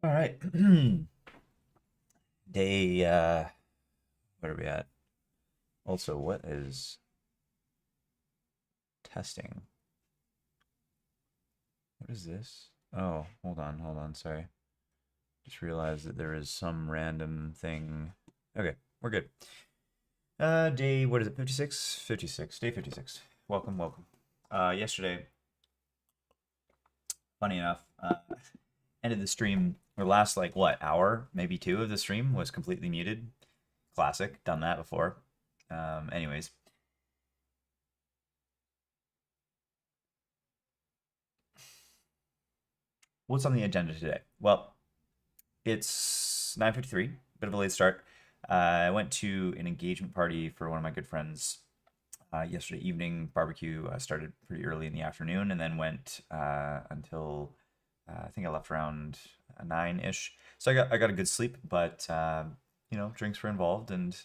All right. Day, what are we at? Also, what is testing? What is this? Oh, hold on, sorry. Just realized that there is some random thing. Okay, we're good. Day, what is it? 56? 56. Day 56. Welcome, welcome. Yesterday, funny enough, ended the stream, or last like what, hour, maybe two of the stream was completely muted. Classic, done that before. Anyways, what's on the agenda today? Well, it's 9:53, bit of a late start. I went to an engagement party for one of my good friends yesterday evening. Barbecue started pretty early in the afternoon and then went until I think I left around 9-ish. So I got a good sleep, but drinks were involved and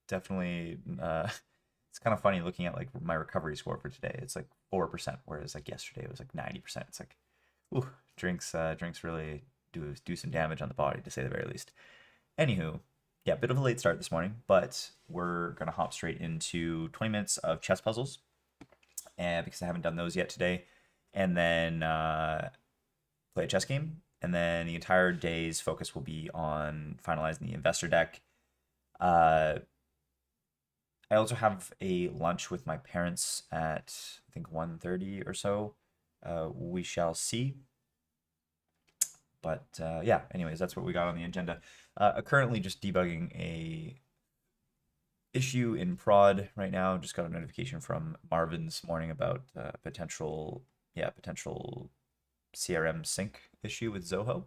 definitely it's kind of funny looking at like my recovery score for today. It's like 4%, whereas like yesterday it was like 90%. It's like, ooh, drinks really do some damage on the body to say the very least. Anywho, yeah, bit of a late start this morning, but we're gonna hop straight into 20 minutes of chess puzzles, and because I haven't done those yet today, and then play a chess game, and then the entire day's focus will be on finalizing the investor deck. Uh, I also have a lunch with my parents at I think 1:30 or so. We shall see. But yeah, anyways, that's what we got on the agenda. Currently just debugging a issue in prod right now. Just got a notification from Marvin this morning about potential CRM sync issue with Zoho.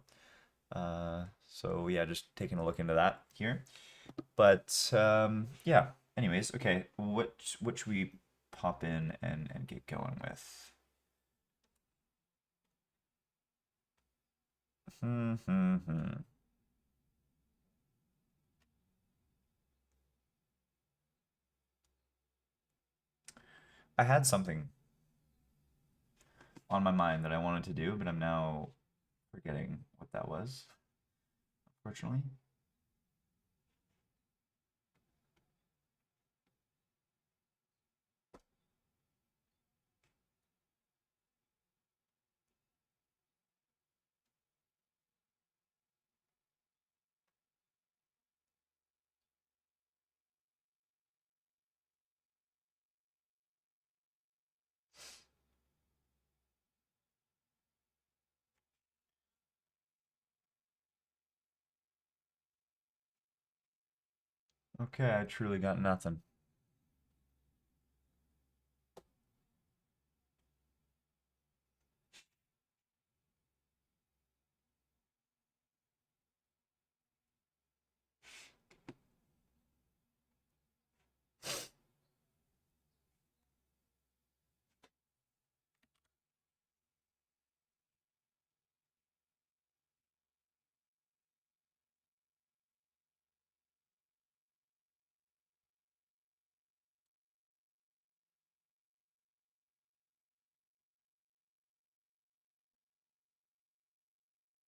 So yeah, just taking a look into that here. But yeah, anyways, okay, what should we pop in and get going with? Hmm, hmm, hmm. I had something on my mind that I wanted to do, but I'm now forgetting what that was, unfortunately. Okay, I truly got nothing.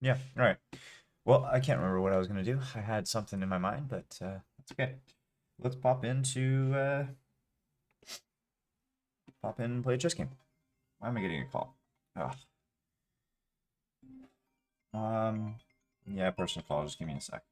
Yeah, all right. Well, I can't remember what I was gonna do. I had something in my mind, but that's okay. Let's pop in and play a chess game. Why am I getting a call? Ugh. Um, yeah, personal call. Just give me a sec.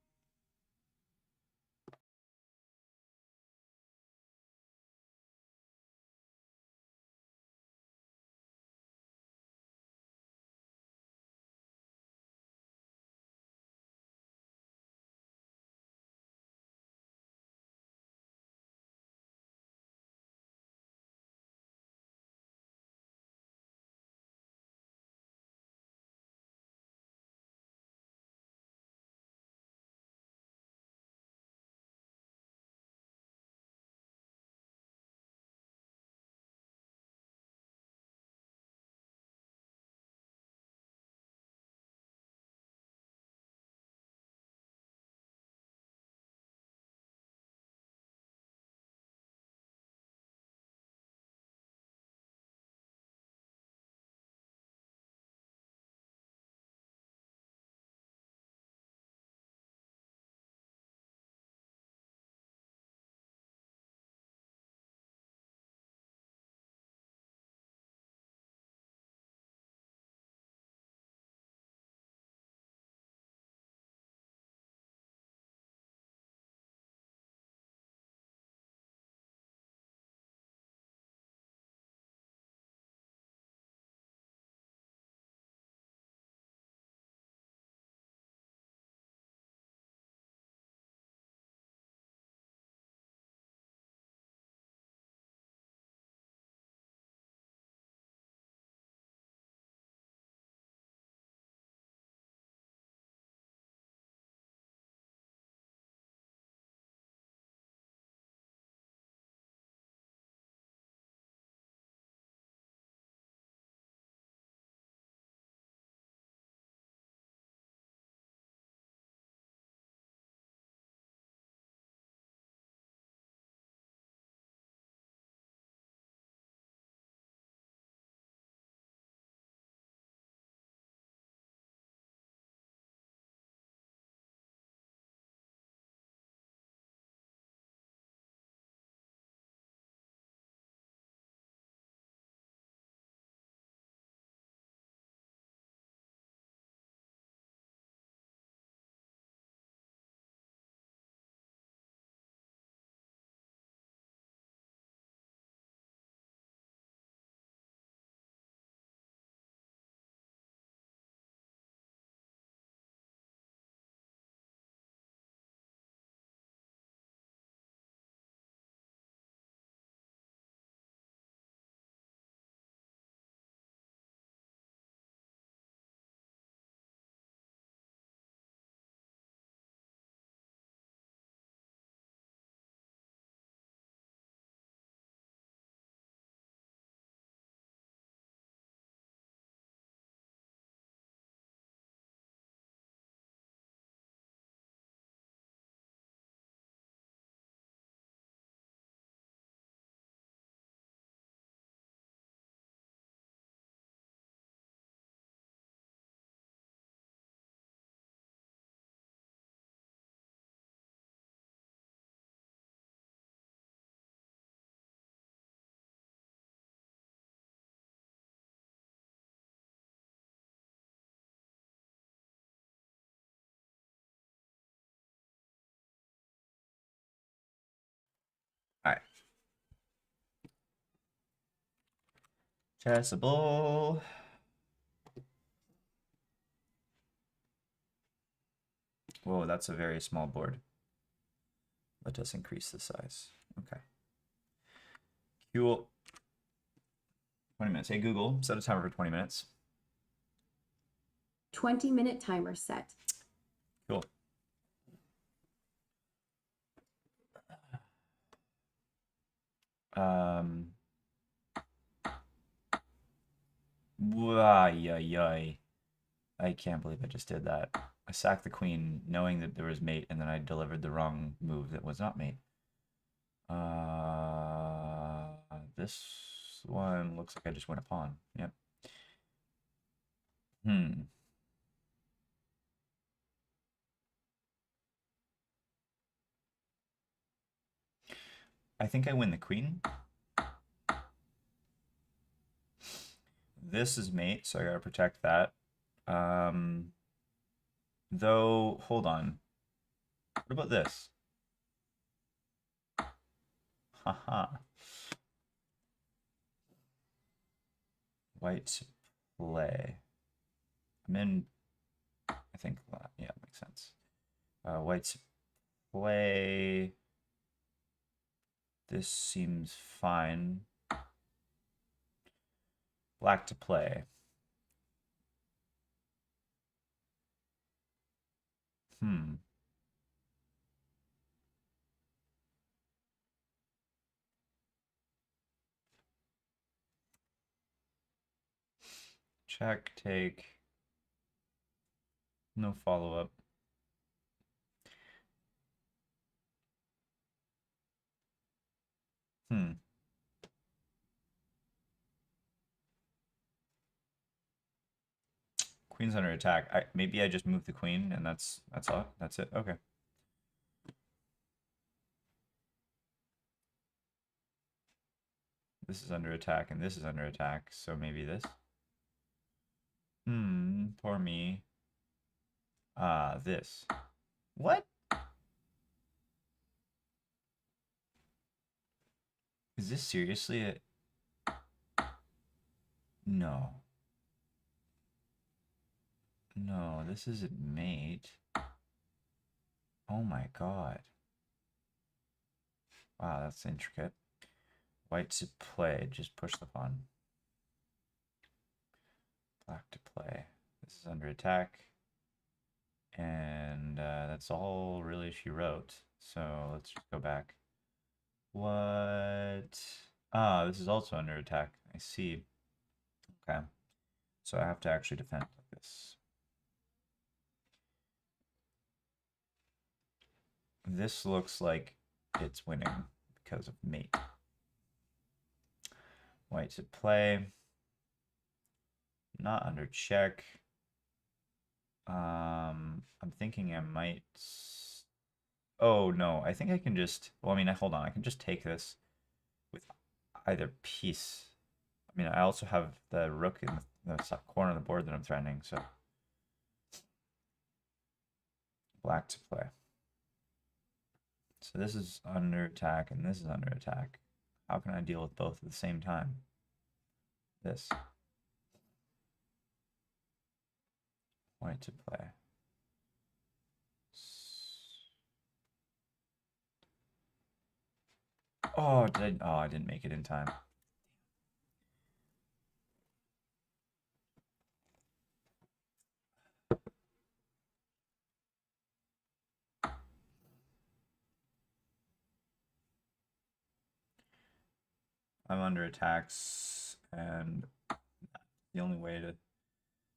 Chessable. Whoa, that's a very small board. Let us increase the size. Okay. Cool. 20 minutes. Hey, Google, set a timer for 20 minutes. 20-minute timer set. Cool. Yay. I can't believe I just did that. I sacked the queen knowing that there was mate, and then I delivered the wrong move that was not mate. This one looks like I just went a pawn. Yep. I think I win the queen. This is mate, so I gotta protect that. Though, hold on. What about this? Haha. White to play. I'm in, I think, yeah, makes sense. White to play. This seems fine. Black to play. Check, take. No follow-up. Queen's under attack. Maybe I just move the queen and that's all. That's it. Okay. This is under attack and this is under attack, so maybe this. Poor me. This. What? Is this seriously a... No. No, this isn't mate. Oh my god. Wow, that's intricate. White to play, just push the pawn. Black to play. This is under attack. And that's all really she wrote. So let's just go back. What? Ah, this is also under attack. I see. Okay. So I have to actually defend like this. This looks like it's winning because of mate. White to play. Not under check. I'm thinking I might... Oh, no. I think I can just... Well, I mean, hold on. I can just take this with either piece. I mean, I also have the rook in the corner of the board that I'm threatening, so... Black to play. So this is under attack and this is under attack. How can I deal with both at the same time? This. White to play. Oh, I didn't make it in time. I'm under attacks, and the only way to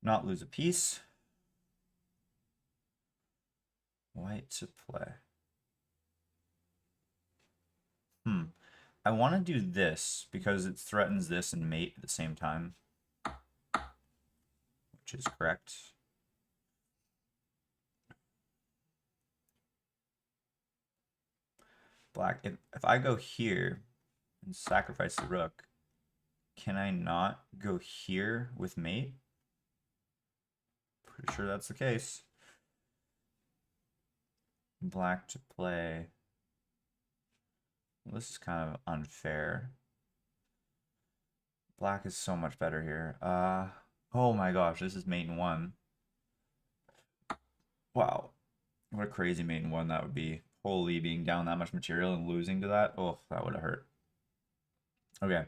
not lose a piece. White to play. I want to do this because it threatens this and mate at the same time, which is correct. Black, if I go here and sacrifice the rook, can I not go here with mate? Pretty sure that's the case. Black to play. Well, this is kind of unfair. Black is so much better here. Oh my gosh, this is mate in 1. Wow. What a crazy mate in 1 that would be. Holy, being down that much material and losing to that. Oh, that would have hurt. Okay.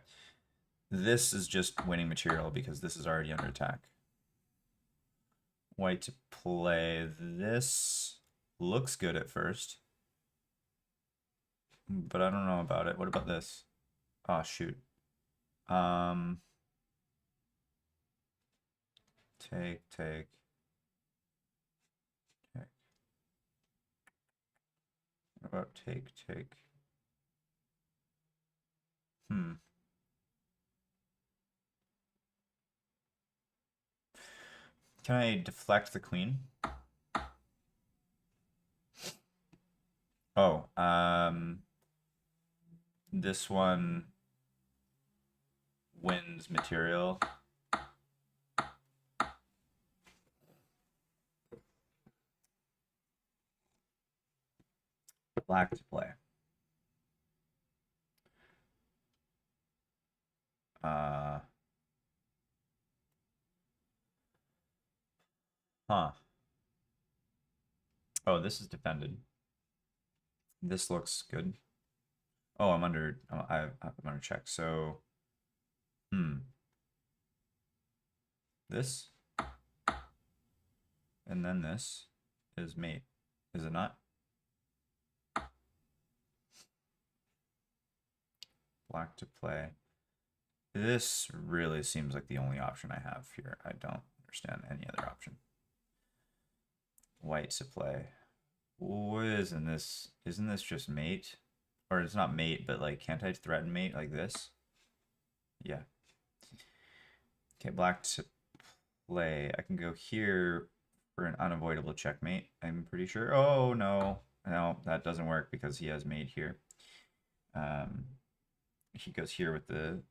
This is just winning material because this is already under attack. White to play. This looks good at first, but I don't know about it. What about this? Oh, shoot. Take. What about take? Can I deflect the queen? Oh, this one wins material. Black to play. Huh. Oh, this is defended. This looks good. Oh, I'm under check. So, this and then this is mate, is it not? Black to play. This really seems like the only option I have here. I don't understand any other option. White to play. What isn't this? Isn't this just mate? Or it's not mate, but like, can't I threaten mate like this? Yeah. Okay, black to play. I can go here for an unavoidable checkmate, I'm pretty sure. Oh, no. No, that doesn't work because he has mate here. He goes here with the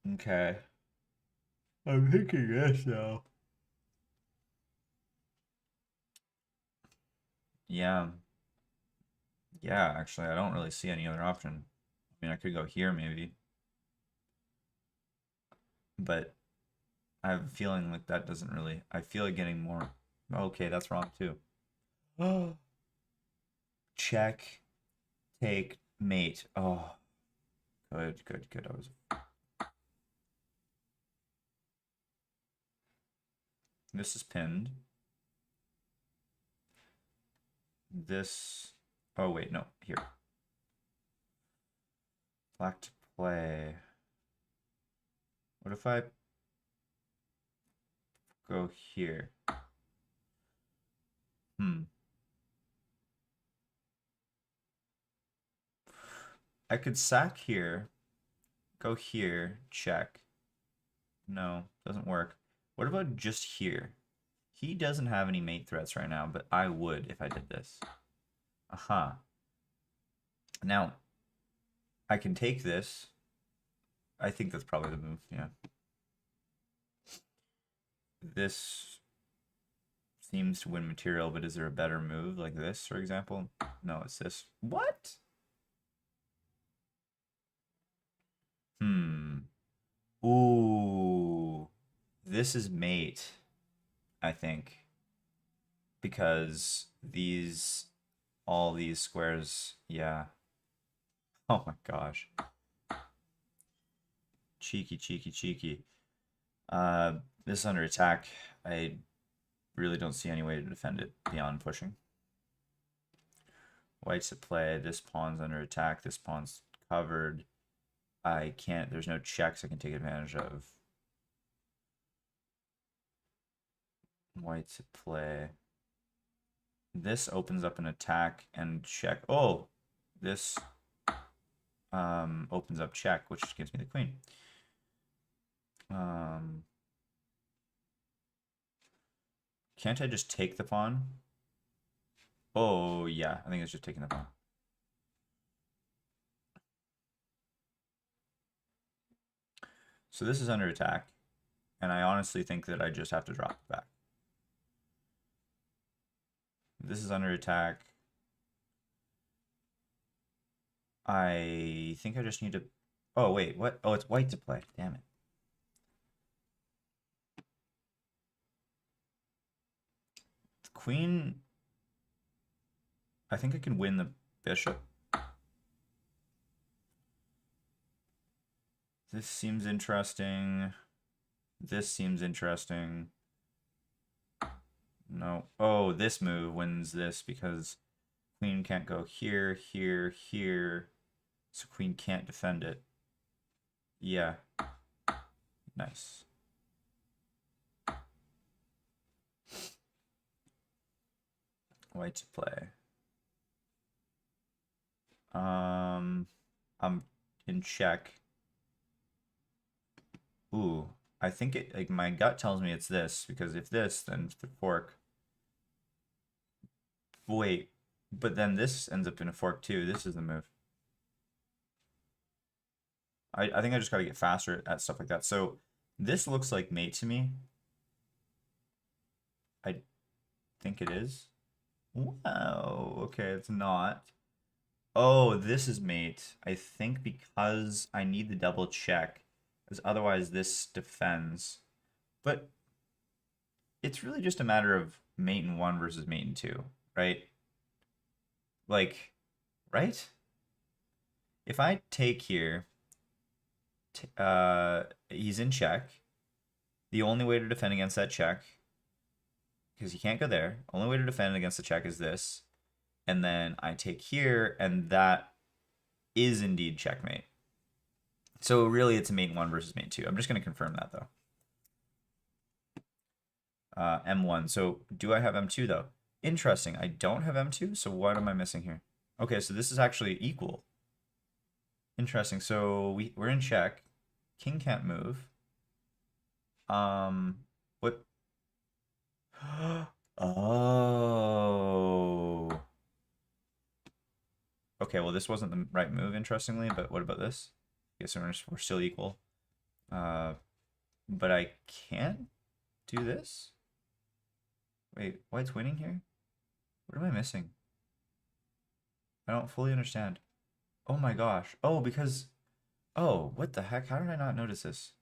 Okay. I'm thinking this now. Yeah. Yeah, actually, I don't really see any other option. I mean, I could go here maybe. But I have a feeling like that doesn't really... I feel like getting more... Okay, that's wrong too. Check. Take. Mate. Oh. Good. I was... This is pinned. This... Oh, wait, no. Here. Black to play. What if I go here? I could sack here, go here, check. No, doesn't work. What about just here? He doesn't have any mate threats right now, but I would if I did this. Aha. Now, I can take this. I think that's probably the move, yeah. This seems to win material, but is there a better move like this, for example? No, it's this. What? Ooh. This is mate, I think. Because all these squares, yeah. Oh my gosh. Cheeky. This is under attack. I really don't see any way to defend it beyond pushing. White's at play. This pawn's under attack. This pawn's covered. I can't, there's no checks I can take advantage of. White's at play. This opens up an attack and check. Oh, this opens up check, which gives me the queen. Can't I just take the pawn? Oh, yeah, I think it's just taking the pawn. So this is under attack, and I honestly think that I just have to drop it back. This is under attack. I think I just need to... Oh, wait, what? Oh, it's white to play. Damn it. The queen... I think I can win the bishop. This seems interesting. This seems interesting. No. Oh, this move wins this because queen can't go here, here, here. So queen can't defend it. Yeah. Nice. White to play. I'm in check. Ooh, I think it, like, my gut tells me it's this, because if this, then it's the fork. Wait, but then this ends up in a fork too. This is the move. I think I just gotta get faster at stuff like that. So this looks like mate to me. I think it is. Wow, okay, it's not. Oh, this is mate. I think because I need the double check, because otherwise this defends. But it's really just a matter of mate in 1 versus mate in 2, right? Like, right? If I take here, he's in check. The only way to defend against that check, because he can't go there, only way to defend against the check is this. And then I take here, and that is indeed checkmate. So really it's a mate 1 versus mate 2. I'm just going to confirm that though. M1. So do I have M2 though? Interesting. I don't have M2, so what am I missing here? Okay, so this is actually equal. Interesting. So we're in check. King can't move. What? Oh. Okay, well this wasn't the right move, interestingly, but what about this? I guess we're still equal. But I can't do this? Wait, white's winning here? What am I missing? I don't fully understand. Oh my gosh. Oh, because... Oh, what the heck? How did I not notice this?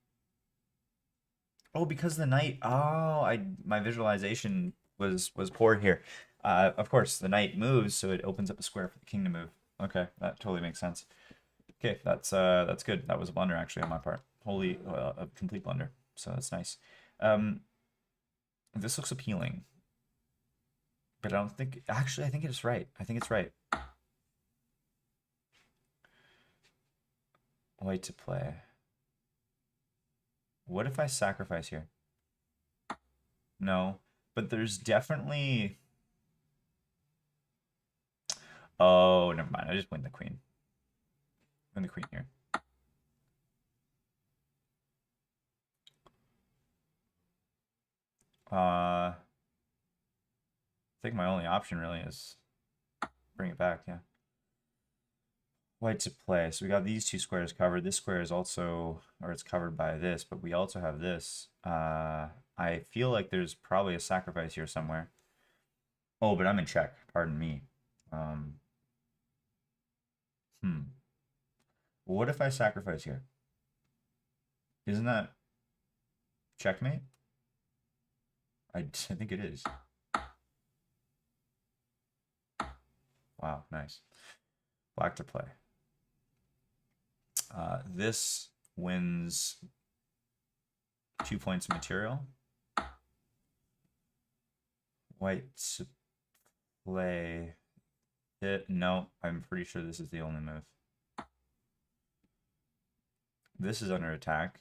Oh, because the knight... Oh, my visualization was poor here. Of course, the knight moves, so it opens up a square for the king to move. Okay, that totally makes sense. Okay, that's good. That was a blunder, actually, on my part. Holy... a complete blunder. So that's nice. This looks appealing. But I don't think... Actually, I think it's right. I think it's right. White to play. What if I sacrifice here? No. But there's definitely... Oh, never mind. I just win the queen. Win the queen here. I think my only option really is bring it back, yeah. White to play. So we got these two squares covered. This square is also, or it's covered by this, but we also have this. I feel like there's probably a sacrifice here somewhere. Oh, but I'm in check. Pardon me. What if I sacrifice here? Isn't that checkmate? I think it is. Wow, nice. Black to play. This wins 2 points of material. White to play it. No, I'm pretty sure this is the only move. This is under attack.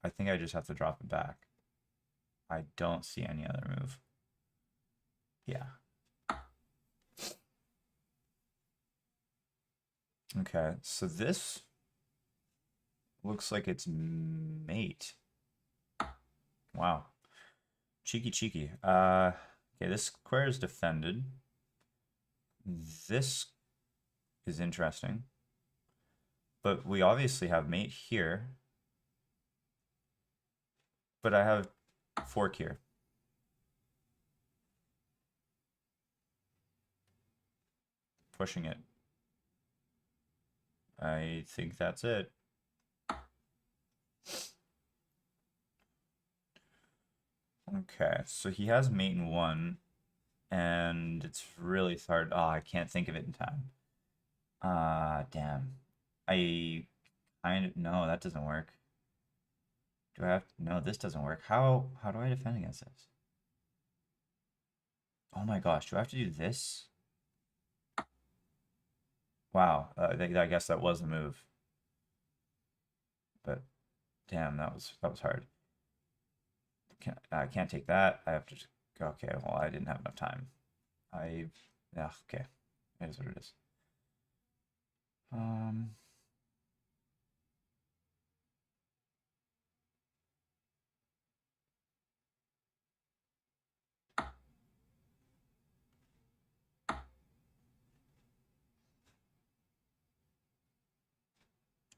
I think I just have to drop it back. I don't see any other move. Yeah. Okay, so this looks like it's mate. Wow. Cheeky, cheeky. Okay, this square is defended. This is interesting. But we obviously have mate here. But I have fork here. Pushing it. I think that's it. Okay, so he has mate in 1, and it's really hard. Oh, I can't think of it in time. Damn. I kind of, no, that doesn't work. Do I have, no, this doesn't work. How do I defend against this? Oh my gosh, do I have to do this? Wow, I guess that was the move. But damn, that was hard. I can't take that. I have to just go. Okay, well, I didn't have enough time. Yeah, okay. It is what it is. Um,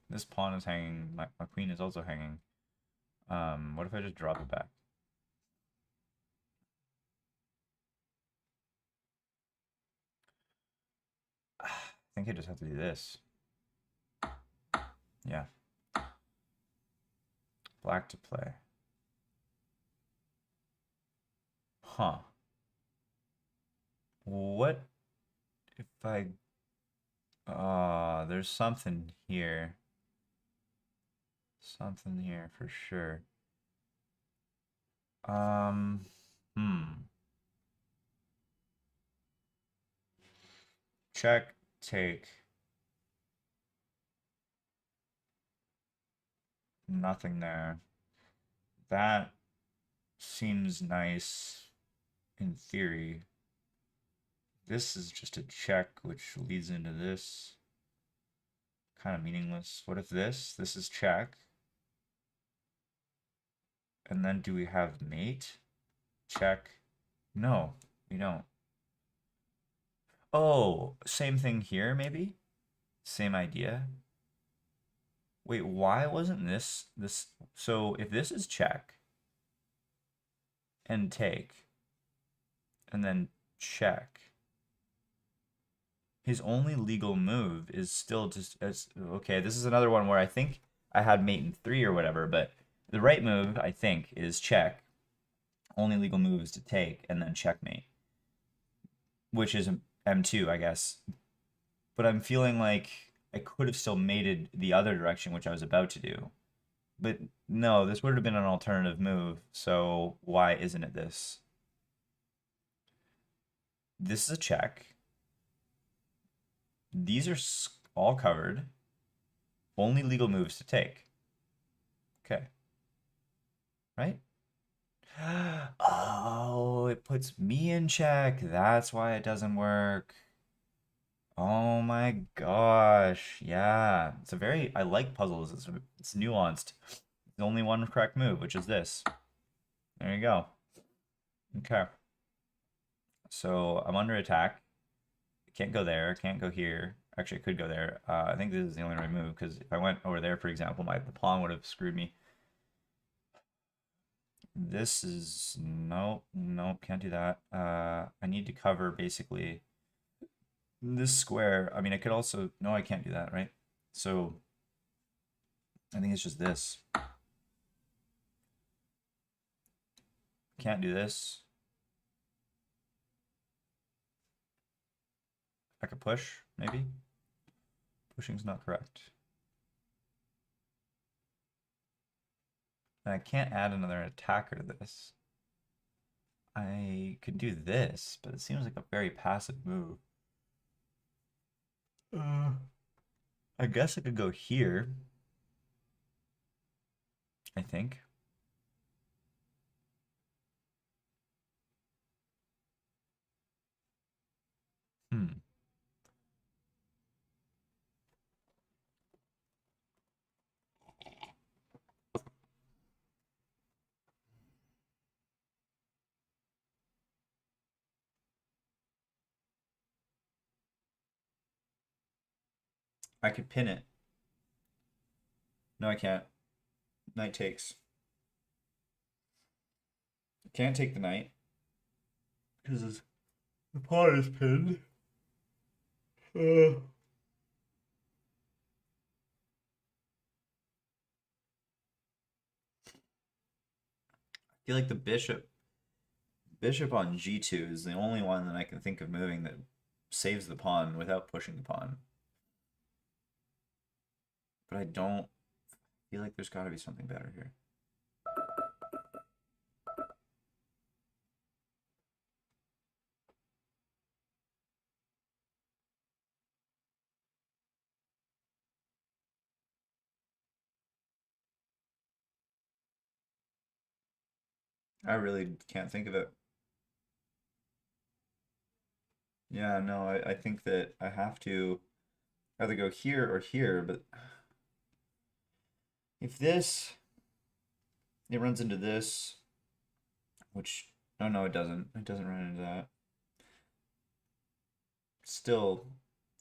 this pawn is hanging. My queen is also hanging. What if I just drop it back? I think I just have to do this. Yeah. Black to play. Huh. What if I... there's something here. Something here for sure. Hmm. Check, take. Nothing there. That seems nice in theory. This is just a check, which leads into this. Kind of meaningless. What if this is check. And then do we have mate? Check. No, we don't. Oh, same thing here, maybe? Same idea. Wait, why wasn't this? So if this is check and take, and then check, his only legal move is still just as okay. This is another one where I think I had mate in 3 or whatever, but the right move I think is check. Only legal move is to take and then checkmate, which is M2, I guess. But I'm feeling like I could have still mated the other direction, which I was about to do. But no, this would have been an alternative move. So why isn't it this? This is a check. These are all covered. Only legal moves to take. Okay. Right? Oh, it puts me in check. That's why it doesn't work. Oh my gosh. Yeah. It's a very, I like puzzles. It's nuanced. There's only one correct move, which is this. There you go. Okay. So I'm under attack. Can't go there. Can't go here. Actually, I could go there. I think this is the only right move because if I went over there, for example, the pawn would have screwed me. This is nope, nope, can't do that. I need to cover basically this square. I mean, I could also no, I can't do that, right? So I think it's just this. Can't do this. I could push, maybe. Pushing's not correct. And I can't add another attacker to this. I could do this, but it seems like a very passive move. I guess I could go here. I think. Hmm. I could pin it. No, I can't. Knight takes. Can't take the knight because the pawn is pinned. Uh, feel like the bishop on g2 is the only one that I can think of moving that saves the pawn without pushing the pawn. But I don't feel like there's got to be something better here. I really can't think of it. Yeah, no, I think that I have to either go here or here, but if this, it runs into this, which, oh no, it doesn't. It doesn't run into that. Still,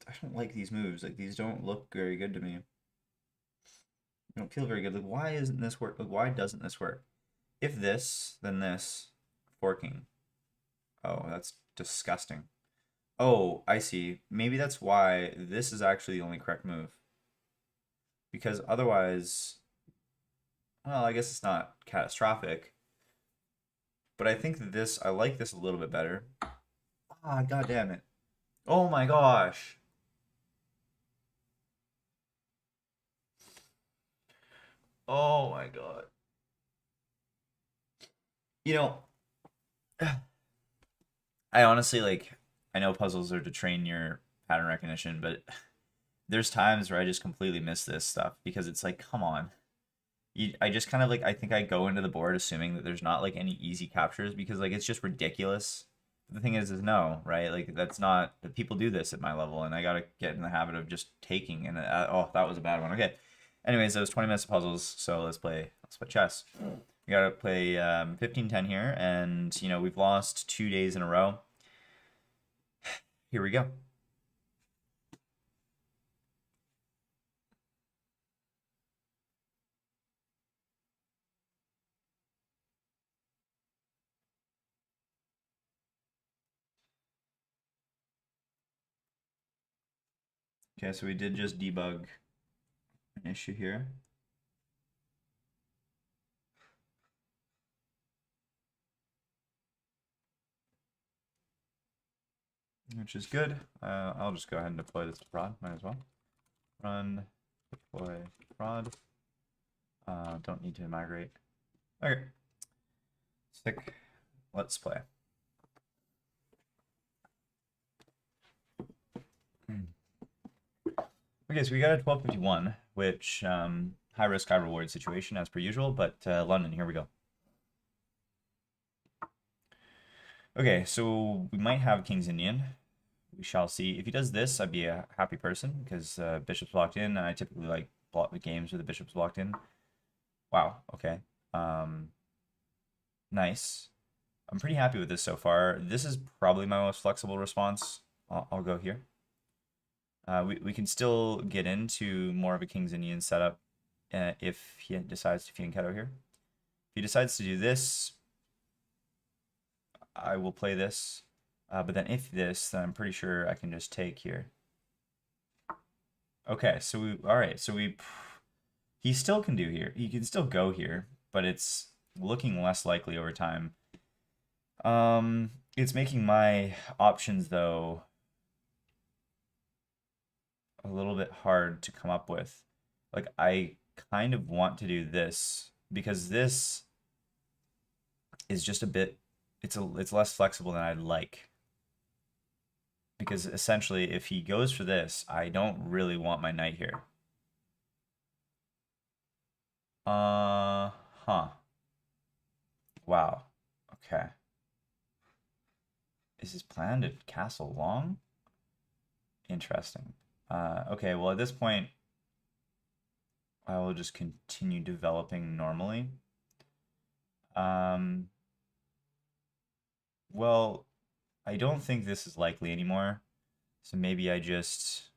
I don't like these moves. Like, these don't look very good to me. They don't feel very good. Like, why isn't this work? Like, why doesn't this work? If this, then this, forking. Oh, that's disgusting. Oh, I see. Maybe that's why this is actually the only correct move. Because otherwise, well, I guess it's not catastrophic. But I think that this, I like this a little bit better. Ah, god damn it. Oh my gosh. Oh my god. You know, I honestly like, I know puzzles are to train your pattern recognition, but there's times where I just completely miss this stuff because it's like, come on. I just kind of like, I think I go into the board assuming that there's not like any easy captures because like it's just ridiculous. But the thing is no, right? Like that's not, people do this at my level and I gotta get in the habit of just taking. And oh, that was a bad one. Okay. Anyways, that was 20 minutes of puzzles. So let's play chess. We gotta play 15-10 here, and you know we've lost 2 days in a row. Here we go. Okay, so we did just debug an issue here. Which is good. I'll just go ahead and deploy this to prod, might as well. Run, deploy, prod. Don't need to migrate. Okay. Sick. Let's play. Okay, so we got a 1251, which high risk, high reward situation as per usual, but London, here we go. Okay, so we might have King's Indian. We shall see. If he does this, I'd be a happy person because bishop's blocked in, and I typically like block the games where the bishop's blocked in. Wow, okay. Nice. I'm pretty happy with this so far. This is probably my most flexible response. I'll go here. We can still get into more of a King's Indian setup if he decides to fianchetto here. If he decides to do this, I will play this. But then if this, then I'm pretty sure I can just take here. Okay, so all right, so he still can do here. He can still go here, but it's looking less likely over time. It's making my options though a little bit hard to come up with. Like I kind of want to do this because this is just a bit, it's less flexible than I'd like. Because essentially if he goes for this, I don't really want my knight here. Huh. Wow. Okay. Is his plan to castle long? Interesting. Okay, well at this point, I will just continue developing normally. Well, I don't think this is likely anymore. So maybe I just...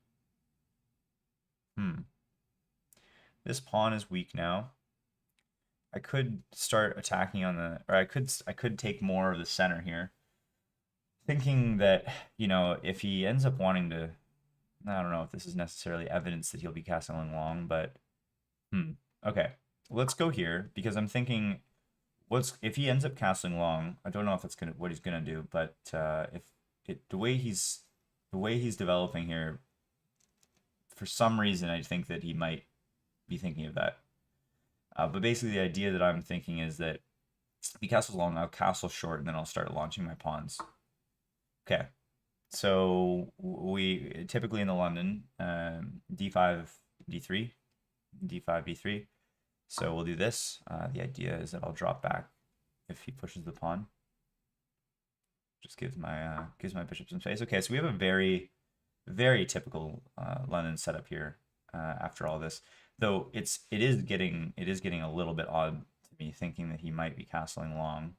This pawn is weak now. I could start attacking on the... Or I could take more of the center here. Thinking that, you know, if he ends up wanting to... I don't know if this is necessarily evidence that he'll be castling long, but... Okay, let's go here, because I'm thinking if he ends up castling long, I don't know if that's what he's gonna do, but the way he's developing here, for some reason I think that he might be thinking of that. But basically the idea that I'm thinking is that if he castles long, I'll castle short, and then I'll start launching my pawns. Okay, so we typically in the London, d5, d3, d5, d3. So we'll do this. The idea is that I'll drop back if he pushes the pawn. Just gives my bishop some space. Okay, so we have a very, very typical London setup here. After all this, though, it is getting a little bit odd to me, thinking that he might be castling long.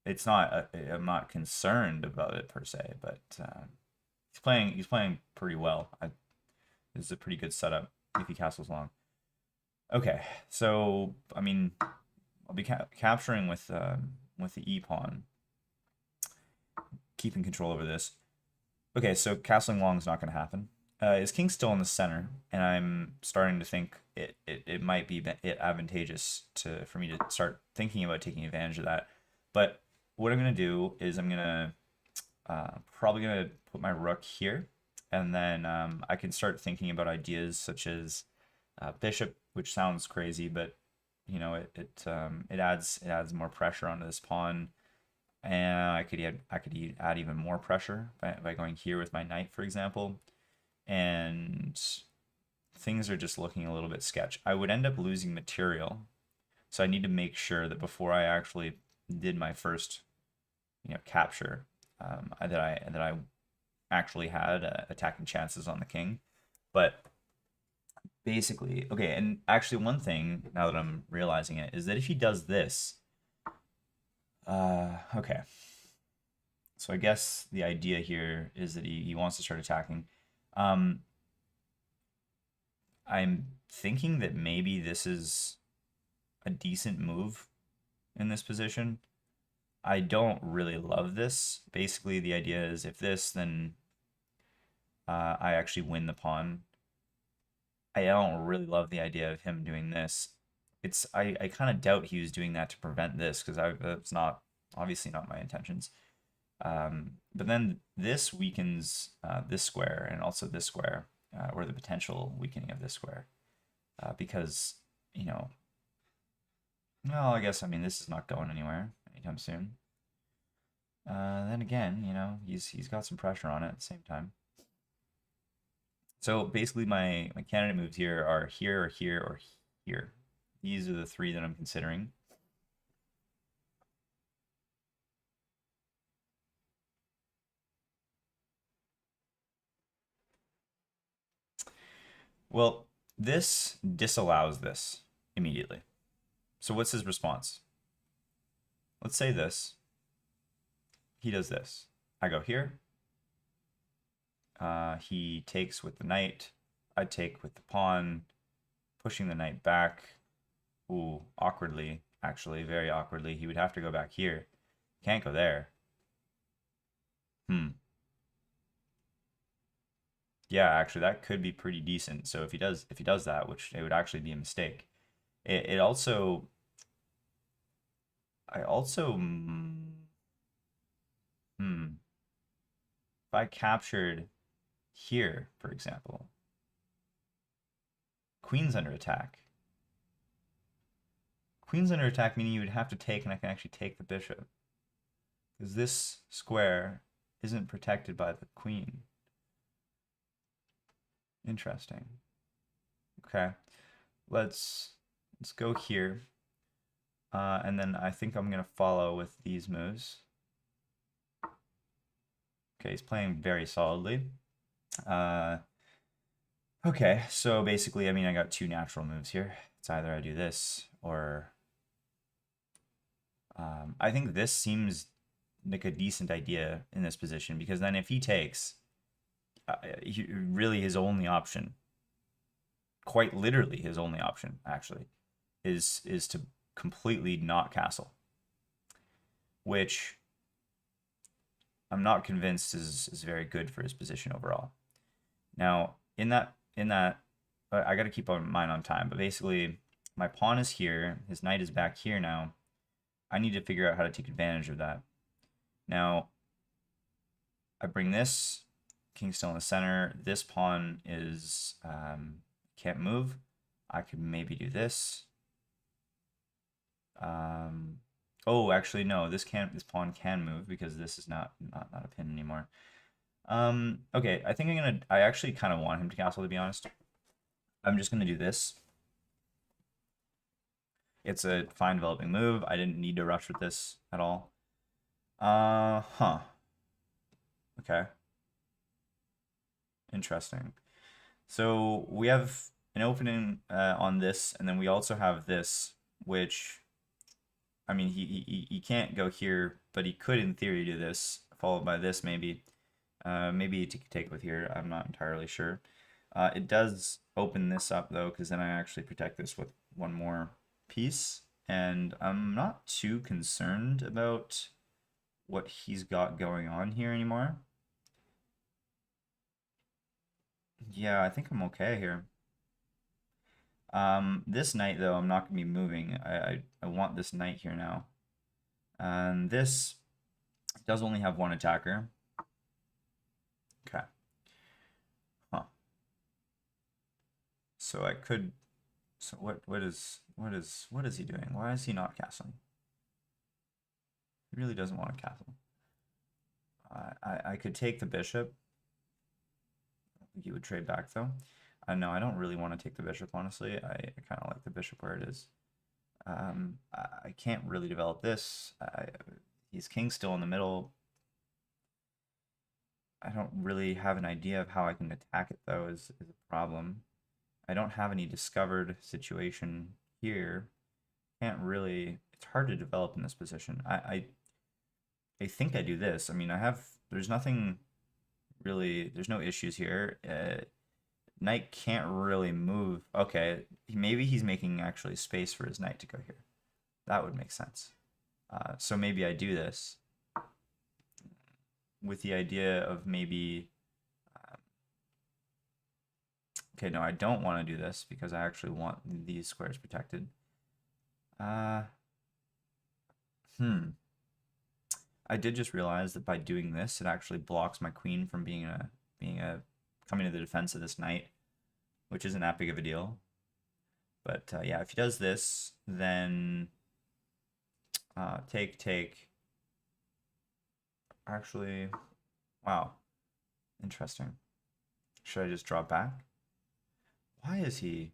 It's not. I'm not concerned about it per se, but he's playing pretty well. This is a pretty good setup if he castles long. Okay, so I mean, I'll be capturing with the e pawn, keeping control over this. Okay, so castling long is not going to happen. His king's still in the center, and I'm starting to think it might be advantageous for me to start thinking about taking advantage of that. But what I'm going to do is I'm going to probably going to put my rook here, and then I can start thinking about ideas such as bishop, which sounds crazy, but you know it adds more pressure onto this pawn, and I could add even more pressure by going here with my knight, for example, and things are just looking a little bit sketch. I would end up losing material, so I need to make sure that before I actually did my first capture, that I actually had attacking chances on the king. But basically, okay, and actually one thing, now that I'm realizing it, is that if he does this, okay, so I guess the idea here is that he wants to start attacking. I'm thinking that maybe this is a decent move in this position. I don't really love this. Basically, the idea is if this, then I actually win the pawn. I don't really love the idea of him doing this. I kind of doubt he was doing that to prevent this, because that's not obviously not my intentions. But then this weakens this square, and also this square, or the potential weakening of this square, because well, I guess, I mean, this is not going anywhere anytime soon. Then again, he's got some pressure on it at the same time. So basically my candidate moves here are here, or here, or here. These are the three that I'm considering. Well, this disallows this immediately. So what's his response? Let's say this. He does this. I go here. He takes with the knight. I take with the pawn, pushing the knight back. Ooh, awkwardly, actually, very awkwardly. He would have to go back here. Can't go there. Yeah, actually, that could be pretty decent. So if he does that, which it would actually be a mistake. It also, if I captured here, for example, queen's under attack. Queen's under attack, meaning you would have to take, and I can actually take the bishop, because this square isn't protected by the queen. Interesting. Okay, let's go here, and then I think I'm gonna follow with these moves. Okay, he's playing very solidly. Okay, so basically, I mean, I got two natural moves here. It's either I do this, or I think this seems like a decent idea in this position, because then if he takes, really his only option, quite literally his only option, actually, is to completely not castle, which I'm not convinced is very good for his position overall. Now, in that, I got to keep in mind on time, but basically, my pawn is here, his knight is back here now. I need to figure out how to take advantage of that. Now, I bring this, king's still in the center. This pawn is can't move. I could maybe do this. Oh, actually no, this pawn can move because this is not a pin anymore. Okay, I think I actually kind of want him to castle, to be honest. I'm just gonna do this. It's a fine developing move. I didn't need to rush with this at all. Okay. Interesting. So we have an opening on this, and then we also have this, which, I mean, he can't go here, but he could in theory do this, followed by this maybe. Maybe he could take with here. I'm not entirely sure. It does open this up though, because then I actually protect this with one more piece, and I'm not too concerned about what he's got going on here anymore. Yeah, I think I'm okay here. This knight though, I'm not gonna be moving. I want this knight here now. And this does only have one attacker. Okay. Huh. So I could. So what is he doing? Why is he not castling? He really doesn't want to castle. I could take the bishop. I don't think he would trade back though. No, I don't really want to take the bishop, honestly. I kind of like the bishop where it is. I can't really develop this. He's king still in the middle. I don't really have an idea of how I can attack it though is a problem. I don't have any discovered situation here. Can't really, it's hard to develop in this position. I think I do this. I mean, there's nothing really, there's no issues here. Knight can't really move. Okay, maybe he's making actually space for his knight to go here. That would make sense. So maybe I do this with the idea of maybe... okay, no, I don't want to do this because I actually want these squares protected. I did just realize that by doing this, it actually blocks my queen from coming to the defense of this knight, which isn't that big of a deal. But yeah, if he does this, then take. Actually, wow, interesting. Should I just drop back? Why is he?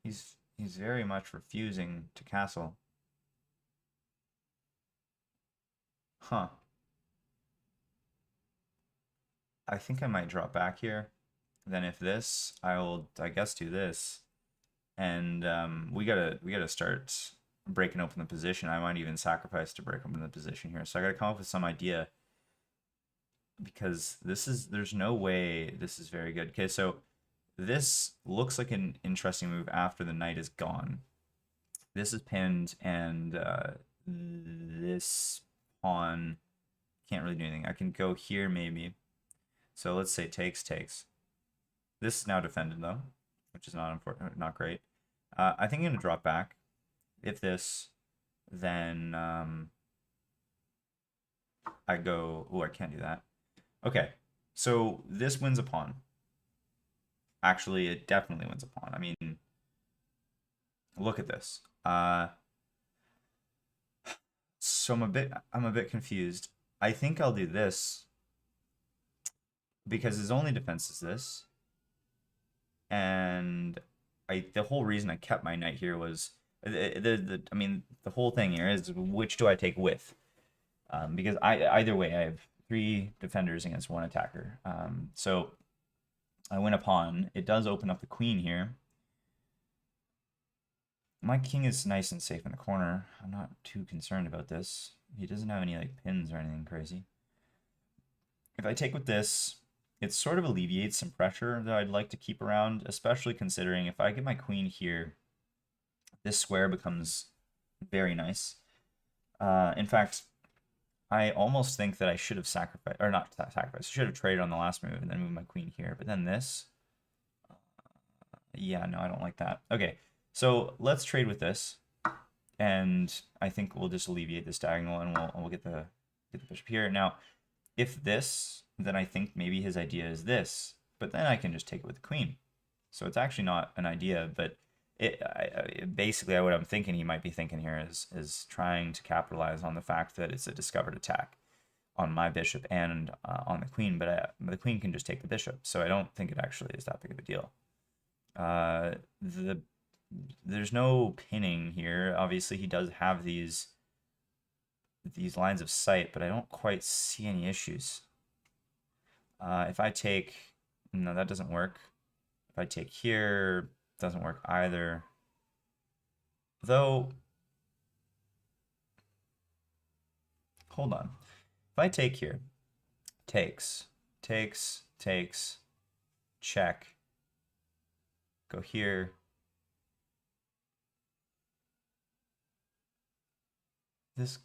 He's very much refusing to castle. Huh. I think I might drop back here. Then if this, I guess do this. And we gotta start breaking open the position. I might even sacrifice to break open the position here. So I gotta come up with some idea, because there's no way this is very good. Okay, so this looks like an interesting move after the knight is gone. This is pinned, and this pawn can't really do anything. I can go here maybe. So let's say takes. This is now defended though, which is not great. I think I'm gonna drop back. If this, then I go. Oh, I can't do that. Okay, so this wins a pawn. Actually, it definitely wins a pawn. I mean, look at this. So I'm a bit confused. I think I'll do this because his only defense is this, and the whole reason I kept my knight here was I mean, the whole thing here is which do I take with, because either way I have 3 defenders against 1 attacker. So I win a pawn. It does open up the queen here. My king is nice and safe in the corner. I'm not too concerned about this. He doesn't have any like pins or anything crazy. If I take with this, it sort of alleviates some pressure that I'd like to keep around, especially considering if I get my queen here, this square becomes very nice. In fact, I almost think that I should have sacrificed, or not sacrificed, I should have traded on the last move and then moved my queen here. But then this, Yeah, no, I don't like that. Okay, so let's trade with this, and I think we'll just alleviate this diagonal, and we'll get the bishop here. Now, if this, then I think maybe his idea is this, but then I can just take it with the queen. So it's actually not an idea, but basically what I'm thinking he might be thinking here is trying to capitalize on the fact that it's a discovered attack on my bishop and on the queen, but the queen can just take the bishop, so I don't think it actually is that big of a deal. There's no pinning here. Obviously, he does have these lines of sight, but I don't quite see any issues. If I take, no, that doesn't work. If I take here, doesn't work either. Though, hold on. If I take here, takes, check, go here. This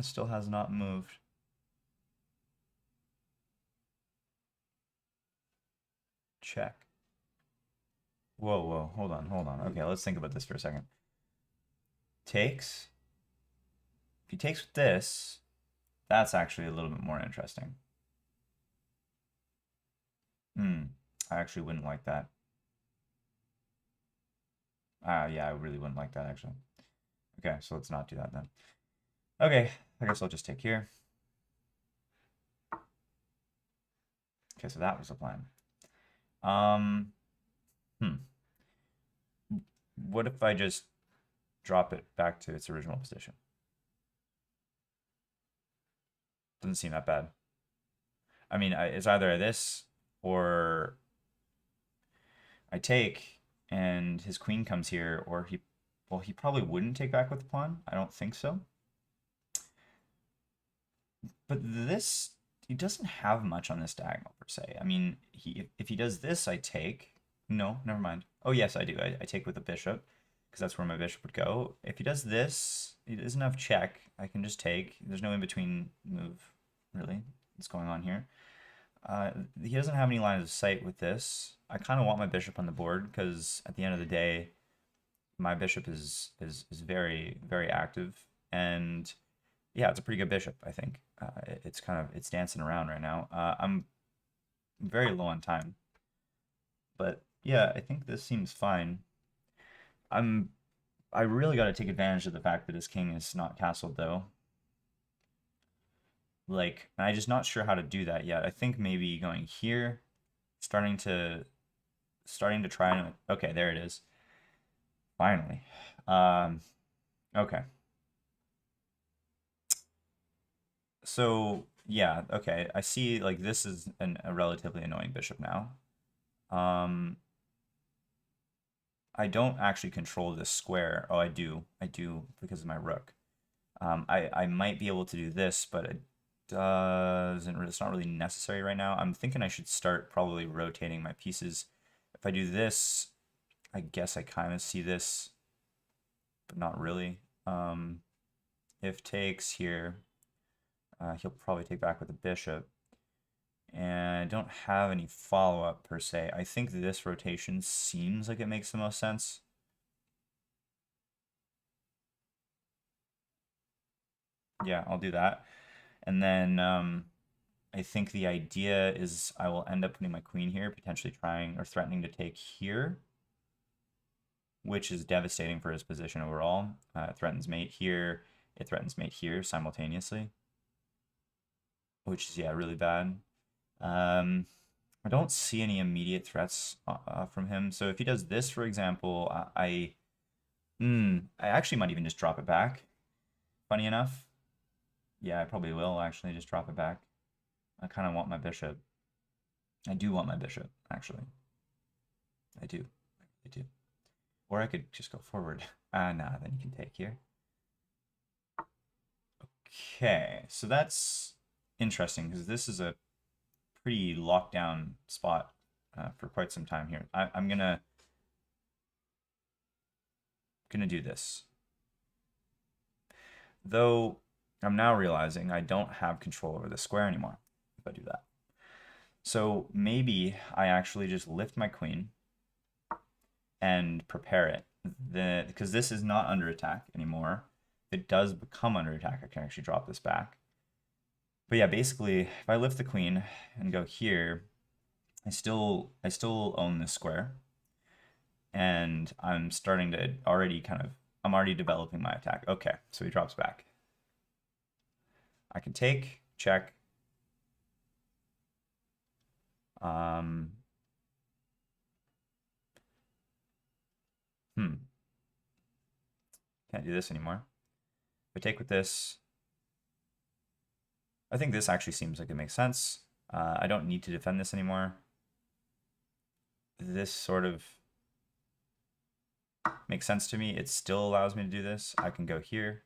still has not moved. Check. Whoa, hold on. Okay, let's think about this for a second. Takes. If he takes with this, that's actually a little bit more interesting. I actually wouldn't like that. Yeah, I really wouldn't like that, actually. Okay, so let's not do that then. Okay, I guess I'll just take here. Okay, so that was the plan. What if I just drop it back to its original position? Doesn't seem that bad. I mean, it's either this or I take and his queen comes here, or he probably wouldn't take back with the pawn. I don't think so. But this, he doesn't have much on this diagonal per se. I mean, if he does this, I take. No, never mind. Oh yes, I do. I take with the bishop because that's where my bishop would go. If he does this, he doesn't have check. I can just take. There's no in between move really that's going on here. He doesn't have any lines of sight with this. I kind of want my bishop on the board because at the end of the day, my bishop is very, very active, and yeah, it's a pretty good bishop, I think. It's dancing around right now. I'm very low on time, but yeah, I think this seems fine. I really got to take advantage of the fact that his king is not castled though. Like, I'm just not sure how to do that yet. I think maybe going here, starting to try and, okay, there it is. Finally. Okay. So yeah, okay. I see like this is a relatively annoying bishop now. I don't actually control this square. Oh, I do because of my rook. I might be able to do this, but it doesn't. It's not really necessary right now. I'm thinking I should start probably rotating my pieces. If I do this, I guess I kind of see this, but not really. If takes here, he'll probably take back with the bishop. And I don't have any follow-up per se. I think this rotation seems like it makes the most sense. Yeah, I'll do that. And then I think the idea is I will end up putting my queen here, potentially trying or threatening to take here, which is devastating for his position overall. It threatens mate here. It threatens mate here simultaneously, which is, yeah, really bad. I don't see any immediate threats from him. So if he does this, for example, I actually might even just drop it back. Funny enough. Yeah, I probably will actually just drop it back. I kind of want my bishop. I do want my bishop, actually. I do. I do. Or I could just go forward. Nah, then you can take here. Okay, so that's interesting because this is a pretty locked down spot for quite some time here. I'm gonna do this. Though I'm now realizing I don't have control over the square anymore if I do that. So maybe I actually just lift my queen and prepare it. Because this is not under attack anymore. If it does become under attack, I can actually drop this back. But yeah, basically, if I lift the queen and go here, I still own this square. And I'm starting to I'm already developing my attack. Okay, so he drops back. I can take, check. Can't do this anymore. If I take with this, I think this actually seems like it makes sense. I don't need to defend this anymore. This sort of makes sense to me. It still allows me to do this. I can go here.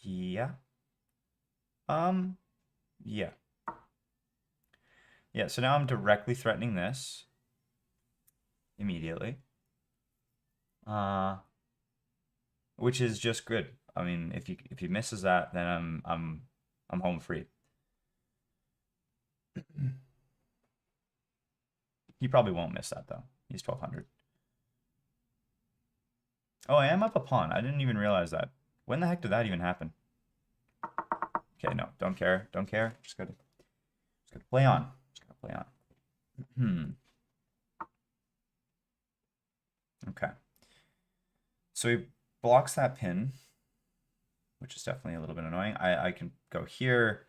Yeah. Yeah. Yeah, so now I'm directly threatening this immediately. Which is just good. I mean, if he misses that, then I'm home free. He probably won't miss that though. He's 1200. Oh, I am up a pawn. I didn't even realize that. When the heck did that even happen? Okay, no, don't care. Don't care. Just gotta play on. Just gotta play on. Okay. So he blocks that pin, which is definitely a little bit annoying. I can go here.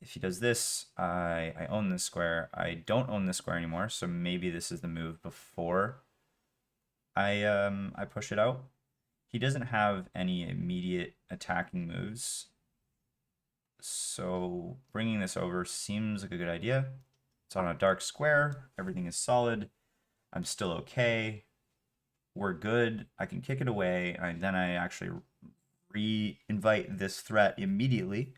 If he does this, I own this square. I don't own this square anymore, so maybe this is the move before I push it out. He doesn't have any immediate attacking moves, so bringing this over seems like a good idea. It's on a dark square. Everything is solid. I'm still okay. We're good. I can kick it away, and then I actually re-invite this threat immediately.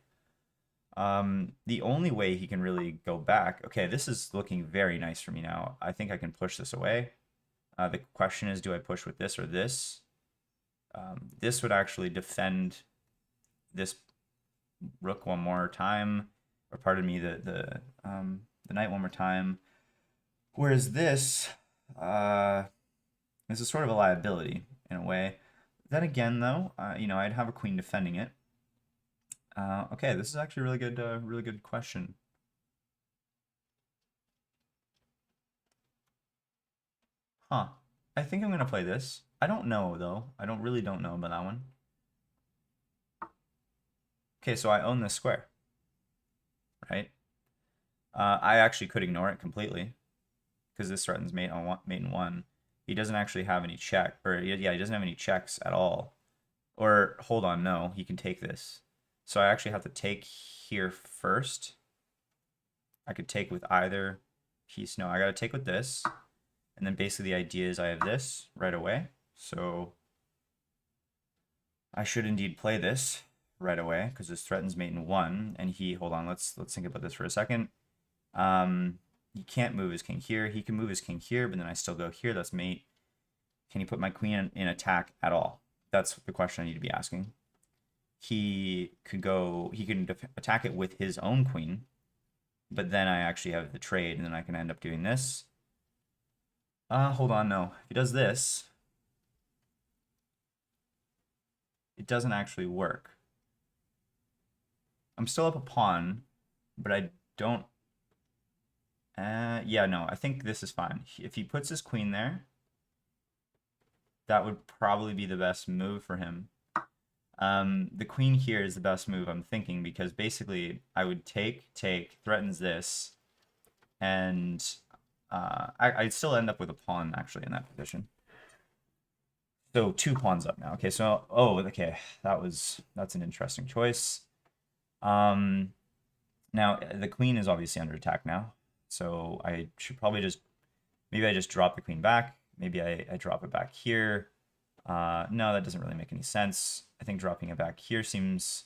The only way he can really go back, okay, this is looking very nice for me now. I think I can push this away. The question is, do I push with this or this? This would actually defend this rook one more time, or pardon me, the knight one more time. Whereas this is sort of a liability in a way. Then again, though, I'd have a queen defending it. Okay, this is actually a really good question. Huh. I think I'm gonna play this. I don't know though. I really don't know about that one. Okay, so I own this square, right? I actually could ignore it completely because this threatens mate in one. He doesn't actually have any check, or yeah, he doesn't have any checks at all. Or hold on, no, he can take this. So I actually have to take here first. I could take with either piece. No, I gotta take with this. And then basically the idea is I have this right away. So I should indeed play this right away because this threatens mate in one. And hold on, let's think about this for a second. He can't move his king here. He can move his king here, but then I still go here. That's mate. Can he put my queen in attack at all? That's the question I need to be asking. He can attack it with his own queen, but then I actually have the trade, and then I can end up doing this. Hold on, no. If he does this, it doesn't actually work. I'm still up a pawn, but I don't... yeah, no, I think this is fine. If he puts his queen there, that would probably be the best move for him. The queen here is the best move, I'm thinking, because basically I would take, threatens this, and I'd still end up with a pawn, actually, in that position. So 2 pawns up now. Okay, so, okay, that's an interesting choice. Now, the queen is obviously under attack now, so I should probably maybe I just drop the queen back. Maybe I drop it back here. No, that doesn't really make any sense. I think dropping it back here seems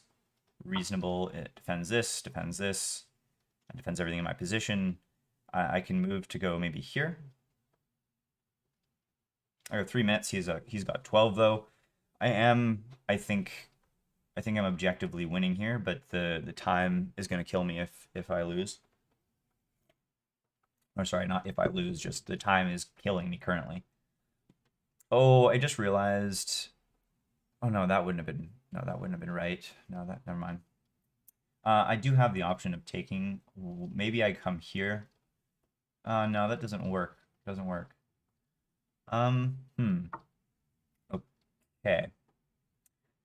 reasonable. It defends this, it defends everything in my position. I can move to go maybe here. I have 3 minutes. He's got 12 though. I think I think I'm objectively winning here, but the time is going to kill me if I lose. Or sorry, not if I lose, just the time is killing me currently. Oh, I just realized. Oh no, that wouldn't have been right. No, that never mind. I do have the option of taking. Maybe I come here. No, that doesn't work. Doesn't work. Okay.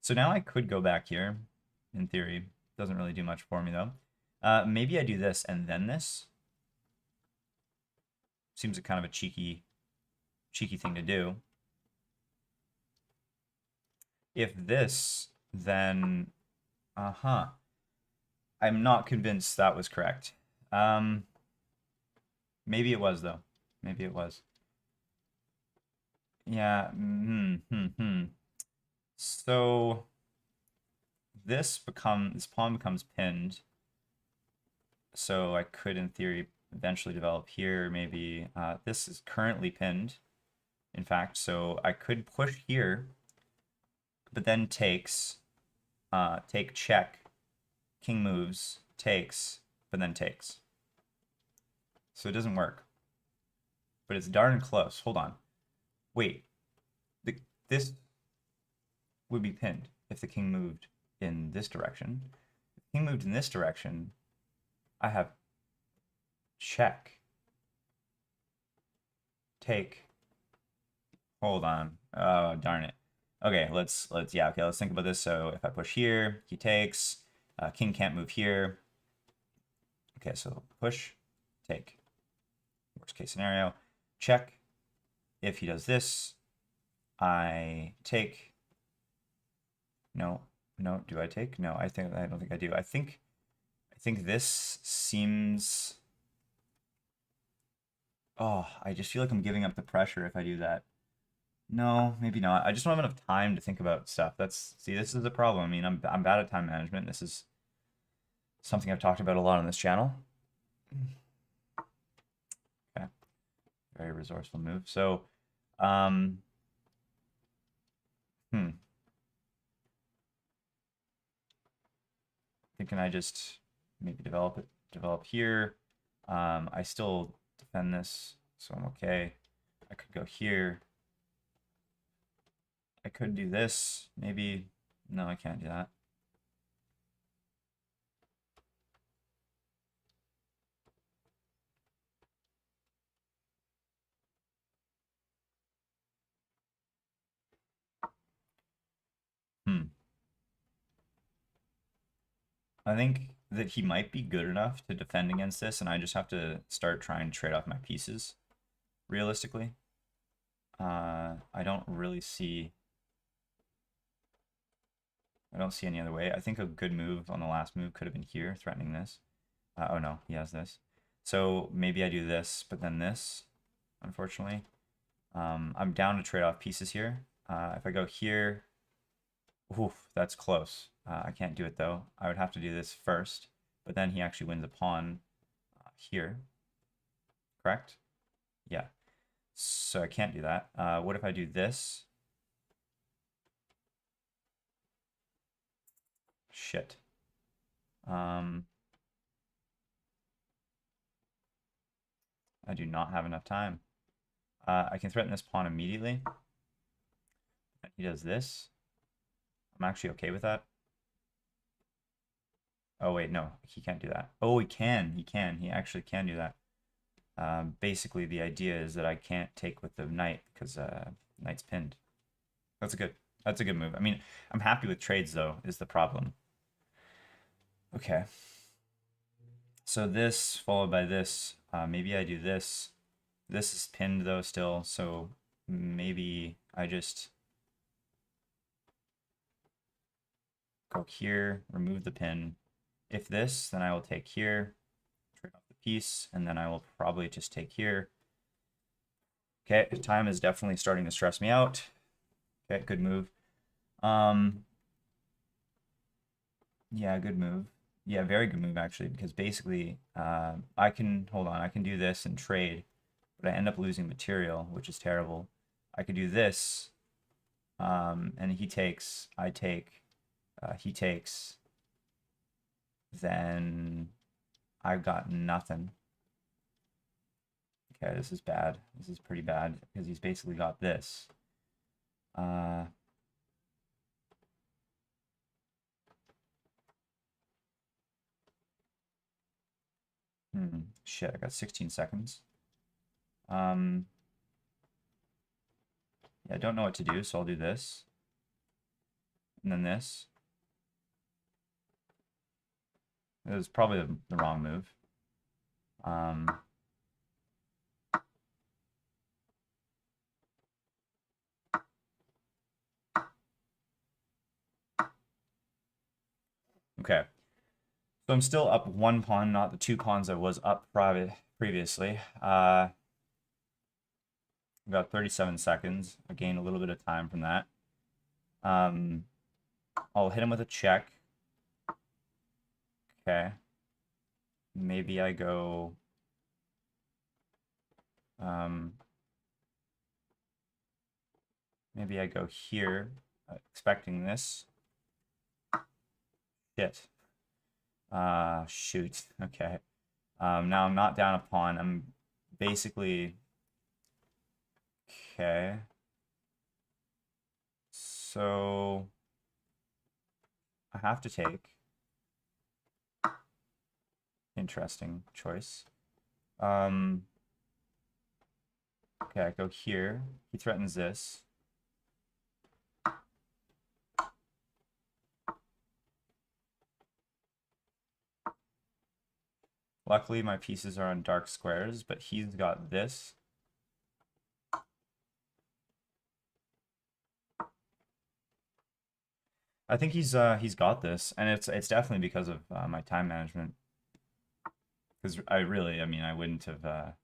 So now I could go back here, in theory. Doesn't really do much for me though. Maybe I do this and then this. Seems a kind of a cheeky thing to do. If this, then, I'm not convinced that was correct. Maybe it was though. Maybe it was. Yeah. So this pawn becomes pinned. So I could, in theory, eventually develop here. Maybe this is currently pinned, in fact. So I could push here, but then takes, take check, king moves, takes, but then takes. So it doesn't work. But it's darn close. Hold on. Wait. This would be pinned if the king moved in this direction. If the king moved in this direction, I have check, take. Hold on. Oh, darn it. Okay, let's think about this. So if I push here, he takes. King can't move here. Okay, so push, take. Worst case scenario, check. If he does this, I take. No, do I take? No, I don't think I do. I think this seems. Oh, I just feel like I'm giving up the pressure if I do that. No, maybe not. I just don't have enough time to think about stuff. See, this is the problem. I mean, I'm bad at time management. This is something I've talked about a lot on this channel. Okay. Very resourceful move. So, thinking I just maybe develop here. I still defend this, so I'm okay. I could go here. I could do this, maybe. No, I can't do that. I think that he might be good enough to defend against this, and I just have to start trying to trade off my pieces, realistically. I don't really see... I don't see any other way. I think a good move on the last move could have been here, threatening this. Oh no, he has this. So maybe I do this, but then this, unfortunately. I'm down to trade off pieces here. If I go here, oof, that's close. I can't do it though. I would have to do this first, but then he actually wins a pawn here. Correct? Yeah. So I can't do that. What if I do this? Shit. I do not have enough time. I can threaten this pawn immediately. He does this. I'm actually okay with that. Oh wait, no, he can't do that. Oh, he can. He actually can do that. Basically, the idea is that I can't take with the knight because knight's pinned. That's a good move. I mean, I'm happy with trades though, is the problem. Okay. So this followed by this. Maybe I do this. This is pinned though still, so maybe I just go here, remove the pin. If this, then I will take here, trade off the piece, and then I will probably just take here. Okay, time is definitely starting to stress me out. Okay, good move. Yeah, good move. Yeah, very good move actually, because basically I can do this and trade, but I end up losing material, which is terrible. I could do this, and he takes, I take, he takes, then I've got nothing. Okay, this is bad. This is pretty bad because he's basically got this. Shit, I got 16 seconds. Yeah, I don't know what to do, so I'll do this. And then this. It was probably the wrong move. Okay. So I'm still up 1 pawn, not the 2 pawns I was up previously. I've got 37 seconds. I gained a little bit of time from that. I'll hit him with a check. Okay. Maybe I go... maybe I go here, expecting this. Shit. Shoot. Okay. Now I'm not down a pawn. I'm basically... Okay. So... I have to take. Interesting choice. Okay, I go here. He threatens this. Luckily, my pieces are on dark squares, but he's got this. I think he's got this, and it's definitely because of my time management. Because I mean, I wouldn't have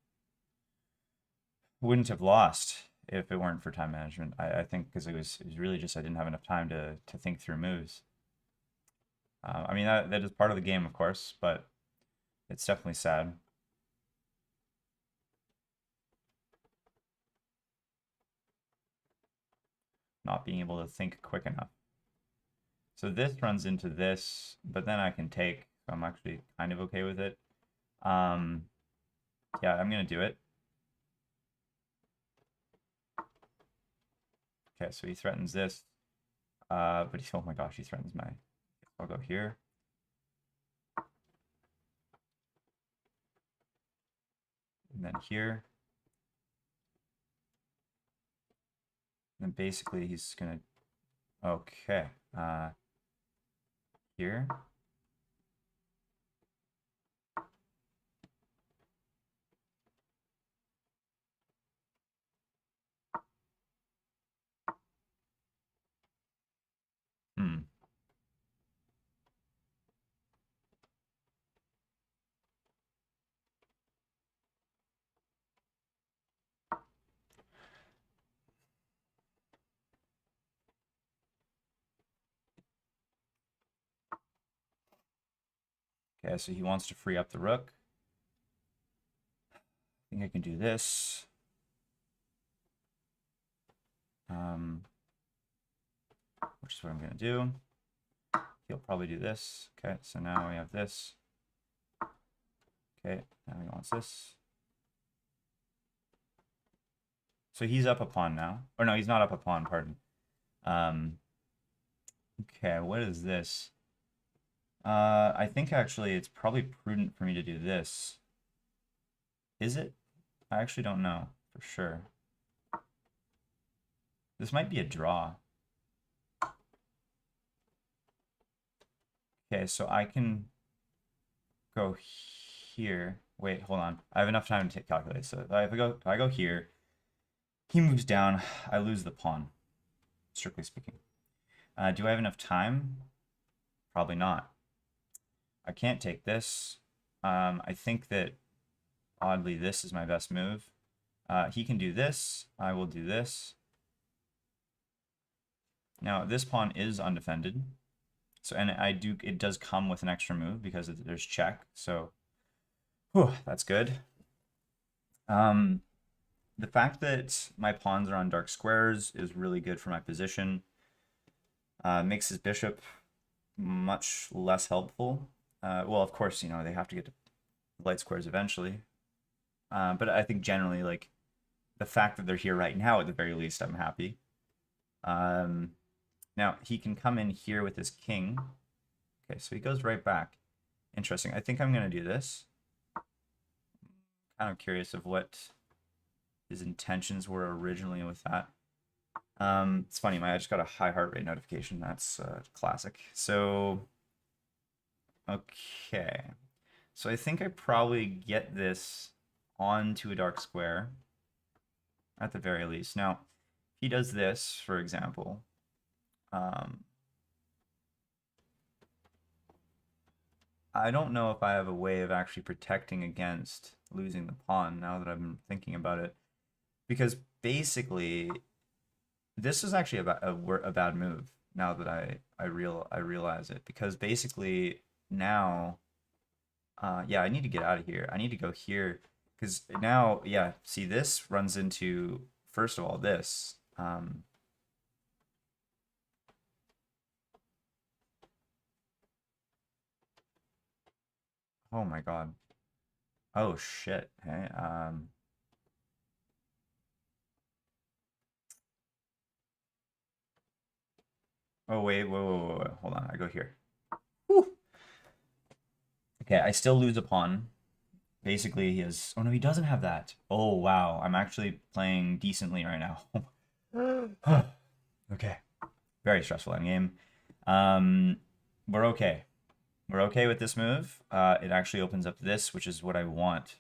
lost if it weren't for time management. I think because it was really just I didn't have enough time to think through moves. I mean that is part of the game, of course, but it's definitely sad. Not being able to think quick enough. So this runs into this, but then I can take, so I'm actually kind of okay with it. Yeah, I'm gonna do it. Okay, so he threatens this, but he's, oh my gosh, he threatens my, I'll go here. And then here. And then basically he's gonna, okay, here. Okay, so he wants to free up the rook. I think I can do this. Which is what I'm going to do. He'll probably do this. Okay, so now we have this. Okay, now he wants this. So he's up a pawn now. Or no, he's not up a pawn, pardon. Okay, what is this? I think actually it's probably prudent for me to do this. Is it? I actually don't know for sure. This might be a draw. Okay, so I can go here. Wait, hold on. I have enough time to calculate. So if I go here, he moves down. I lose the pawn, strictly speaking. Do I have enough time? Probably not. I can't take this. I think that, oddly, this is my best move. He can do this. I will do this. Now, this pawn is undefended. So, and it does come with an extra move because there's check. So, whew, that's good. The fact that my pawns are on dark squares is really good for my position. Makes his bishop much less helpful. Well, of course, they have to get to light squares eventually. But I think generally, like, the fact that they're here right now, at the very least, I'm happy. Now, he can come in here with his king. Okay, so he goes right back. Interesting. I think I'm going to do this. Kind of curious of what his intentions were originally with that. It's funny, I just got a high heart rate notification. That's classic. So, okay. So I think I probably get this onto a dark square at the very least. Now, if he does this, for example, I don't know if I have a way of actually protecting against losing the pawn now that I'm thinking about it. Because basically, this is actually a bad move now that I realize it. Because basically now, yeah, I need to get out of here. I need to go here. Because now, yeah, see, this runs into, first of all, this. Oh my God. Oh shit. Hey, oh wait, whoa. Hold on, I go here. Whew. Okay, I still lose a pawn. Basically, he has. Oh no, he doesn't have that. Oh wow, I'm actually playing decently right now. Okay, very stressful endgame. We're okay. We're okay with this move. It actually opens up this, which is what I want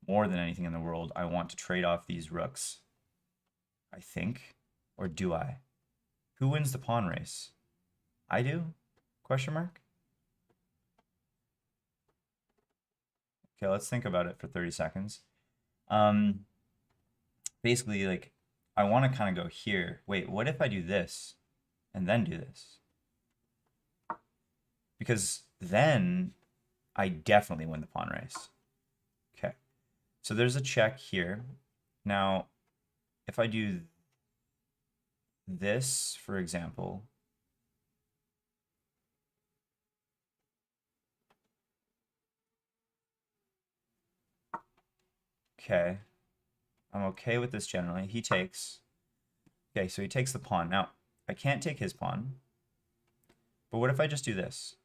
more than anything in the world. I want to trade off these rooks. I think, or do I? Who wins the pawn race? I do? Question mark. Okay, let's think about it for 30 seconds. Um, basically, like, I want to kind of go here. Wait, what if I do this and then do this? Because then I definitely win the pawn race. Okay, so there's a check here. Now, if I do this, for example, okay, I'm okay with this generally. He takes. Okay, so he takes the pawn. Now, I can't take his pawn. But what if I just do this?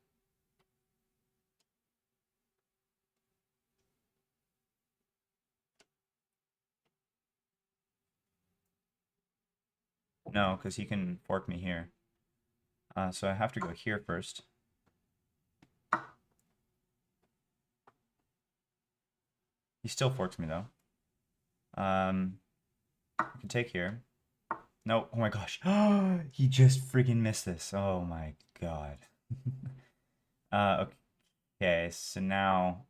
No, because he can fork me here. So I have to go here first. He still forks me though. I can take here. No, oh my gosh. He just freaking missed this. Oh my god. Okay, so now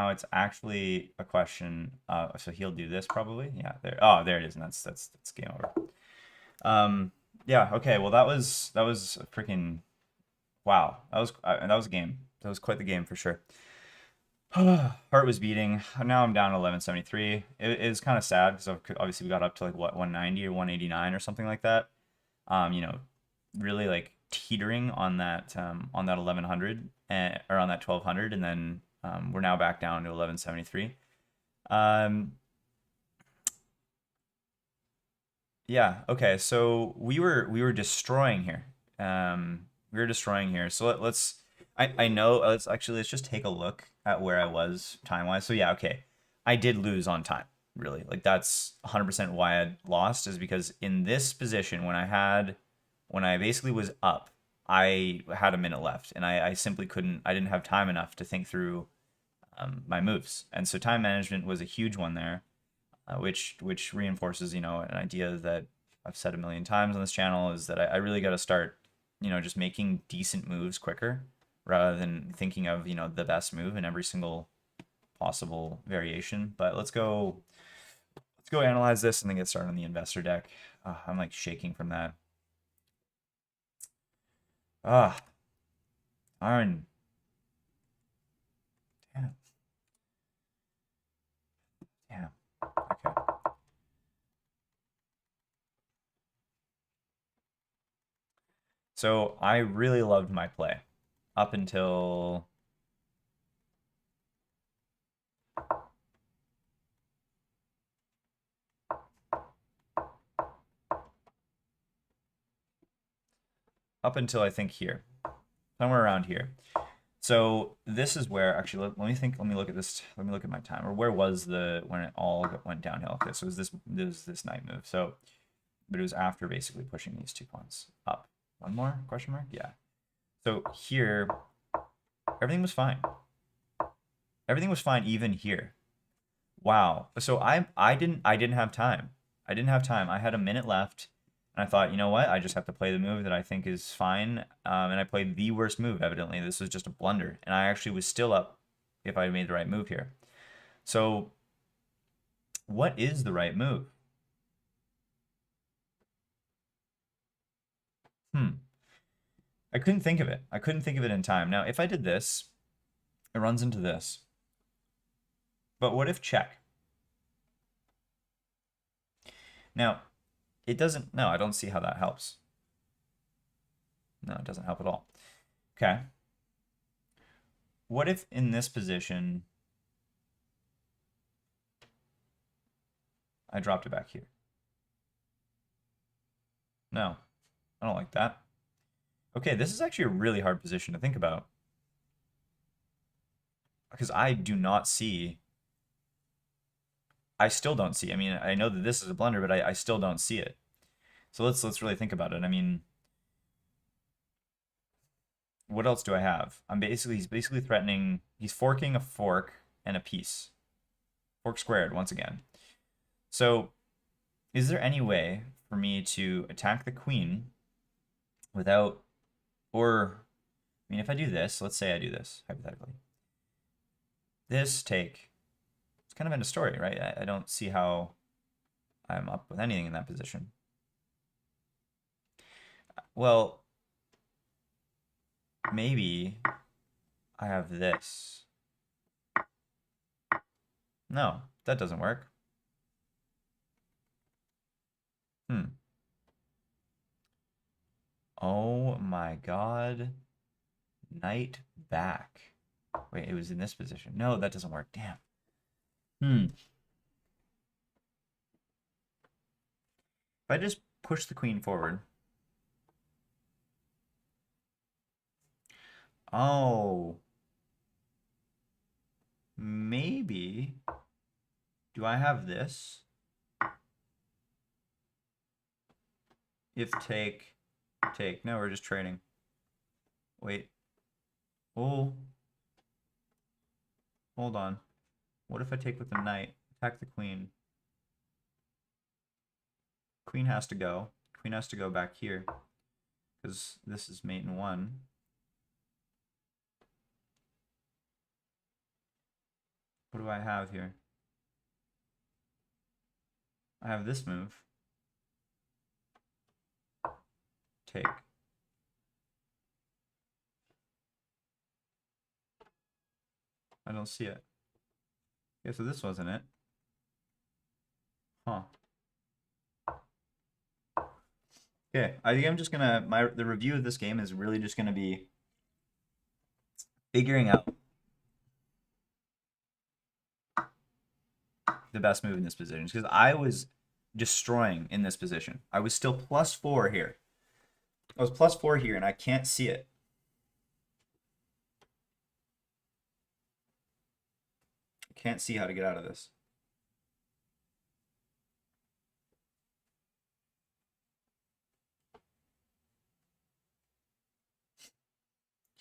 it's actually a question. So he'll do this probably. Yeah, there. Oh, there it is, and that's game over. Yeah. Okay. Well, that was a freaking wow. That was a game. That was quite the game for sure. Heart was beating. Now I'm down to 1173. It's kind of sad because obviously we got up to like what 190 or 189 or something like that. You know, really like teetering on that 1100 or on that 1200, and then we're now back down to 1173. Yeah. Okay. So we were destroying here. We were destroying here. So let's. I know. Let's just take a look at where I was time wise. So yeah. Okay. I did lose on time. Really. Like that's 100% why I lost is because in this position when I basically was up, I had a minute left and I simply couldn't. I didn't have time enough to think through my moves, and so time management was a huge one there, which reinforces an idea that I've said a million times on this channel is that I really got to start just making decent moves quicker rather than thinking of the best move in every single possible variation. But let's go analyze this and then get started on the investor deck. I'm like shaking from that. Ah, Iron. Damn. Damn. Okay. So I really loved my play up until I think here, somewhere around here. So this is where actually let me think. Let me look at this. Let me look at my time. Or where was the when it all went downhill? Okay, so it was this night move. So, but it was after basically pushing these 2 points up. One more question mark? Yeah. So here, everything was fine. Everything was fine even here. Wow. So I didn't have time. I didn't have time. I had a minute left, and I thought, you know what? I just have to play the move that I think is fine. And I played the worst move. Evidently, this was just a blunder, and I actually was still up if I had made the right move here. So, what is the right move? I couldn't think of it. I couldn't think of it in time. Now, if I did this, it runs into this. But what if check? Now, it doesn't, no, I don't see how that helps. No, it doesn't help at all. Okay. What if in this position, I dropped it back here? No, I don't like that. Okay, this is actually a really hard position to think about. Because I do not see, I still don't see. I mean, I know that this is a blunder, but I still don't see it. So let's really think about it. I mean, what else do I have? He's basically threatening, he's forking a fork and a piece. Fork squared once again. So is there any way for me to attack the queen without, or, I mean, if I do this, let's say I do this, hypothetically. This take, it's kind of end of story, right? I don't see how I'm up with anything in that position. Well, maybe I have this. No, that doesn't work. Oh my god. Knight back. Wait, it was in this position. No, that doesn't work. Damn. If I just push the queen forward. Oh. Maybe. Do I have this? If take, take. No, we're just trading. Wait. Oh. Hold on. What if I take with the knight? Attack the queen. Queen has to go. Queen has to go back here. Because this is mate in one. What do I have here? I have this move. Take. I don't see it. Yeah, so this wasn't it. Huh. Okay, I think I'm just gonna, the review of this game is really just gonna be figuring out the best move in this position. Because I was destroying in this position. I was still +4 here. I was +4 here and I can't see it. I can't see how to get out of this.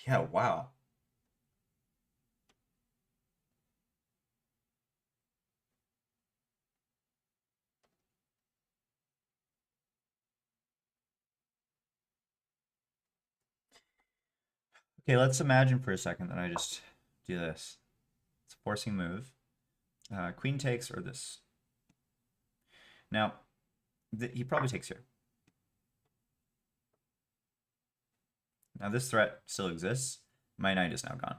Yeah, wow. Okay, let's imagine for a second that I just do this. It's a forcing move. Queen takes or this. Now, he probably takes here. Now this threat still exists. My knight is now gone.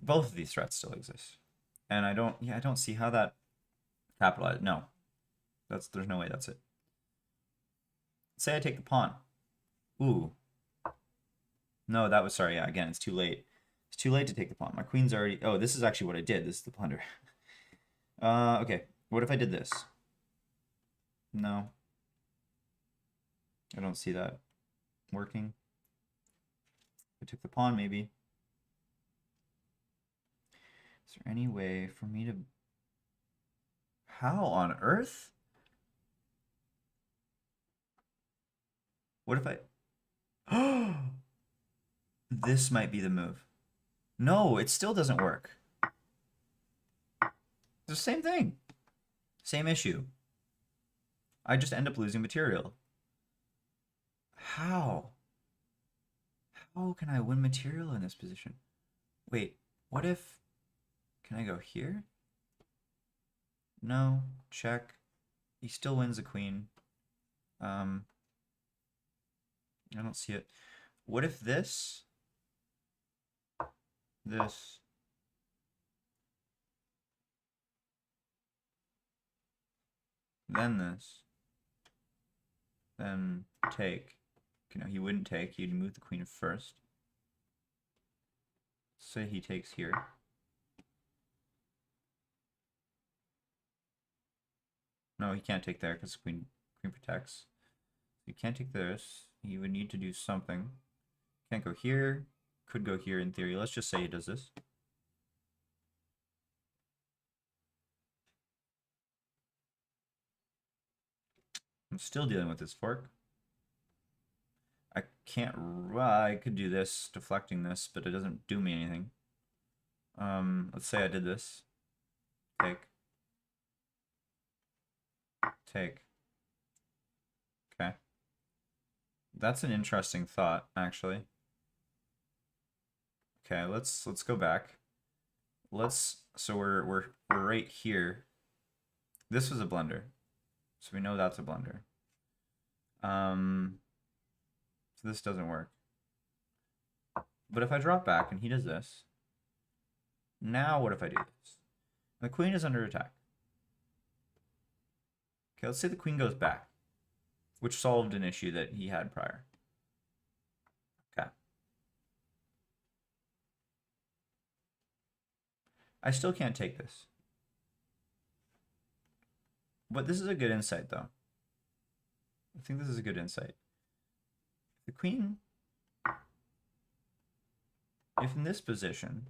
Both of these threats still exist. And I don't see how that Capitalize. No. There's no way that's it. Say I take the pawn. Ooh. No, that was, sorry, yeah, again, it's too late. It's too late to take the pawn. My queen's already, oh, this is actually what I did. This is the blunder. Okay. What if I did this? No. I don't see that working. I took the pawn, maybe. Is there any way for me to... How on earth? What if I... This might be the move. No, it still doesn't work. It's the same thing. Same issue. I just end up losing material. How? How can I win material in this position? Wait, what if... Can I go here? No, check. He still wins the queen. I don't see it. What if this... This... Then this... Then take. No, he wouldn't take. He'd move the queen first. Say he takes here. No, he can't take there because queen protects. You can't take this. He would need to do something. Can't go here. Could go here in theory. Let's just say he does this. I'm still dealing with this fork. I can't, I could do this, deflecting this, but it doesn't do me anything. Let's say I did this. Take. Take. Okay. That's an interesting thought, actually. Okay, let's go back. So we're right here. This was a blunder. So we know that's a blunder. So this doesn't work. But if I drop back and he does this, now what if I do this? The queen is under attack. Okay, let's say the queen goes back, which solved an issue that he had prior. Okay. I still can't take this. But this is a good insight, though. I think this is a good insight. The queen, if in this position,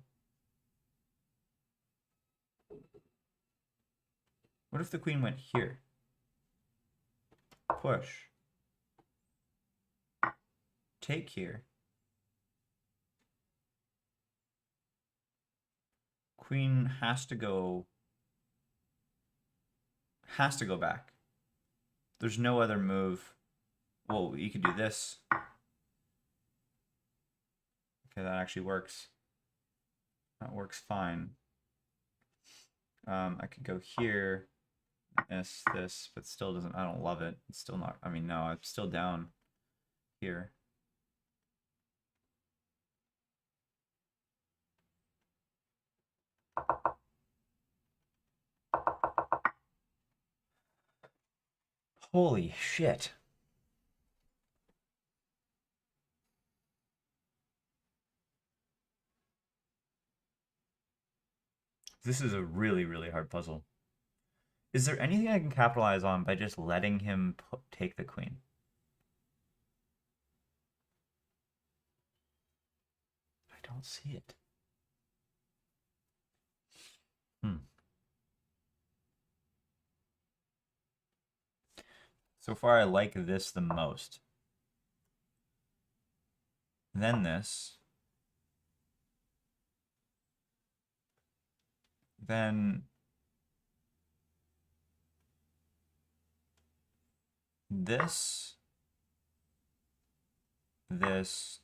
what if the queen went here? Push. Take here. Queen has to go back. There's no other move. Well, you could do this. Okay, that actually works. That works fine. I could go here, this, but still doesn't, I don't love it. It's still not, I mean, no, I'm still down here. Holy shit. This is a really, really hard puzzle. Is there anything I can capitalize on by just letting him take the queen? I don't see it. So far, I like this the most. Then this. Then this. This.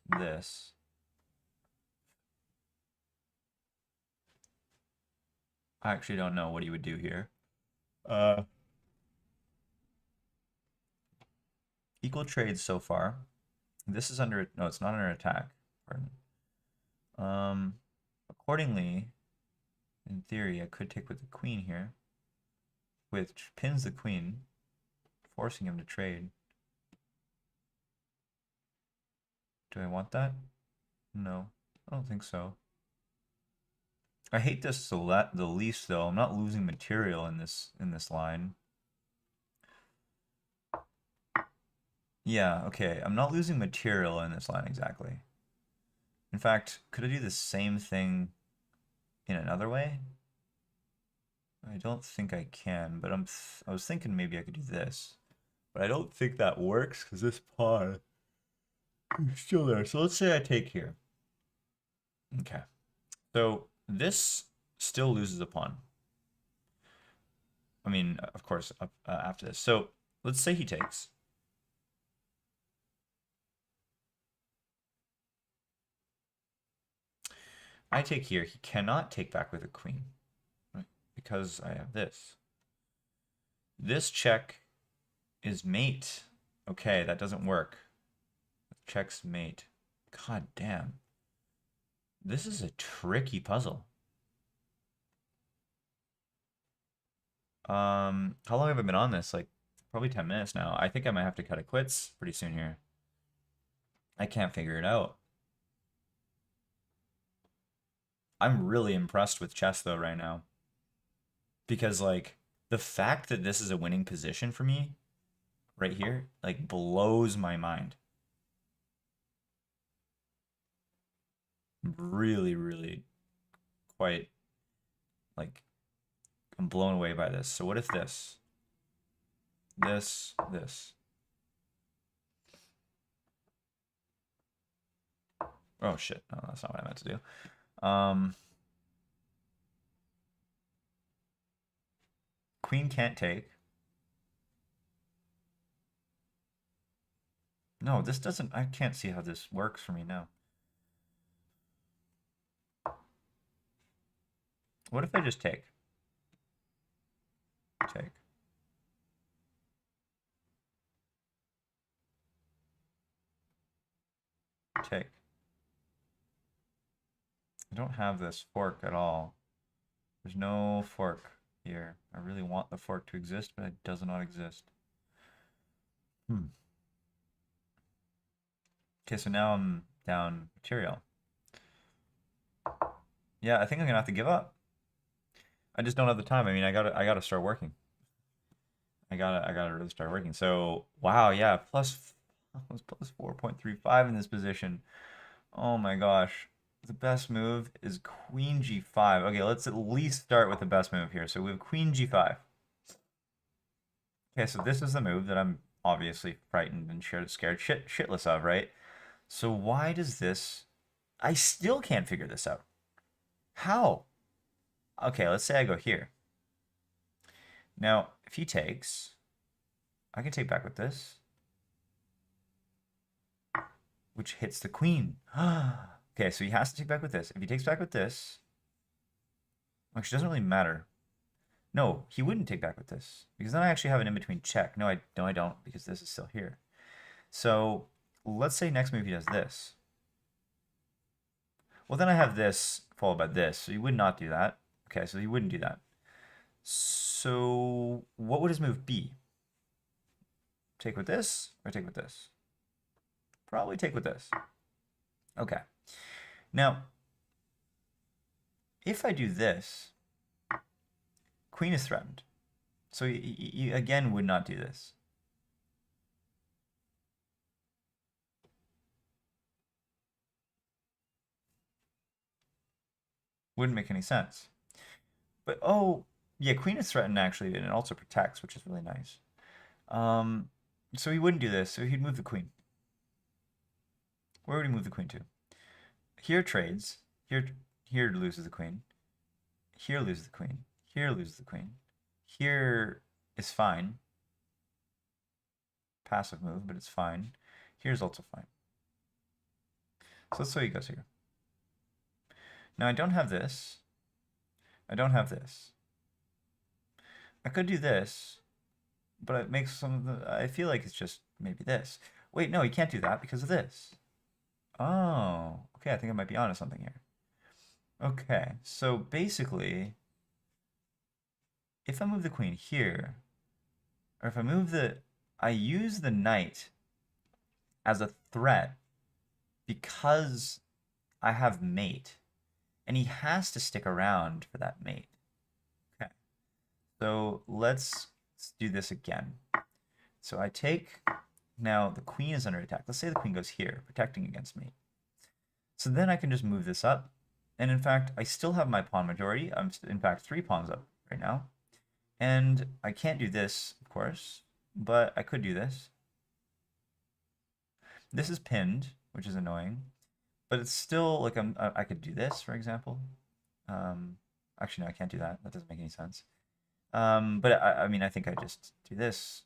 I actually don't know what he would do here. Equal trades so far. This is under, no, it's not under attack. Pardon. Accordingly, in theory, I could take with the queen here. which pins the queen, forcing him to trade. Do I want that? No, I don't think so. I hate this the least though. I'm not losing material in this line. Yeah, okay. I'm not losing material in this line exactly. In fact, could I do the same thing in another way? I don't think I can, but I was thinking maybe I could do this. But I don't think that works because this pawn is still there. So let's say I take here. Okay. So this still loses a pawn. I mean, of course, after this. So let's say he takes. I take here. He cannot take back with a queen, right? Because I have this. This check is mate. Okay, that doesn't work. Check's mate. God damn. This is a tricky puzzle. How long have I been on this? Like, probably 10 minutes now. I think I might have to cut it quits pretty soon here. I can't figure it out. I'm really impressed with chess though right now. Because like the fact that this is a winning position for me right here, like blows my mind. Really, really quite like I'm blown away by this. So what if this? This. Oh shit. No, that's not what I meant to do. Queen can't take. No, this doesn't, I can't see how this works for me now. What if I just take? Take. Take. I don't have this fork at all. There's no fork here. I really want the fork to exist, but it does not exist. Okay, so now I'm down material. Yeah, I think I'm gonna have to give up. I just don't have the time. I mean, I gotta start working. I gotta really start working. So wow, yeah, plus 4.35 in this position. Oh my gosh. The best move is Queen G5. Okay, let's at least start with the best move here. So we have Queen G5. Okay, so this is the move that I'm obviously frightened and scared shitless of, right? So why does this... I still can't figure this out. How? Okay, let's say I go here. Now, if he takes, I can take back with this, which hits the queen. Okay, so he has to take back with this. If he takes back with this, which doesn't really matter. No, he wouldn't take back with this because then I actually have an in-between check. No, I don't because this is still here. So let's say next move he does this. Well, then I have this followed by this. So he would not do that. Okay, so he wouldn't do that. So what would his move be? Take with this or take with this? Probably take with this. Okay. Now, if I do this, queen is threatened. So you again would not do this. Wouldn't make any sense. But oh, yeah, queen is threatened actually, and it also protects, which is really nice. So he wouldn't do this, so he'd move the queen. Where would he move the queen to? Here trades. Here loses the queen. Here loses the queen. Here loses the queen. Here is fine. Passive move, but it's fine. Here's also fine. So let's say he goes here. Now I don't have this. I don't have this. I could do this, but it makes some of the... I feel like it's just maybe this. Wait, no, he can't do that because of this. Oh, okay, I think I might be onto something here. Okay, so basically, if I move the queen here, or if I move I use the knight as a threat because I have mate, and he has to stick around for that mate. Okay, so let's do this again. So I take, now the queen is under attack. Let's say the queen goes here, protecting against me. So then I can just move this up. And in fact, I still have my pawn majority. I'm in fact 3 pawns up right now. And I can't do this, of course, but I could do this. This is pinned, which is annoying, but it's still like I could do this, for example. Actually, no, I can't do that. That doesn't make any sense. But I mean, I think I just do this,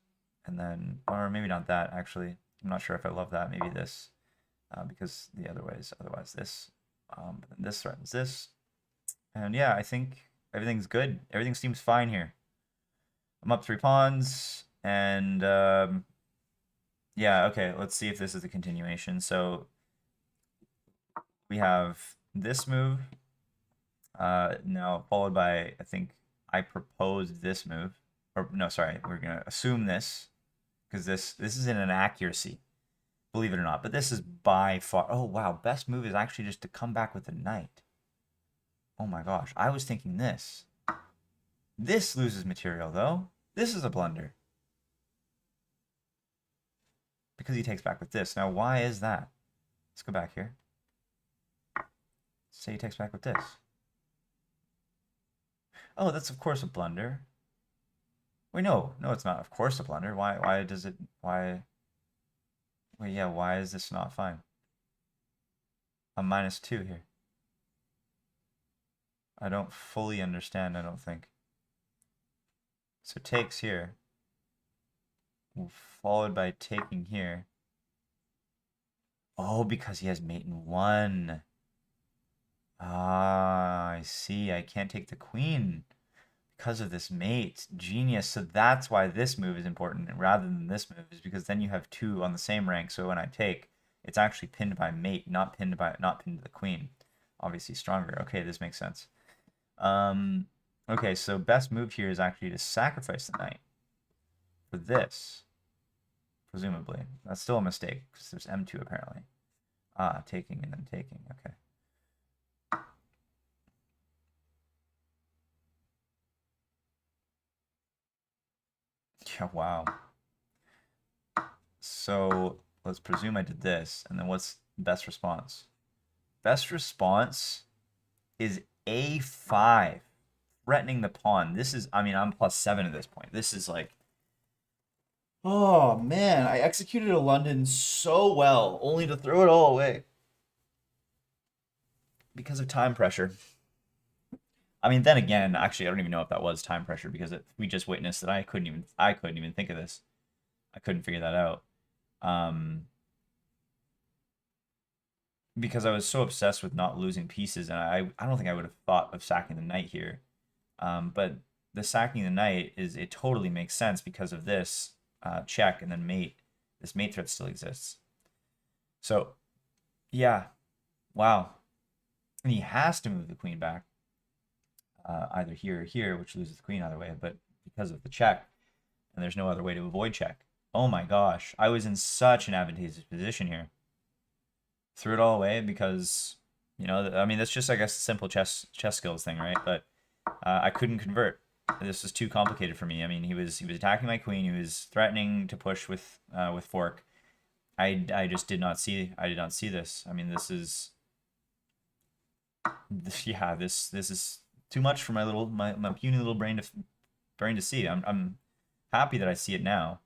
and then, or maybe not that, actually. I'm not sure if I love that. Maybe this, because the other ways, otherwise this. But then this threatens this. And yeah, I think everything's good. Everything seems fine here. I'm up 3 pawns, and yeah, okay, let's see if this is a continuation. So we have this move, now followed by, I think I proposed this move. Or no, sorry, we're gonna assume this, because this is an inaccuracy, believe it or not. But this is by far, oh wow, best move is actually just to come back with the knight. Oh my gosh, I was thinking this. This loses material though. This is a blunder. Because he takes back with this. Now why is that? Let's go back here. Say he takes back with this. Oh, that's of course a blunder. Wait, no, it's not of course a blunder. Why does it, why? Wait, yeah, why is this not fine? I'm -2 here. I don't fully understand, I don't think. So takes here, followed by taking here. Oh, because he has mate in 1. Ah, I see. I can't take the queen because of this mate. Genius. So that's why this move is important rather than this move, is because then you have 2 on the same rank. So when I take, it's actually pinned by mate, not pinned to the queen. Obviously stronger. Okay, this makes sense. Okay, so best move here is actually to sacrifice the knight for this, presumably. That's still a mistake because there's M2 apparently. Ah, taking and then taking. Okay. Yeah, wow. So let's presume I did this, and then what's best response? Best response is A5, threatening the pawn. This is, I mean, I'm +7 at this point. This is like, oh man, I executed a London so well, only to throw it all away because of time pressure. I mean, then again, actually, I don't even know if that was time pressure, because we just witnessed that I couldn't even think of this. I couldn't figure that out. Because I was so obsessed with not losing pieces, and I don't think I would have thought of sacking the knight here. But the sacking the knight it totally makes sense because of this check and then mate. This mate threat still exists. So, yeah, wow. And he has to move the queen back, either here or here, which loses the queen either way. But because of the check, and there's no other way to avoid check. Oh my gosh, I was in such an advantageous position here. Threw it all away because, you know, I mean, that's just, I guess, a simple chess skills thing, right? But I couldn't convert. This was too complicated for me. I mean, he was attacking my queen. He was threatening to push with fork. I just did not see this. I mean, this is, yeah, this is too much for my puny little brain to see. I'm happy that I see it now.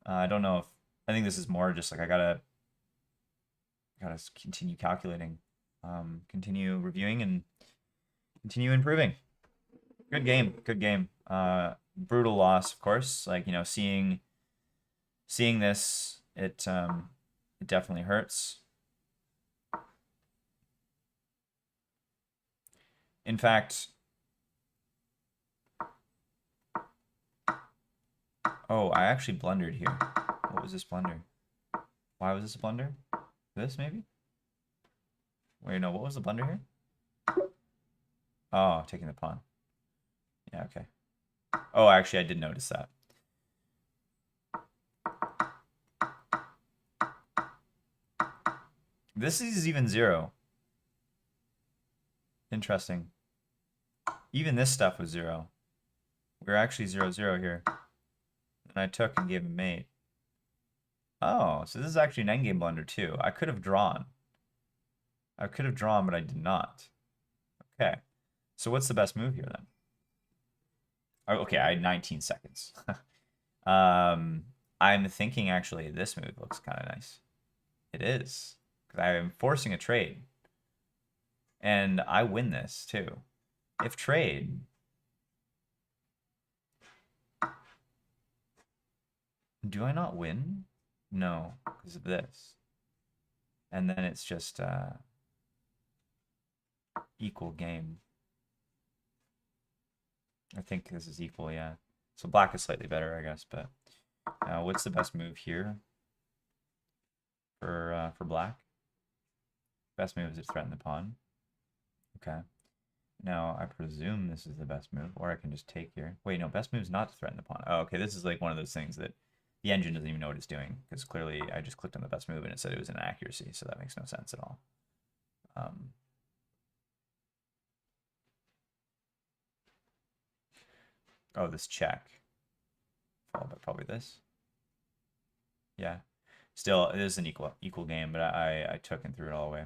I don't know if, I think this is more just like I gotta continue calculating, continue reviewing, and continue improving. Good game. Brutal loss, of course. Like, you know, seeing this, it definitely hurts. In fact, oh, I actually blundered here. What was this blunder? Why was this a blunder? This, maybe? Wait, no, what was the blunder here? Oh, taking the pawn. Yeah, okay. Oh, actually, I did notice that. This is even 0. Interesting. Even this stuff was 0. We're actually 0-0 here. And I took and gave him mate. Oh, so this is actually an endgame blunder too. I could have drawn. I could have drawn, but I did not. Okay. So what's the best move here then? Oh, okay, I had 19 seconds. I'm thinking actually this move looks kind of nice. It is. Because I am forcing a trade. And I win this too. If trade. Do I not win? No, because of this. And then it's just equal game. I think this is equal, yeah. So black is slightly better, I guess, but what's the best move here for black? Best move is to threaten the pawn. Okay. Now, I presume this is the best move, or I can just take here. Wait, no, best move is not to threaten the pawn. Oh, okay, this is like one of those things that the engine doesn't even know what it's doing, because clearly I just clicked on the best move and it said it was an accuracy, so that makes no sense at all. Oh, this check. Followed by probably this. Yeah. Still, it is an equal game, but I took and threw it all away.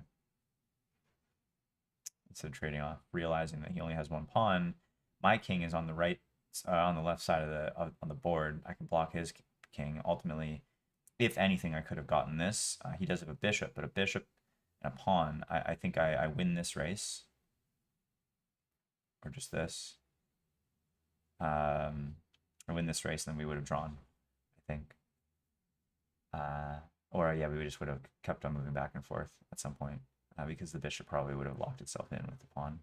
Instead of trading off, realizing that he only has one pawn. My king is on the right, on the left side of on the board. I can block his king. Ultimately, if anything, I could have gotten this. He does have a bishop, but a bishop and a pawn. I think I win this race, or just this. I win this race, then we would have drawn, I think. Or yeah, we just would have kept on moving back and forth at some point, because the bishop probably would have locked itself in with the pawn.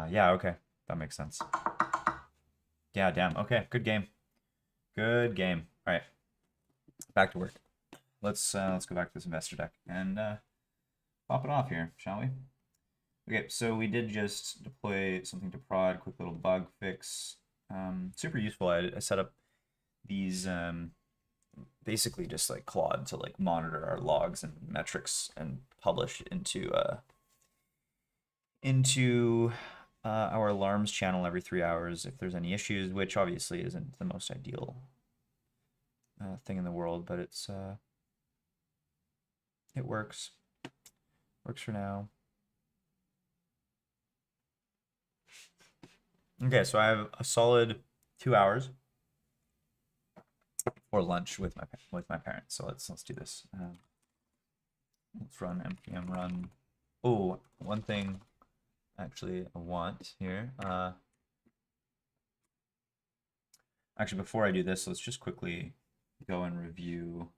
Yeah, okay, that makes sense. Yeah, damn. Okay, good game. Good game. All right, back to work. Let's go back to this investor deck and pop it off here, shall we? Okay, so we did just deploy something to prod, quick little bug fix. Super useful. I set up these basically just like Claude to like monitor our logs and metrics and publish into our alarms channel every 3 hours if there's any issues, which obviously isn't the most ideal thing in the world, but it works. Works for now. Okay, so I have a solid 2 hours for lunch with my parents. So let's do this. Let's run npm run. Oh, one thing actually I want here. Actually, before I do this, let's just quickly go and review.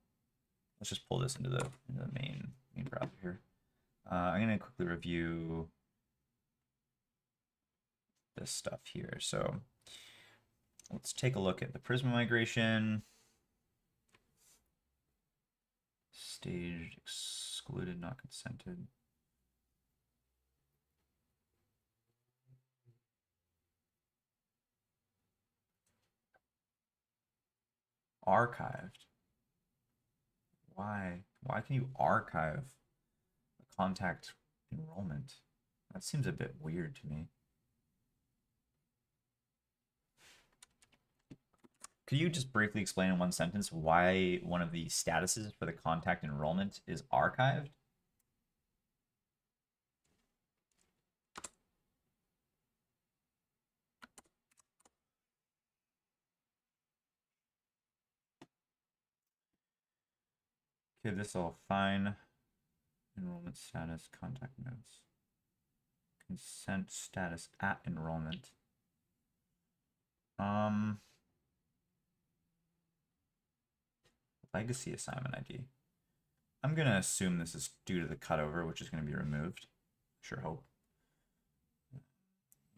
Let's just pull this into the main browser here. I'm gonna quickly review this stuff here. So let's take a look at the Prisma migration. Staged, excluded, not consented. Archived. Why? Why can you archive a contact enrollment? That seems a bit weird to me. Could you just briefly explain in one sentence why one of the statuses for the contact enrollment is archived? Okay, this all fine. Enrollment status, contact notes. Consent status at enrollment. Legacy assignment ID. I'm going to assume this is due to the cutover, which is going to be removed. Sure hope.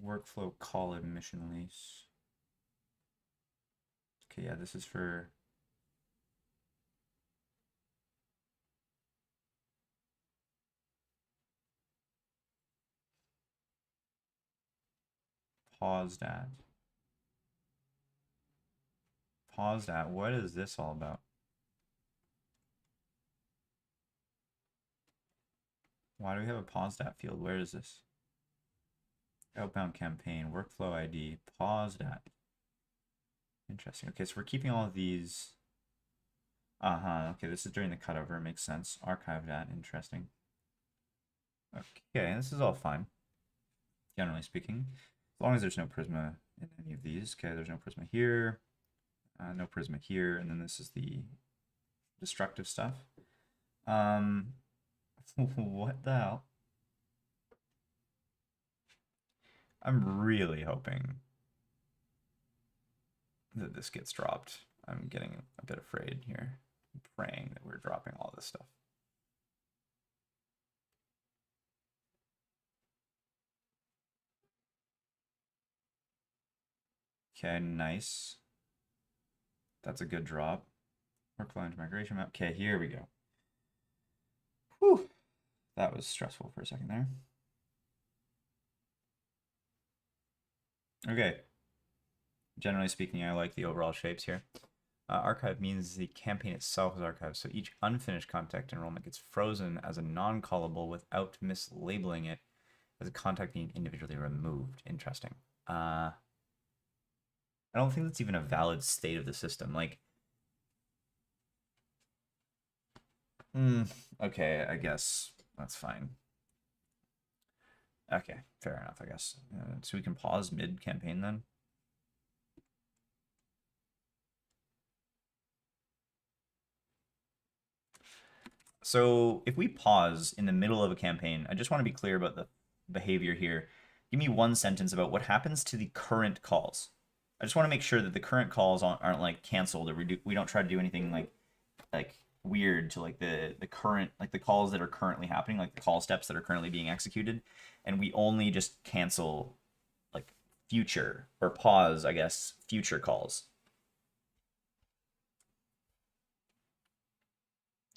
Workflow call admission lease. Okay, yeah, this is for paused at. paused at. What is this all about? Why do we have a paused at field? Where is this? Outbound campaign, workflow ID, paused at. Interesting. Okay, so we're keeping all of these. Okay, this is during the cutover. Makes sense. Archived at. Interesting. Okay, this is all fine. Generally speaking. As long as there's no Prisma in any of these. Okay, there's no Prisma here. No Prisma here. And then this is the destructive stuff. What the hell? I'm really hoping that this gets dropped. I'm getting a bit afraid here. I'm praying that we're dropping all this stuff. Okay, nice. That's a good drop. Workflow into migration map. Okay, here we go. Whew. That was stressful for a second there. Okay. Generally speaking, I like the overall shapes here. Archive means the campaign itself is archived, so each unfinished contact enrollment gets frozen as a non-callable without mislabeling it as a contact being individually removed. Interesting. I don't think that's even a valid state of the system. Like, okay, I guess that's fine. Okay, fair enough, I guess. So we can pause mid-campaign then. So if we pause in the middle of a campaign, I just want to be clear about the behavior here. Give me one sentence about what happens to the current calls. I just want to make sure that the current calls aren't like canceled, or we don't try to do anything like weird to like the current, like the calls that are currently happening, like the call steps that are currently being executed, and we only just cancel like future, or pause, I guess, future calls.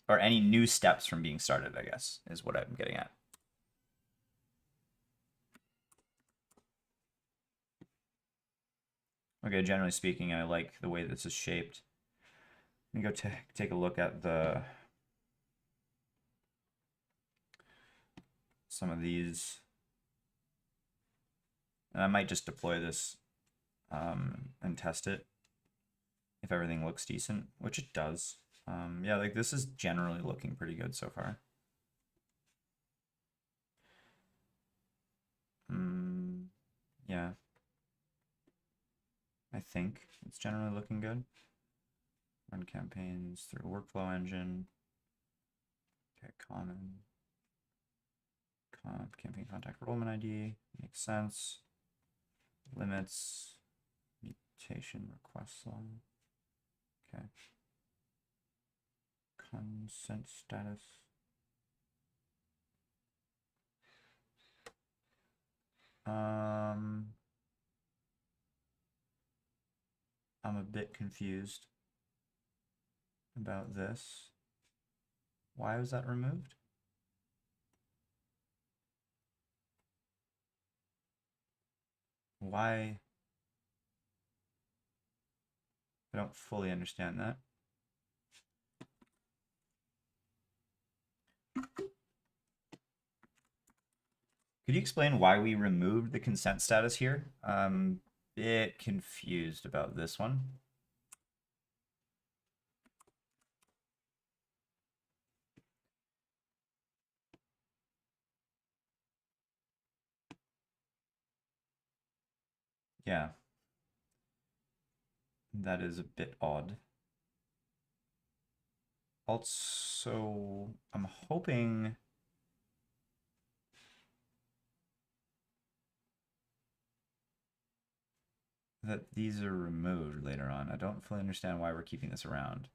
Or any new steps from being started, I guess, is what I'm getting at. Okay, generally speaking, I like the way this is shaped. Let me go take a look at some of these. And I might just deploy this and test it if everything looks decent, which it does. Yeah, like this is generally looking pretty good so far. Yeah. I think it's generally looking good. Run campaigns through workflow engine. Okay, common. Campaign contact enrollment ID. Makes sense. Limits. Mutation request line. Okay. Consent status. I'm a bit confused about this. Why was that removed? Why? I don't fully understand that. Could you explain why we removed the consent status here? Bit confused about this one. Yeah. That is a bit odd. Also, I'm hoping that these are removed later on. I don't fully understand why we're keeping this around.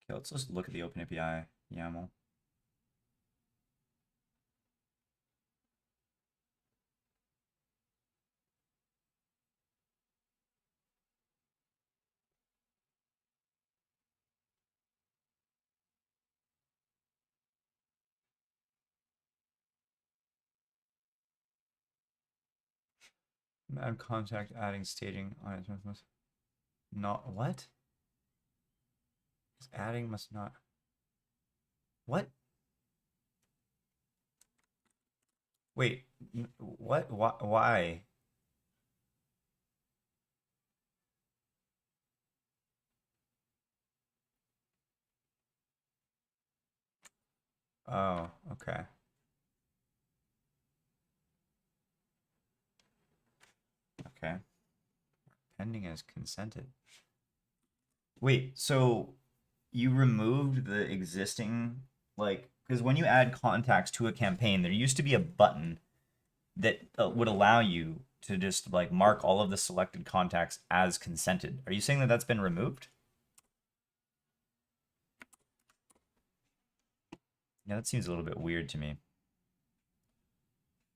Okay, let's just look at the OpenAPI YAML. Add contact, adding staging on it must not what? Adding must not. What? Wait, what? Why? Oh, okay. Okay. Pending as consented. Wait, so you removed the existing, like, because when you add contacts to a campaign, there used to be a button that would allow you to just like mark all of the selected contacts as consented. Are you saying that that's been removed? Yeah, that seems a little bit weird to me.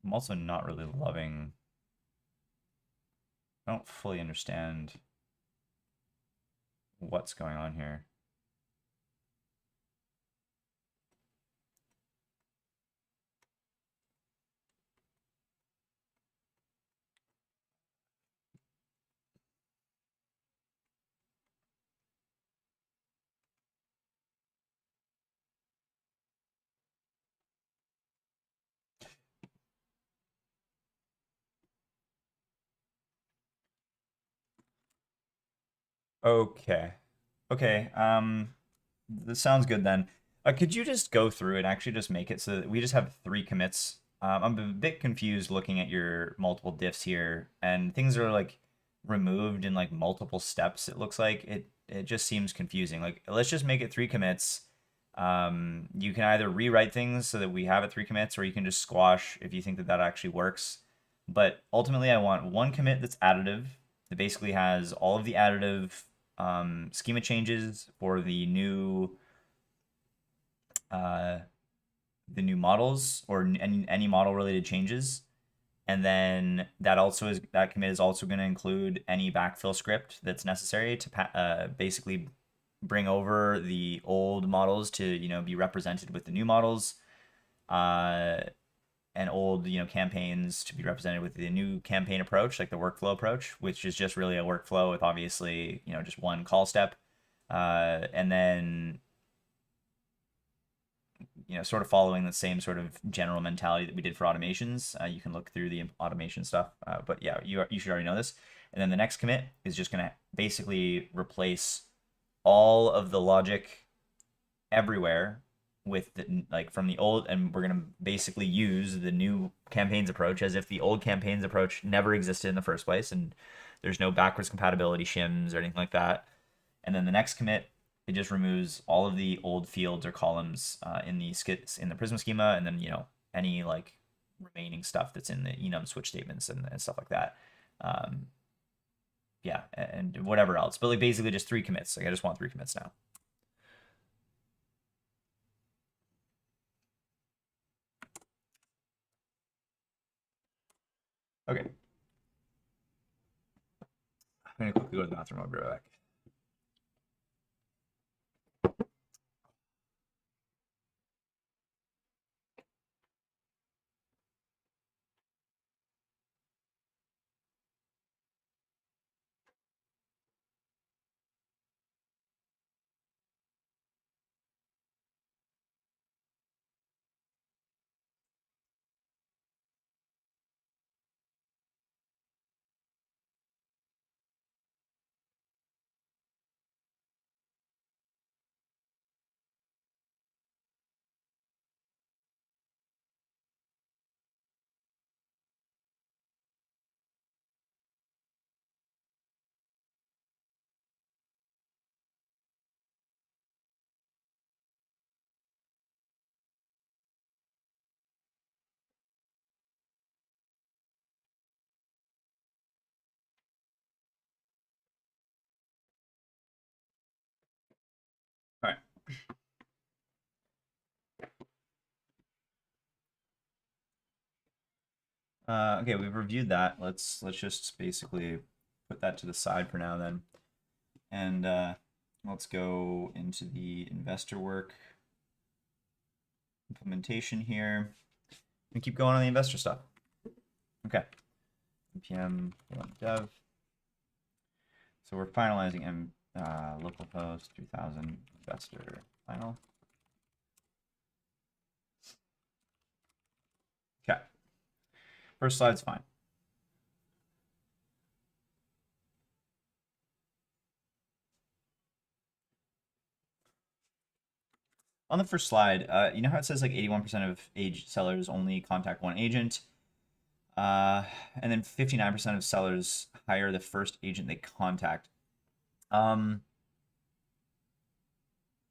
I'm also not really loving. I don't fully understand what's going on here. Okay. Okay. This sounds good then. Could you just go through and actually just make it so that we just have 3 commits? I'm a bit confused looking at your multiple diffs here, and things are like removed in like multiple steps. It looks like it just seems confusing. Like let's just make it 3 commits. You can either rewrite things so that we have it 3 commits, or you can just squash if you think that that actually works. But ultimately, I want 1 commit that's additive that basically has all of the additive schema changes for uh, the new models or any model related changes. And then that commit is also going to include any backfill script that's necessary to basically bring over the old models to be represented with the new models, uh, and old campaigns to be represented with the new campaign approach, like the workflow approach, which is just really a workflow with obviously just one call step, and then sort of following the same sort of general mentality that we did for automations. You can look through the automation stuff, but yeah, you should already know this. And then the next commit is just going to basically replace all of the logic everywhere with like from the old, and we're going to basically use the new campaigns approach as if the old campaigns approach never existed in the first place, and there's no backwards compatibility shims or anything like that. And then the next commit, it just removes all of the old fields or columns in the Prisma schema, and then any like remaining stuff that's in the enum switch statements and stuff like that. Yeah, and whatever else, but like basically just 3 commits. Like I just want 3 commits now. Okay. I'm gonna quickly go to the bathroom. I'll be right back. All right. Okay, we've reviewed that. Let's just basically put that to the side for now then, and let's go into the investor work implementation here and keep going on the investor stuff. Okay, npm dev. So we're finalizing localhost 3000 investor final. Okay. First slide's fine. On the first slide, you know how it says like 81% of sellers only contact one agent? And then 59% of sellers hire the first agent they contact.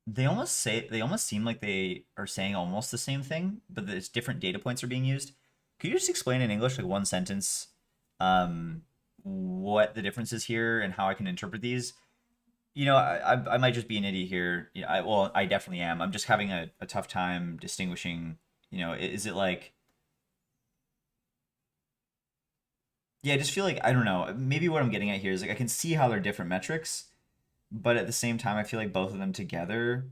They almost seem like they are saying almost the same thing, but there's different data points are being used. Could you just explain in English, like one sentence, what the difference is here and how I can interpret these? I might just be an idiot here. I definitely am. I'm just having a tough time distinguishing. Is it like? Yeah, I just feel like I don't know. Maybe what I'm getting at here is like I can see how they're different metrics, but at the same time, I feel like both of them together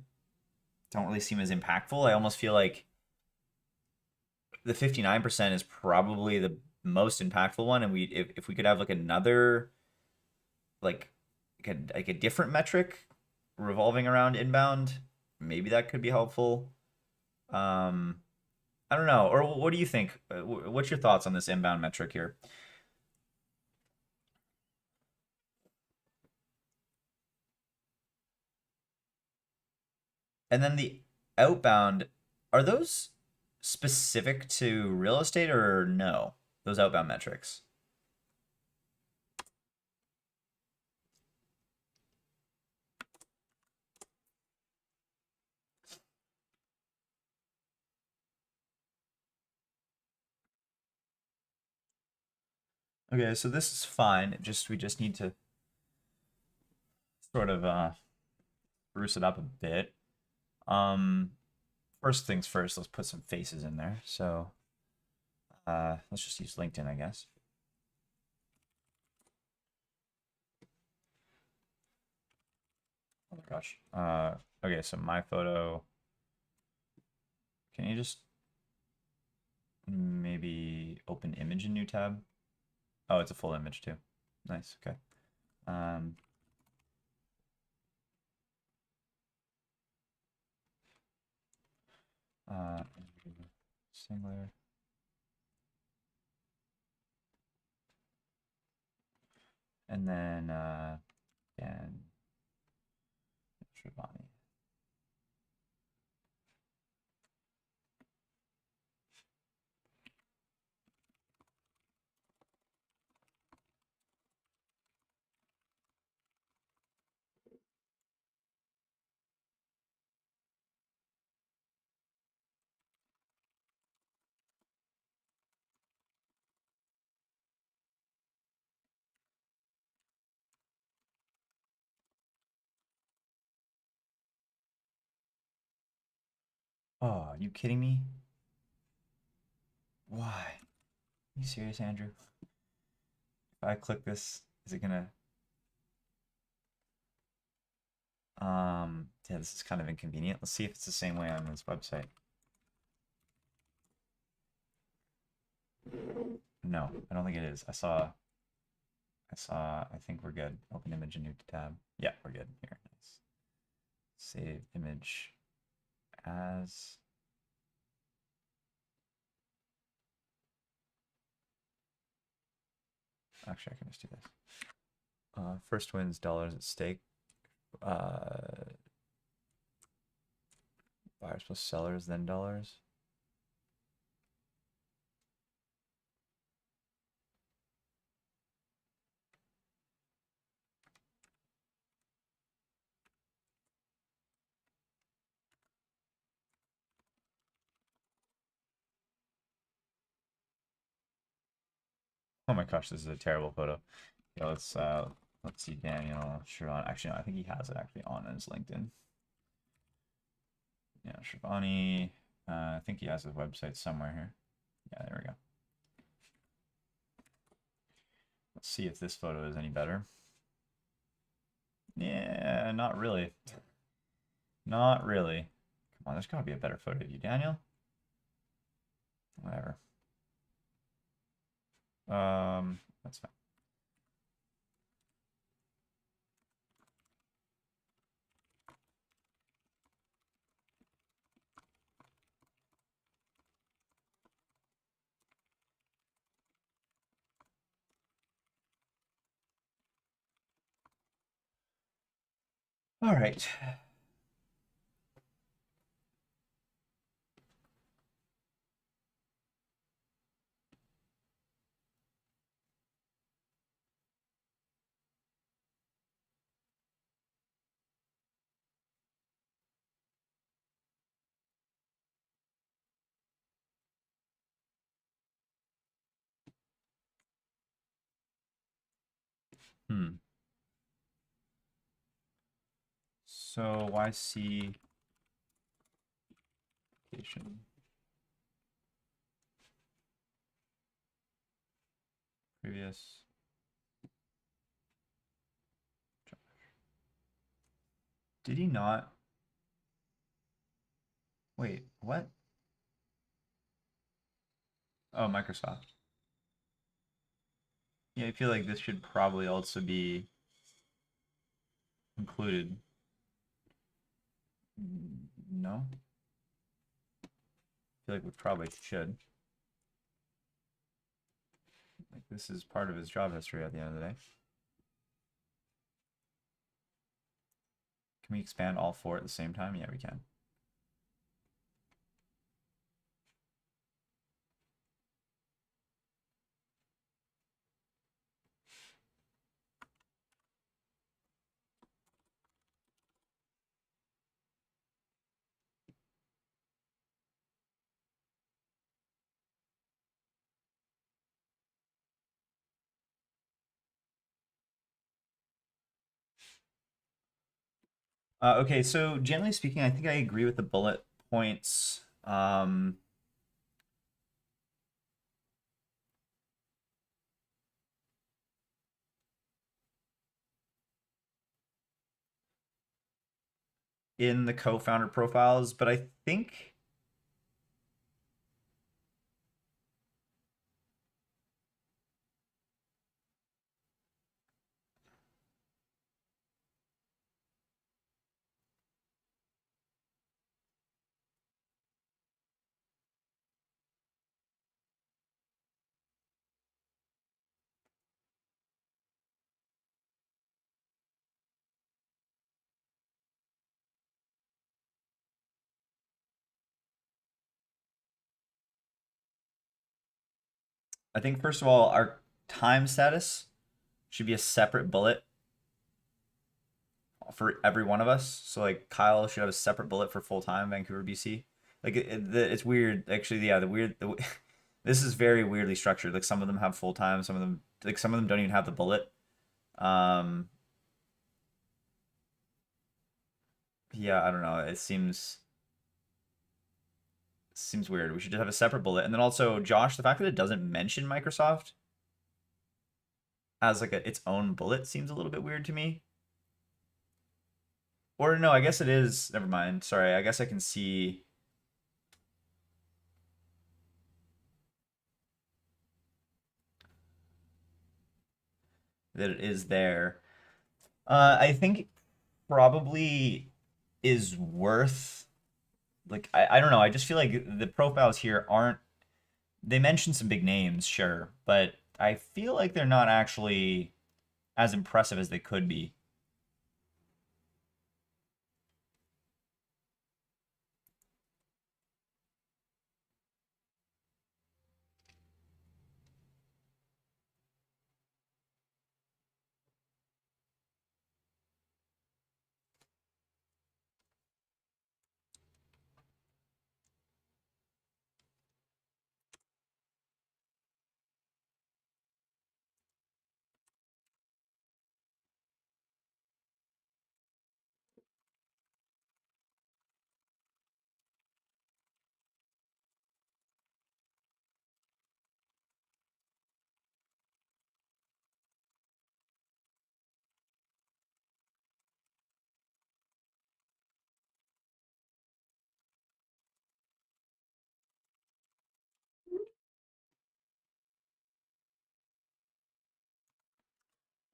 don't really seem as impactful. I almost feel like the 59% is probably the most impactful one, and if we could have like another like a different metric revolving around inbound, maybe that could be helpful. I don't know. Or what do you think? What's your thoughts on this inbound metric here? And then the outbound, are those specific to real estate or no? Those outbound metrics? Okay, so this is fine. We just need to sort of spruce it up a bit. First things first, let's put some faces in there. So let's just use LinkedIn, I guess. Oh my gosh. Okay, so my photo. Can you just maybe open image in new tab? Oh, it's a full image too. Nice. Okay. Singular. And then again, Shivani. Oh, are you kidding me? Why? Are you serious, Andrew? If I click this, is it gonna? Yeah, this is kind of inconvenient. Let's see if it's the same way on this website. No, I don't think it is. I think we're good. Open image in new tab. Yeah, we're good here. Nice. Save image as. Actually, I can just do this. First wins dollars at stake. Buyers plus sellers, then dollars. Oh my gosh, this is a terrible photo. Yeah, let's see Daniel Sharon. Actually, no, I think he has it actually on his LinkedIn. Yeah, Shivani. I think he has his website somewhere here. Yeah, there we go. Let's see if this photo is any better. Yeah, not really. Not really. Come on, there's gotta be a better photo of you, Daniel. Whatever. That's fine. All right. So YC previous. Did he not? Wait, what? Oh, Microsoft. Yeah, I feel like this should probably also be included. No? I feel like we probably should. Like this is part of his job history at the end of the day. Can we expand all four at the same time? Yeah, we can. Okay, so generally speaking, I think I agree with the bullet points. In the co-founder profiles, but I think first of all, our time status should be a separate bullet for every one of us. So like Kyle should have a separate bullet for full time Vancouver, BC. Like it's weird actually. Yeah, this is very weirdly structured. Like some of them have full time, some of them don't even have the bullet. Um, yeah, I don't know. It seems weird. We should just have a separate bullet. And then also Josh, the fact that it doesn't mention Microsoft as like its own bullet seems a little bit weird to me. Or no, I guess it is. Never mind. Sorry. I guess I can see that it is there. I think probably is worth like I don't know. I just feel like the profiles here aren't they mention some big names, sure, but I feel like they're not actually as impressive as they could be.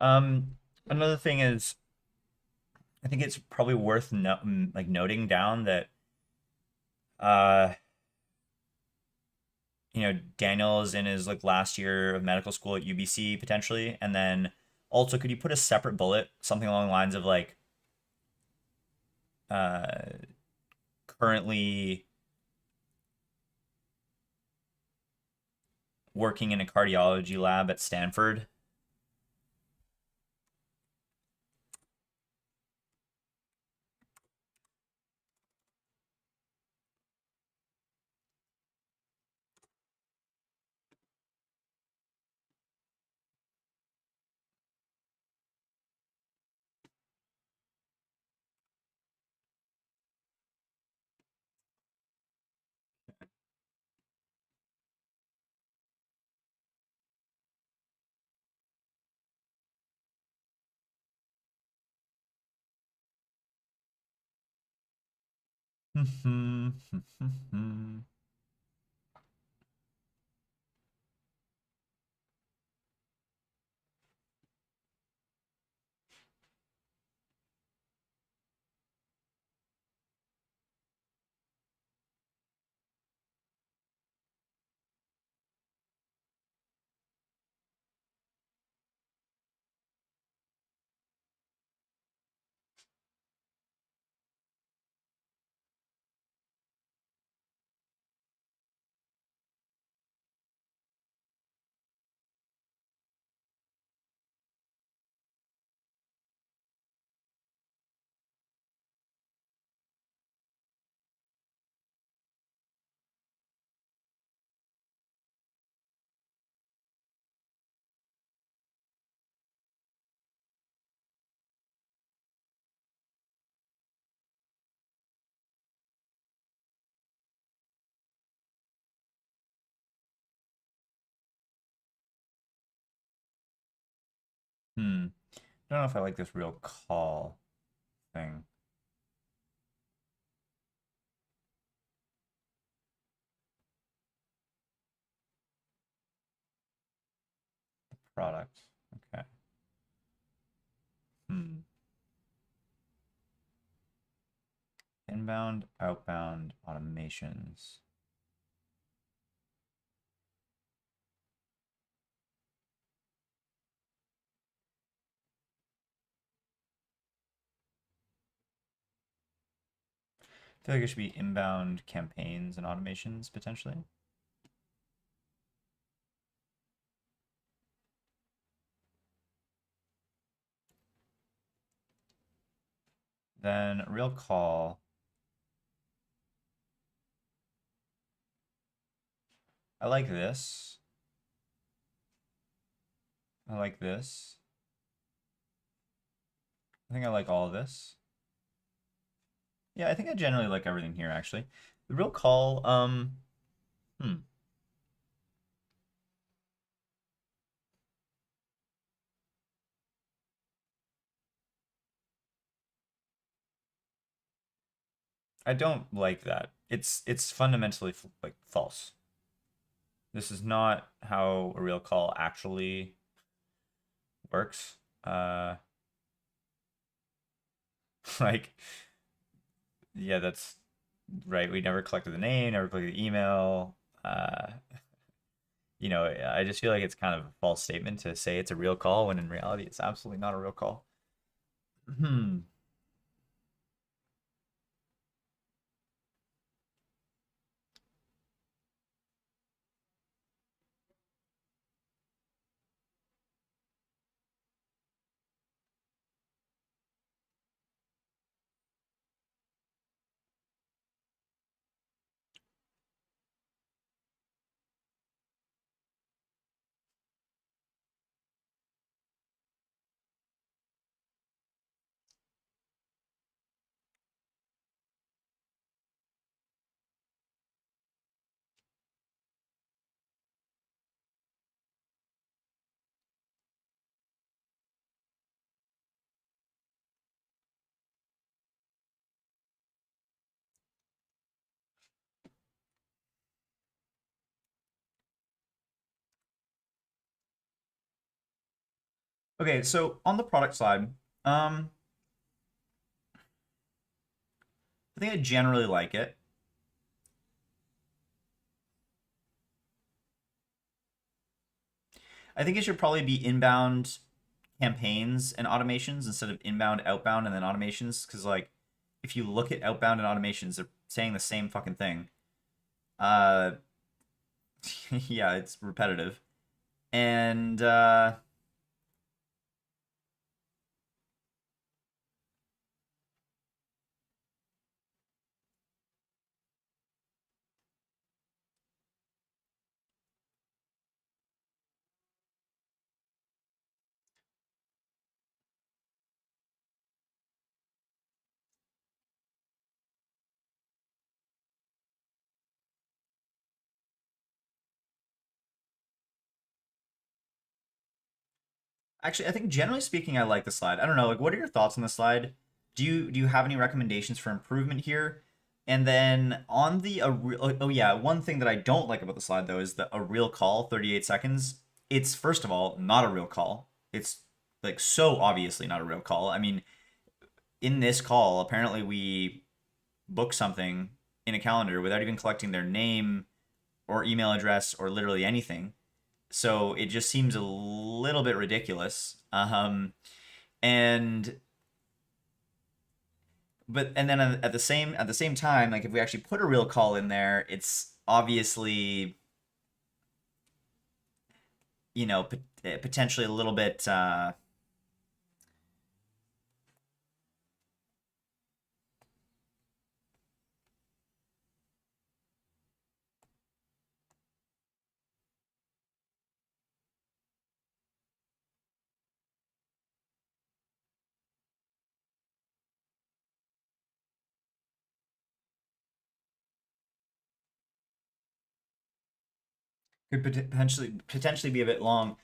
Another thing is, I think it's probably worth like noting down that uh Daniel is in his like last year of medical school at UBC potentially, and then also could you put a separate bullet, something along the lines of like uh currently working in a cardiology lab at Stanford. I don't know if I like this real call thing. Product. Okay. Hmm. Inbound, outbound automations. I feel like it should be inbound campaigns and automations potentially. Then real call. I like this. I like this. I think I like all of this. Yeah, I think I generally like everything here actually. The real call, hmm. I don't like that. It's fundamentally like false. This is not how a real call actually works. Uh, like, yeah, that's right. We never collected the name, never collected the email. I just feel like it's kind of a false statement to say it's a real call when in reality it's absolutely not a real call. Hmm. Okay, so on the product side, I think I generally like it. I think it should probably be inbound campaigns and automations instead of inbound, outbound, and then automations. Because like, if you look at outbound and automations, they're saying the same fucking thing. Uh, yeah, it's repetitive, and actually, I think generally speaking, I like the slide. I don't know, like, what are your thoughts on the slide? Do you have any recommendations for improvement here? And then on the oh yeah, one thing that I don't like about the slide though is the a real call 38 seconds. It's first of all not a real call. It's like so obviously not a real call. I mean, in this call, apparently we book something in a calendar without even collecting their name or email address or literally anything. So it just seems a little bit ridiculous. And and then at the same time, like if we actually put a real call in there, it's obviously potentially a little bit could potentially be a bit long.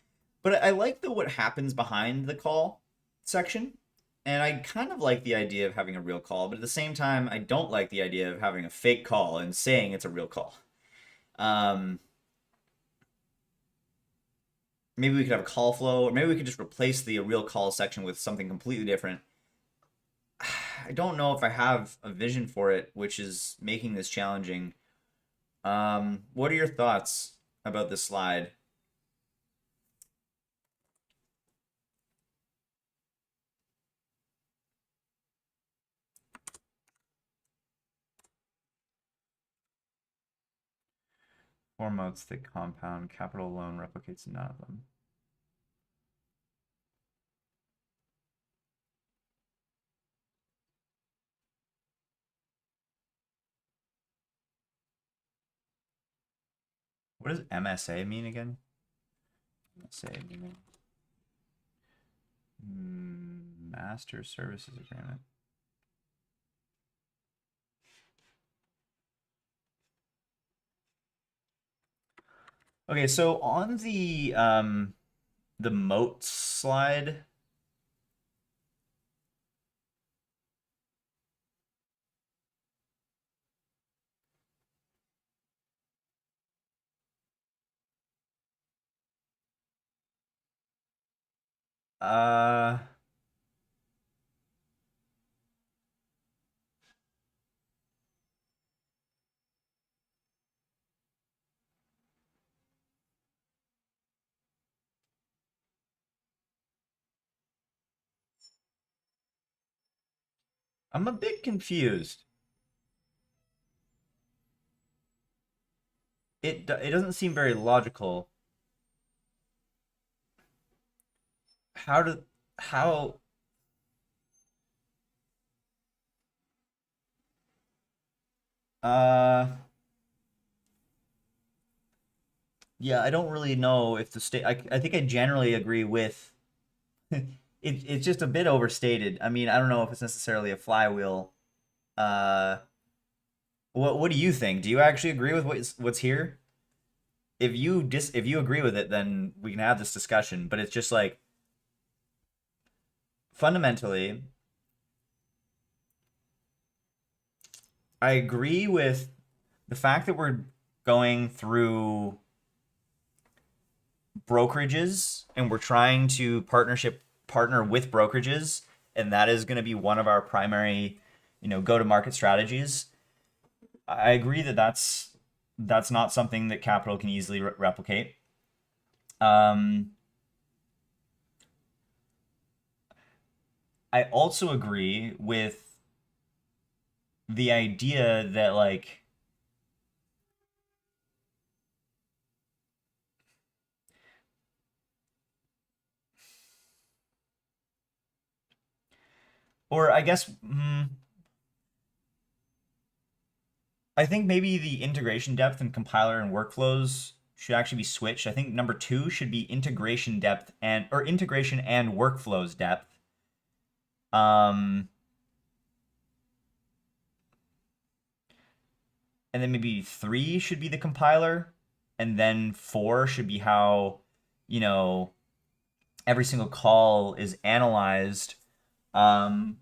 But I like the what happens behind the call section. And I kind of like the idea of having a real call, but at the same time, I don't like the idea of having a fake call and saying it's a real call. Um, Maybe we could have a call flow, or maybe we could just replace the real call section with something completely different. I don't know if I have a vision for it, which is making this challenging. What are your thoughts about this slide? Four moats that compound. Capital alone replicates none of them. What does MSA mean again? MSA meaning Master Services Agreement. Okay, so on the moat slide, uh I'm a bit confused. It doesn't seem very logical. How do how uh yeah, I don't really know if the state I think I generally agree with it's just a bit overstated. I mean, I don't know if it's necessarily a flywheel. Uh what do you think? Do you actually agree with what's here? If you agree with it, then we can have this discussion, but it's just like fundamentally I agree with the fact that we're going through brokerages and we're trying to partner with brokerages, and that is going to be one of our primary, go-to-market strategies. I agree that that's not something that capital can easily replicate. I also agree with the idea that like or I guess I think maybe the integration depth and compiler and workflows should actually be switched. I think number 2 should be integration depth or integration and workflows depth. And then maybe 3 should be the compiler, and then 4 should be how, every single call is analyzed, and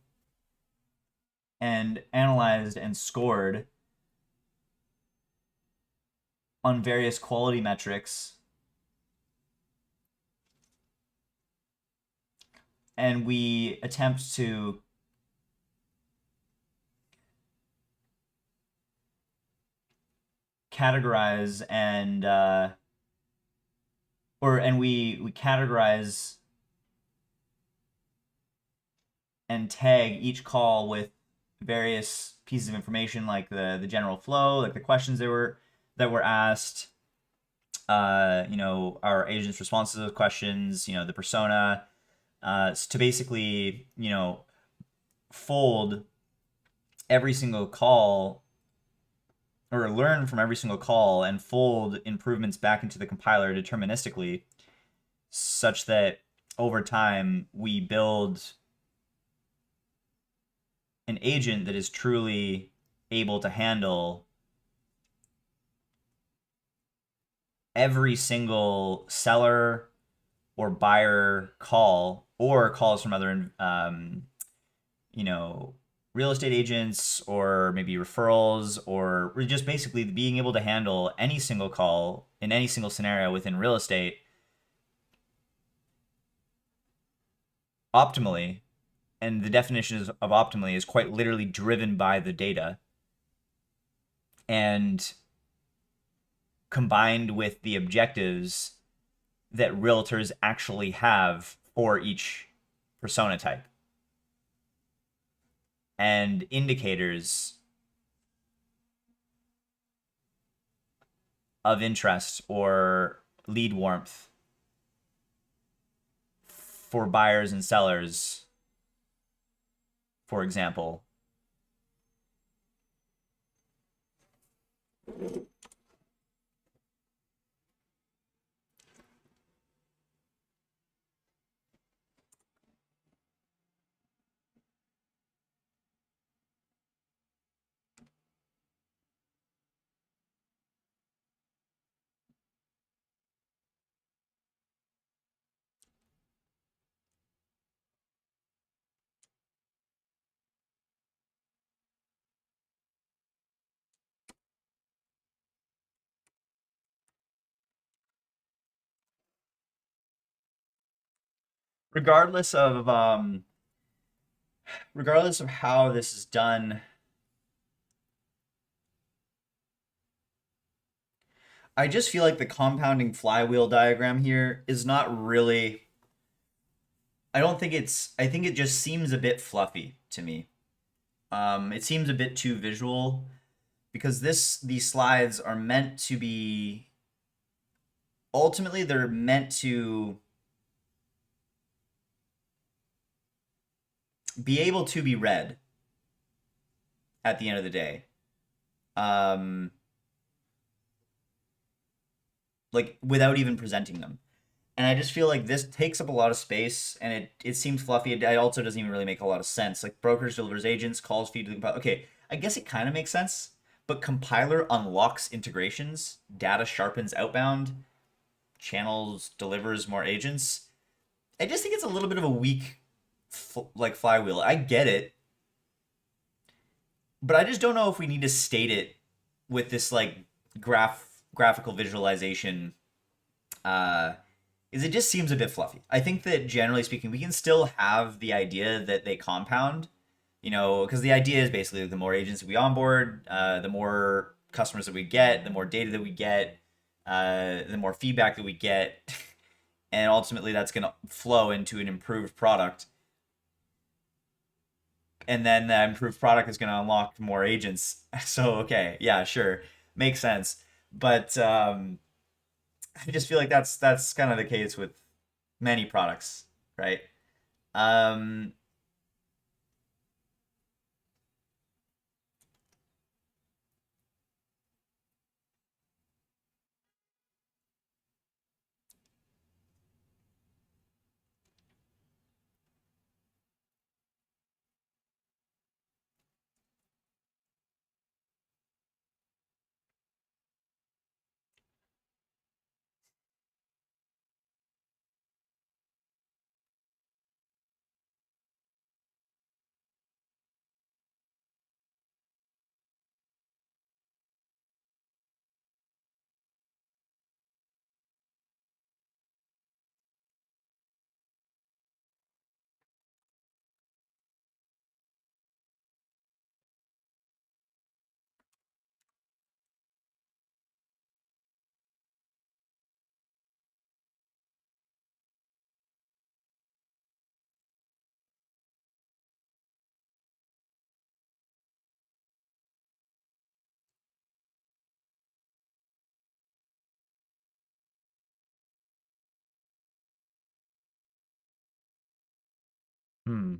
scored on various quality metrics. And we attempt to categorize we categorize and tag each call with various pieces of information, like the general flow, like the questions that were asked, our agent's responses to those questions, the persona, to basically, fold every single call or learn from every single call and fold improvements back into the compiler deterministically, such that over time we build an agent that is truly able to handle every single seller or buyer call, or calls from other real estate agents, or maybe referrals, or just basically being able to handle any single call in any single scenario within real estate optimally. And the definition of optimally is quite literally driven by the data and combined with the objectives that realtors actually have for each persona type and indicators of interest or lead warmth for buyers and sellers, for example. Regardless of how this is done, I just feel like the compounding flywheel diagram here is not really. I don't think I think it just seems a bit fluffy to me. It seems a bit too visual, because these slides are meant to be. Ultimately, they're meant to be able to be read at the end of the day. Like without even presenting them. And I just feel like this takes up a lot of space, and it seems fluffy. It also doesn't even really make a lot of sense. Like brokerage delivers agents, calls feed to the compiler. Okay, I guess it kind of makes sense, but compiler unlocks integrations, data sharpens outbound, channels delivers more agents. I just think it's a little bit of a weak like flywheel. I get it, but I just don't know if we need to state it with this like graphical visualization is it just seems a bit fluffy. I think that generally speaking, we can still have the idea that they compound, because the idea is basically the more agents that we onboard, the more customers that we get, the more data that we get, the more feedback that we get, and ultimately that's going to flow into an improved product. And then that improved product is going to unlock more agents. So, okay, yeah, sure, makes sense. But I just feel like that's kind of the case with many products, right? Um, hmm.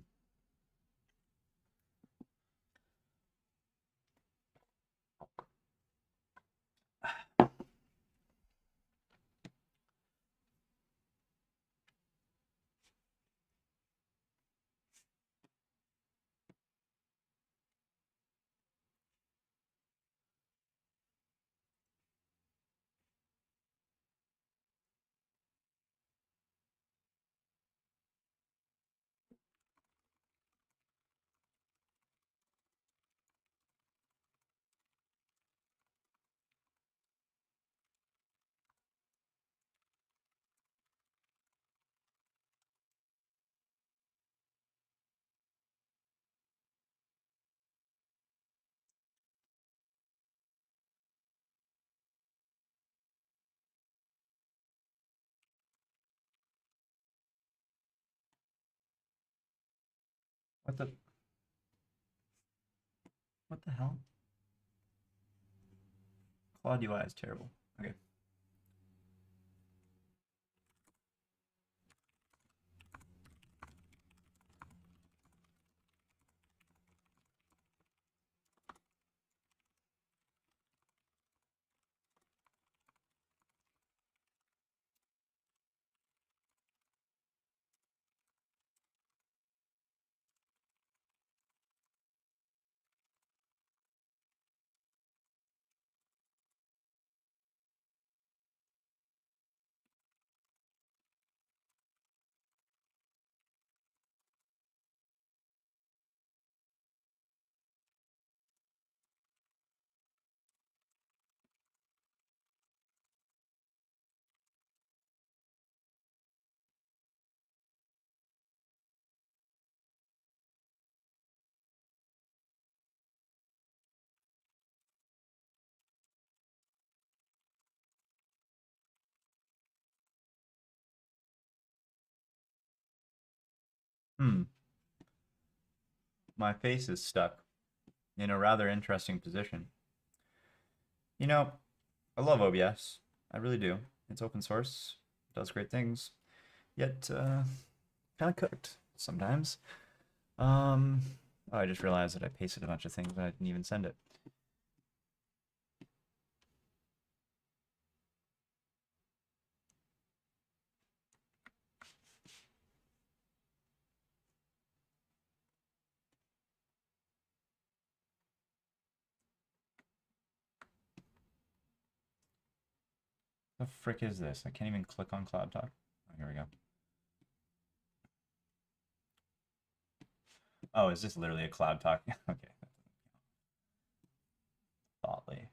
What the what the hell? Cloud UI is terrible. Okay. Hmm. My face is stuck in a rather interesting position. You know, I love OBS. I really do. It's open source, does great things, yet kind of cooked sometimes. Um, oh, I just realized that I pasted a bunch of things and I didn't even send it. The frick is this? I can't even click on CloudTalk. Oh, here we go. Oh, is this literally a CloudTalk? Okay. Thoughtly.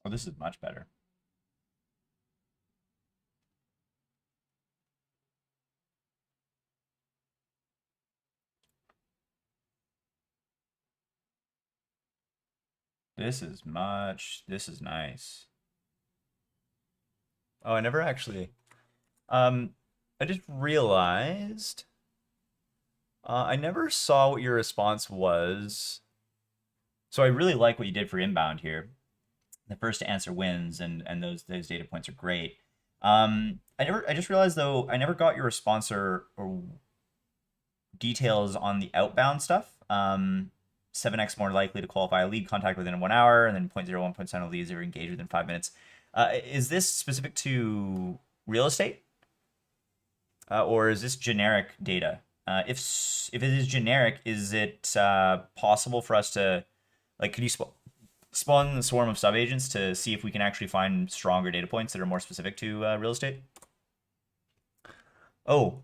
Oh, this is much better. This is nice. Oh, I never actually, I just realized, I never saw what your response was. So I really like what you did for inbound here. The first to answer wins, and those data points are great. I just realized though, I never got your response or details on the outbound stuff. 7x more likely to qualify a lead contact within 1 hour, and then 0.01% of leads are engaged within 5 minutes. Is this specific to real estate, or is this generic data? If it is generic, is it possible for us to, like, could you spawn the swarm of subagents to see if we can actually find stronger data points that are more specific to real estate? Oh,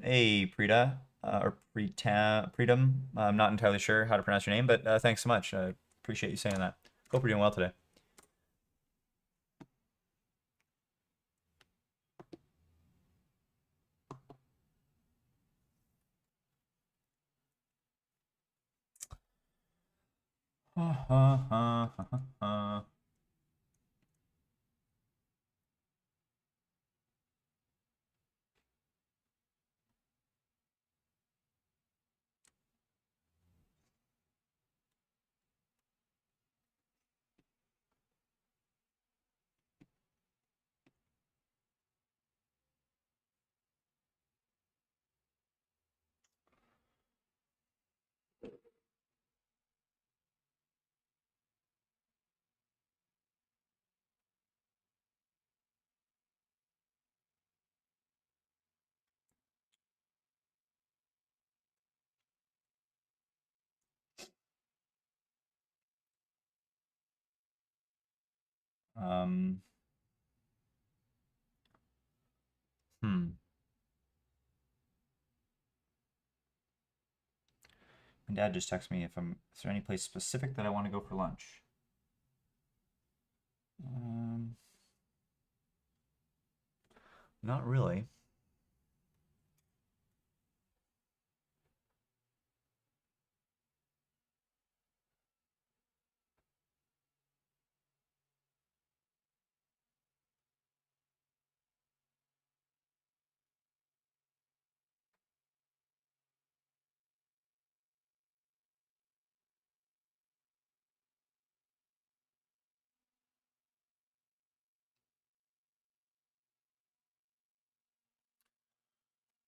hey, Prita, or Pritam. I'm not entirely sure how to pronounce your name, but thanks so much. I appreciate you saying that. Hope you're doing well today. Um, hmm. My dad just texted me is there any place specific that I want to go for lunch? Um, Not really.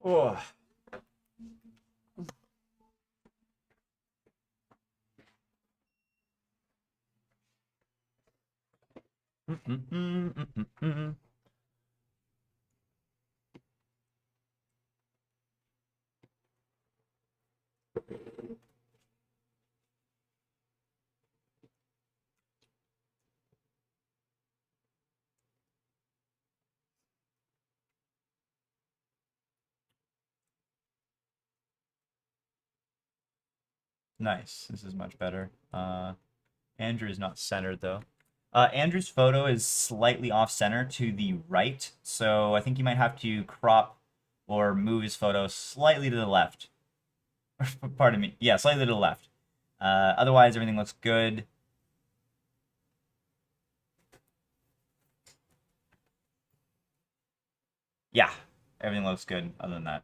Oh. Nice. This is much better. Andrew's not centered though. Andrew's photo is slightly off center to the right, so I think you might have to crop or move his photo slightly to the left. Pardon me. Yeah, slightly to the left. Otherwise, everything looks good. Yeah, everything looks good other than that.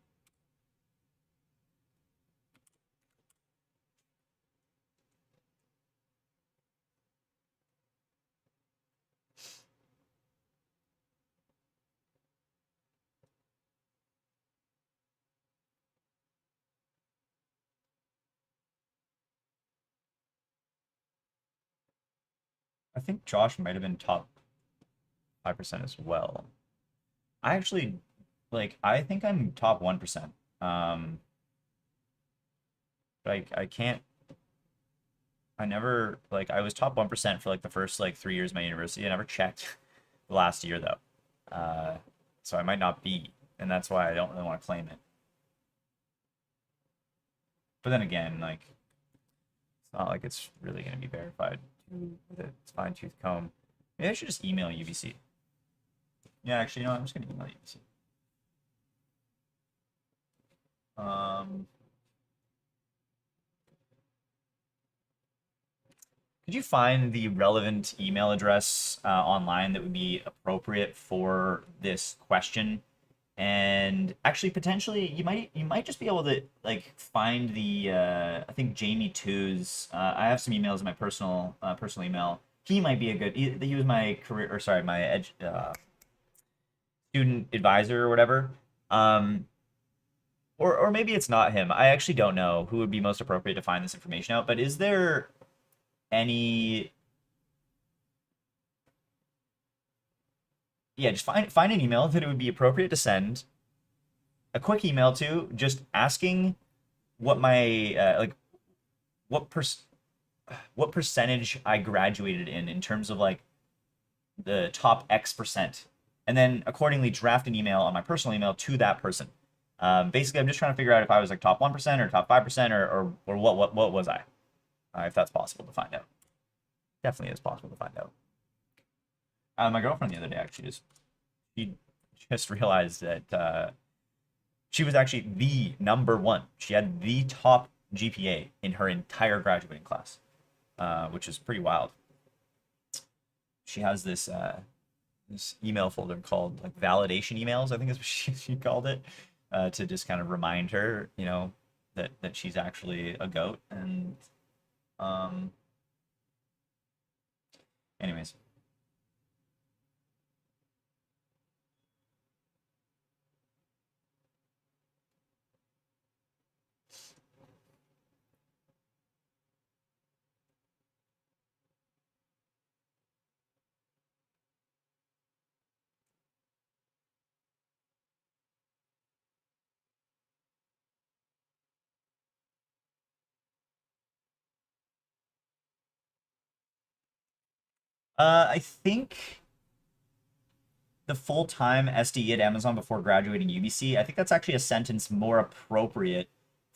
I think Josh might have been top 5% as well. I actually, like, I think I'm top 1%. But I can't, I never, like, I was top 1% for like the first like 3 years of my university. I never checked the last year though. So I might not be, and that's why I don't really want to claim it. But then again, like, it's not like it's really going to be verified with a fine tooth comb. Maybe I should just email UBC. Yeah, actually, you know what? I'm just gonna email UBC. Could you find the relevant email address online that would be appropriate for this question? And actually, potentially, you might just be able to like find the I think Jamie Two's. I have some emails in my personal email. He might be a good. He was my career, or sorry, my student advisor or whatever. Um, or maybe it's not him. I actually don't know who would be most appropriate to find this information out. But is there any? Yeah, just find an email that it would be appropriate to send a quick email to, just asking what my like what what percentage I graduated in terms of like the top X percent, and then accordingly draft an email on my personal email to that person. Basically, I'm just trying to figure out if I was like top 1% or top 5% or what was I, if that's possible to find out. Definitely is possible to find out. My girlfriend the other day actually she just realized that she was actually the number one. She had the top GPA in her entire graduating class, which is pretty wild. She has this email folder called like validation emails, I think is what she called it, to just kind of remind her, that she's actually a goat. And um, anyways. I think the full-time SDE at Amazon before graduating UBC, I think that's actually a sentence more appropriate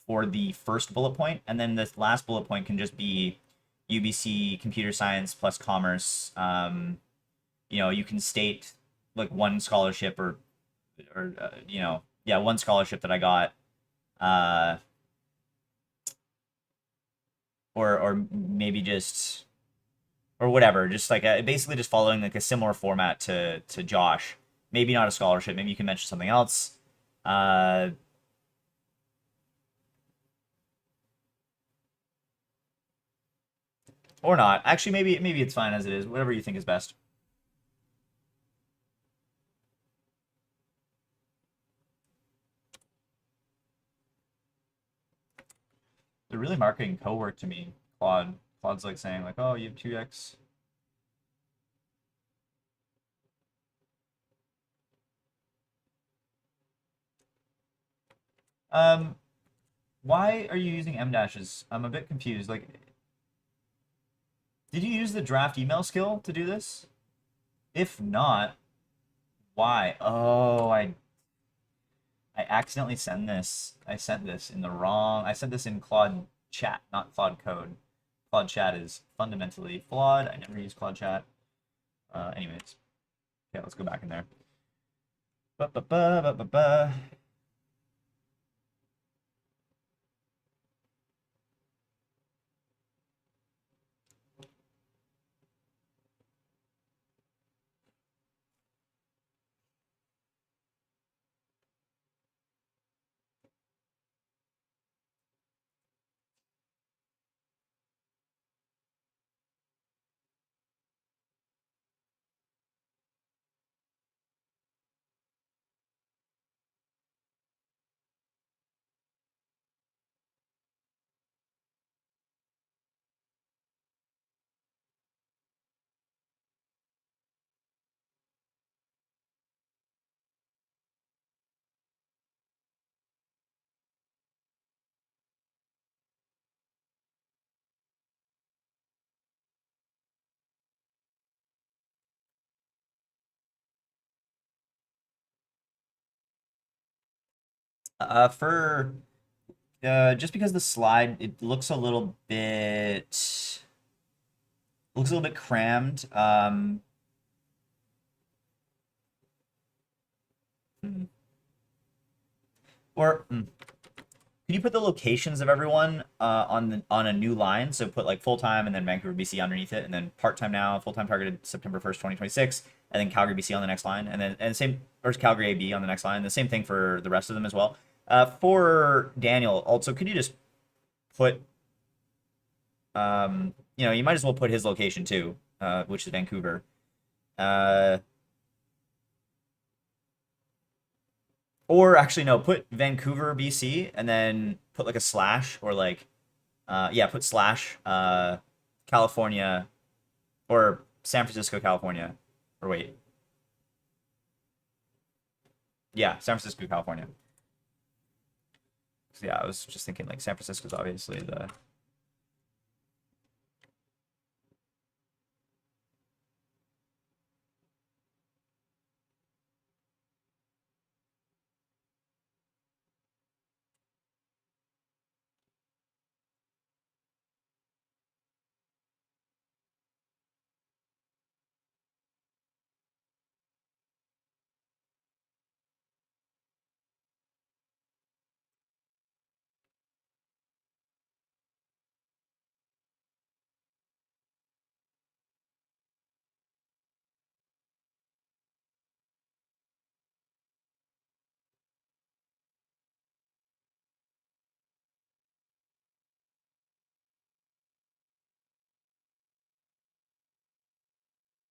for the first bullet point, and then this last bullet point can just be UBC computer science plus commerce. You can state like one scholarship or one scholarship that I got, uh, or maybe just or whatever, just like basically just following like a similar format to Josh. Maybe not a scholarship. Maybe you can mention something else. Uh, or not. Actually, maybe it's fine as it is. Whatever you think is best. They're really marketing co-work to me. Claude's like saying like, oh, you have 2x. Um, why are you using M dashes? I'm a bit confused. Like, did you use the draft email skill to do this? If not, why? Oh, I accidentally sent this. I sent this in the wrong. I sent this in Claude Chat, not Claude Code. Claude Chat is fundamentally flawed. I never use Claude Chat. Anyways, okay, let's go back in there. Ba ba ba ba ba ba. For just because the slide it looks a little bit crammed. Hmm. Or can you put the locations of everyone on a new line? So put like full time and then Vancouver, BC underneath it, and then part time now, full time targeted September 1st, 2026, and then Calgary, BC on the next line, and then and same or Calgary, AB on the next line. The same thing for the rest of them as well. For Daniel, also, could you just put you might as well put his location too, which is Vancouver. Uh, or actually no, put Vancouver, BC, and then put like a slash or like yeah, put slash California or San Francisco, California. Or wait. Yeah, San Francisco, California. So yeah, I was just thinking like San Francisco's obviously the.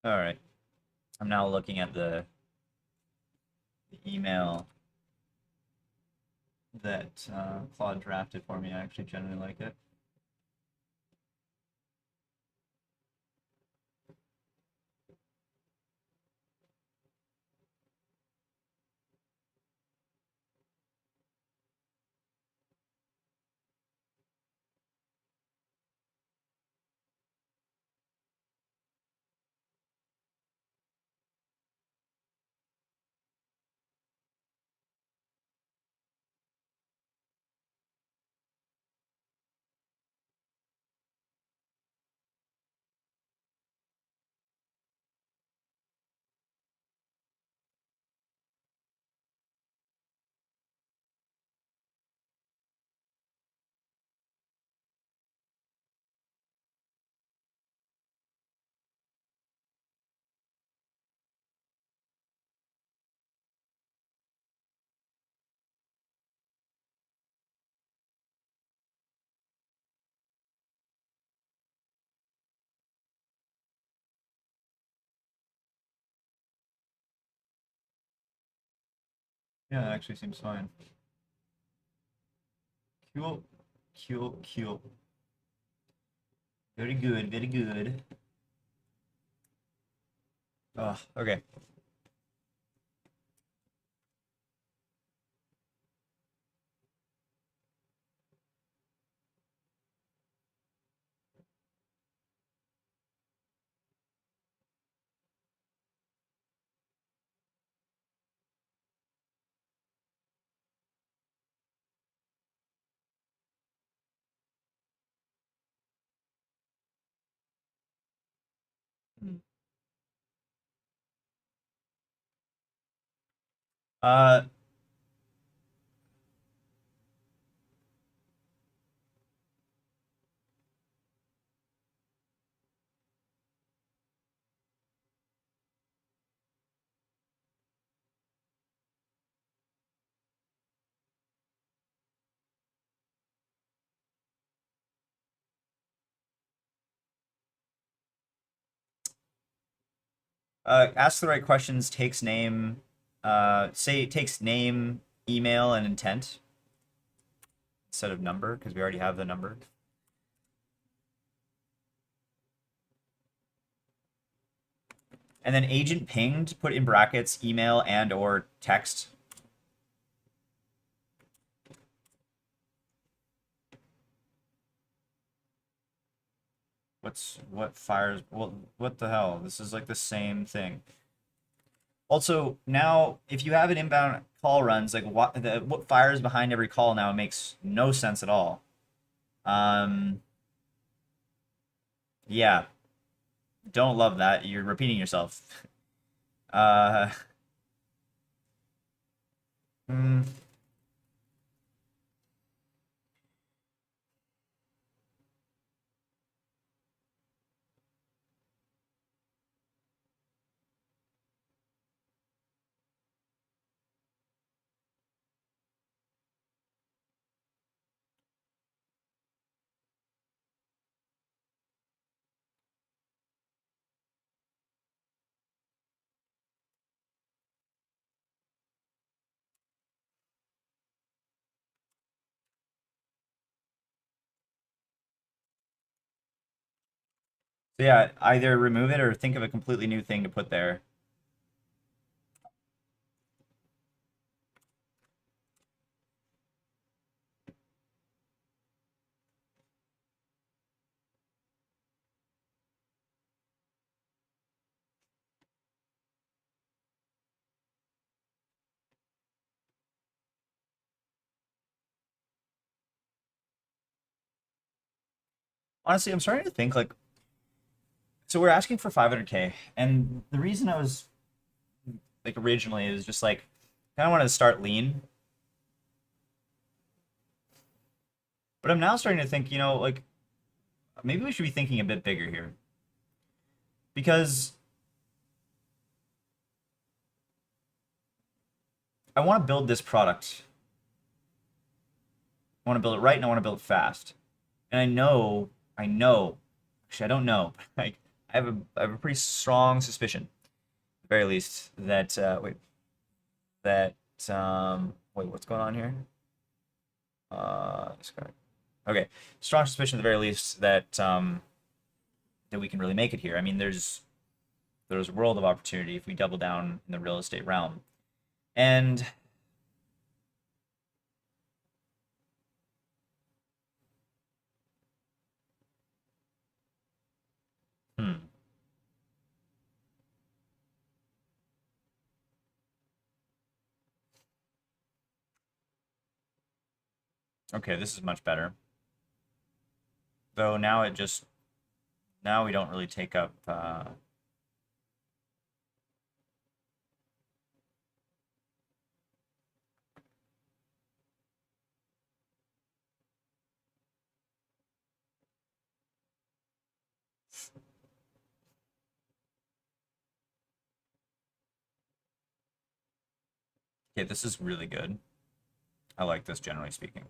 All right. I'm now looking at the email that Claude drafted for me. I actually generally like it. Yeah, that actually seems fine. Cool, cool. Very good, very good. Oh, okay. Uh, ask the right questions. Takes name. Say it takes name, email, and intent instead of number because we already have the number. And then agent pinged, put in brackets email and or text. What fires? What the hell? This is like the same thing. Also, now if you have an inbound call runs, like what fires behind every call now makes no sense at all. Yeah, don't love that. You're repeating yourself. Uh, Mm. So yeah, either remove it or think of a completely new thing to put there. Honestly, I'm starting to think like, so we're asking for 500K, and the reason I was like originally is just like, kind of wanted to start lean, but I'm now starting to think, like maybe we should be thinking a bit bigger here because I want to build this product. I want to build it right, and I want to build it fast. And I know, actually, I don't know, but like, I have a pretty strong suspicion, at the very least, that that what's going on here? Discard. Okay, strong suspicion at the very least that we can really make it here. I mean, there's a world of opportunity if we double down in the real estate realm, and hmm, okay, this is much better. Though now we don't really take up. Okay, this is really good. I like this generally speaking.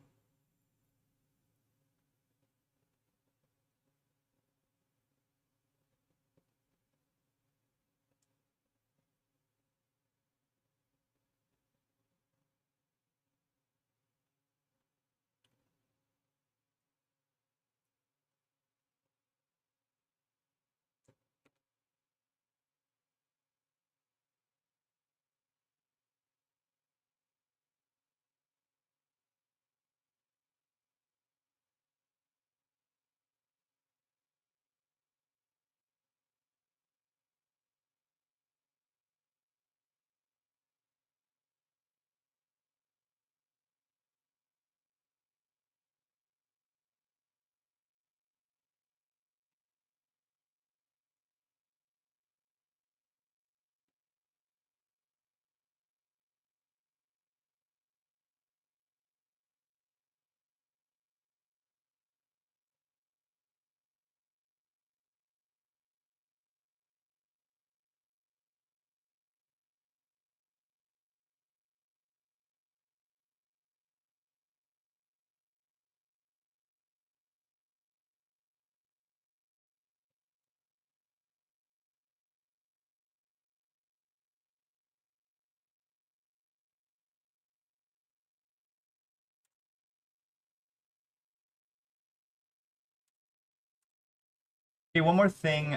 Okay, one more thing.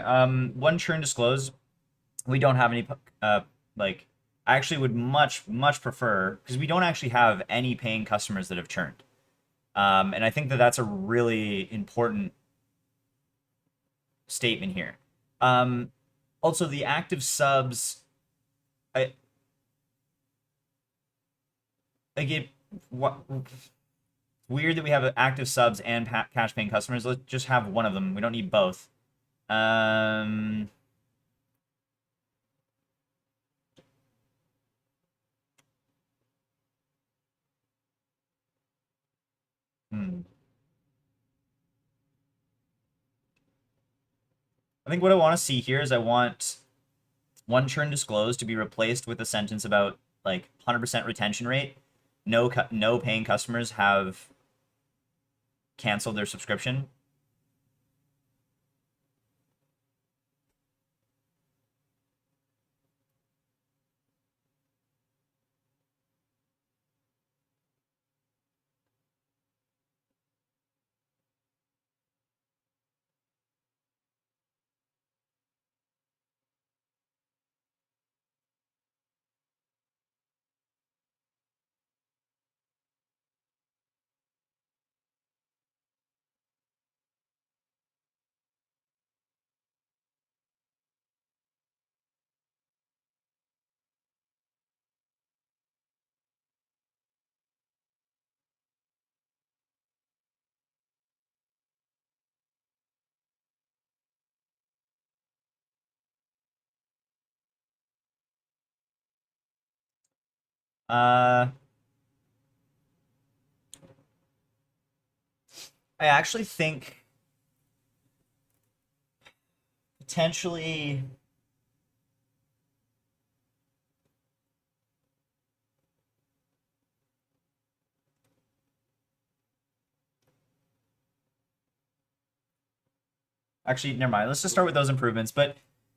One churn disclose. We don't have any like I actually would much prefer because we don't actually have any paying customers that have churned. And I think that that's a really important statement here. Um, Also, the active subs, I like it. What weird that we have active subs and cash paying customers. Let's just have one of them. We don't need both. Um, Hmm. I think what I want to see here is I want one churn disclosed to be replaced with a sentence about like 100% retention rate. No paying customers have canceled their subscription. Uh, I actually think potentially. Actually, never mind. Let's just start with those improvements. But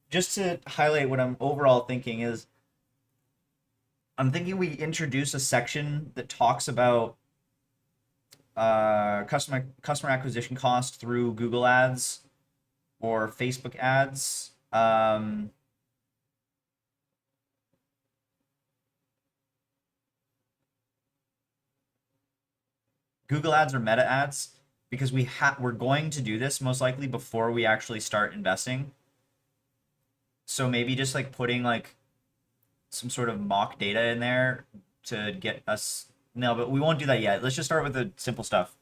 just to highlight what I'm overall thinking is, I'm thinking we introduce a section that talks about customer acquisition cost through Google Ads or Facebook ads. Google ads or meta ads, because we're going to do this most likely before we actually start investing. So maybe just like putting like some sort of mock data in there to get us. No, but we won't do that yet. Let's just start with the simple stuff.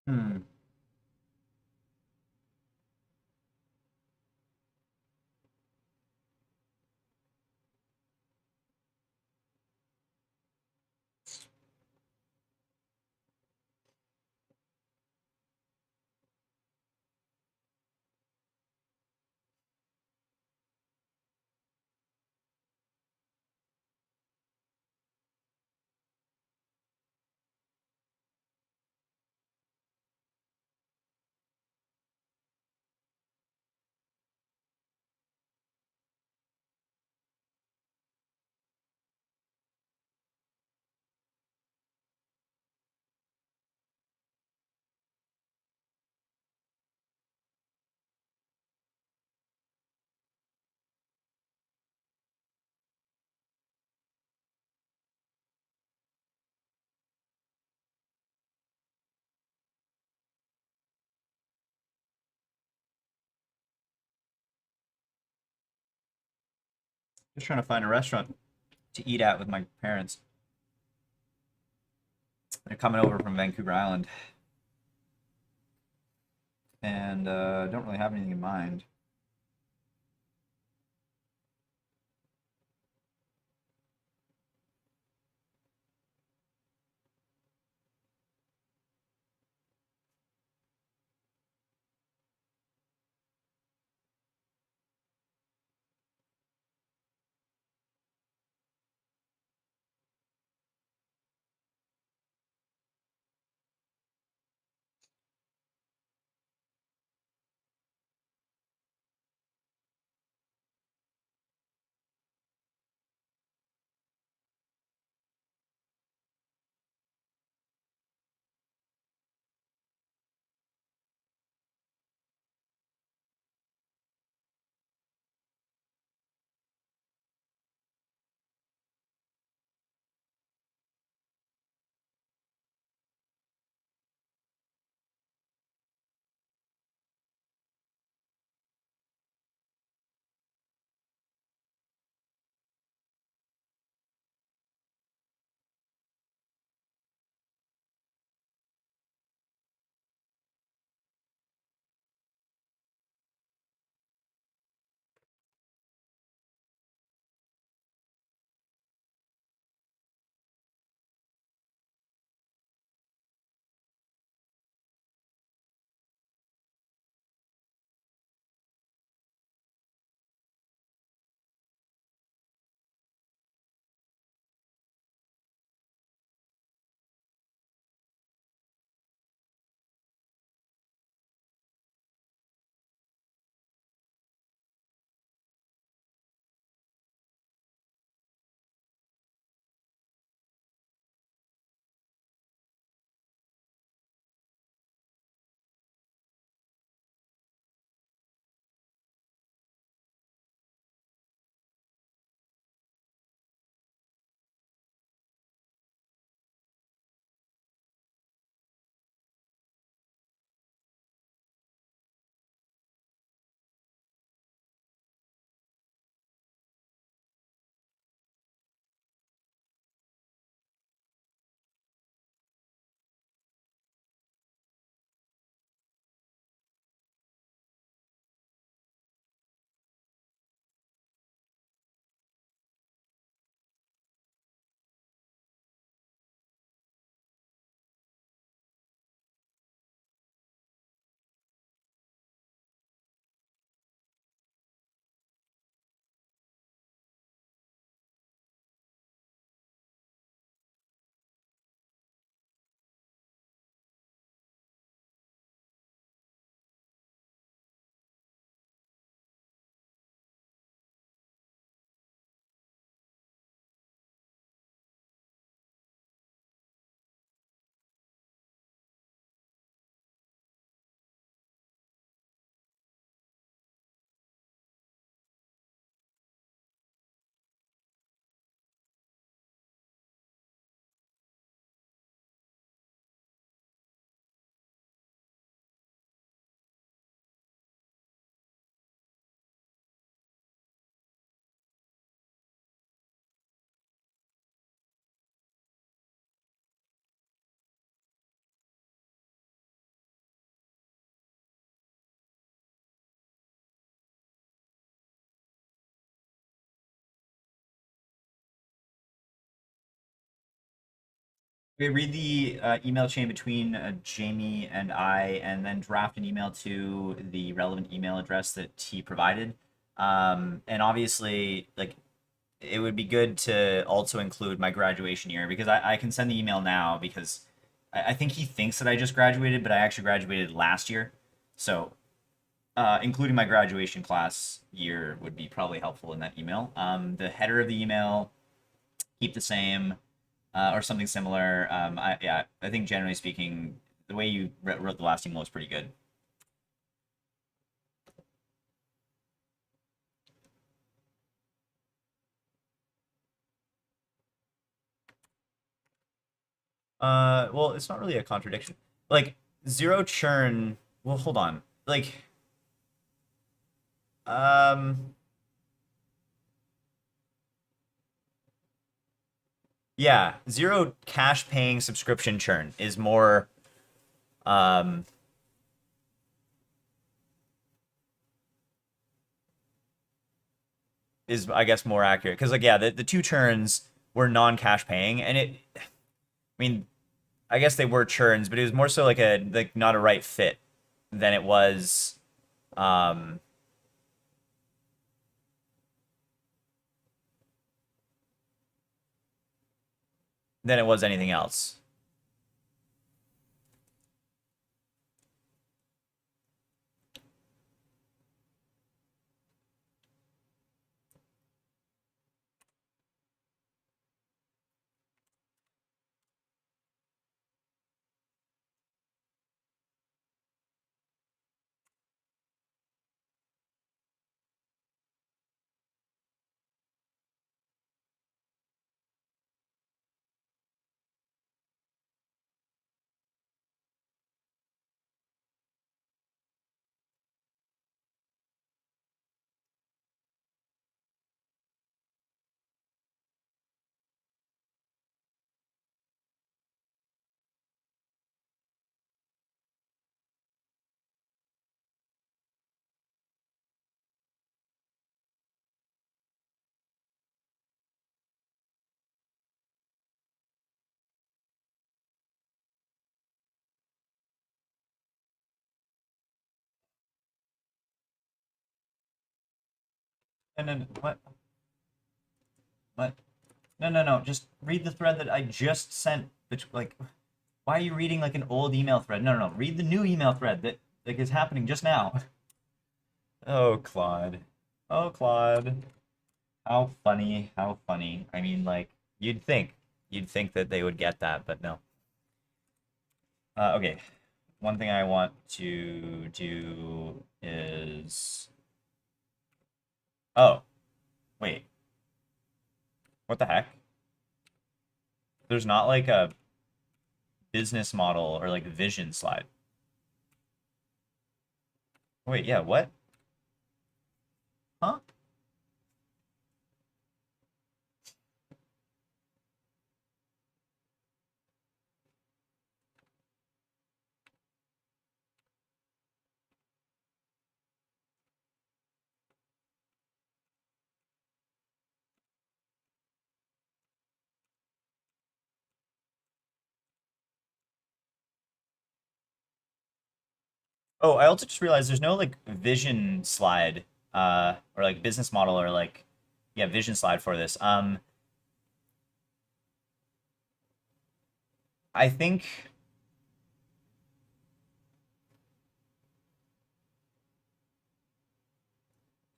Hmm. Just trying to find a restaurant to eat at with my parents. They're coming over from Vancouver Island, and don't really have anything in mind. We read the email chain between Jamie and I, and then draft an email to the relevant email address that he provided. And obviously, like, it would be good to also include my graduation year because I can send the email now because I think he thinks that I just graduated, but I actually graduated last year. So including my graduation class year would be probably helpful in that email. The header of the email, keep the same or something similar. I think generally speaking, the way you wrote the last email was pretty good. Well, it's not really a contradiction. Like zero churn. Well, hold on. Like, um, Yeah, zero cash paying subscription churn is more um is I guess more accurate because like yeah, the two churns were non-cash paying and I mean I guess they were churns, but it was more so like a like not a right fit than it was um than it was anything else. And then what? What? No, no, no. Just read the thread that I just sent. Like, why are you reading like an old email thread? No, no, no. Read the new email thread that like is happening just now. Oh, Claude. Oh, Claude. How funny. How funny. I mean, like, you'd think that they would get that, but no. Okay. One thing I want to do is. Oh, wait. What the heck? There's not like a business model or like vision slide. Wait, yeah, what? Huh? Oh, I also just realized there's no like vision slide or like business model or like yeah, vision slide for this. I think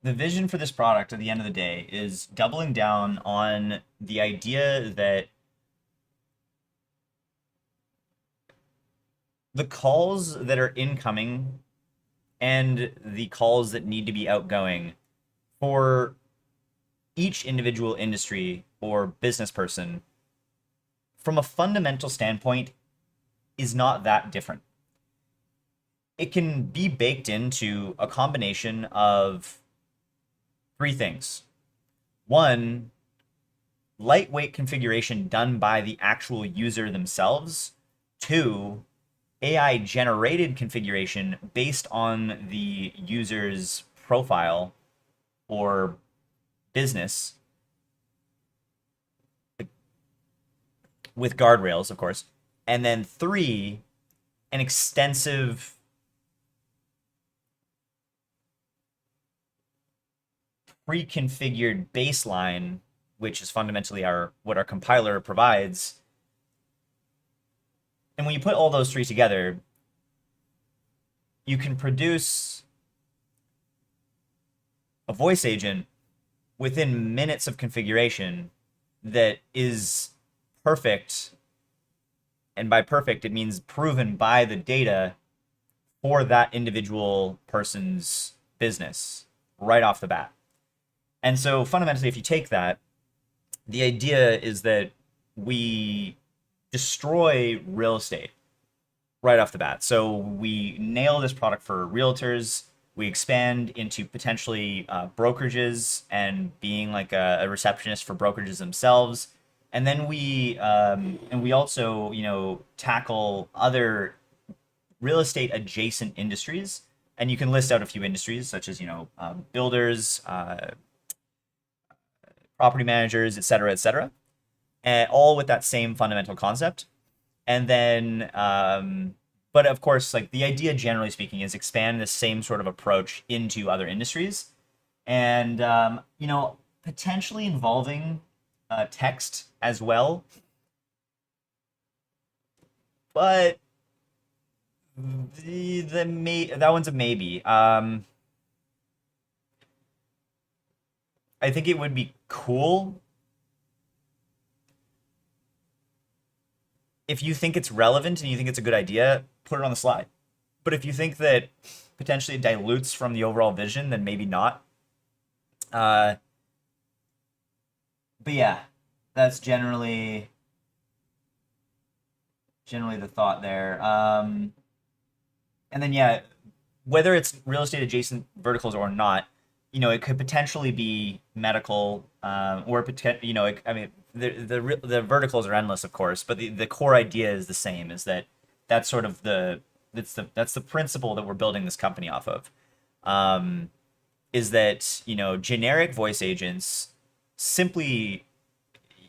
the vision for this product at the end of the day is doubling down on the idea that the calls that are incoming and the calls that need to be outgoing for each individual industry or business person from a fundamental standpoint is not that different. It can be baked into a combination of three things. One, lightweight configuration done by the actual user themselves. Two, AI generated configuration based on the user's profile or business with guardrails, of course. And then three, an extensive pre-configured baseline, which is fundamentally what our compiler provides. And when you put all those three together, you can produce a voice agent within minutes of configuration that is perfect. And by perfect, it means proven by the data for that individual person's business right off the bat. And so fundamentally, if you take that, the idea is that we destroy real estate right off the bat. So we nail this product for realtors. We expand into potentially brokerages and being like a receptionist for brokerages themselves. And then we also, you know, tackle other real estate adjacent industries. And you can list out a few industries such as, you know, builders, property managers, et cetera, and all with that same fundamental concept. And then, but of course, like the idea, generally speaking, is expand the same sort of approach into other industries, and you know, potentially involving text as well. But that one's a maybe. I think it would be cool if you think it's relevant and you think it's a good idea, put it on the slide. But if you think that potentially it dilutes from the overall vision, then maybe not. Uh, but yeah, that's generally the thought there. And then yeah, whether it's real estate adjacent verticals or not, you know, it could potentially be medical, or you know, I mean, the verticals are endless, of course, but the core idea is the same. Is that that's sort of that's the principle that we're building this company off of. Um, is that, you know, generic voice agents simply,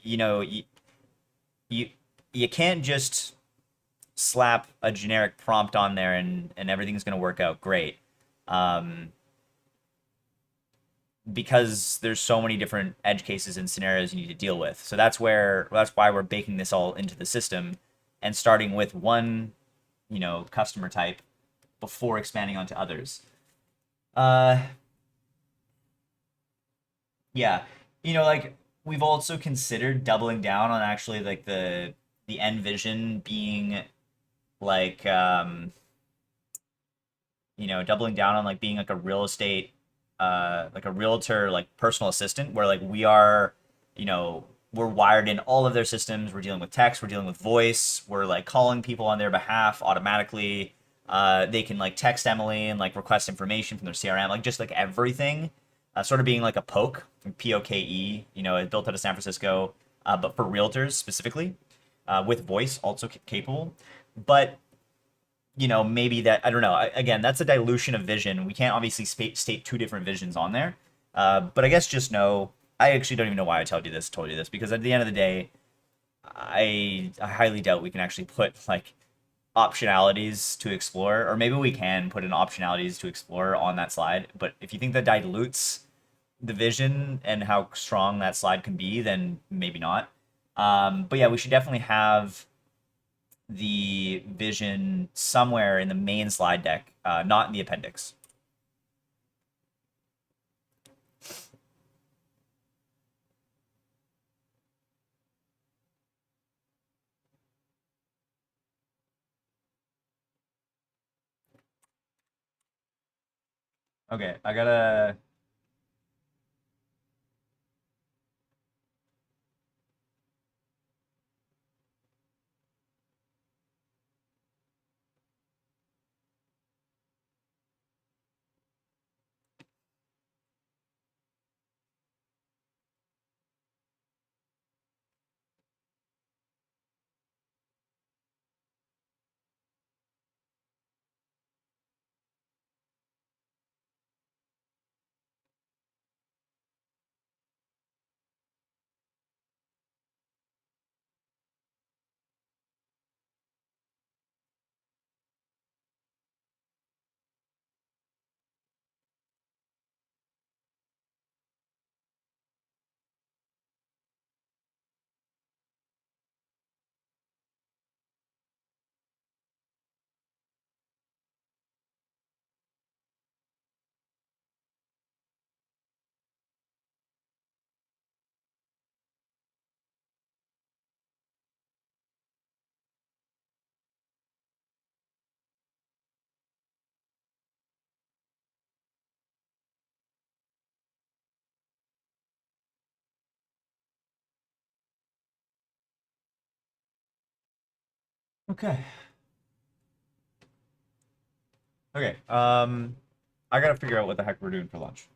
you know, you you can't just slap a generic prompt on there and everything's going to work out great. Um, because there's so many different edge cases and scenarios you need to deal with. So that's why we're baking this all into the system and starting with one, you know, customer type before expanding onto others. Uh yeah. You know, like we've also considered doubling down on actually like the end vision being like you know, doubling down on like being like a real estate like a realtor like personal assistant where like we are, you know, we're wired in all of their systems. We're dealing with text, we're dealing with voice, we're like calling people on their behalf automatically. They can like text Emily and like request information from their CRM, like just like everything. Sort of being like a poke, POKE, you know, built out of San Francisco, but for realtors specifically, with voice also capable. But you know, maybe that, I don't know. Again, that's a dilution of vision. We can't obviously state two different visions on there. But I guess just know, I actually don't even know why I told you this, because at the end of the day, I highly doubt we can actually put like optionalities to explore, or maybe we can put in optionalities to explore on that slide. But if you think that dilutes the vision and how strong that slide can be, then maybe not. But yeah, we should definitely have the vision somewhere in the main slide deck, not in the appendix. Okay, I gotta. Okay. Okay. I gotta figure out what the heck we're doing for lunch.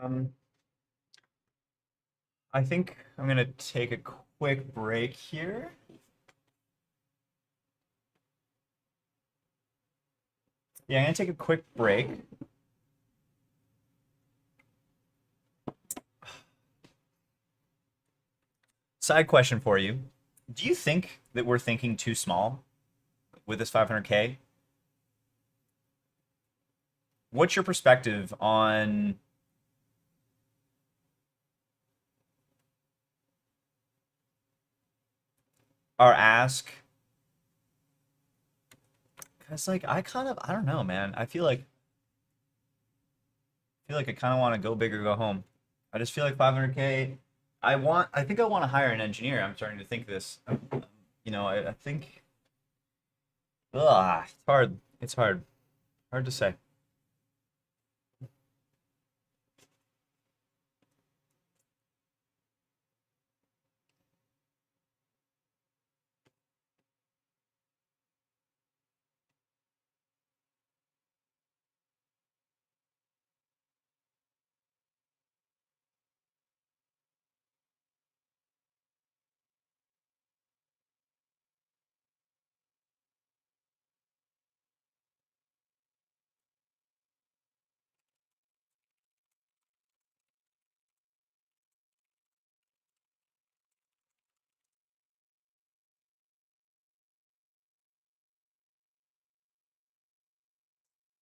Um, I think I'm gonna take a quick break here. Yeah, I'm gonna take a quick break. Side question for you. Do you think that we're thinking too small with this 500K? What's your perspective on our ask? Because like I don't know, man. I feel like I kind of want to go big or go home. I just feel like 500K. I think I want to hire an engineer. I'm starting to think this. I think, it's hard. It's hard. Hard to say.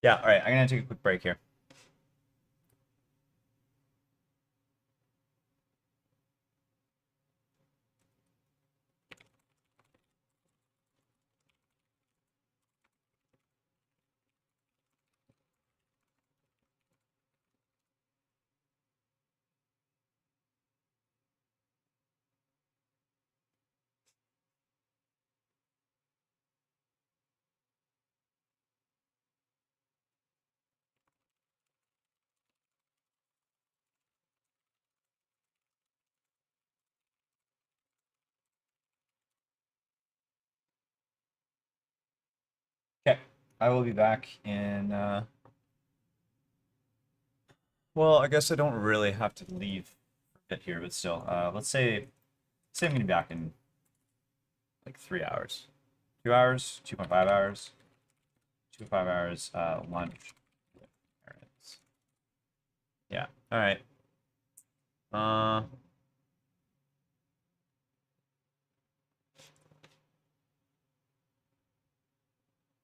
Yeah, all right. I'm gonna take a quick break here. Okay, I will be back in. Well, I guess I don't really have to leave it here, but still, let's say I'm gonna be back in like 3 hours, 2 hours, 2.5 hours, 2.5 hours. Lunch. Errands. Yeah. All right. Uh,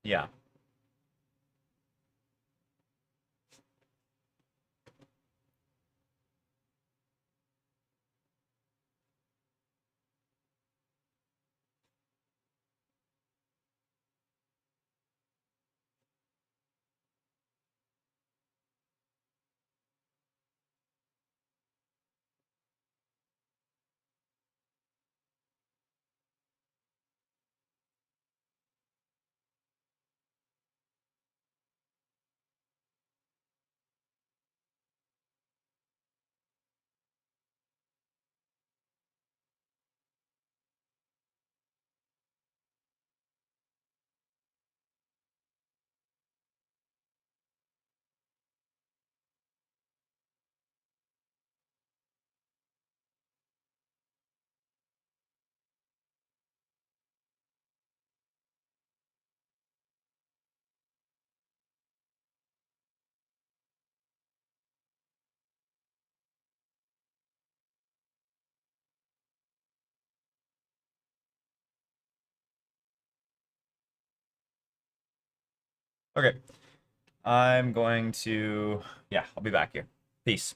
yeah. Okay. I'm going to. Yeah, I'll be back here. Peace.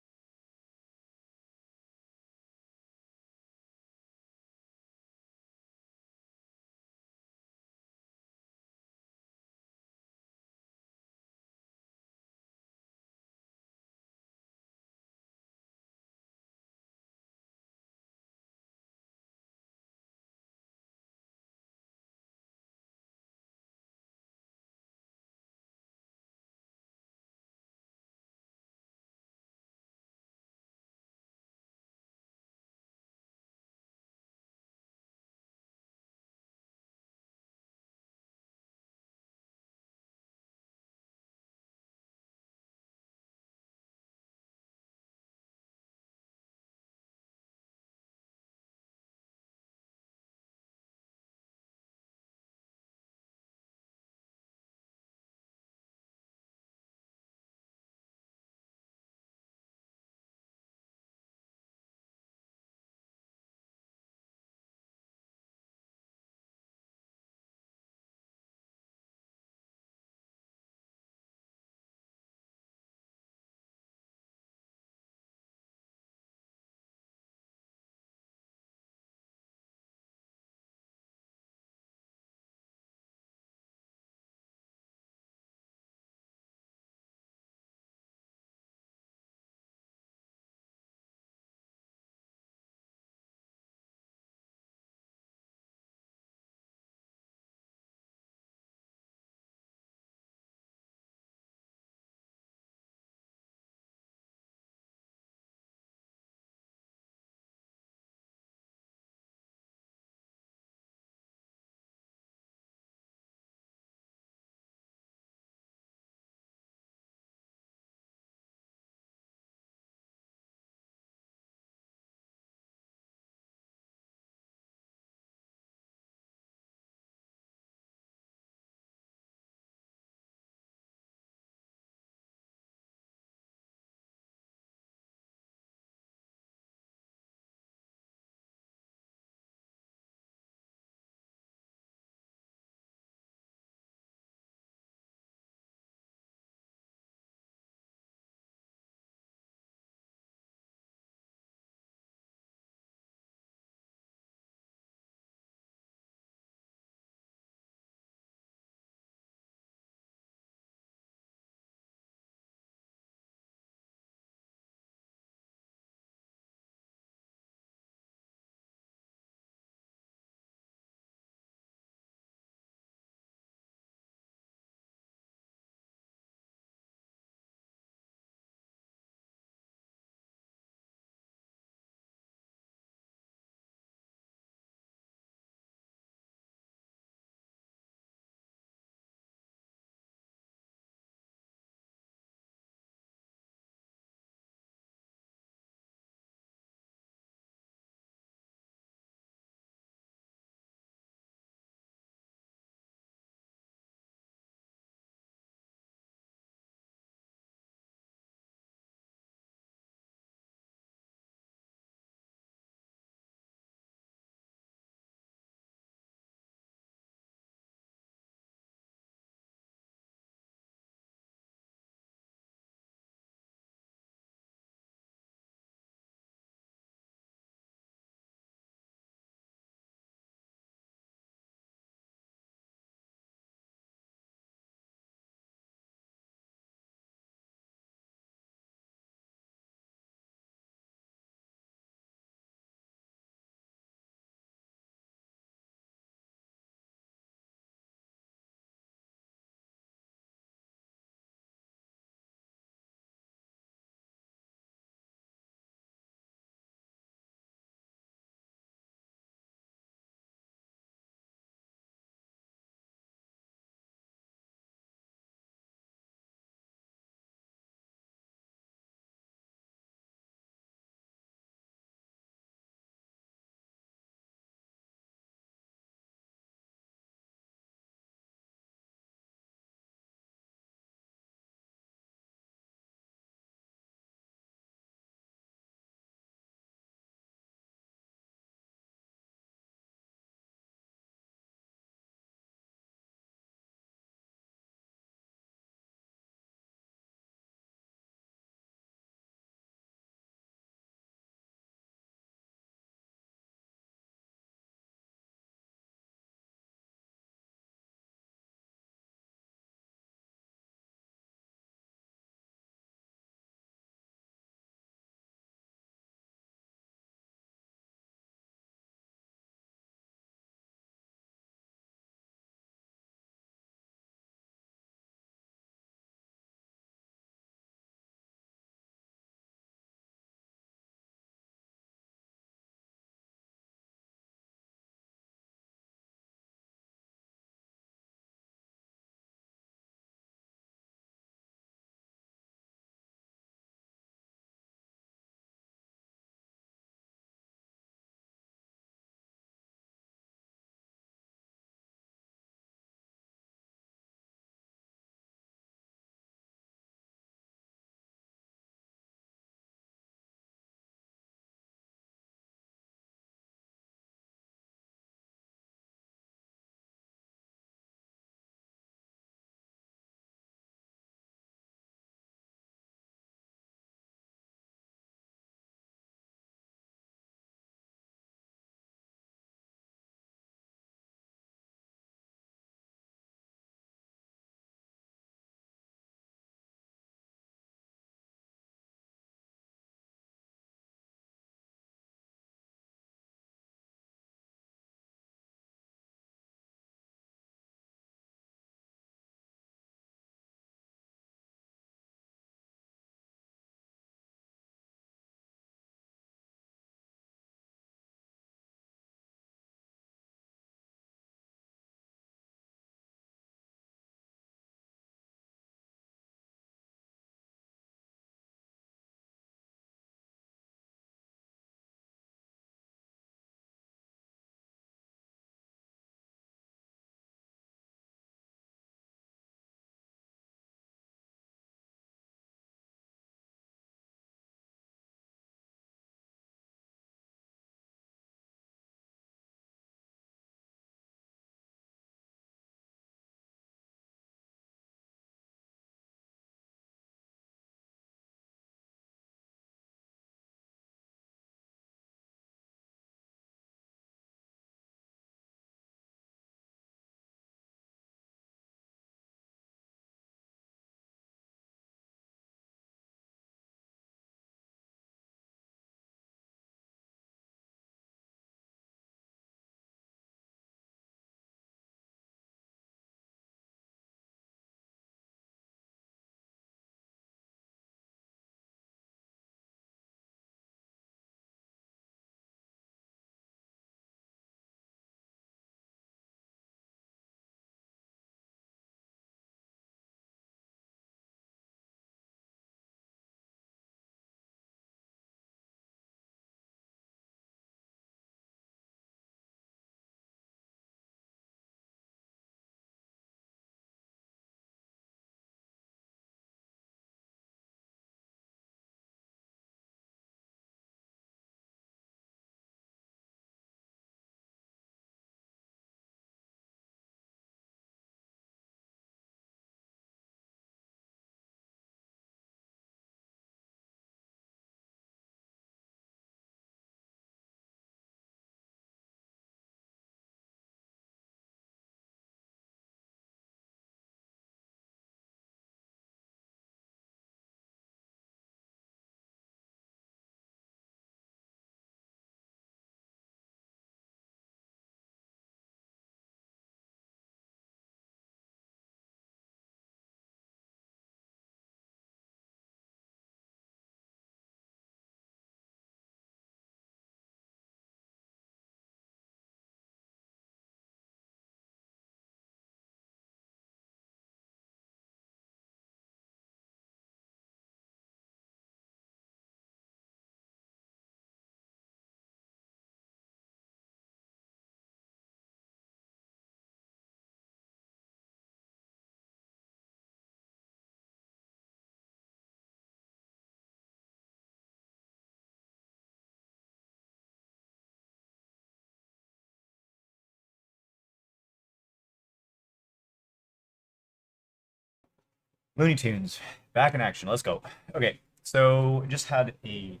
Looney Tunes, back in action. Let's go. Okay, so just had a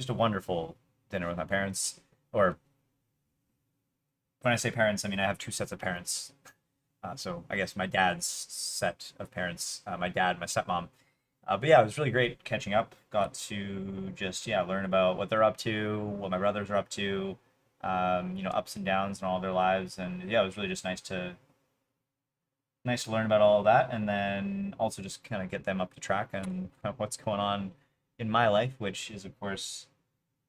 wonderful dinner with my parents. Or when I say parents, I mean I have two sets of parents. So I guess my dad's set of parents, my dad, my stepmom. But yeah, it was really great catching up. Got to just learn about what they're up to, what my brothers are up to, ups and downs in all their lives, and yeah, it was really just nice to learn about all of that, and then also just kind of get them up to track and what's going on in my life, which is of course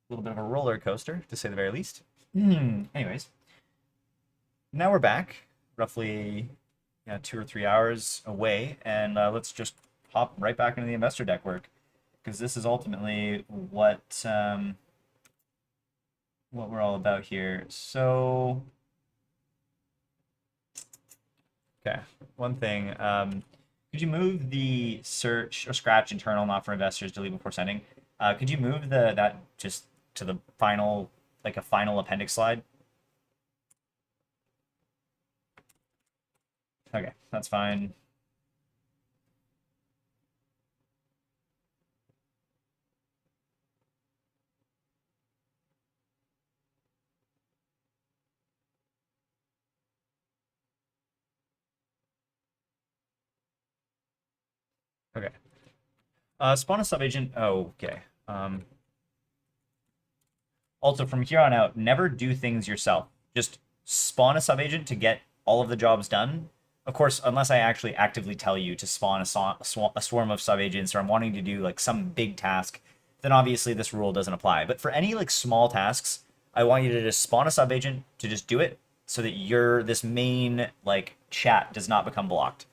a little bit of a roller coaster to say the very least. Anyways, now we're back, roughly 2 or 3 hours away, and let's just hop right back into the investor deck work, because this is ultimately what we're all about here. So, okay, one thing. Could you move the search or scratch internal not for investors delete before sending? Could you move that just to the final, like a final appendix slide? Okay, that's fine. Okay. Spawn a subagent. Oh, okay. Also, from here on out, never do things yourself. Just spawn a subagent to get all of the jobs done. Of course, unless I actually actively tell you to spawn a swarm of subagents, or I'm wanting to do like some big task, then obviously this rule doesn't apply. But for any like small tasks, I want you to just spawn a subagent to just do it, so that this main like chat does not become blocked.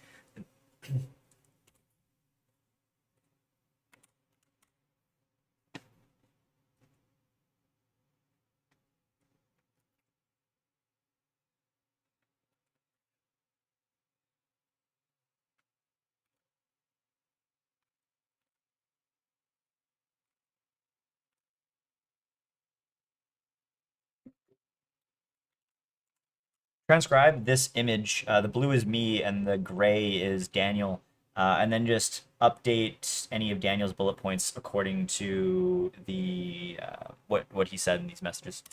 Transcribe this image. The blue is me and the gray is Daniel. And then just update any of Daniel's bullet points according to the what he said in these messages.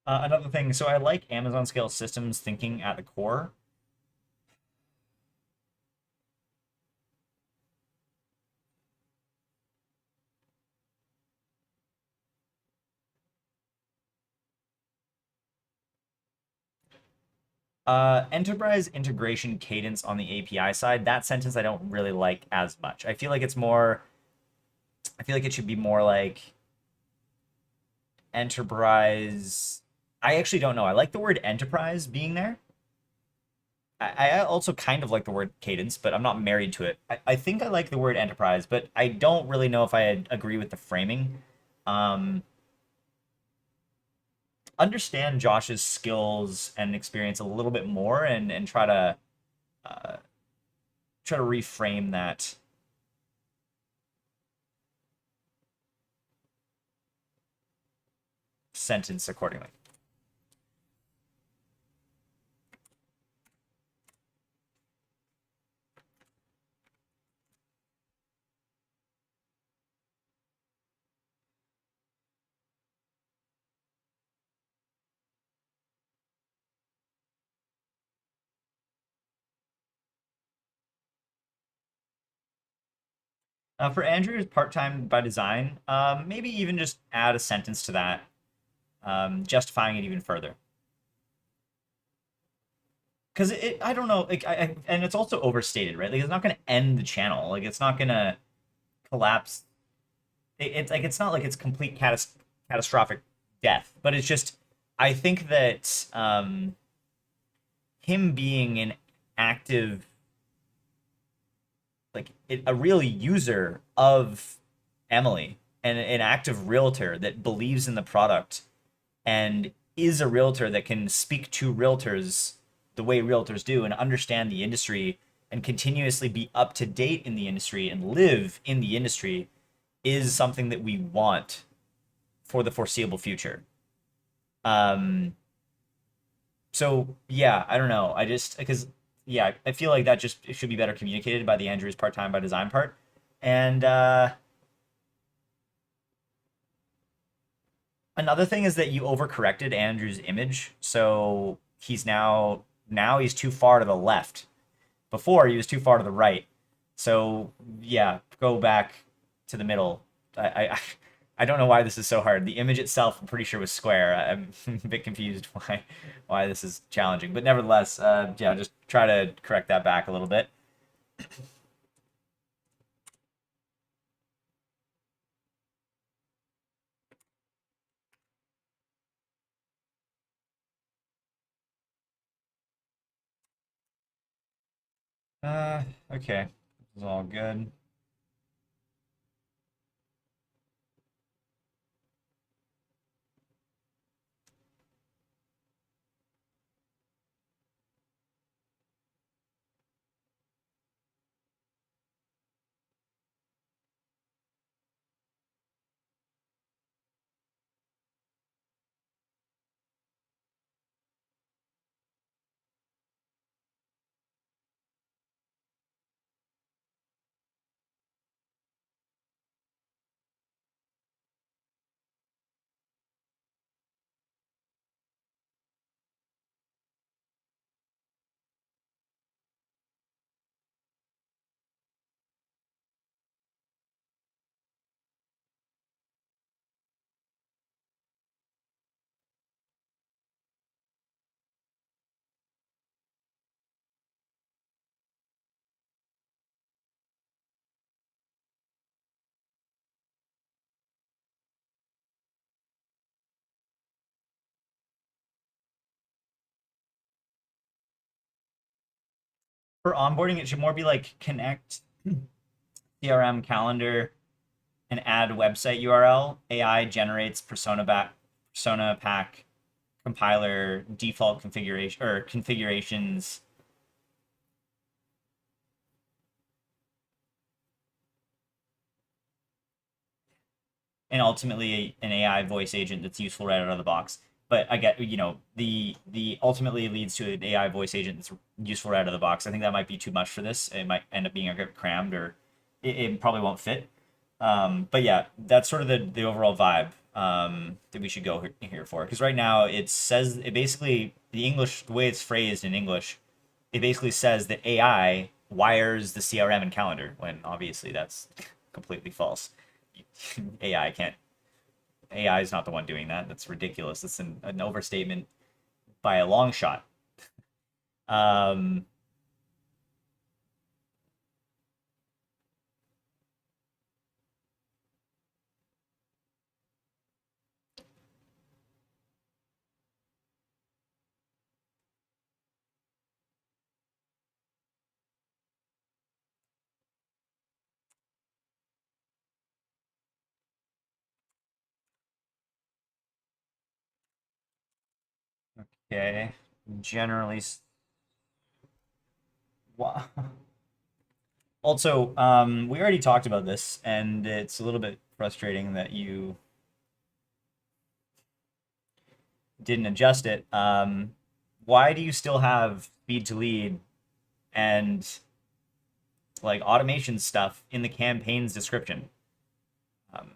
Another thing, so I like Amazon scale systems thinking at the core. Enterprise integration cadence on the API side, that sentence I don't really like as much. I feel like it should be more like enterprise. I actually don't know. I like the word enterprise being there. I also kind of like the word cadence, but I'm not married to it. I think I like the word enterprise, but I don't really know if I agree with the framing. Um, Understand Josh's skills and experience a little bit more, and uh, try to reframe that sentence accordingly. For Andrew, part-time by design, maybe even just add a sentence to that, justifying it even further. Because I don't know, like, and it's also overstated, right? Like, it's not going to end the channel. Like, it's not going to collapse. It's like, it's not like it's complete catastrophic death, but it's just, I think that him being an active, like a real user of Emily, and an active realtor that believes in the product and is a realtor that can speak to realtors the way realtors do and understand the industry and continuously be up to date in the industry and live in the industry is something that we want for the foreseeable future. So yeah, I don't know. I just because yeah, I feel like that just it should be better communicated by the Andrews part-time by design part. And another thing is that you overcorrected Andrew's image, so now he's too far to the left. Before he was too far to the right. So yeah, go back to the middle. I don't know why this is so hard. The image itself, I'm pretty sure was square. I'm a bit confused why this is challenging, but nevertheless, yeah, just try to correct that back a little bit. Okay, this is all good. For onboarding, it should more be like connect CRM calendar and add website URL. AI generates persona pack compiler default configuration or configurations, and ultimately an AI voice agent that's useful right out of the box. But I get, the ultimately leads to an AI voice agent that's useful right out of the box. I think that might be too much for this. It might end up being a bit crammed, or it probably won't fit. But yeah, that's sort of the overall vibe that we should go here for. Because right now it says it basically the way it's phrased in English, it basically says that AI wires the CRM and calendar when obviously that's completely false. AI can't. AI is not the one doing that. That's ridiculous. That's an overstatement by a long shot. Um, okay. Generally, also, we already talked about this, and it's a little bit frustrating that you didn't adjust it. Why do you still have speed to lead and like automation stuff in the campaign's description? Um,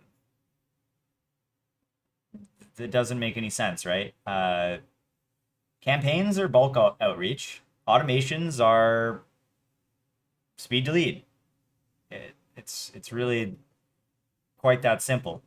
that doesn't make any sense, right? Campaigns are bulk outreach. Automations are speed to lead. It's really quite that simple.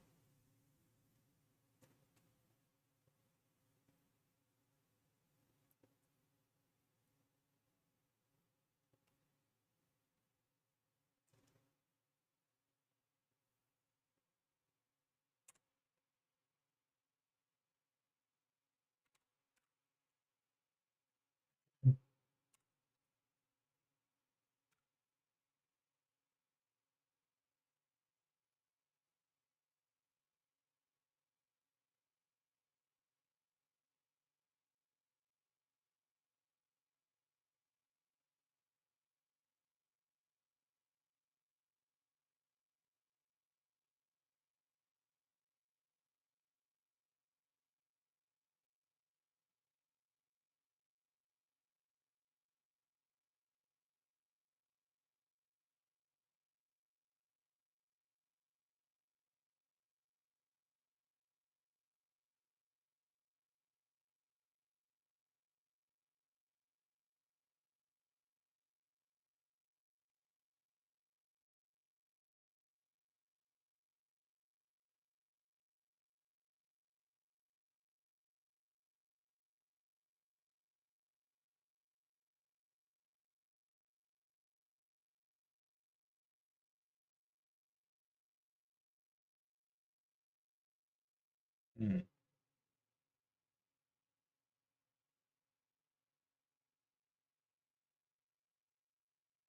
Hmm.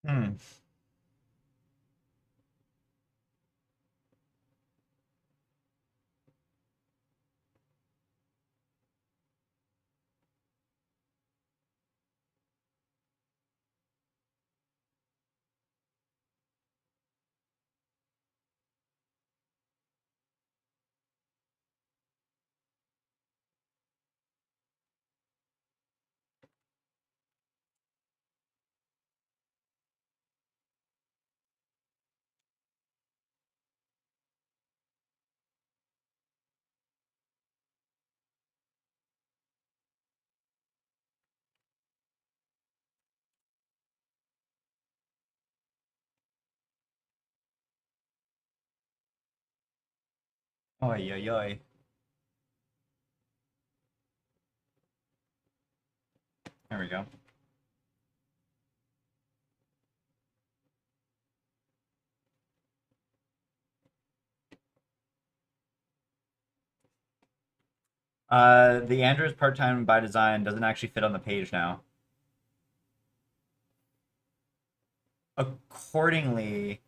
Hmm. Oi, oi, oi. There we go. The Andrew is part-time by design doesn't actually fit on the page now. Accordingly,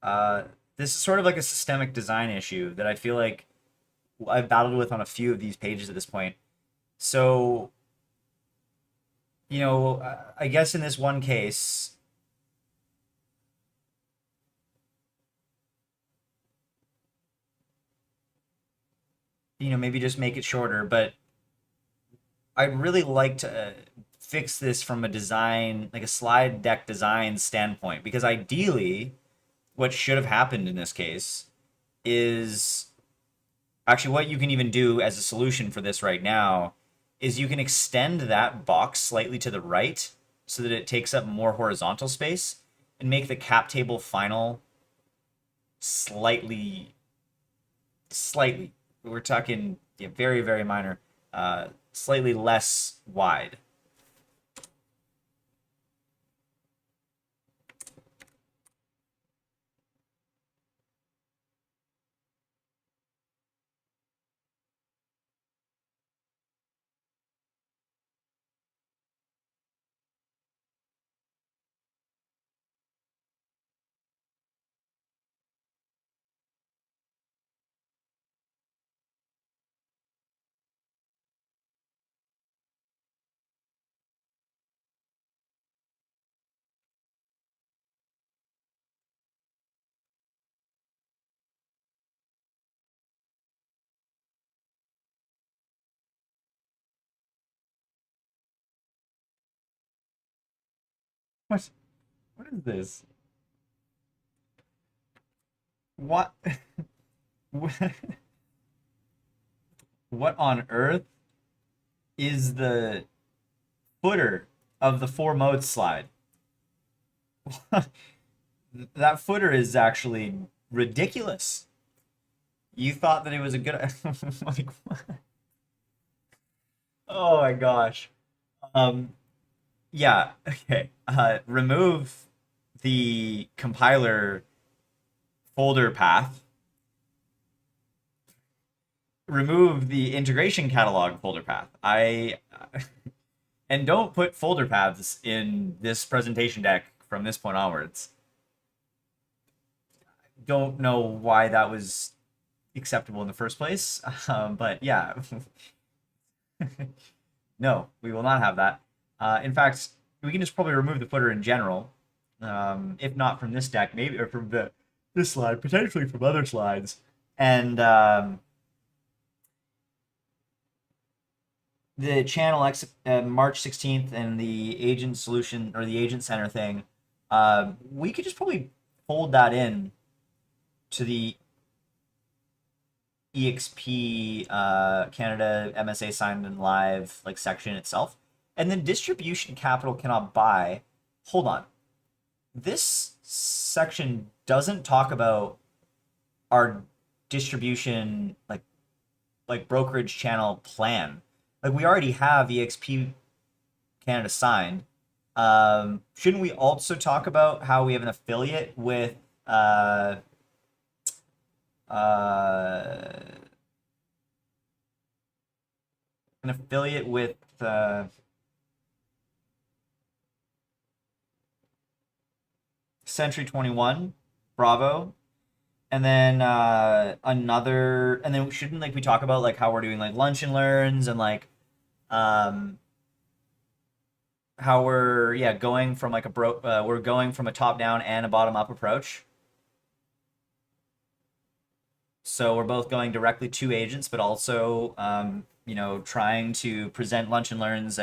uh, this is sort of like a systemic design issue that I feel like I've battled with on a few of these pages at this point. So, I guess in this one case, maybe just make it shorter, but I'd really like to fix this from a design, like a slide deck design standpoint, because ideally, what should have happened in this case is actually what you can even do as a solution for this right now is you can extend that box slightly to the right so that it takes up more horizontal space and make the cap table final slightly, slightly. We're talking very, very minor, slightly less wide. What? What is this? What? What on earth is the footer of the four modes slide? That footer is actually ridiculous. You thought that it was a good like oh my gosh. Um yeah, okay. Remove the compiler folder path. Remove the integration catalog folder path. I and don't put folder paths in this presentation deck from this point onwards. Don't know why that was acceptable in the first place. But yeah, no, we will not have that. In fact, we can just probably remove the footer in general, if not from this deck, maybe or from this slide, potentially from other slides. And the channel March 16th and the agent solution or the agent center thing, we could just probably fold that in to the EXP Canada MSA signed and live like section itself. And then distribution capital cannot buy. Hold on. This section doesn't talk about our distribution like brokerage channel plan. Like we already have EXP Canada signed. Shouldn't we also talk about how we have an affiliate with uh, an affiliate with Century 21, Bravo, and then another, and then shouldn't like we talk about like how we're doing like lunch and learns and like um how we're going from like we're going from a top down and a bottom up approach. So we're both going directly to agents, but also trying to present lunch and learns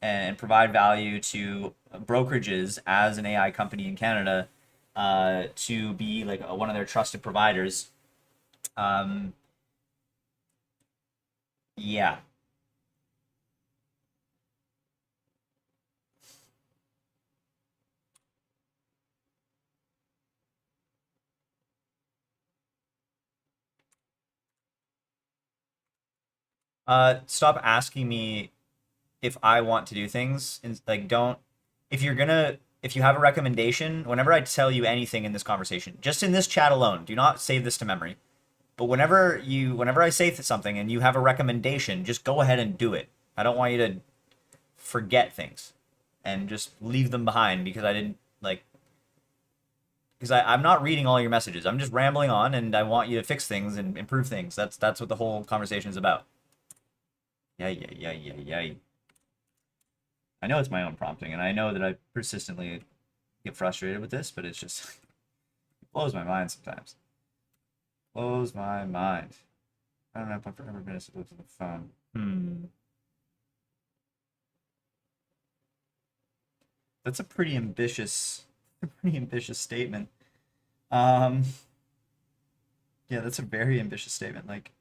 and provide value to brokerages as an AI company in Canada, to be like one of their trusted providers. Um, yeah. Stop asking me if I want to do things, and like don't if you have a recommendation, whenever I tell you anything in this conversation, just in this chat alone, do not save this to memory. But whenever I say something and you have a recommendation, just go ahead and do it. I don't want you to forget things and just leave them behind because I didn't like because I'm not reading all your messages. I'm just rambling on and I want you to fix things and improve things. That's what the whole conversation is about. Yeah, yeah, yeah, yeah, yeah. I know it's my own prompting, and I know that I persistently get frustrated with this, but it's just it blows my mind sometimes. Blows my mind. I don't know if I've ever been able to the phone. That's a pretty ambitious statement. Um, yeah, that's a very ambitious statement. Like,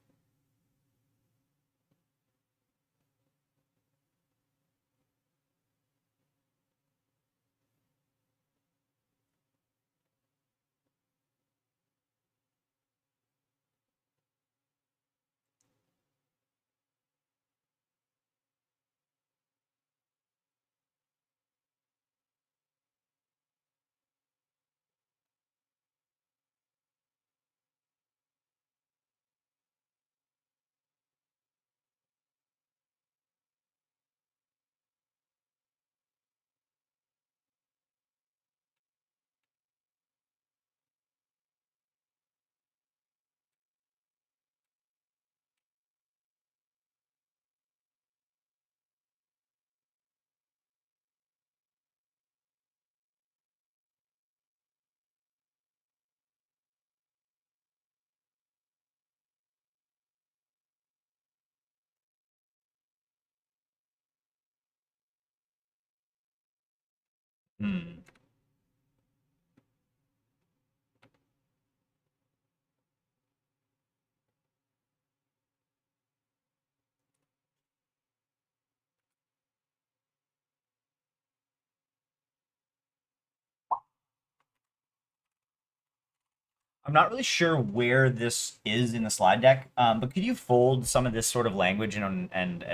hmm. I'm not really sure where this is in the slide deck, but could you fold some of this sort of language and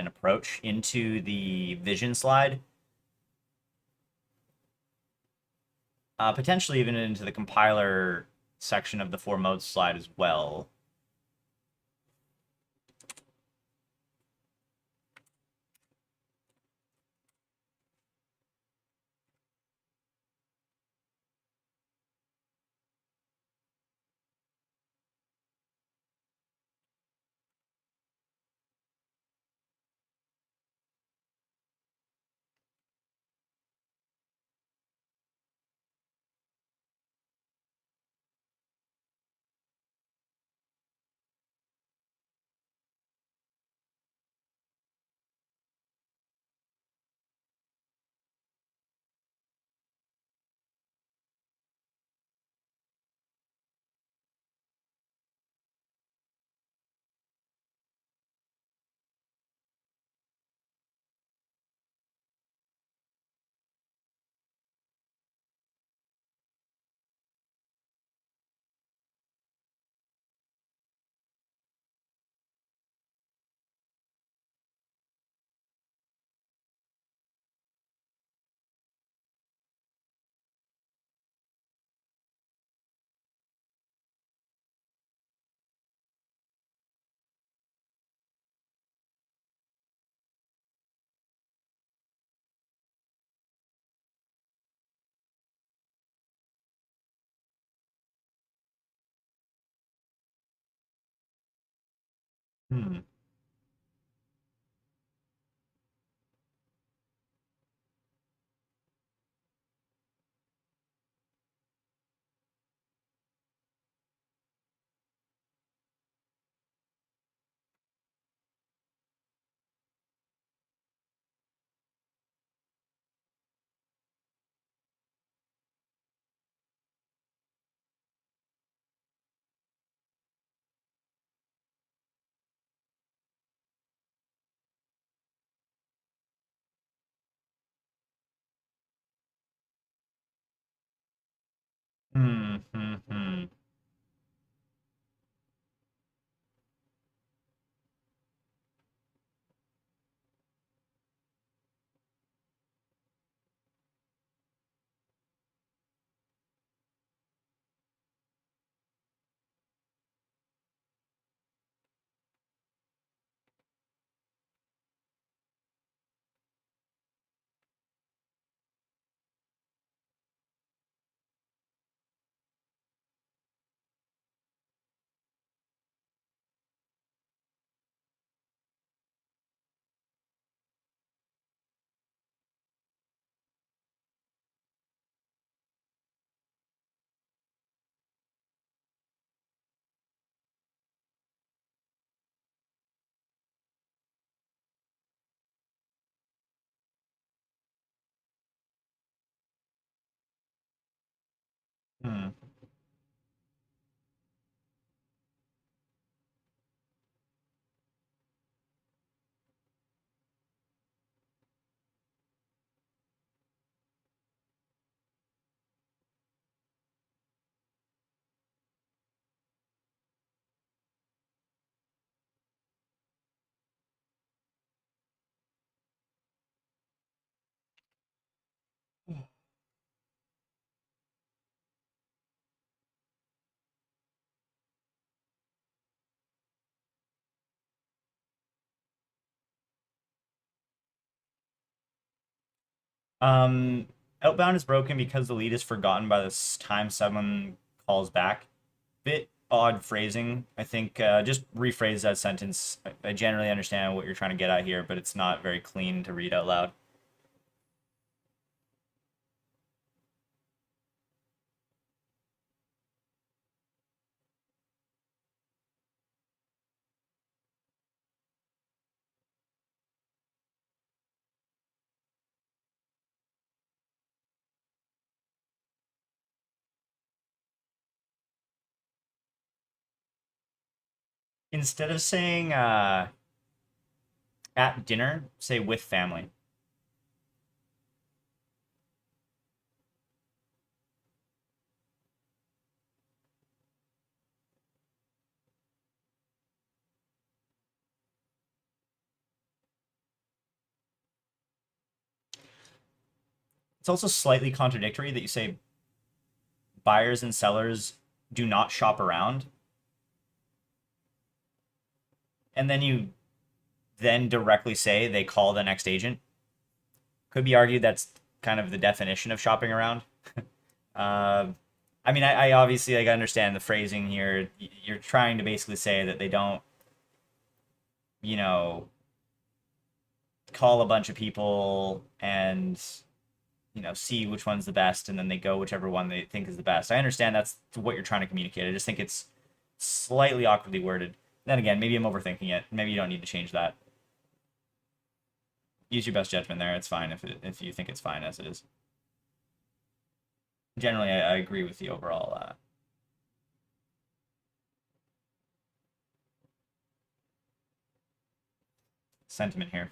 approach into the vision slide? Potentially even into the compiler section of the four modes slide as well. Hmm. Hmm. Hmm. Hmm. Hmm. Um, Outbound is broken because the lead is forgotten by the time someone calls back. Bit odd phrasing. I think just rephrase that sentence. I generally understand what you're trying to get at here, but it's not very clean to read out loud. Instead of saying at dinner, say with family. It's also slightly contradictory that you say buyers and sellers do not shop around, and then you then directly say they call the next agent. Could be argued that's kind of the definition of shopping around. Uh, I mean, I obviously like understand the phrasing here. You're trying to basically say that they don't, you know, call a bunch of people and see which one's the best, and then they go whichever one they think is the best. I understand that's what you're trying to communicate. I just think it's slightly awkwardly worded. Then again, maybe I'm overthinking it. Maybe you don't need to change that. Use your best judgment there. It's fine if you think it's fine as it is. Generally, I agree with the overall sentiment here.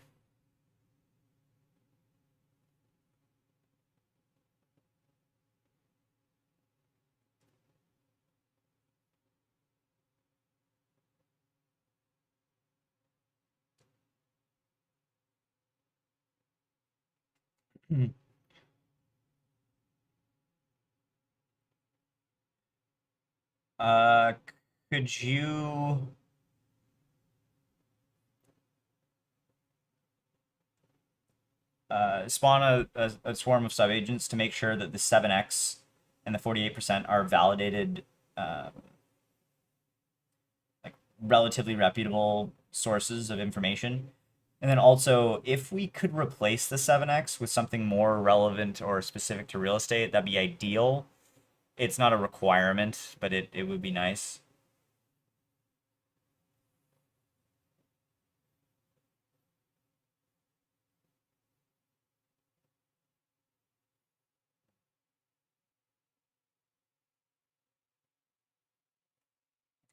Uh, could you spawn a swarm of subagents to make sure that the 7x and the 48% are validated, like relatively reputable sources of information. And then also, if we could replace the 7x with something more relevant or specific to real estate, that'd be ideal. It's not a requirement, but it would be nice.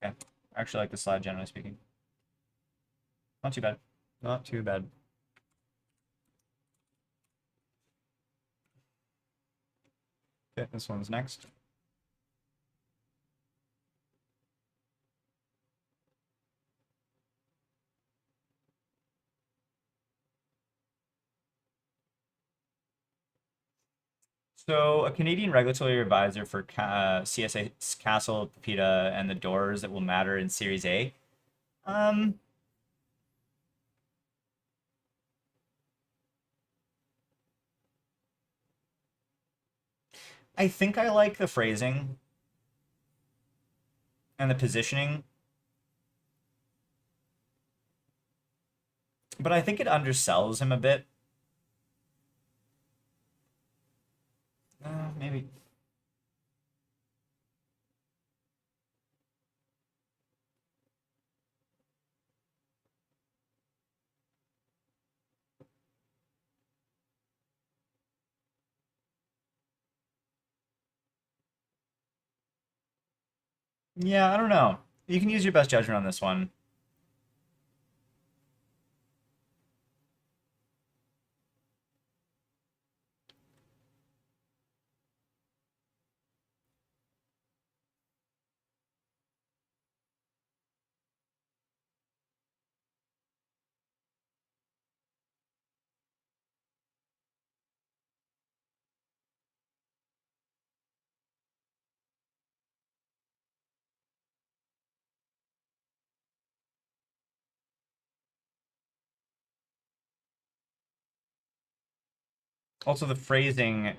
Okay. I actually like the slide, generally speaking. Not too bad. Not too bad. Okay, this one's next. So, a Canadian regulatory advisor for CSA Castle, Pepita, and the doors that will matter in Series A. Um, I think I like the phrasing and the positioning, but I think it undersells him a bit. Maybe. Yeah, I don't know. You can use your best judgment on this one. Also, the phrasing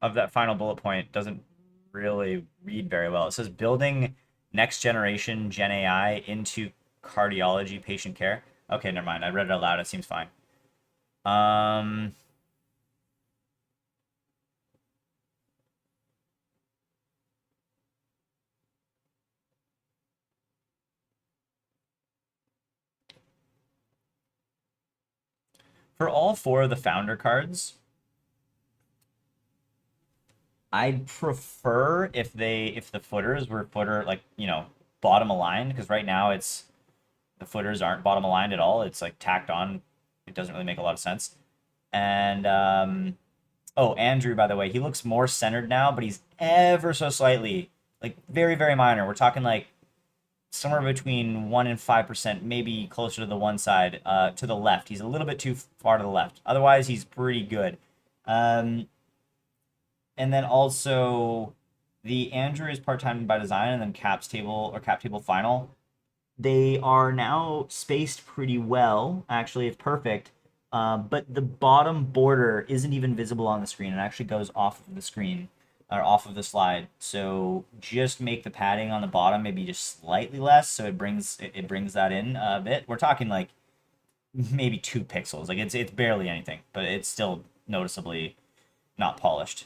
of that final bullet point doesn't really read very well. It says building next generation Gen AI into cardiology patient care. Okay, never mind. I read it out loud. It seems fine. Um, for all four of the founder cards, I'd prefer if the footers were footer like, bottom aligned, because right now it's the footers aren't bottom aligned at all. It's like tacked on. It doesn't really make a lot of sense. And oh, Andrew, by the way, he looks more centered now, but he's ever so slightly, like very, very minor. We're talking like somewhere between 1% and 5%, maybe closer to the one side, to the left. He's a little bit too far to the left. Otherwise, he's pretty good. Um, and then also the Andrew is part-time by design, and then caps table or cap table final. They are now spaced pretty well. Actually, it's perfect. But the bottom border isn't even visible on the screen. It actually goes off of the screen or off of the slide. So just make the padding on the bottom maybe just slightly less, so it brings that in a bit. We're talking like maybe 2 pixels. Like it's barely anything, but it's still noticeably not polished.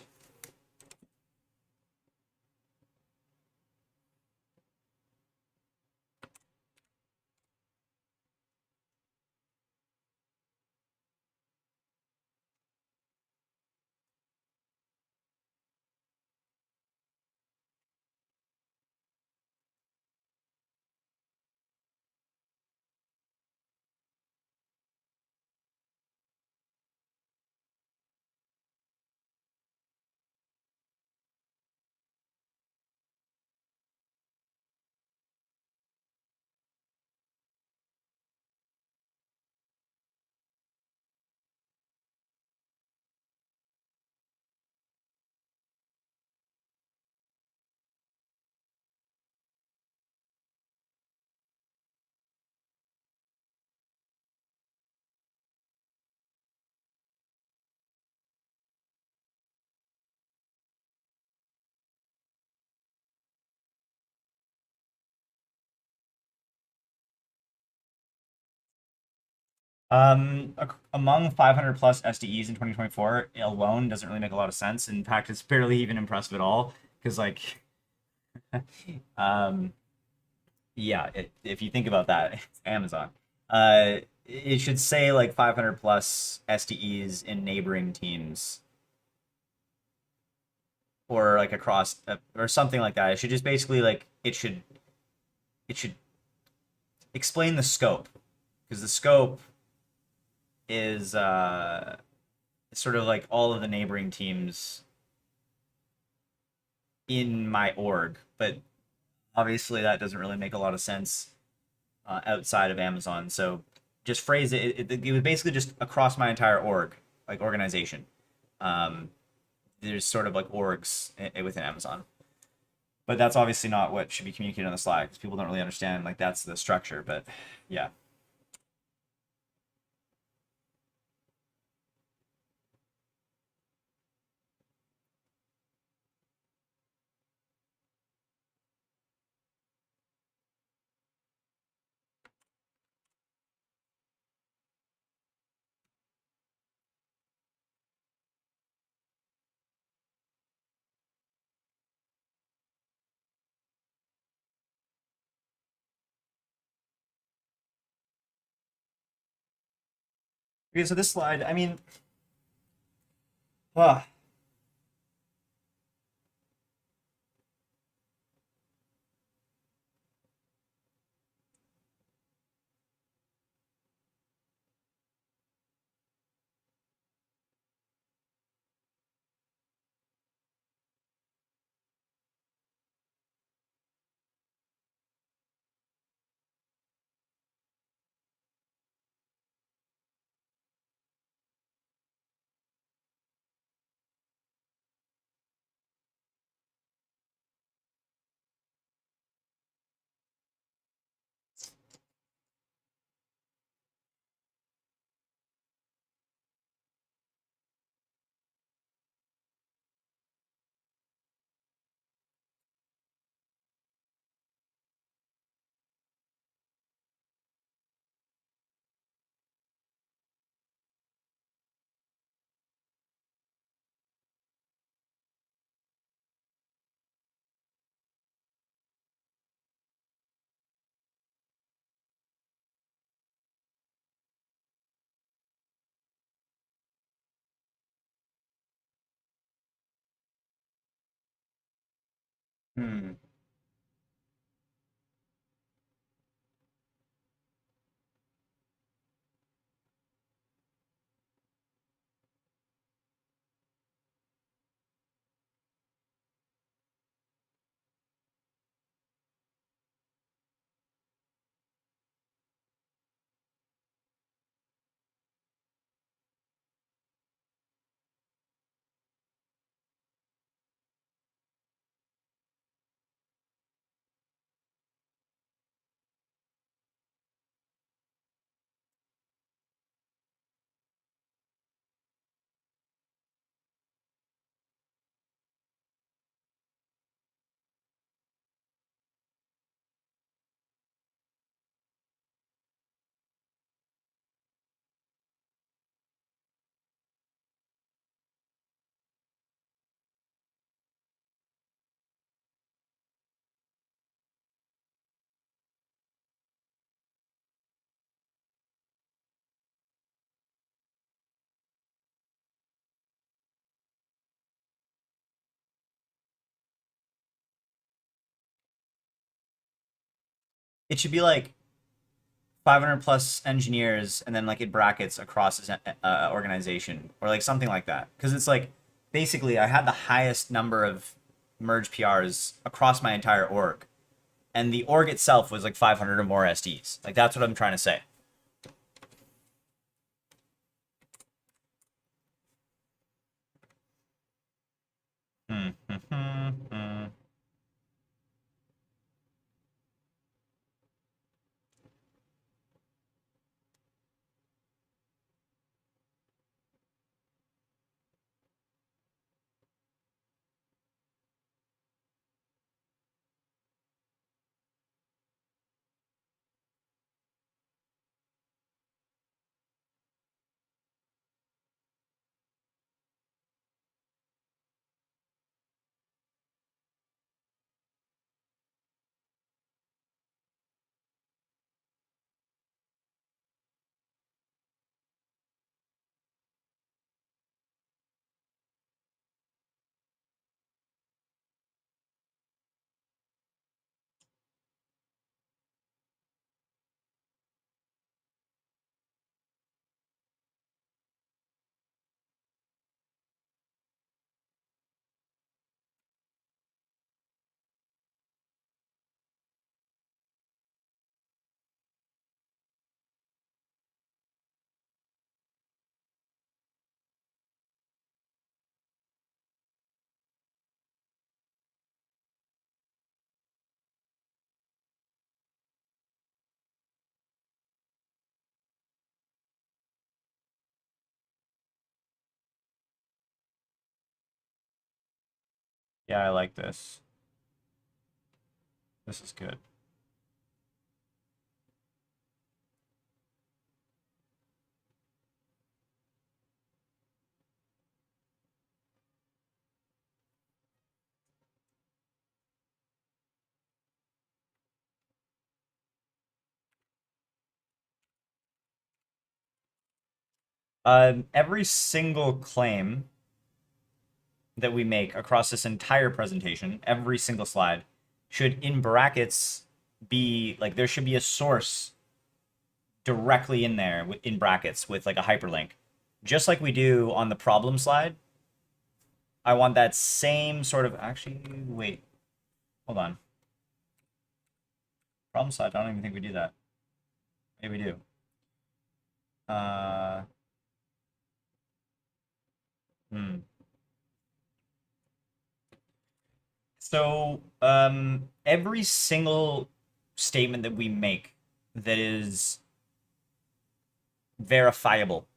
Among 500 plus SDEs in 2024 alone doesn't really make a lot of sense. In fact, it's barely even impressive at all because like, um, yeah, if you think about that, it's Amazon. It should say like 500 plus SDEs in neighboring teams or like across or something like that. It should just basically like it should explain the scope because the scope is sort of like all of the neighboring teams in my org, but obviously that doesn't really make a lot of sense outside of Amazon. So just phrase it was basically just across my entire org, like organization. Um, there's sort of like orgs within Amazon, but that's obviously not what should be communicated on the Slack because people don't really understand like that's the structure. But yeah. Okay, so this slide, I mean, uh, hmm. It should be like 500 plus engineers and then like in brackets across his organization or like something like that because it's like basically I had the highest number of merge PRs across my entire org and the org itself was like 500 or more SDs. Like that's what I'm trying to say. Yeah, I like this. This is good. Every single claim that we make across this entire presentation, every single slide, should in brackets be like there should be a source directly in there in brackets with like a hyperlink. Just like we do on the problem slide, I want that same sort of, actually, wait, hold on. Problem slide, I don't even think we do that. Maybe we do. Uh, hmm. So every single statement that we make that is verifiable,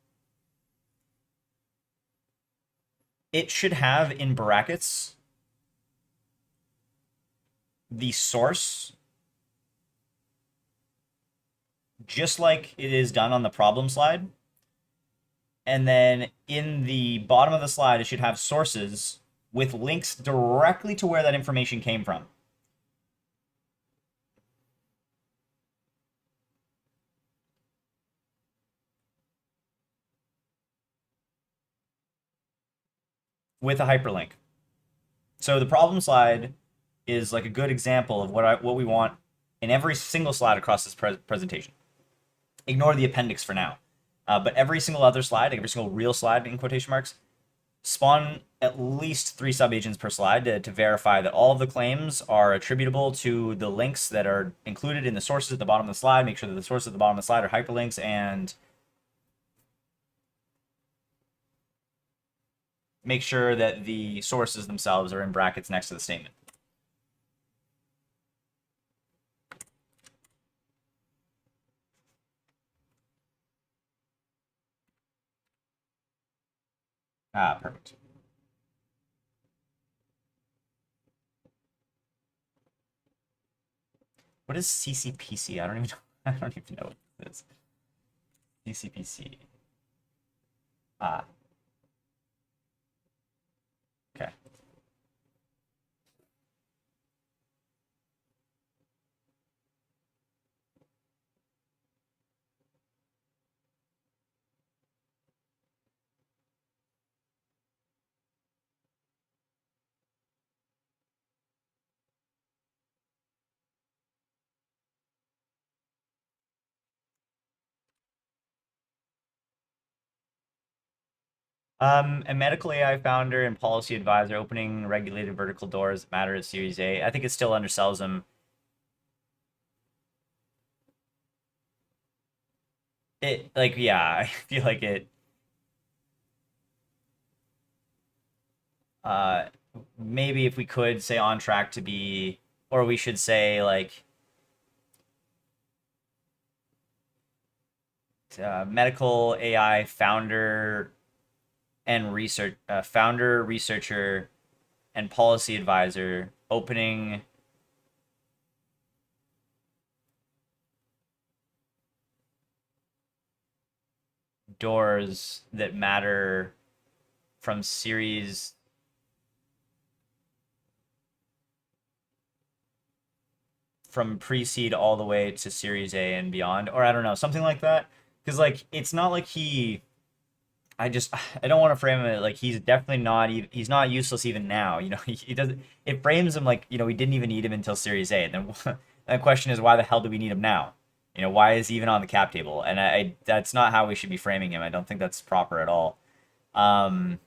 it should have in brackets the source, just like it is done on the problem slide. And then in the bottom of the slide, it should have sources with links directly to where that information came from. With a hyperlink. So the problem slide is like a good example of what we want in every single slide across this presentation. Ignore the appendix for now. But every single other slide, every single real slide in quotation marks, spawn at least 3 subagents per slide to verify that all of the claims are attributable to the links that are included in the sources at the bottom of the slide. Make sure that the sources at the bottom of the slide are hyperlinks, and make sure that the sources themselves are in brackets next to the statement. Ah, perfect. What is CCPC? I don't even know. I don't even know what this is. CCPC. Ah. Okay. A medical AI founder and policy advisor opening regulated vertical doors that matter at Series A. I think it still undersells them. It like yeah, I feel like it. Uh, maybe if we could say on track to be, or we should say like medical AI founder and founder, researcher, and policy advisor opening doors that matter from series from pre-seed all the way to series A and beyond, or I don't know, something like that. Because like it's not like I don't want to frame it like he's definitely not even he's not useless even now. You know, he doesn't. It frames him like we didn't even need him until Series A. And then the question is, why the hell do we need him now? Why is he even on the cap table? And I that's not how we should be framing him. I don't think that's proper at all. Um,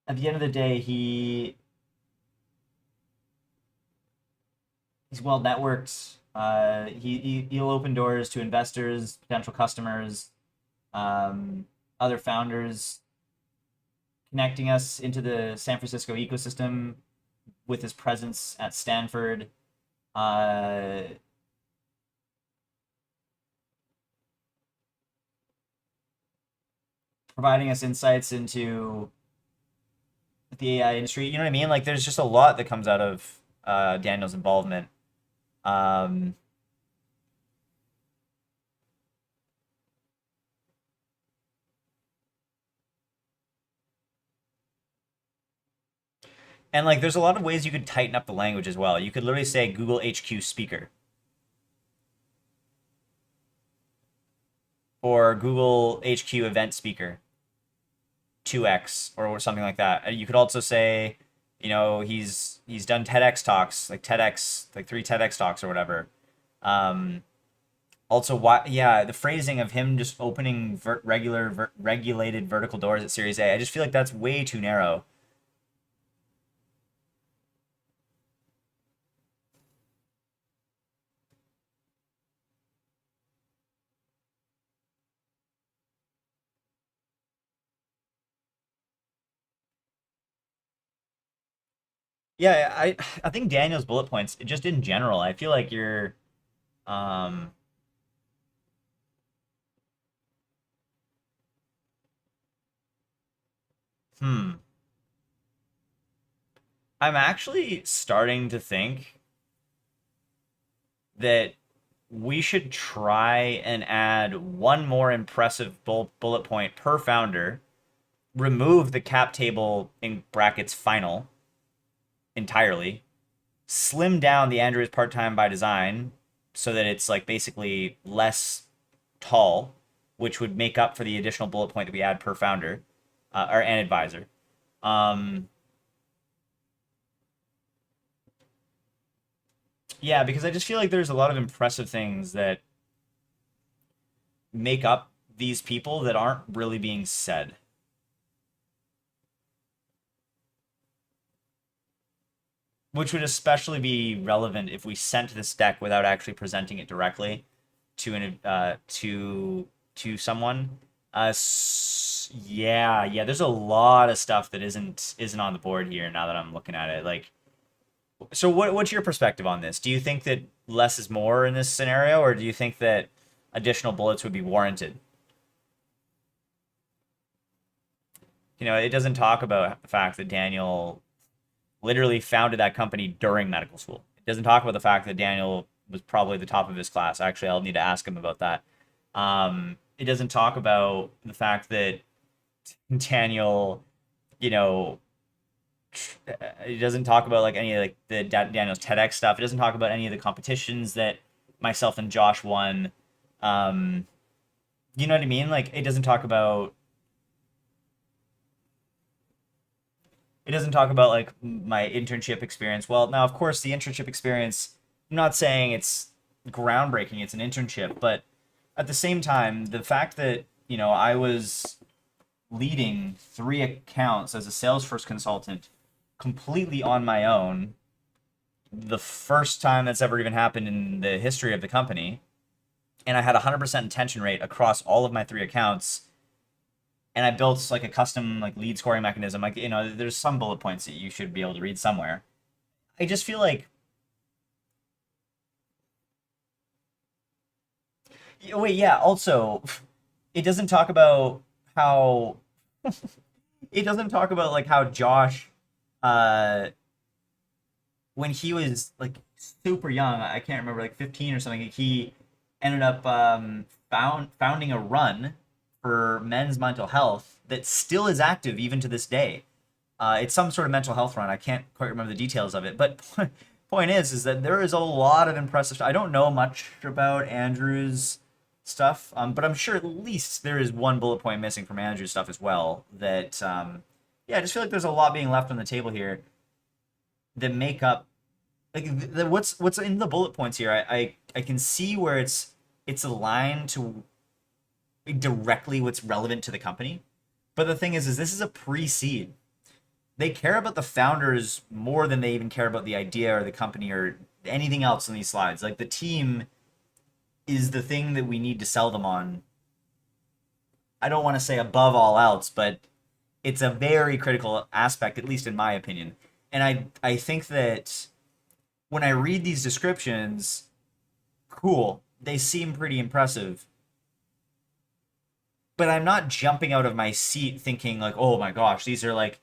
at the end of the day, he's well networked. He'll open doors to investors, potential customers, other founders, connecting us into the San Francisco ecosystem with his presence at Stanford. Uh, providing us insights into the AI industry. You know what I mean? Like, there's just a lot that comes out of Daniel's involvement. Um, and like, there's a lot of ways you could tighten up the language as well. You could literally say Google HQ speaker or Google HQ event speaker 2x or something like that. You could also say, he's done TEDx talks, like TEDx, like 3 TEDx talks or whatever. Also, why? Yeah, the phrasing of him just opening regulated vertical doors at Series A. I just feel like that's way too narrow. Yeah, I think Daniel's bullet points, just in general, I feel like you're um hmm. I'm actually starting to think that we should try and add one more impressive bullet point per founder, remove the cap table in brackets final entirely, slim down the Andrew is part-time by design so that it's like basically less tall, which would make up for the additional bullet point that we add per founder or an advisor. Um, yeah, because I just feel like there's a lot of impressive things that make up these people that aren't really being said. Which would especially be relevant if we sent this deck without actually presenting it directly to to someone. Yeah. There's a lot of stuff that isn't on the board here now that I'm looking at it. Like, so what's your perspective on this? Do you think that less is more in this scenario, or do you think that additional bullets would be warranted? It doesn't talk about the fact that Daniel literally founded that company during medical school. It doesn't talk about the fact that Daniel was probably the top of his class. Actually, I'll need to ask him about that. It doesn't talk about the fact that Daniel, you know, it doesn't talk about like any of like the Daniel's TEDx stuff. It doesn't talk about any of the competitions that myself and Josh won. Um, you know what I mean? Like it doesn't talk about like my internship experience. Well, now of course the internship experience, I'm not saying it's groundbreaking, it's an internship, but at the same time, the fact that, I was leading 3 accounts as a Salesforce consultant completely on my own, the first time that's ever even happened in the history of the company, and I had a 100% retention rate across all of my 3 accounts, and I built like a custom like lead scoring mechanism. Like, there's some bullet points that you should be able to read somewhere. I just feel like, wait, yeah, also, it doesn't talk about how it doesn't talk about like how Josh uh when he was like super young, I can't remember, like 15 or something, he ended up founding a run for men's mental health that still is active even to this day. It's some sort of mental health run. I can't quite remember the details of it, but point is that there is a lot of impressive stuff. I don't know much about Andrew's stuff, but I'm sure at least there is one bullet point missing from Andrew's stuff as well. That yeah, I just feel like there's a lot being left on the table here that make up like what's in the bullet points here. I can see where it's aligned to directly what's relevant to the company, but the thing is this is a pre-seed. They care about the founders more than they even care about the idea or the company or anything else in these slides. Like, the team is the thing that we need to sell them on. I don't want to say above all else, but it's a very critical aspect, at least in my opinion. And I think that when I read these descriptions, cool, they seem pretty impressive. but I'm not jumping out of my seat thinking like, oh my gosh, these are like,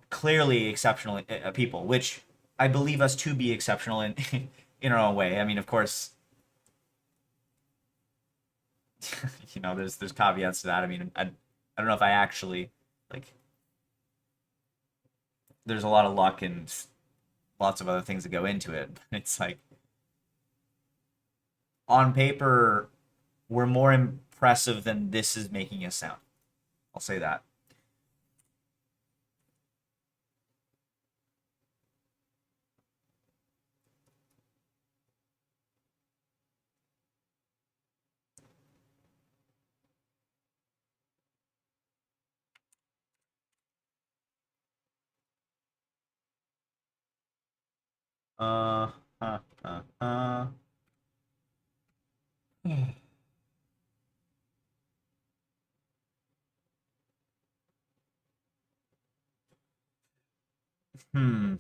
clearly exceptional people, which I believe us to be exceptional in in our own way. I mean, of course, there's caveats to that. I mean, I don't know if I actually like. There's a lot of luck and lots of other things that go into it. It's like on paper, we're more impressive than this is making us sound. I'll say that. Uh, uh, uh, uh. Hmm. Hmm.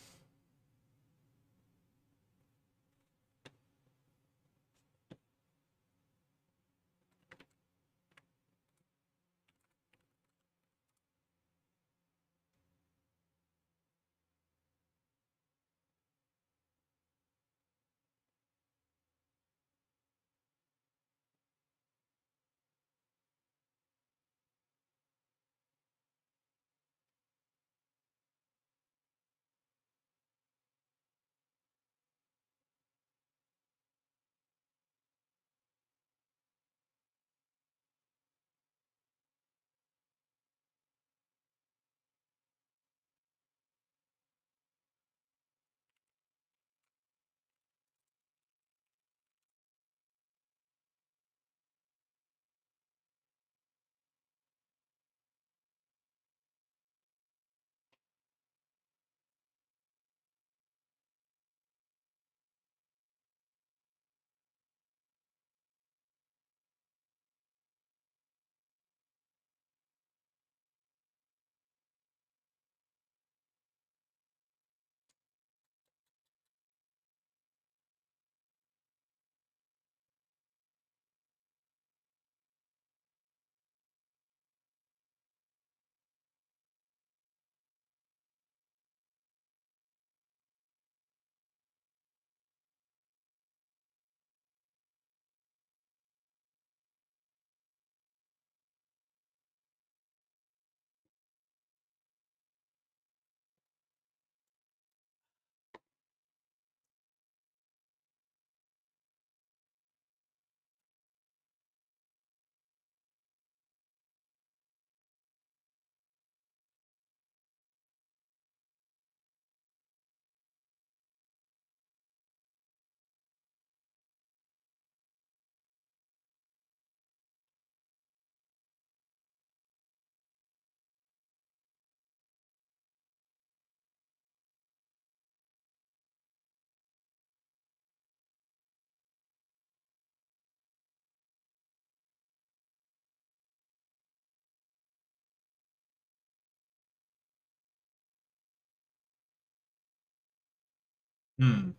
Hmm.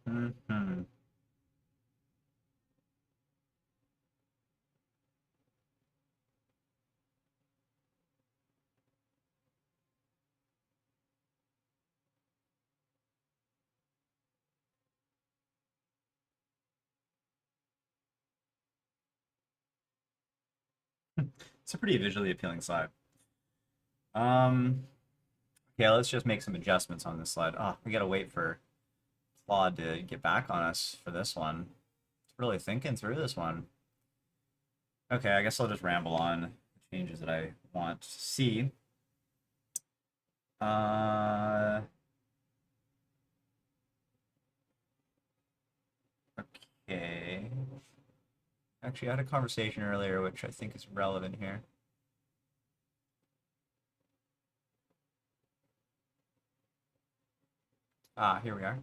Hmm. Hmm. It's a pretty visually appealing slide. Um. Okay, let's just make some adjustments on this slide. Oh, we gotta wait for Claude to get back on us for this one. It's really thinking through this one. Okay, I guess I'll just ramble on the changes that I want to see. Uh, okay. Actually, I had a conversation earlier, which I think is relevant here. Ah, here we are.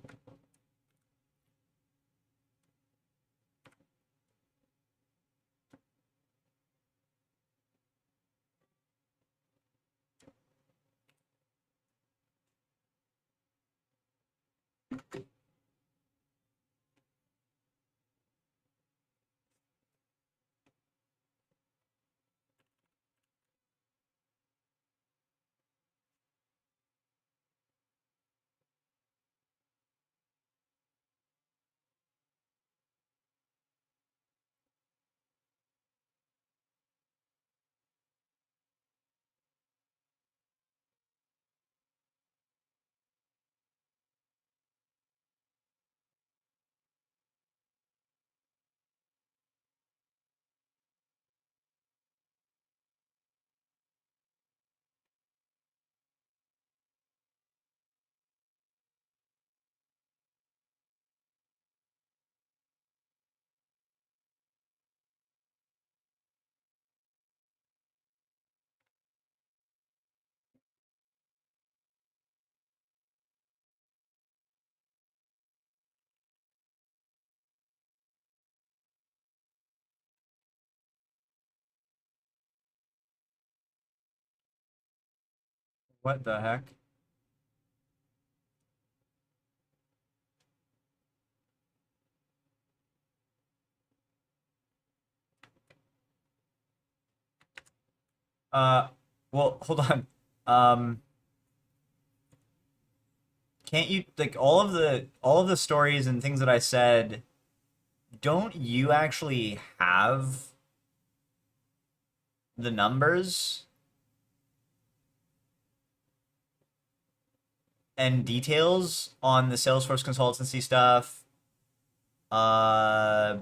What the heck? Uh, well, hold on. Um, can't you like all of the stories and things that I said, don't you actually have the numbers and details on the Salesforce consultancy stuff? Uh,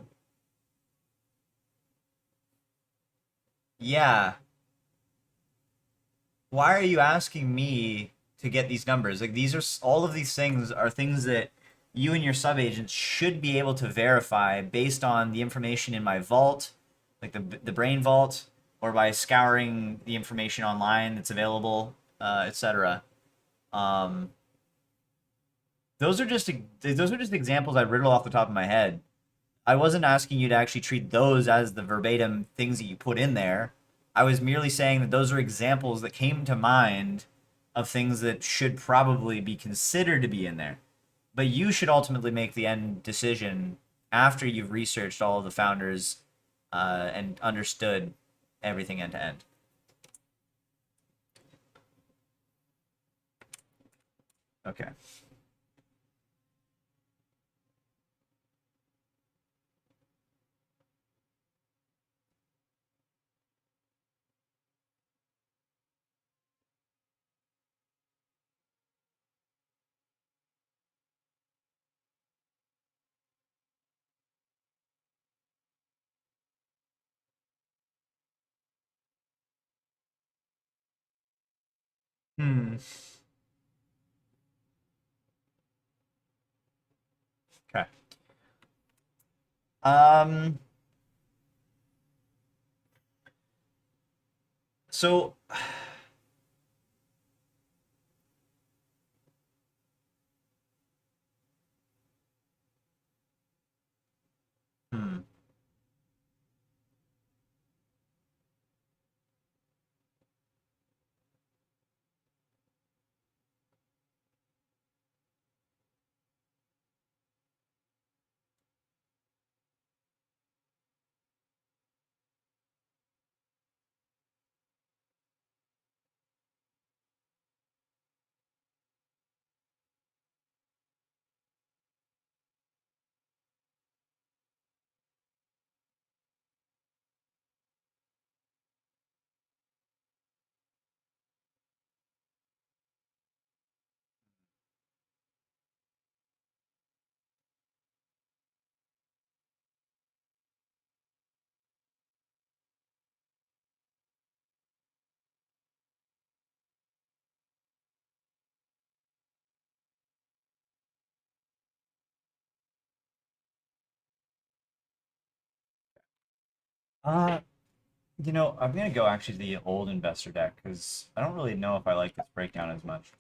yeah. Why are you asking me to get these numbers? Like these are all of these things are things that you and your subagents should be able to verify based on the information in my vault, like the brain vault, or by scouring the information online that's available, etc. Um, those are just examples I riddle off the top of my head. I wasn't asking you to actually treat those as the verbatim things that you put in there. I was merely saying that those are examples that came to mind of things that should probably be considered to be in there. But you should ultimately make the end decision after you've researched all of the founders and understood everything end to end. Okay. Hmm. Okay. Um. So. Hmm. Uh, I'm gonna go actually to the old investor deck because I don't really know if I like this breakdown as much.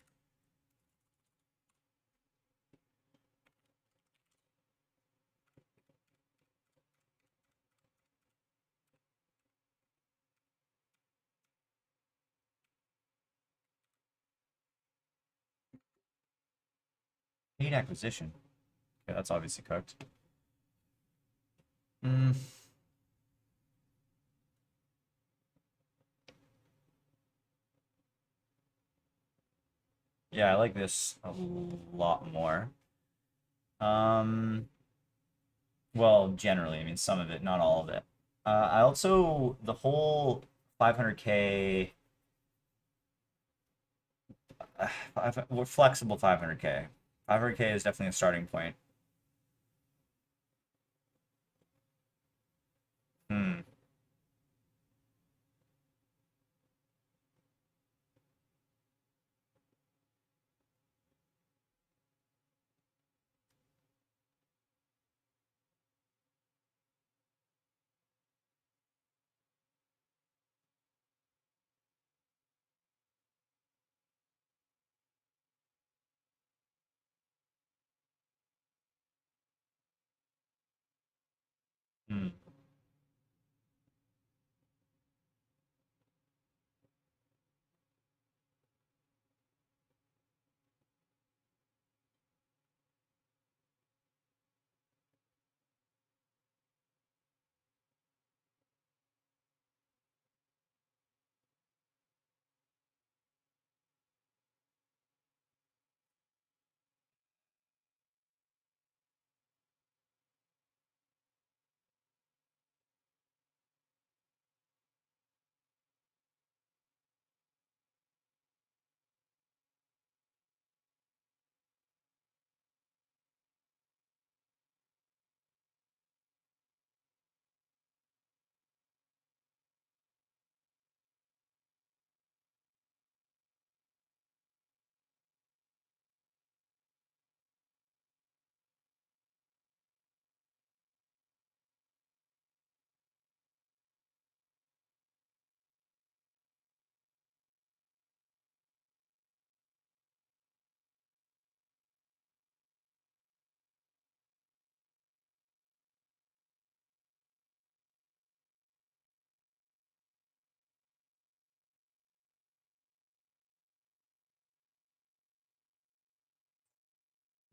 Paid acquisition. Okay, that's obviously cooked. Mm. Yeah, I like this a lot more. Well, generally, I mean, some of it, not all of it. I also, the whole 500K, we're flexible 500K. 500K is definitely a starting point. Hmm. Hmm.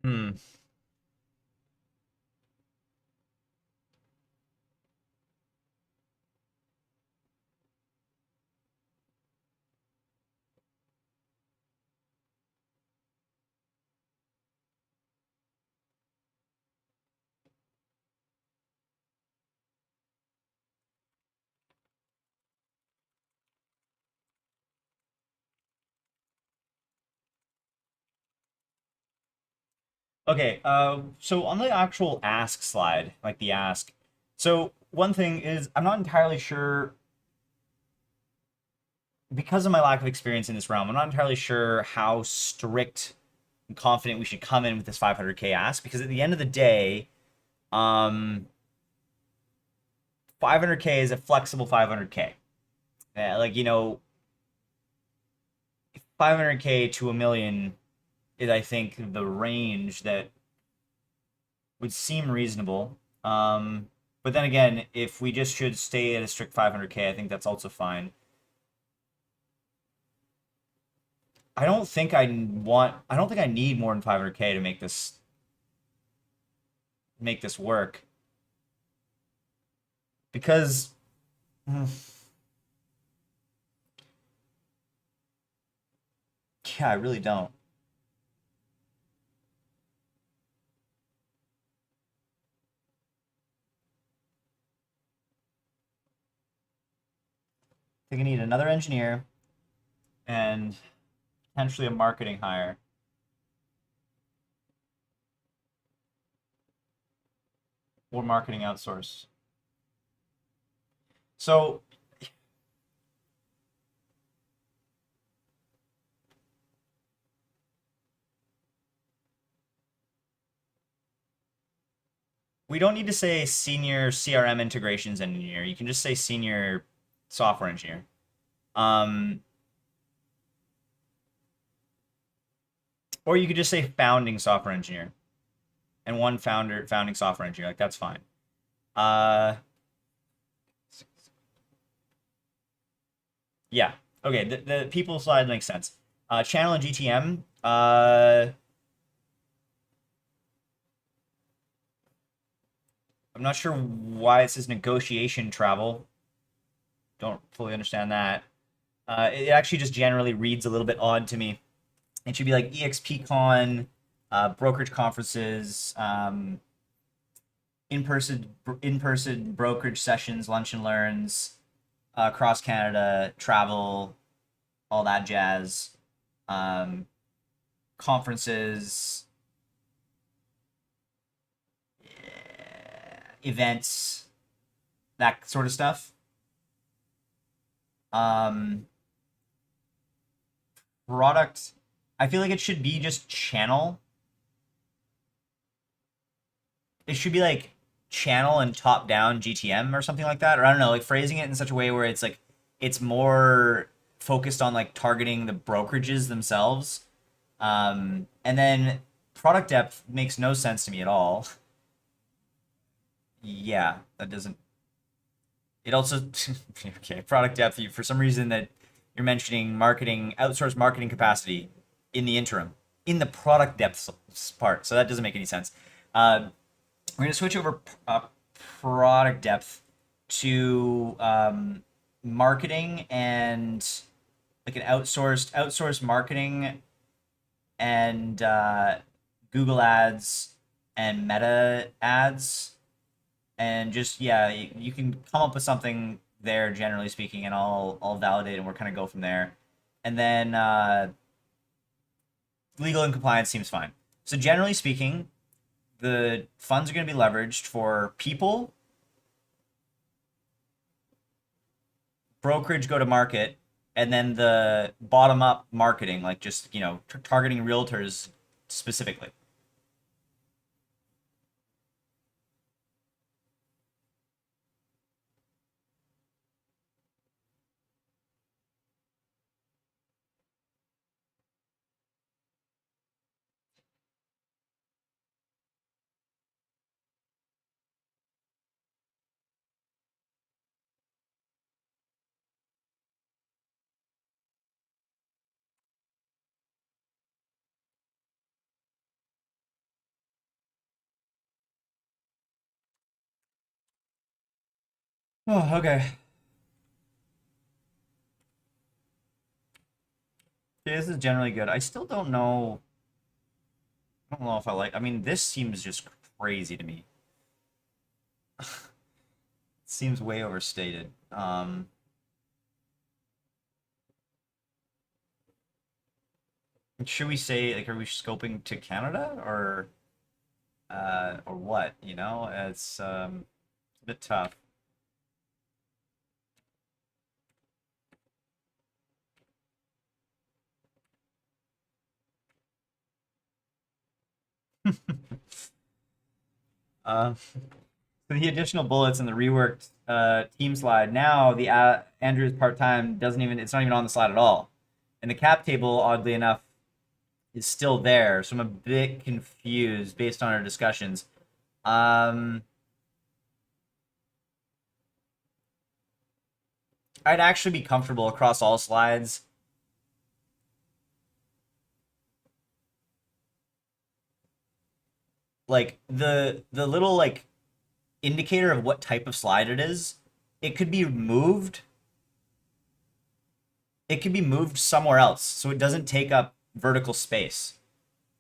Hmm. Okay, so on the actual ask slide, like the ask, so one thing is I'm not entirely sure, because of my lack of experience in this realm, I'm not entirely sure how strict and confident we should come in with this 500K ask, because at the end of the day, um, 500K is a flexible 500K. Like, 500K to a million is, I think, the range that would seem reasonable. But then again, if we just should stay at a strict 500K, I think that's also fine. I don't think I need more than 500K to make this work, because yeah, I really don't. I think I need another engineer and potentially a marketing hire or marketing outsource. So we don't need to say senior CRM integrations engineer. You can just say senior software engineer. Um, or you could just say founding software engineer and one founding software engineer. Like, that's fine. Uh, yeah. Okay. The people slide makes sense. Channel and GTM. I'm not sure why it says negotiation travel. Don't fully understand that. It actually just generally reads a little bit odd to me. It should be like EXPCon, brokerage conferences, in-person brokerage sessions, lunch and learns, across Canada, travel, all that jazz, conferences, events, that sort of stuff. Um, Product, I feel like it should be just channel. It should be like channel and top down GTM or something like that, or I don't know, like phrasing it in such a way where it's like it's more focused on like targeting the brokerages themselves. And then product depth makes no sense to me at all. Yeah, that doesn't. It also okay, product depth. For some reason that you're mentioning marketing, outsourced marketing capacity in the interim, in the product depth part. So that doesn't make any sense. We're going to switch over product depth to marketing and like an outsourced marketing and Google Ads and Meta Ads, and just yeah, you can come up with something there generally speaking, and I'll validate and we'll kind of go from there, and then legal and compliance seems fine. So generally speaking, the funds are going to be leveraged for people, brokerage, go to market, and then the bottom up marketing, like just targeting realtors specifically. Oh, okay. Yeah, this is generally good. I still don't know. I don't know if I like. I mean, this seems just crazy to me. It seems way overstated. Should we say like, are we scoping to Canada or what? It's a bit tough. So the additional bullets in the reworked team slide. Now the Andrew's part time doesn't even. It's not even on the slide at all. And the cap table, oddly enough, is still there. So I'm a bit confused based on our discussions. I'd actually be comfortable across all slides. Like the little like indicator of what type of slide it is, it could be moved. It could be moved somewhere else so it doesn't take up vertical space.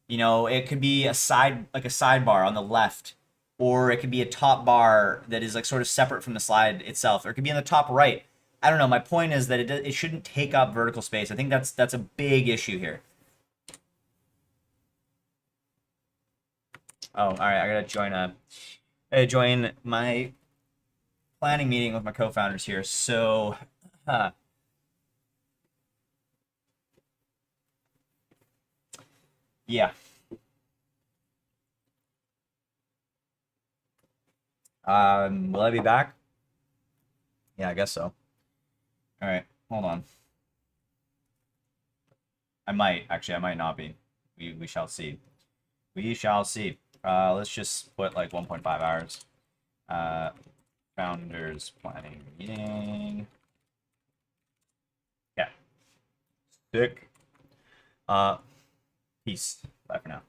It could be a sidebar on the left, or it could be a top bar that is like sort of separate from the slide itself, or it could be in the top right. I don't know. My point is that it shouldn't take up vertical space. I think that's a big issue here. Oh, all right. I gotta join my planning meeting with my co-founders here. So, yeah. Will I be back? Yeah, I guess so. All right, hold on. I might actually. I might not be. We shall see. We shall see. Let's just put like 1.5 hours. Uh, Founders planning meeting. Yeah. Sick. Uh, Peace. Bye for now.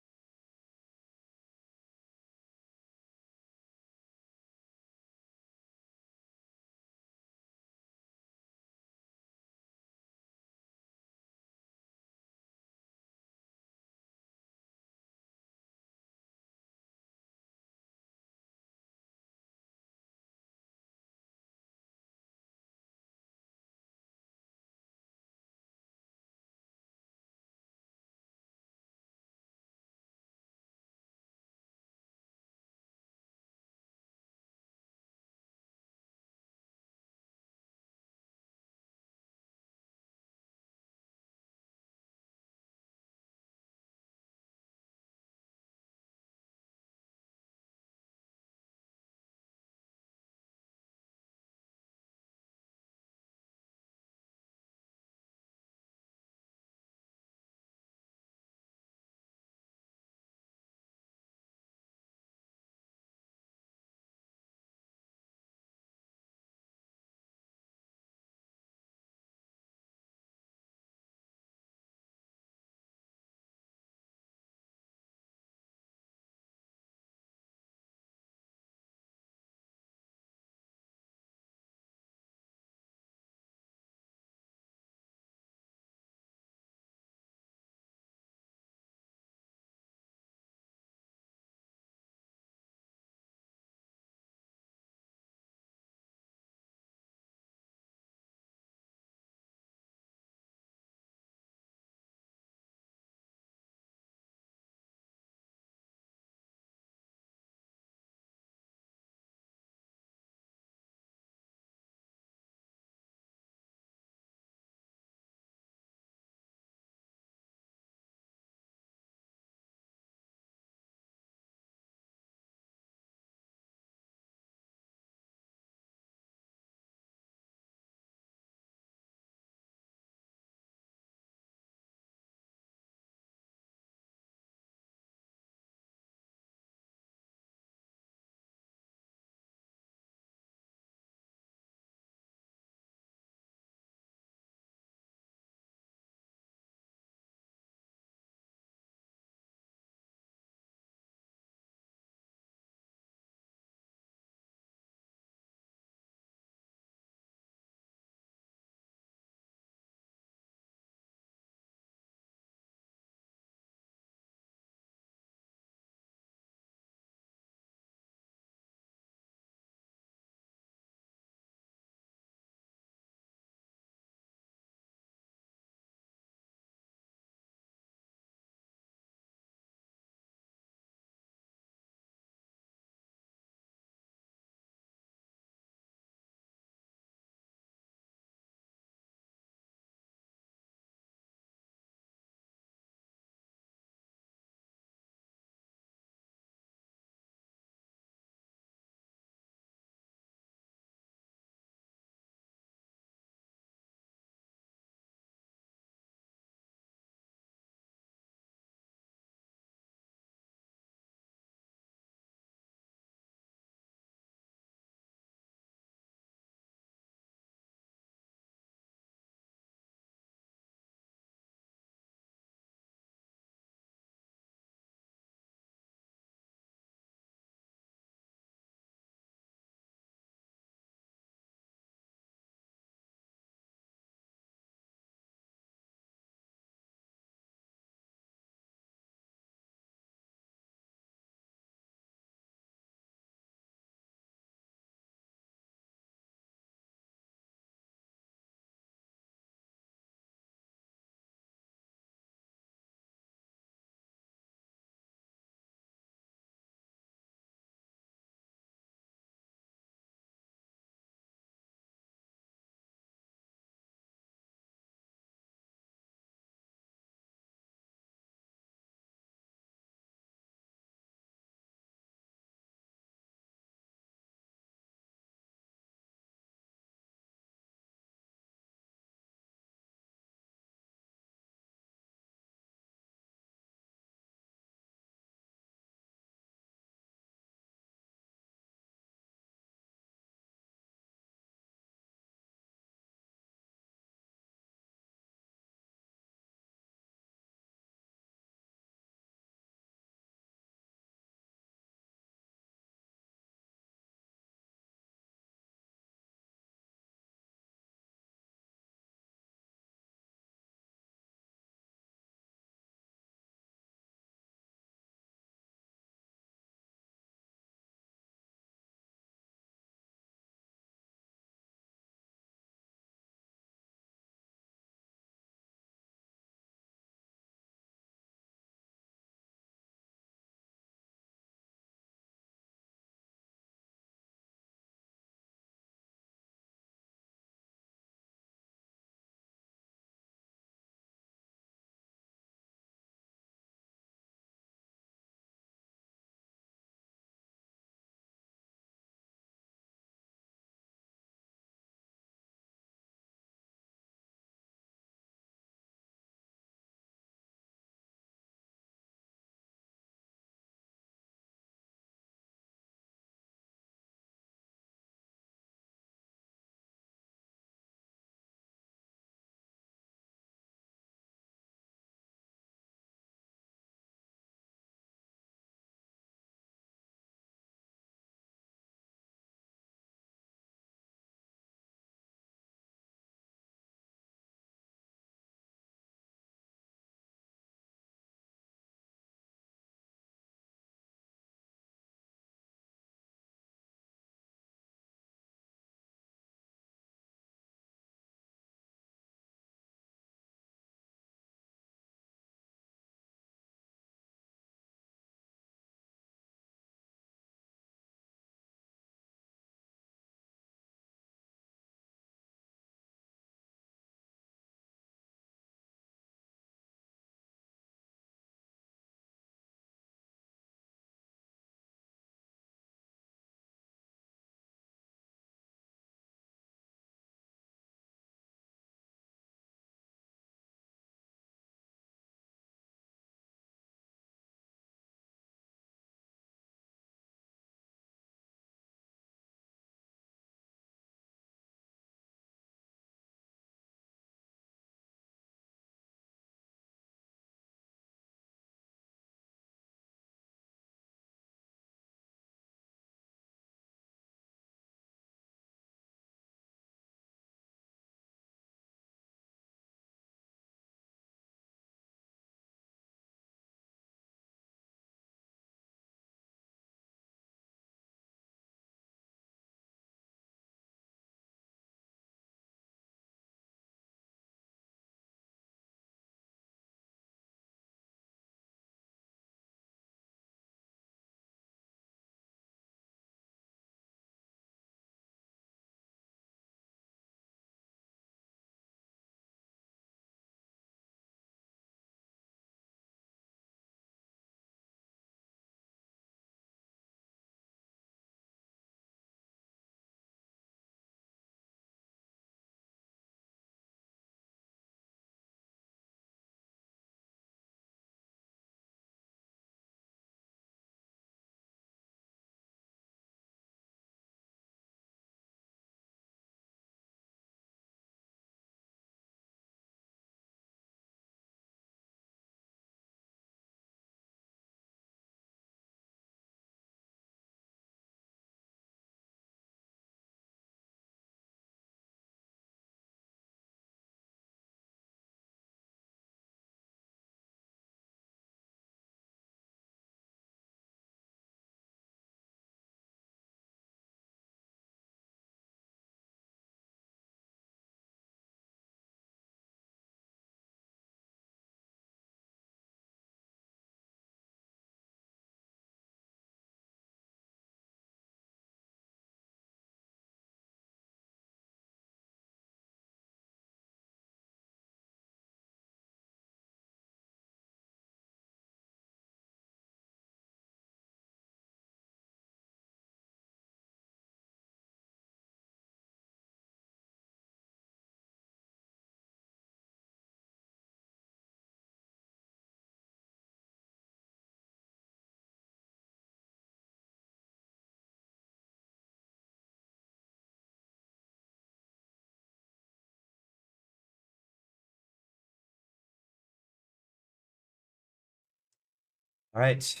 All right.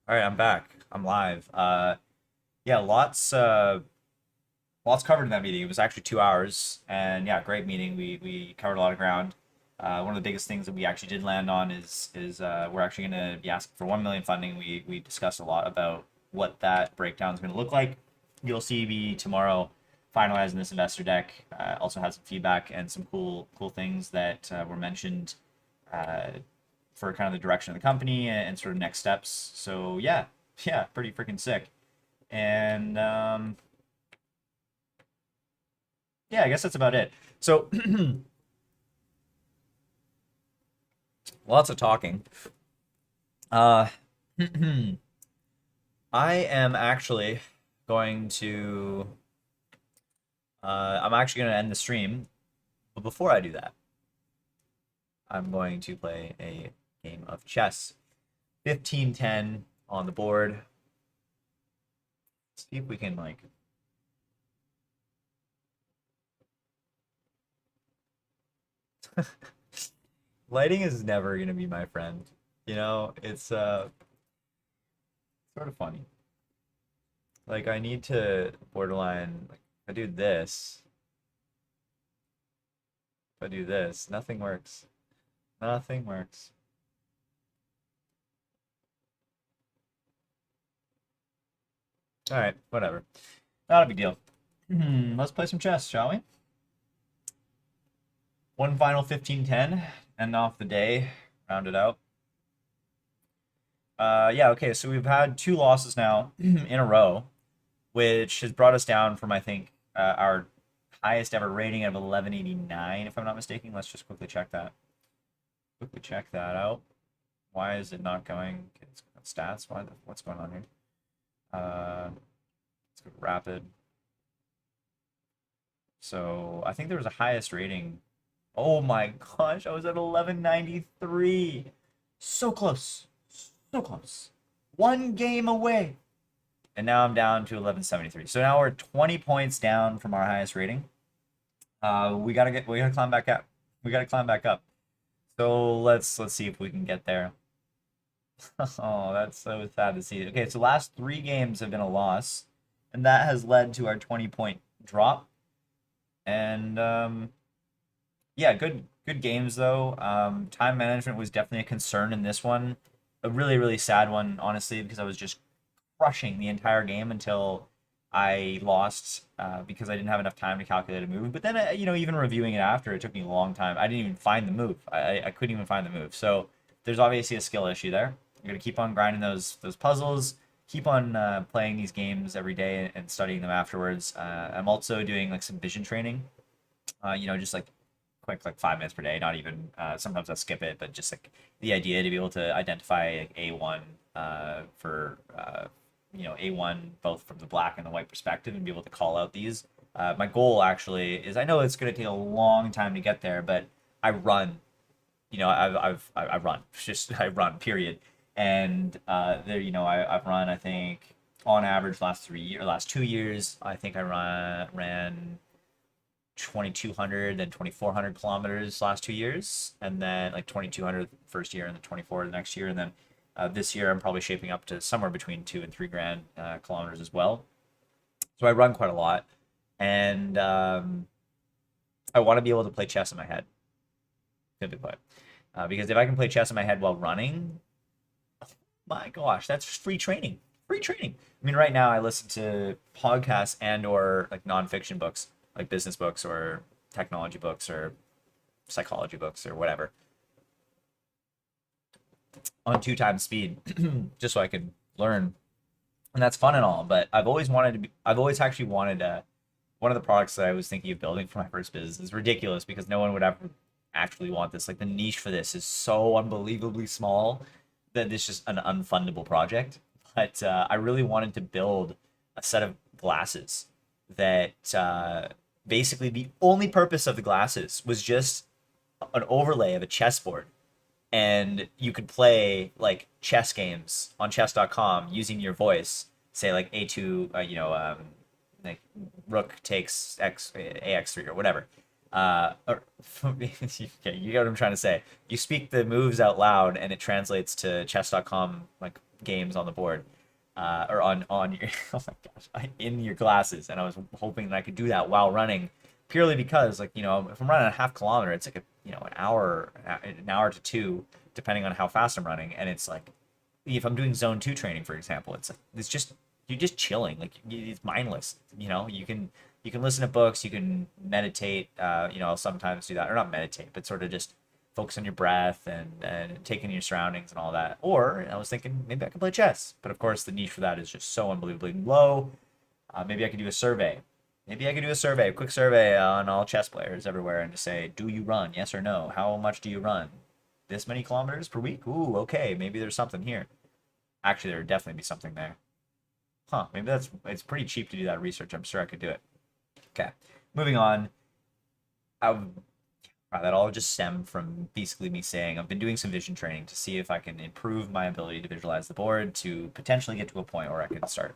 All right, I'm back. I'm live. Yeah, lots covered in that meeting. It was actually 2 hours, and yeah, great meeting. We covered a lot of ground. One of the biggest things that we actually did land on is we're actually going to be asking for 1 million funding. We discussed a lot about what that breakdown is going to look like. You'll see me tomorrow finalizing this investor deck. Also had some feedback and some cool things that were mentioned uh, for kind of the direction of the company and sort of next steps. So yeah, pretty freaking sick. And yeah, I guess that's about it. So lots of talking. Uh, I am actually going to. I'm actually going to end the stream, but before I do that, I'm going to play a game of chess. 15-10 on the board. See if we can like. Lighting is never going to be my friend. You know, it's sort of funny. Like I need to borderline like if I do this, if I do this, nothing works. Nothing works. All right, whatever. Not a big deal. Let's play some chess, shall we? One final 15-10, end off the day, round it out. Yeah, okay, so we've had 2 losses now in a row, which has brought us down from, I think, our highest ever rating of 1189, if I'm not mistaken. Let's just quickly check that. Quickly check that out. Why is it not going? Okay, let's go to stats. What's going on here? Let's go to rapid. So I think there was a highest rating. Oh my gosh, I was at 1193. So close. So close. One game away. And now I'm down to 1173. So now we're 20 points down from our highest rating. We gotta climb back up. We gotta climb back up. So let's see if we can get there. Oh, that's so sad to see. Okay, so last 3 games have been a loss, and that has led to our 20-point drop. And yeah, good games though. Time management was definitely a concern in this one. A really sad one, honestly, because I was just crushing the entire game until I lost because I didn't have enough time to calculate a move. But then, even reviewing it after, it took me a long time. I didn't even find the move. I couldn't even find the move. So there's obviously a skill issue there. You're gonna keep on grinding those puzzles. Keep on playing these games every day and studying them afterwards. I'm also doing like some vision training. Just like quick, like 5 minutes per day. Not even. Sometimes I skip it, but just like the idea to be able to identify like, A1 for A1 both from the black and the white perspective and be able to call out these. My goal actually is I know it's going to take a long time to get there, but I run. I run. Just I run. Period. And I've run. I think on average last 2 years, I think I ran 2,200 and 2,400 kilometers last 2 years, and then like 2,200 first year and then 24 the next year, and then this year I'm probably shaping up to somewhere between 2 and 3 grand kilometers as well. So I run quite a lot, and I want to be able to play chess in my head, simply put, because if I can play chess in my head while running, my gosh, that's free training. Free training. I mean, right now I listen to podcasts and or like nonfiction books, like business books or technology books or psychology books or whatever, on 2 times speed, just so I can learn. And that's fun and all, but I've always actually wanted one of the products that I was thinking of building for my first business is ridiculous because no one would ever actually want this. Like the niche for this is so unbelievably small that it's just an unfundable project. But I really wanted to build a set of glasses that basically the only purpose of the glasses was just an overlay of a chessboard, and you could play like chess games on chess.com using your voice, say like a2 like rook takes x ax3 or whatever, Or, okay, you get what I'm trying to say. You speak the moves out loud, and it translates to chess.com like games on the board, or on your oh my gosh, in your glasses. And I was hoping that I could do that while running, purely because like if I'm running a half kilometer, it's like an hour to two, depending on how fast I'm running, and it's like if I'm doing zone two training, for example, it's just you're just chilling, like it's mindless. You can listen to books, you can meditate. I'll sometimes do that, or not meditate, but sort of just focus on your breath and taking in your surroundings and all that. Or I was thinking maybe I could play chess, but of course the niche for that is just so unbelievably low. Maybe I could do a survey. Maybe I could do a quick survey on all chess players everywhere, and just say, do you run? Yes or no? How much do you run? This many kilometers per week? Ooh, okay, maybe there's something here. Actually, there would definitely be something there. Huh, maybe it's pretty cheap to do that research. I'm sure I could do it. Okay, moving on. That all just stemmed from basically me saying I've been doing some vision training to see if I can improve my ability to visualize the board to potentially get to a point where I could start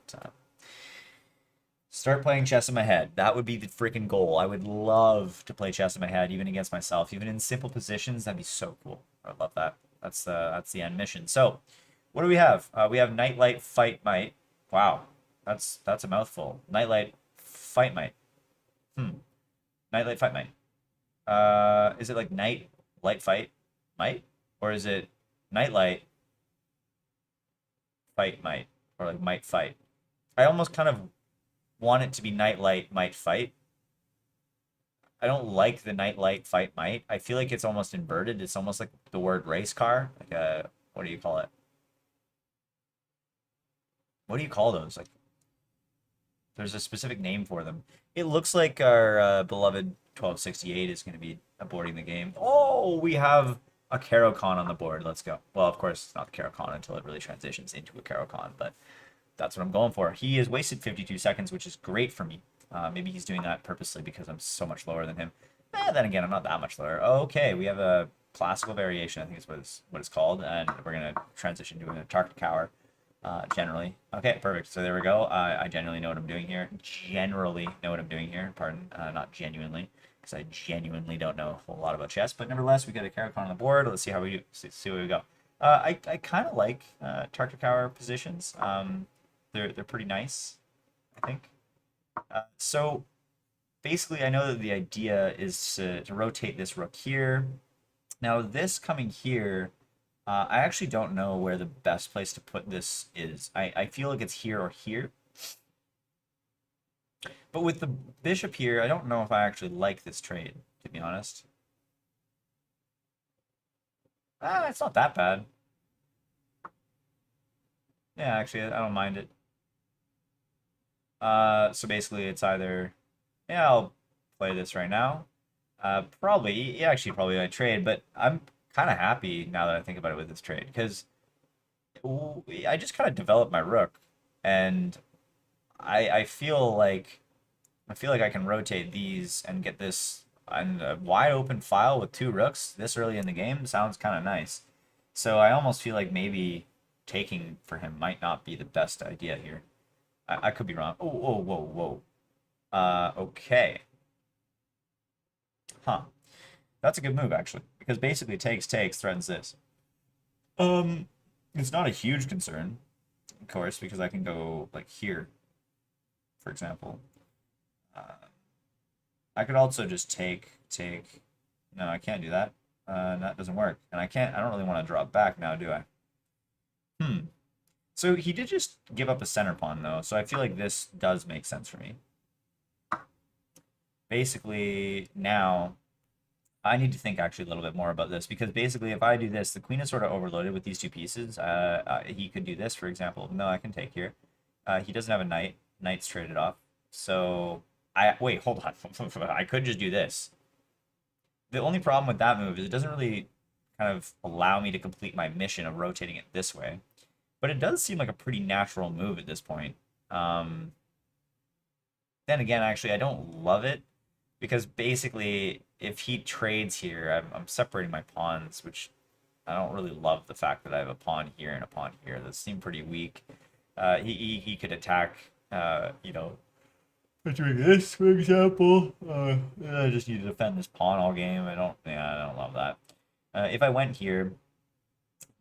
playing chess in my head. That would be the freaking goal. I would love to play chess in my head, even against myself, even in simple positions. That'd be so cool. I would love that. That's the end mission. So, what do we have? We have Nightlight Fight Might. Wow, that's a mouthful. Nightlight Fight Might. Nightlight Fight Might. Is it like night light fight might, or is it nightlight fight might, or like might fight? I almost kind of want it to be nightlight might fight. I don't like the nightlight fight might. I feel like it's almost inverted. It's almost like the word race car. Like what do you call it? What do you call those? Like, there's a specific name for them. It looks like our beloved 1268 is going to be aborting the game. Oh, we have a Caro-Kann on the board. Let's go. Well, of course, it's not the Caro-Kann until it really transitions into a Caro-Kann, but that's what I'm going for. He has wasted 52 seconds, which is great for me. Maybe he's doing that purposely because I'm so much lower than him. Then again, I'm not that much lower. Okay, we have a classical variation, I think is what it's called, and we're going to transition to a Target Cower. Generally. Okay, perfect. So there we go. I genuinely know what I'm doing here. Pardon, not genuinely, because I genuinely don't know a whole lot about chess. But nevertheless, we got a Caro-Kann on the board. Let's see how we do. See where we go. I kind of like Tarktower positions. They're pretty nice, I think. So basically, I know that the idea is to rotate this rook here. Now this coming here. I actually don't know where the best place to put this is. I feel like it's here or here. But with the bishop here, I don't know if I actually like this trade, to be honest. It's not that bad. Yeah, actually, I don't mind it. So basically, it's either... Yeah, I'll play this right now. Probably I trade, but I'm kind of happy now that I think about it with this trade, because I just kind of developed my rook, and I feel like I can rotate these and get this and a wide open file with two rooks this early in the game sounds kind of nice. So I almost feel like maybe taking for him might not be the best idea here. I could be wrong. Oh, whoa, whoa, whoa. Okay. Huh. That's a good move, actually, because basically takes, threatens this. It's not a huge concern, of course, because I can go, like, here, for example. I could also just take... No, I can't do that. That doesn't work. And I don't really want to drop back now, do I? So he did just give up a center pawn, though, so I feel like this does make sense for me. Basically, now... I need to think actually a little bit more about this, because basically if I do this, the queen is sort of overloaded with these two pieces. He could do this, for example. No, I can take here. He doesn't have a knight. Knight's traded off. So, wait, hold on. I could just do this. The only problem with that move is it doesn't really kind of allow me to complete my mission of rotating it this way. But it does seem like a pretty natural move at this point. Then again, actually, I don't love it, because basically, if he trades here, I'm separating my pawns, which I don't really love the fact that I have a pawn here and a pawn here. Those seem pretty weak. He could attack, doing this, for example. I just need to defend this pawn all game. I don't love that. If I went here,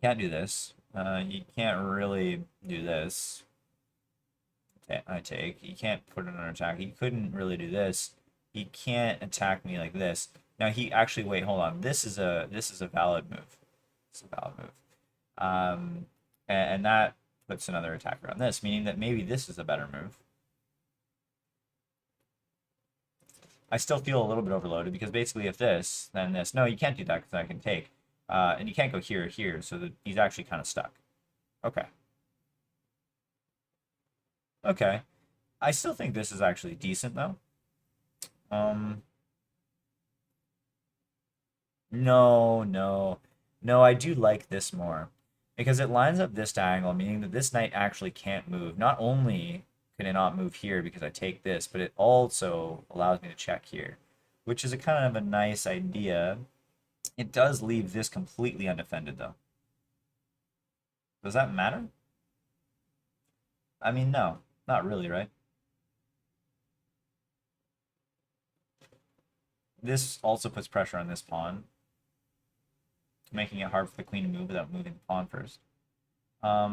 can't do this. You can't really do this. I take. He can't put it under attack. He couldn't really do this. He can't attack me like this. Now he actually wait, hold on. This is a valid move. It's a valid move. And that puts another attacker on this, meaning that maybe this is a better move. I still feel a little bit overloaded because basically if this, then this. No, you can't do that because I can take. And you can't go here or here, so that he's actually kind of stuck. Okay. Okay. I still think this is actually decent though. No, no. No, I do like this more. Because it lines up this diagonal, meaning that this knight actually can't move. Not only can it not move here because I take this, but it also allows me to check here, which is a kind of a nice idea. It does leave this completely undefended, though. Does that matter? I mean, no. Not really, right? This also puts pressure on this pawn, making it hard for the queen to move without moving the pawn first. All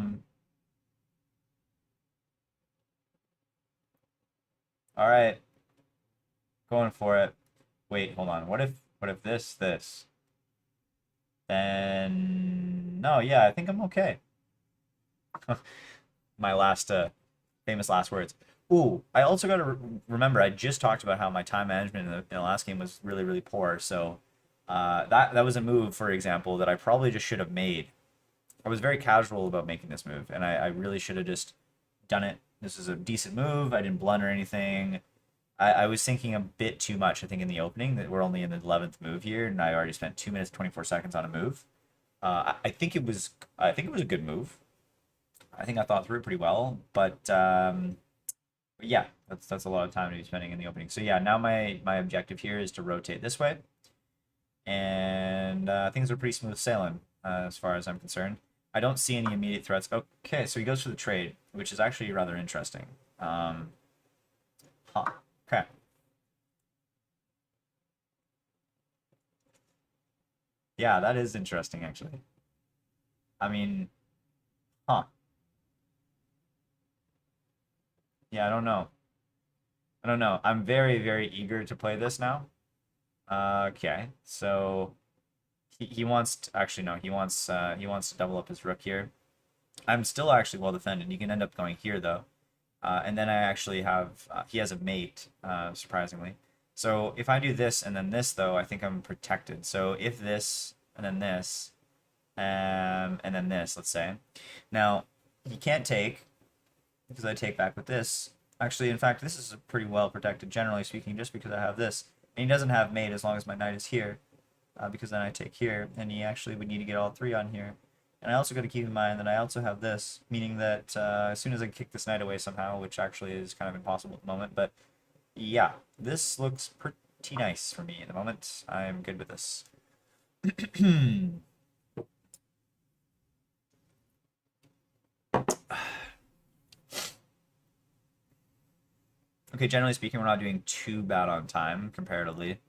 right, going for it. Wait, hold on. What if this? Then no, yeah, I think I'm okay. My last famous last words. Ooh, I also got to remember I just talked about how my time management in the last game was really really poor. So that was a move, for example, that I probably just should have made. I was very casual about making this move, and I really should have just done it. This is a decent move. I didn't blunder anything. I was thinking a bit too much, I think, in the opening, that we're only in the 11th move here, and I already spent 2 minutes 24 seconds on a move. I think it was a good move. I think I thought through it pretty well, but yeah, that's a lot of time to be spending in the opening. So yeah, now my objective here is to rotate this way, and things are pretty smooth sailing as far as I'm concerned. I don't see any immediate threats. Okay, so he goes for the trade, which is actually rather interesting. Huh. Okay. Yeah, that is interesting, actually. I mean, huh. Yeah, I don't know. I don't know. I'm very, very eager to play this now. Okay, so he wants to, actually no, he wants to double up his rook here. I'm still actually well defended. You can end up going here though. And then I actually have, he has a mate, surprisingly. So if I do this and then this, though, I think I'm protected. So if this and then this, and then this, let's say. Now, he can't take, because I take back with this. Actually, in fact, this is pretty well protected, generally speaking, just because I have this. And he doesn't have mate as long as my knight is here, because then I take here, and he actually would need to get all three on here. And I also got to keep in mind that I also have this, meaning that as soon as I kick this knight away somehow, which actually is kind of impossible at the moment, but yeah, this looks pretty nice for me at the moment. I'm good with this. Okay, generally speaking, we're not doing too bad on time comparatively,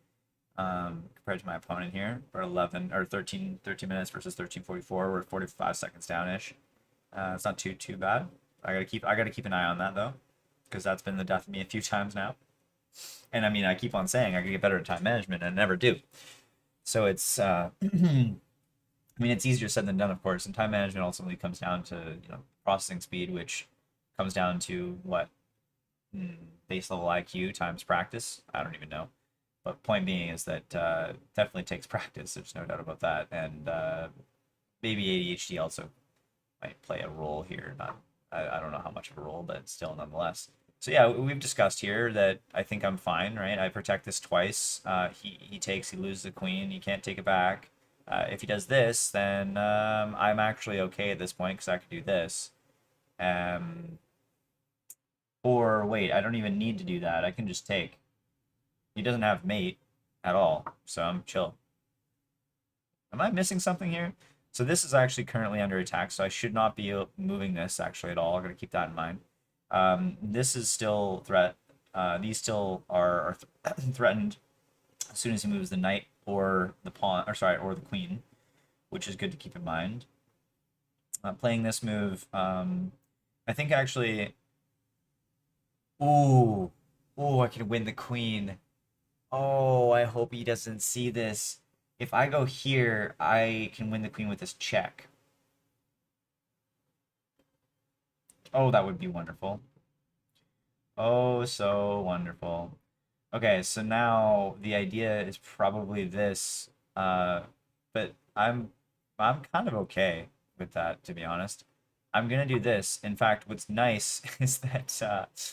compared to my opponent here. We're 11 or 13 minutes versus 13:44. We're 45 seconds down-ish. It's not too bad. I gotta keep an eye on that though, because that's been the death of me a few times now. And I mean, I keep on saying I could get better at time management, and I never do. So it's I mean, it's easier said than done, of course. And time management ultimately comes down to processing speed, which comes down to what base level IQ times practice. I don't even know. But point being is that definitely takes practice. There's no doubt about that. And maybe ADHD also might play a role here. Not, I don't know how much of a role, but still nonetheless. So yeah, we've discussed here that I think I'm fine, right? I protect this twice. He takes, he loses the queen. He can't take it back. If he does this, then I'm actually okay at this point because I could do this. Or wait, I don't even need to do that. I can just take. He doesn't have mate at all, so I'm chill. Am I missing something here? So this is actually currently under attack, so I should not be moving this actually at all. I'm going to keep that in mind. This is still threat. These still are threatened as soon as he moves the knight or the pawn, or sorry, or the queen, which is good to keep in mind. Playing this move, I think actually, ooh, I can win the queen. Oh, I hope he doesn't see this. If I go here, I can win the queen with this check. Oh, that would be wonderful. Oh, so wonderful. Okay, so now the idea is probably this, but I'm kind of okay with that, to be honest. I'm gonna do this. In fact, what's nice is that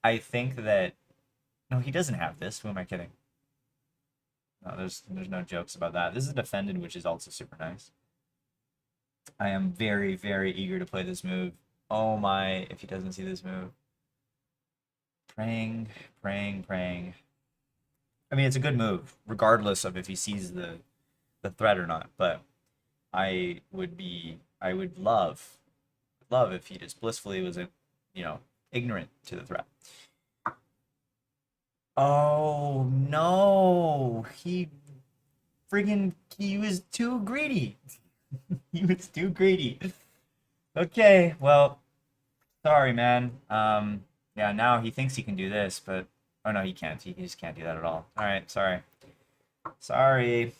I think that no, he doesn't have this. Who am I kidding? No, there's no jokes about that. This is defended, which is also super nice. I am very, very eager to play this move. Oh my, if he doesn't see this move. Praying, praying, praying. I mean, it's a good move, regardless of if he sees the threat or not. But I would love if he just blissfully was, ignorant to the threat. Oh no, he was too greedy. He was too greedy. Okay, well, sorry, man. Yeah, now he thinks he can do this, but oh no, he can't. He just can't do that at all. All right, sorry. Sorry.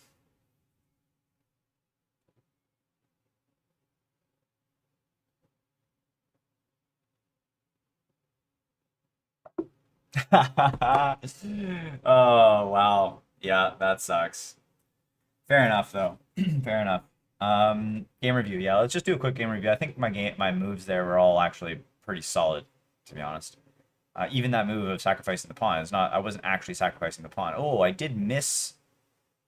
Oh, wow. Yeah, that sucks. Fair enough, though. Fair enough. Game review. Yeah, let's just do a quick game review. I think my moves there were all actually pretty solid, to be honest. Even that move of sacrificing the pawn is not. I wasn't actually sacrificing the pawn. Oh, I did miss.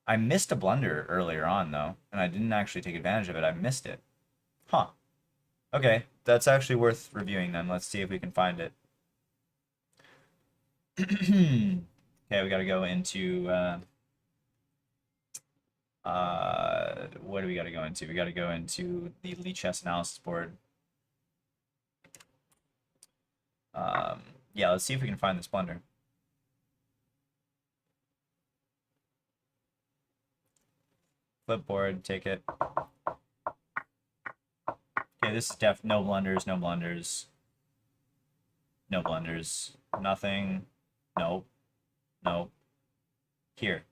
I missed a blunder earlier on though, and I didn't actually take advantage of it. I missed it. Huh. Okay, that's actually worth reviewing then. Let's see if we can find it. Okay, we got to go into what do we got to go into? We got to go into the Lichess analysis board. Yeah, let's see if we can find this blunder. Flipboard, take it. Okay, this is no blunders, no blunders. No blunders. Nothing. Nope. Nope. Here.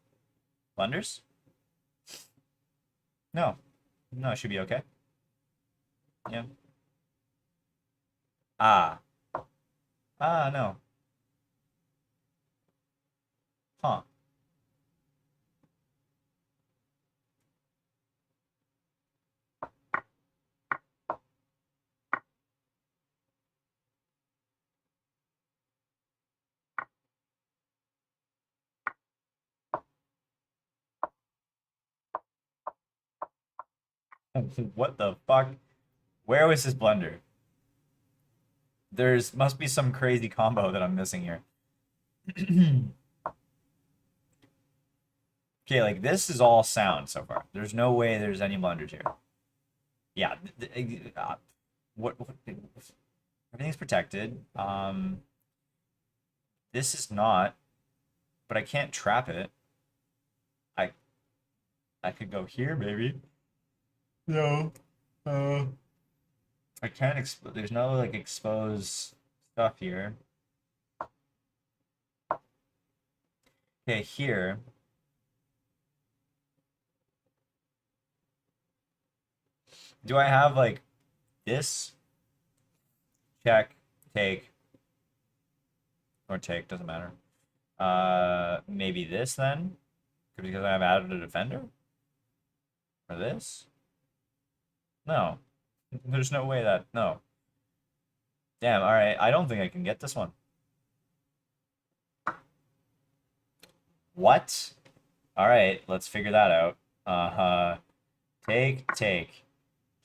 Blunders? No. No, it should be okay. Yeah. Ah. Ah, no. Huh. What the fuck? Where was his blunder? Must be some crazy combo that I'm missing here. Okay, like this is all sound so far. There's no way there's any blunders here. Yeah, what everything's protected. This is not, but I can't trap it. I I could go here maybe. No. I can't there's no like exposed stuff here. Okay, here. Do I have like this? Check, take, or take, doesn't matter. Maybe this then? Because I've added a defender? Or this? No. There's no way that, no. Damn, alright, I don't think I can get this one. What? Alright, let's figure that out. Take, take.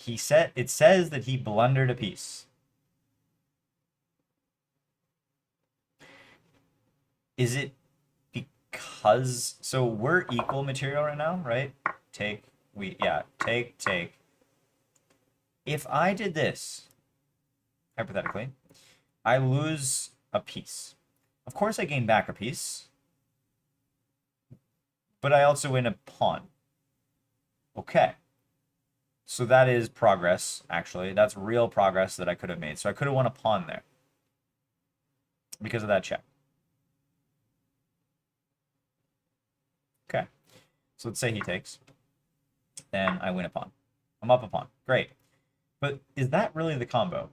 It says that he blundered a piece. Is it because, so we're equal material right now, right? Take, take, take. If I did this, hypothetically, I lose a piece. Of course I gain back a piece, but I also win a pawn. Okay. So that is progress, actually. That's real progress that I could have made. So I could have won a pawn there because of that check. Okay. So let's say he takes. Then I win a pawn. I'm up a pawn. Great. But is that really the combo?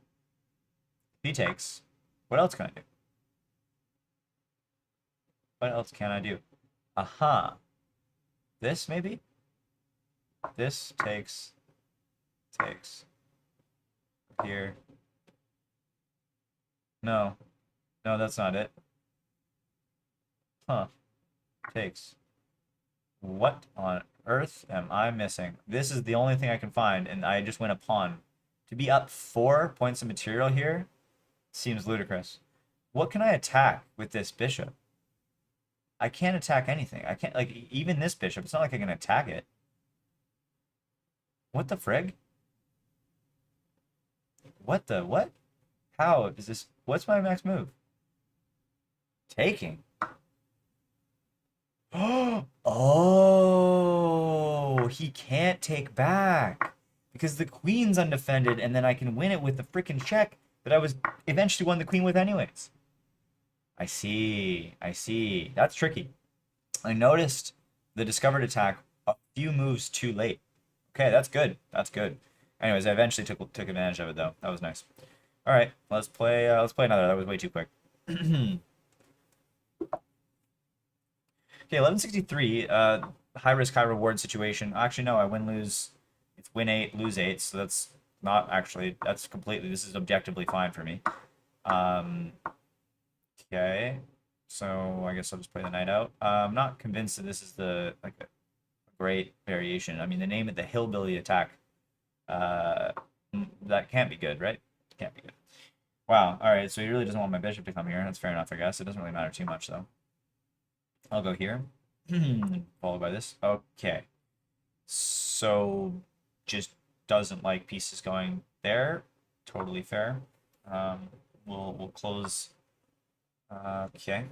If he takes, what else can I do? What else can I do? Aha. This, maybe? This takes. Here. No. No, that's not it. Huh. Takes. What on earth am I missing? This is the only thing I can find, and I just win a pawn. To be up 4 points of material here seems ludicrous. What can I attack with this bishop? I can't attack anything. I can't, like, even this bishop. It's not like I can attack it. What the frig? What the what? How is this? What's my next move? Taking. Oh, he can't take back because the queen's undefended, and then I can win it with the freaking check that I was eventually won the queen with anyways. I see. I see. That's tricky. I noticed the discovered attack a few moves too late. Okay, that's good. That's good. Anyways, I eventually took advantage of it though. That was nice. All right, let's play another. That was way too quick. Okay, 1163. High risk, high reward situation. Actually, no. I win, lose. It's win 8, lose 8. So that's not actually. That's completely. This is objectively fine for me. Okay. So I guess I'll just play the knight out. I'm not convinced that this is a great variation. I mean, the name of the Hillbilly attack. That can't be good, right? Can't be good. Wow. All right. So he really doesn't want my bishop to come here. That's fair enough, I guess. It doesn't really matter too much, though. I'll go here. Followed by this. Okay. So just doesn't like pieces going there. Totally fair. We'll close. Okay.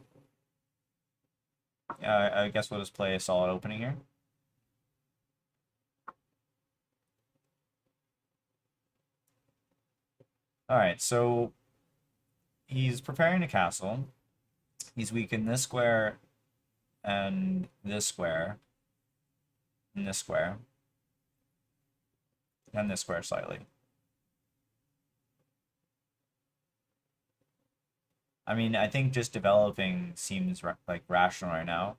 I guess we'll just play a solid opening here. All right, so he's preparing a castle. He's weak in this square and this square and this square and this square slightly. I mean, I think just developing seems like rational right now.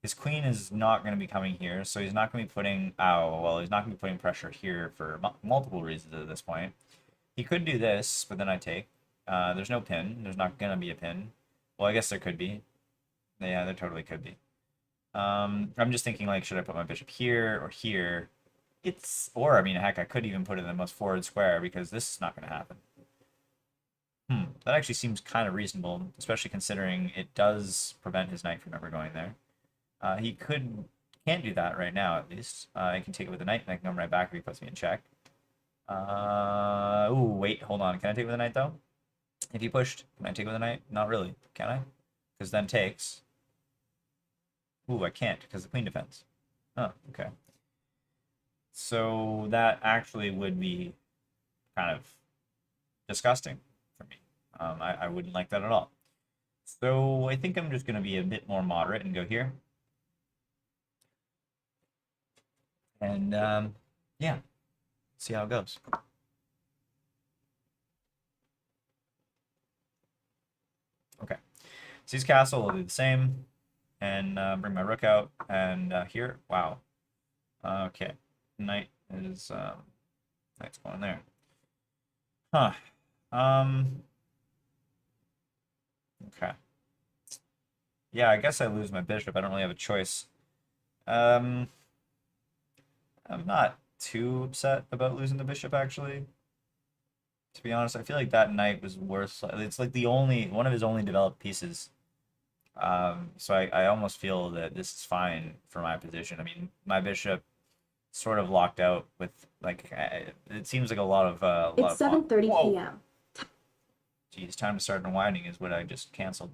His queen is not going to be coming here, so he's not going to be putting... Oh, well, he's not going to be putting pressure here for multiple reasons at this point. He could do this, but then I take. There's no pin. There's not going to be a pin. Well, I guess there could be. Yeah, there totally could be. I'm just thinking, like, should I put my bishop here or here? Or, I mean, heck, I could even put it in the most forward square because this is not going to happen. That actually seems kind of reasonable, especially considering it does prevent his knight from ever going there. He can't do that right now, at least. I can take it with the knight, and I can come right back if he puts me in check. Ooh, wait, hold on. Can I take it with the knight, though? If he pushed, can I take it with the knight? Not really. Can I? Because then takes. Ooh, I can't, because the queen defends. Oh, okay. So that actually would be kind of disgusting for me. I wouldn't like that at all. So I think I'm just going to be a bit more moderate and go here. And yeah, see how it goes. Okay, C's castle will do the same, and bring my rook out, and here, wow. Okay, knight is knight's going there. Huh. Okay. Yeah, I guess I lose my bishop. I don't really have a choice. I'm not too upset about losing the bishop, actually. To be honest, I feel like that knight was worth... It's like one of his only developed pieces. So I almost feel that this is fine for my position. I mean, my bishop sort of locked out with, like, it seems like a lot of... It's 7:30 p.m. Geez, time to start unwinding is what I just canceled.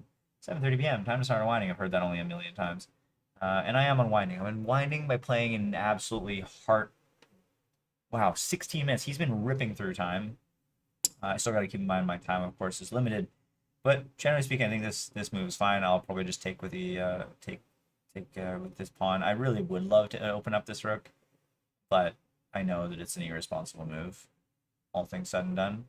7:30 p.m. Time to start unwinding. I've heard that only a million times. And I am unwinding. I'm unwinding by playing an absolutely heart. Wow, 16 minutes. He's been ripping through time. I still got to keep in mind my time, of course, is limited. But generally speaking, I think this move is fine. I'll probably just take with the take with this pawn. I really would love to open up this rook, but I know that it's an irresponsible move, all things said and done.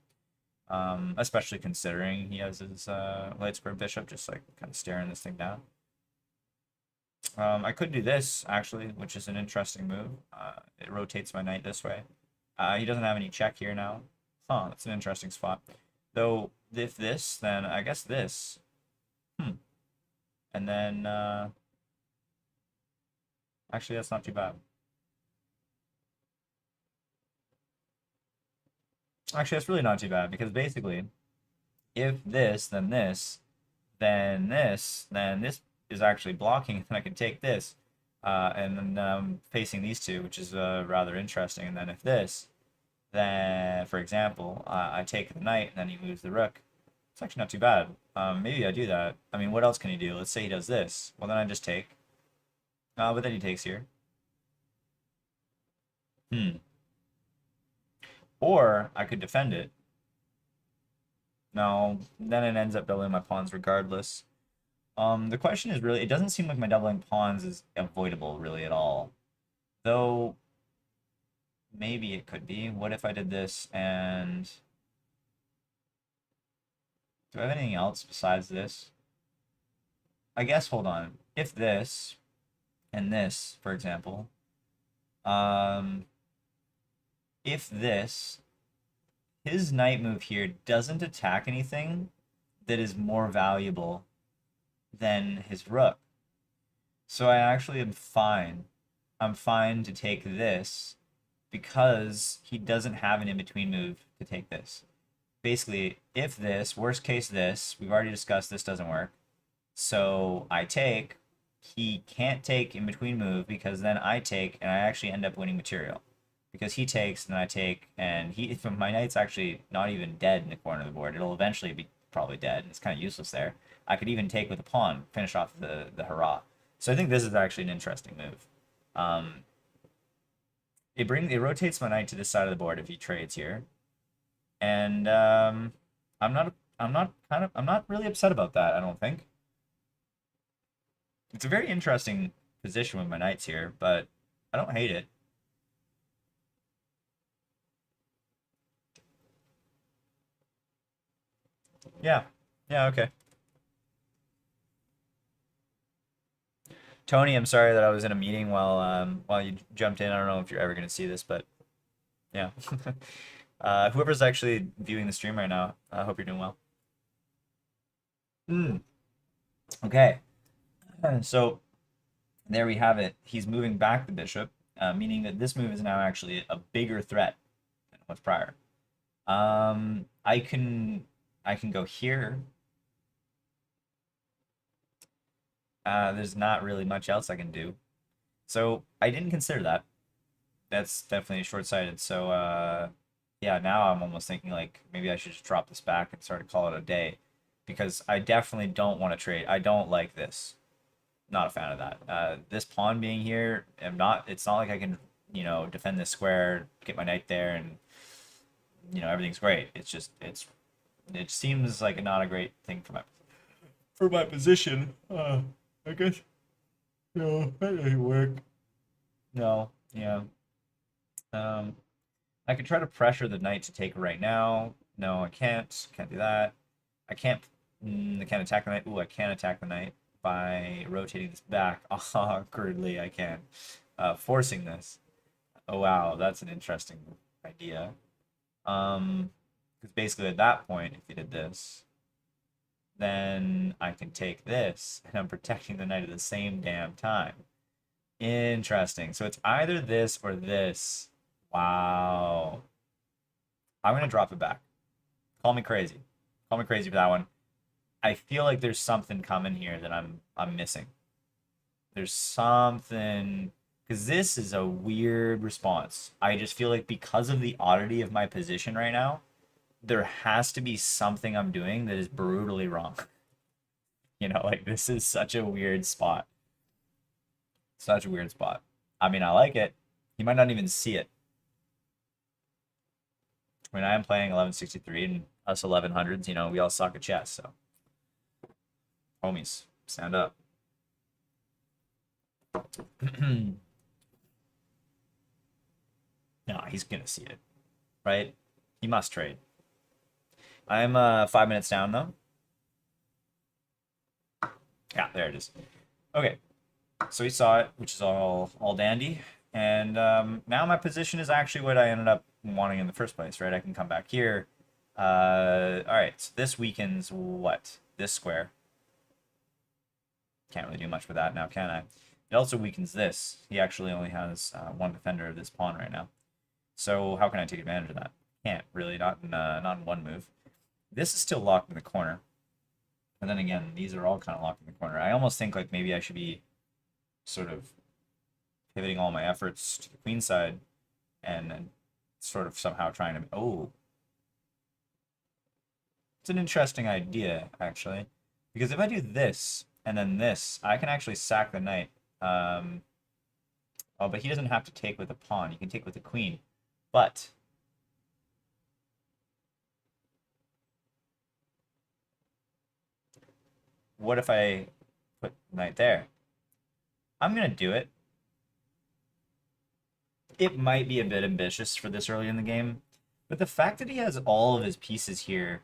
Especially considering he has his light square bishop just like kind of staring this thing down. I could do this actually, which is an interesting move. It rotates my knight this way. He doesn't have any check here now. Huh, that's an interesting spot. Though if this, then I guess this. And then actually that's not too bad. Actually, that's really not too bad because basically, if this, then this, then this, then this is actually blocking, and I can take this, and then facing these two, which is rather interesting. And then if this, then for example, I take the knight, and then he moves the rook. It's actually not too bad. Maybe I do that. I mean, what else can he do? Let's say he does this. Well, then I just take. But then he takes here. Or I could defend it. No, then it ends up doubling my pawns regardless. The question is really, it doesn't seem like my doubling pawns is avoidable really at all. Though, maybe it could be. What if I did this and... Do I have anything else besides this? I guess, hold on. If this and this, for example, if this, his knight move here doesn't attack anything that is more valuable than his rook. So I actually am fine. I'm fine to take this because he doesn't have an in-between move to take this. Basically, if this, worst case this, we've already discussed this doesn't work. So I take, he can't take in-between move because then I take and I actually end up winning material. Because he takes and I take, and my knight's actually not even dead in the corner of the board. It'll eventually be probably dead, and it's kind of useless there. I could even take with a pawn, finish off the hurrah. So I think this is actually an interesting move. It rotates my knight to this side of the board if he trades here, and I'm not really upset about that. I don't think. It's a very interesting position with my knights here, but I don't hate it. Yeah. Yeah, okay. Tony, I'm sorry that I was in a meeting while you jumped in. I don't know if you're ever gonna see this, but yeah. Whoever's actually viewing the stream right now, I hope you're doing well. Okay. So there we have it. He's moving back the bishop, meaning that this move is now actually a bigger threat than what's prior. I can go here. There's not really much else I can do. So I didn't consider that. That's definitely short-sighted. So yeah, now I'm almost thinking like maybe I should just drop this back and sort of call it a day, because I definitely don't want to trade. I don't like this. Not a fan of that. This pawn being here, it's not like I can, defend this square, get my knight there, and everything's great. It's just it seems like not a great thing for my position. I guess no, that doesn't work. No, yeah. I could try to pressure the knight to take right now. No, I can't. Can't do that. I can't. I can't attack the knight. Ooh, I can attack the knight by rotating this back. Awkwardly, I can. Forcing this. Oh wow, that's an interesting idea. Because basically at that point, if you did this, then I can take this, and I'm protecting the knight at the same damn time. Interesting. So it's either this or this. Wow. I'm gonna drop it back. Call me crazy. Call me crazy for that one. I feel like there's something coming here that I'm missing. There's something, because this is a weird response. I just feel like because of the oddity of my position right now, there has to be something I'm doing that is brutally wrong. You know, like this is such a weird spot. Such a weird spot. I mean, I like it. He might not even see it. I mean, I am playing 1163 and us 1100s, you know, we all suck at chess, so. Homies, stand up. No, he's gonna see it, right? He must trade. I'm 5 minutes down though. Yeah, there it is. Okay, so he saw it, which is all dandy, and now my position is actually what I ended up wanting in the first place, right? I can come back here. All right, so this weakens what? This square. Can't really do much with that now, can I? It also weakens this. He actually only has one defender of this pawn right now. So how can I take advantage of that? Can't really, not in one move. This is still locked in the corner. And then again, these are all kind of locked in the corner. I almost think like maybe I should be sort of pivoting all my efforts to the queen side and sort of somehow trying to... Oh. It's an interesting idea, actually. Because if I do this and then this, I can actually sack the knight. Oh, but he doesn't have to take with a pawn. He can take with the queen. But what if I put knight there? I'm going to do it. It might be a bit ambitious for this early in the game, but the fact that he has all of his pieces here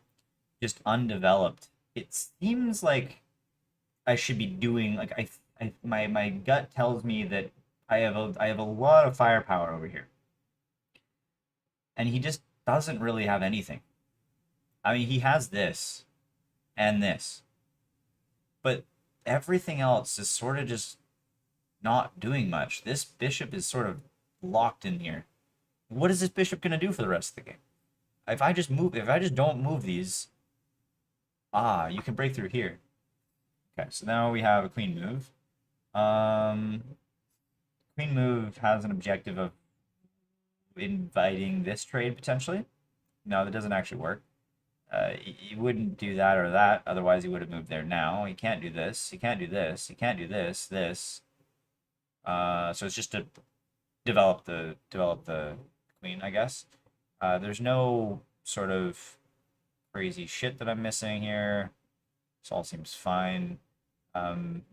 just undeveloped, it seems like I should be doing like my gut tells me that I have a lot of firepower over here. And he just doesn't really have anything. I mean, he has this and this. But everything else is sort of just not doing much. This bishop is sort of locked in here. What is this bishop going to do for the rest of the game? If I just don't move these, you can break through here. Okay, so now we have a queen move. Queen move has an objective of inviting this trade potentially. No, that doesn't actually work. He wouldn't do that or that, otherwise he would have moved there now. He can't do this, he can't do this, he can't do this. So it's just to develop the queen, I guess. There's no sort of crazy shit that I'm missing here. This all seems fine.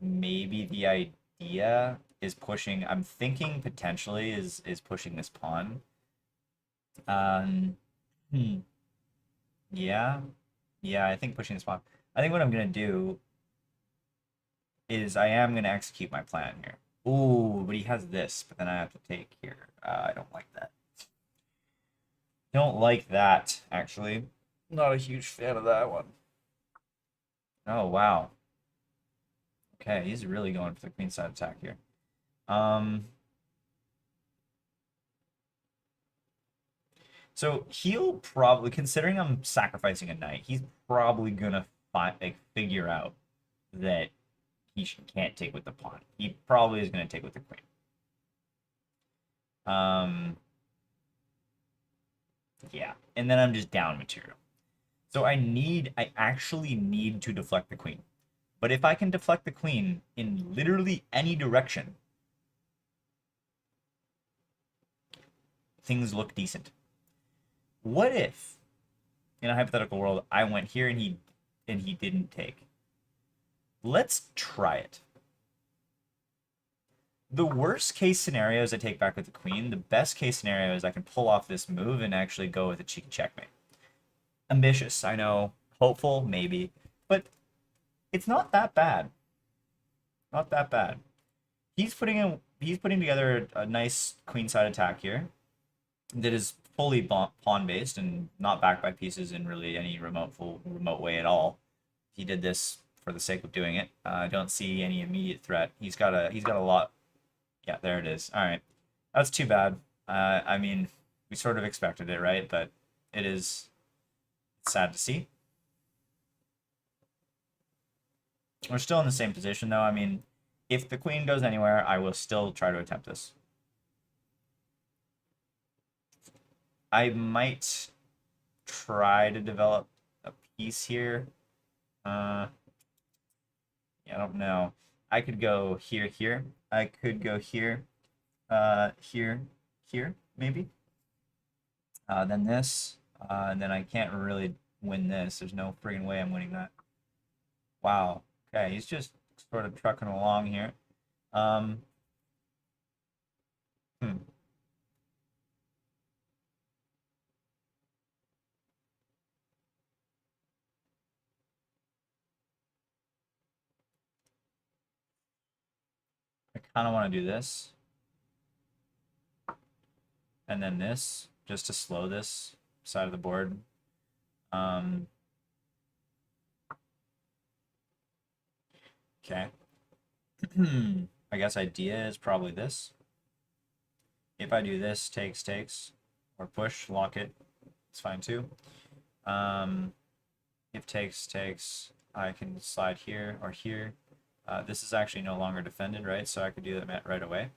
Maybe the idea is pushing, I'm thinking potentially is pushing this pawn. Yeah. Yeah, I think pushing this pawn. I think what I'm going to do is I am going to execute my plan here. Ooh, but he has this, but then I have to take here. I don't like that. Don't like that, actually. Not a huge fan of that one. Oh, wow. Okay, he's really going for the queen side attack here. So he'll probably, considering I'm sacrificing a knight, he's probably gonna figure out that he can't take with the pawn. He probably is gonna take with the queen. Yeah, and then I'm just down material. So I actually need to deflect the queen. But if I can deflect the queen in literally any direction, things look decent. What if, in a hypothetical world, I went here and he didn't take? Let's try it. The worst case scenario is I take back with the queen. The best case scenario is I can pull off this move and actually go with a cheeky checkmate. Ambitious, I know. Hopeful, maybe. But it's not that bad. Not that bad. He's putting together a nice queenside attack here that is fully pawn based and not backed by pieces in really any remote way at all. He did this for the sake of doing it. I don't see any immediate threat. He's got a lot. Yeah, there it is. All right, that's too bad. I mean, we sort of expected it, right? But it is sad to see. We're still in the same position, though. I mean, if the queen goes anywhere, I will still try to attempt this. I might try to develop a piece here. Yeah, I don't know. I could go here, here. I could go here, here, here, maybe. Then this, and then I can't really win this. There's no friggin' way I'm winning that. Wow. Okay, he's just sort of trucking along here. Um, hmm. I kind of want to do this, and then this, just to slow this side of the board. Um, okay. I guess idea is probably this. If I do this, takes, takes, or push, lock it, it's fine too. If takes, takes, I can slide here or here. This is actually no longer defended, right? So I could do that right away.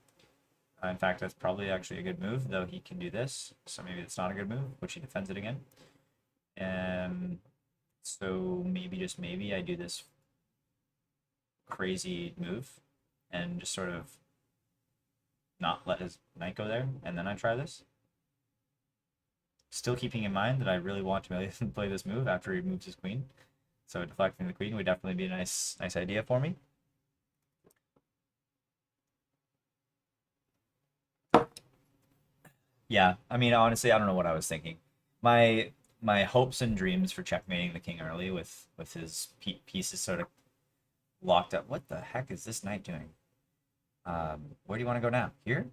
In fact, that's probably actually a good move, though he can do this. So maybe it's not a good move, which he defends it again. And so maybe, just maybe, I do this crazy move and just sort of not let his knight go there, and then I try this. Still keeping in mind that I really want to play this move after he moves his queen. So deflecting the queen would definitely be a nice idea for me. Yeah, I mean, honestly, I don't know what I was thinking. My hopes and dreams for checkmating the king early with his pieces sort of locked up. What the heck is this knight doing? Where do you want to go now? Here?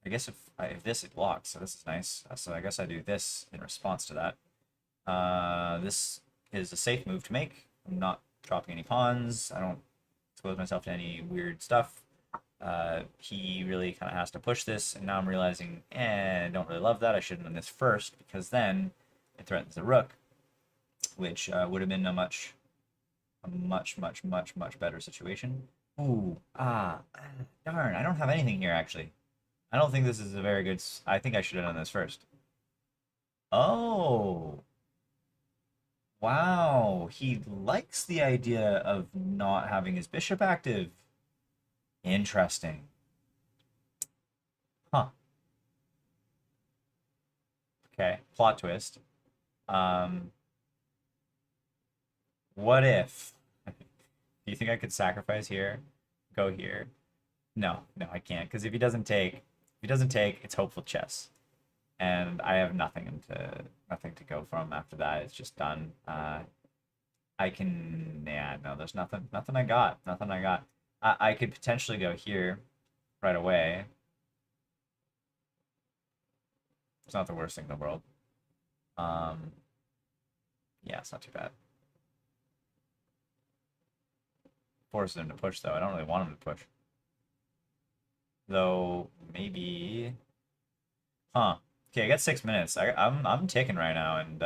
I guess if this it blocks, so this is nice. So I guess I do this in response to that. This is a safe move to make. I'm not dropping any pawns. I don't expose myself to any weird stuff. He really kind of has to push this, and now I'm realizing, I don't really love that. I should have done this first, because then it threatens the rook, which would have been a much better situation. Ooh, darn, I don't have anything here, actually. I don't think this is a very good... I think I should have done this first. Oh! Wow, he likes the idea of not having his bishop active. Interesting. Huh. Okay, plot twist. Um, what if... Do you think I could sacrifice here? Go here? No, no, I can't, because if he doesn't take, it's hopeful chess, and I have nothing to go from after that. It's just done. I can, yeah, no, there's nothing I got, I could potentially go here right away. It's not the worst thing in the world. Yeah, it's not too bad. Forces him to push, though. I don't really want him to push. Though, maybe... Huh. Okay, I got 6 minutes. I'm ticking right now, and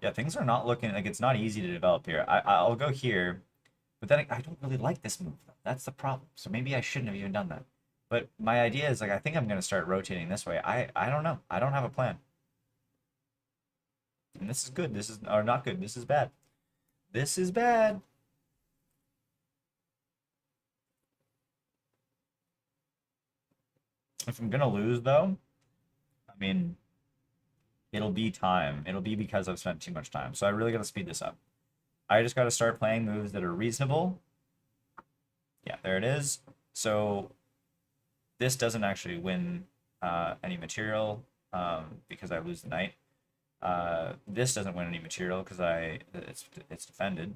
yeah, things are not looking like it's not easy to develop here. I'll go here, but then I don't really like this move. That's the problem. So maybe I shouldn't have even done that. But my idea is, like, I think I'm gonna start rotating this way. I don't know. I don't have a plan. And this is good. This is, or not good. This is bad. This is bad. If I'm gonna lose, though, I mean, it'll be time. It'll be because I've spent too much time. So I really gotta speed this up. I just gotta start playing moves that are reasonable. Yeah, there it is. So this doesn't actually win any material because I lose the knight. This doesn't win any material because it's defended.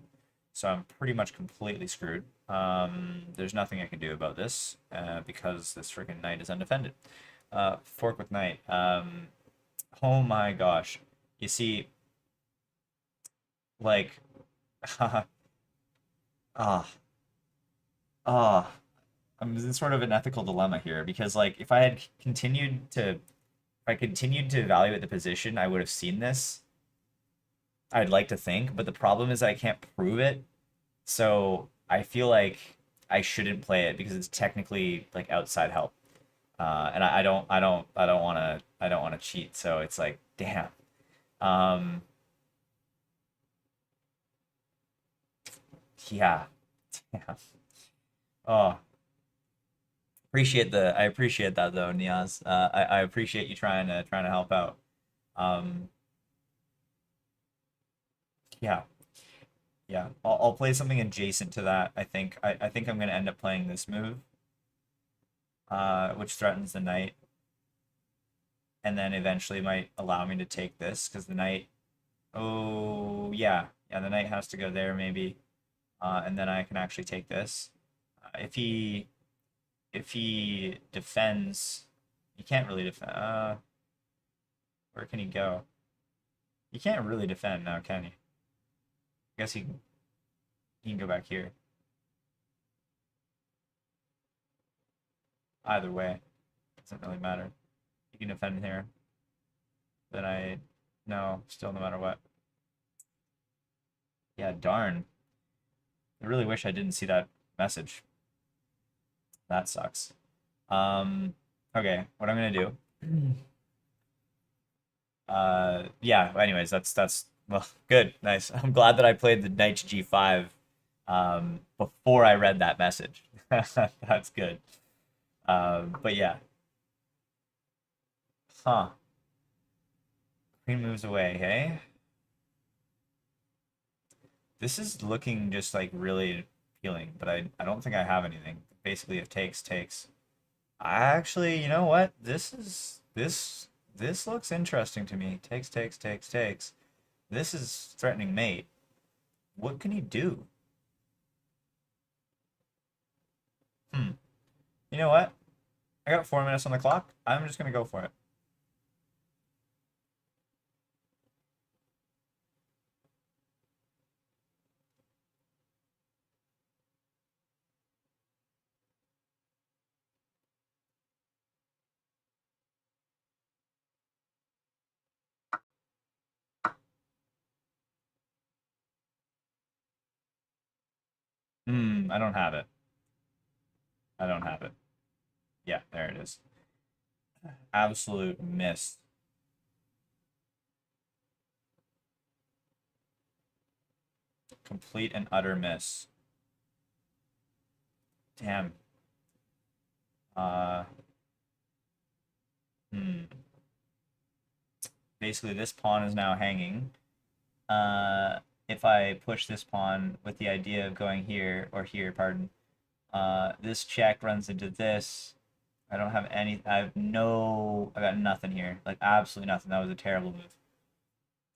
So I'm pretty much completely screwed. There's nothing I can do about this because this freaking knight is undefended. Fork with knight. Oh my gosh. You see, like, ah, ah, I'm in sort of an ethical dilemma here because, like, if I continued to evaluate the position, I would have seen this. I'd like to think, but the problem is I can't prove it. So I feel like I shouldn't play it because it's technically like outside help. And I don't want to cheat. So it's like, damn. Um, Yeah. Yeah. Oh, I appreciate that though, Niaz. I appreciate you trying to help out. Um, yeah, yeah. I'll play something adjacent to that. I think I'm gonna end up playing this move, which threatens the knight, and then eventually might allow me to take this because the knight. Oh yeah, yeah. The knight has to go there maybe, and then I can actually take this. If he defends, he can't really defend. Where can he go? He can't really defend now, can he? I guess he can go back here. Either way, doesn't really matter. He can defend here. Then no, still no matter what. Yeah, darn. I really wish I didn't see that message. That sucks. Okay, what I'm gonna do. Yeah. Anyways, that's well, good, nice. I'm glad that I played the knight to G5, before I read that message. That's good. But yeah, huh? Queen moves away. Hey, this is looking just like really appealing, but I don't think I have anything. Basically, if takes takes. I actually, you know what? This looks interesting to me. Takes takes takes takes. This is threatening mate. What can he do? Hmm. You know what? I got 4 minutes on the clock. I'm just gonna go for it. I don't have it. I don't have it. Yeah, there it is. Absolute miss. Complete and utter miss. Damn. Uh, hmm. Basically, this pawn is now hanging. If I push this pawn with the idea of going here, or here, pardon, this check runs into this. I don't have any, I got nothing here. Like, absolutely nothing. That was a terrible move.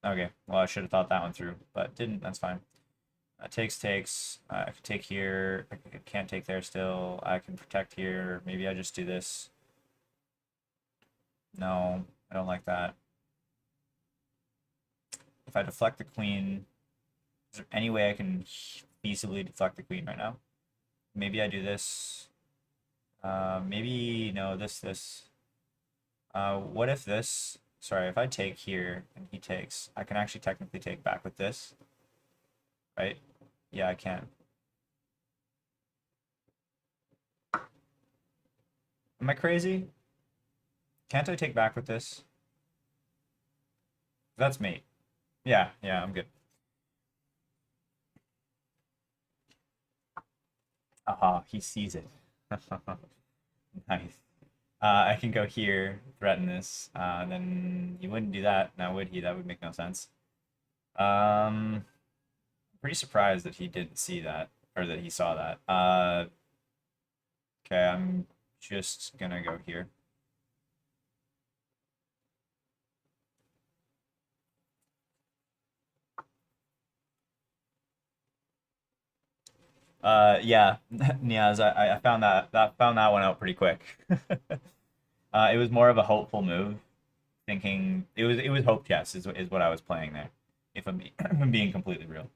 Okay, well, I should have thought that one through, but didn't. That's fine. Takes, takes. I can take here. I can't take there still. I can protect here. Maybe I just do this. No, I don't like that. If I deflect the queen, is there any way I can feasibly deflect the queen right now? Maybe I do this. Maybe, no, this. What if this, sorry, if I take here and he takes, I can actually technically take back with this, right? Yeah, I can. Am I crazy? Can't I take back with this? That's mate. Yeah, yeah, I'm good. Aha, he sees it. Nice. I can go here, threaten this. Then he wouldn't do that, now would he? That would make no sense. Um, Pretty surprised that he didn't see that, or that he saw that. Okay, I'm just gonna go here. Yeah, Niaz, I found that one out pretty quick. It was more of a hopeful move, thinking it was hope chess is what I was playing there. If I'm, if I'm being completely real.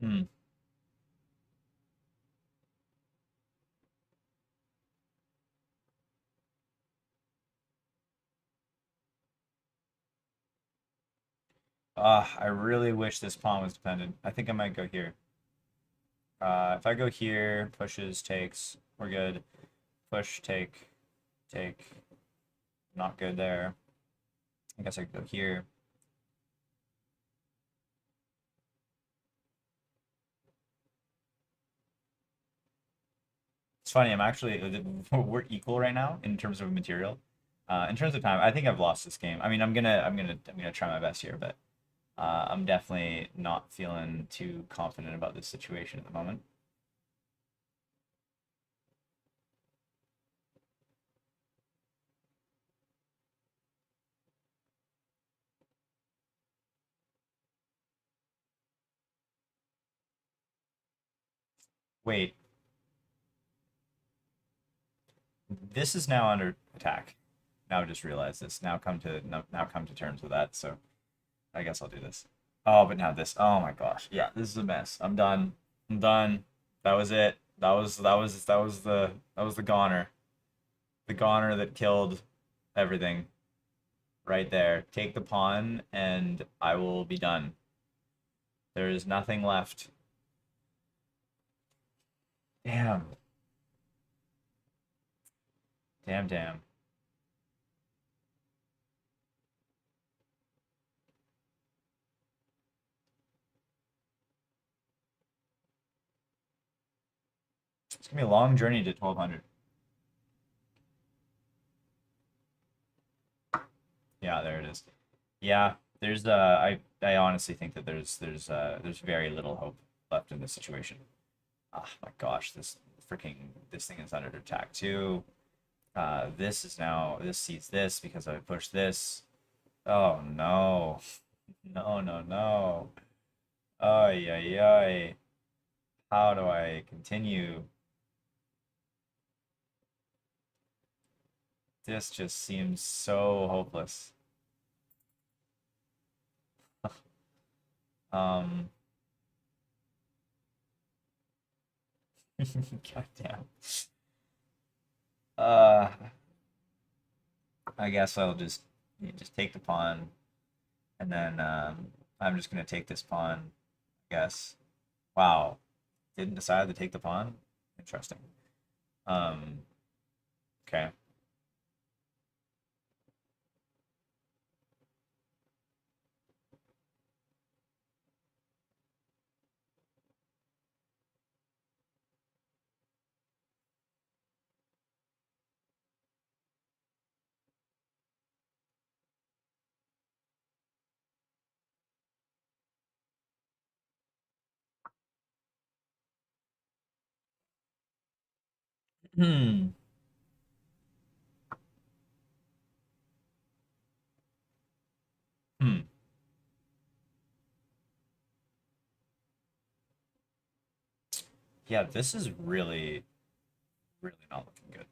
Hmm. I really wish this pawn was dependent. I think I might go here. If I go here, pushes, takes, we're good. Push, take, take. Not good there. I guess I could go here. It's funny, I'm actually we're equal right now in terms of material. In terms of time, I think I've lost this game. I mean, I'm gonna try my best here, but I'm definitely not feeling too confident about this situation at the moment. Wait, this is now under attack. Now I just realized this. Now come to terms with that. So I guess I'll do this. Oh, but now this. Oh my gosh. Yeah, this is a mess. I'm done. I'm done. That was it. That was the goner. The goner that killed everything right there. Take the pawn and I will be done. There is nothing left. Damn. Damn, damn. It's gonna be a long journey to 1200. Yeah, there it is. Yeah, there's I honestly think that there's very little hope left in this situation. Oh my gosh, this thing is under attack too. This is now this sees this because I pushed this. Oh no. No, no, no. Ay ay ay. How do I continue? This just seems so hopeless. Um, goddamn. Uh, I guess I'll just take the pawn, and then I'm just gonna take this pawn. I guess. Wow, didn't decide to take the pawn. Interesting. Um, okay. Hmm. Hmm. Yeah, this is really not looking good.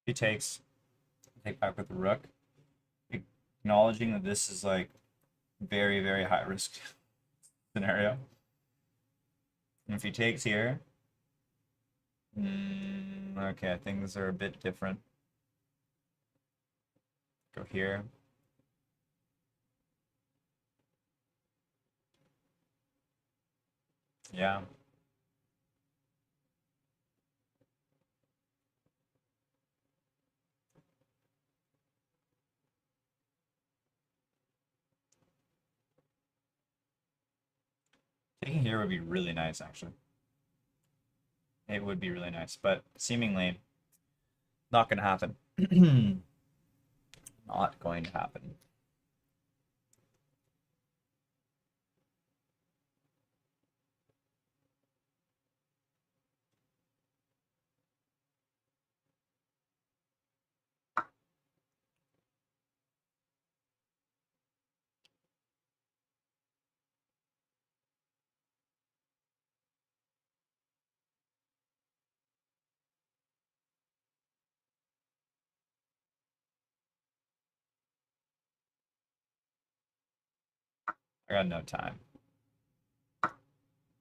He takes, take back with the rook, acknowledging that this is like very, very high risk scenario. And if he takes here, okay, things are a bit different. Go here. Yeah. Taking here would be really nice, actually. It would be really nice, but seemingly not going to happen. Not going to happen. got no time.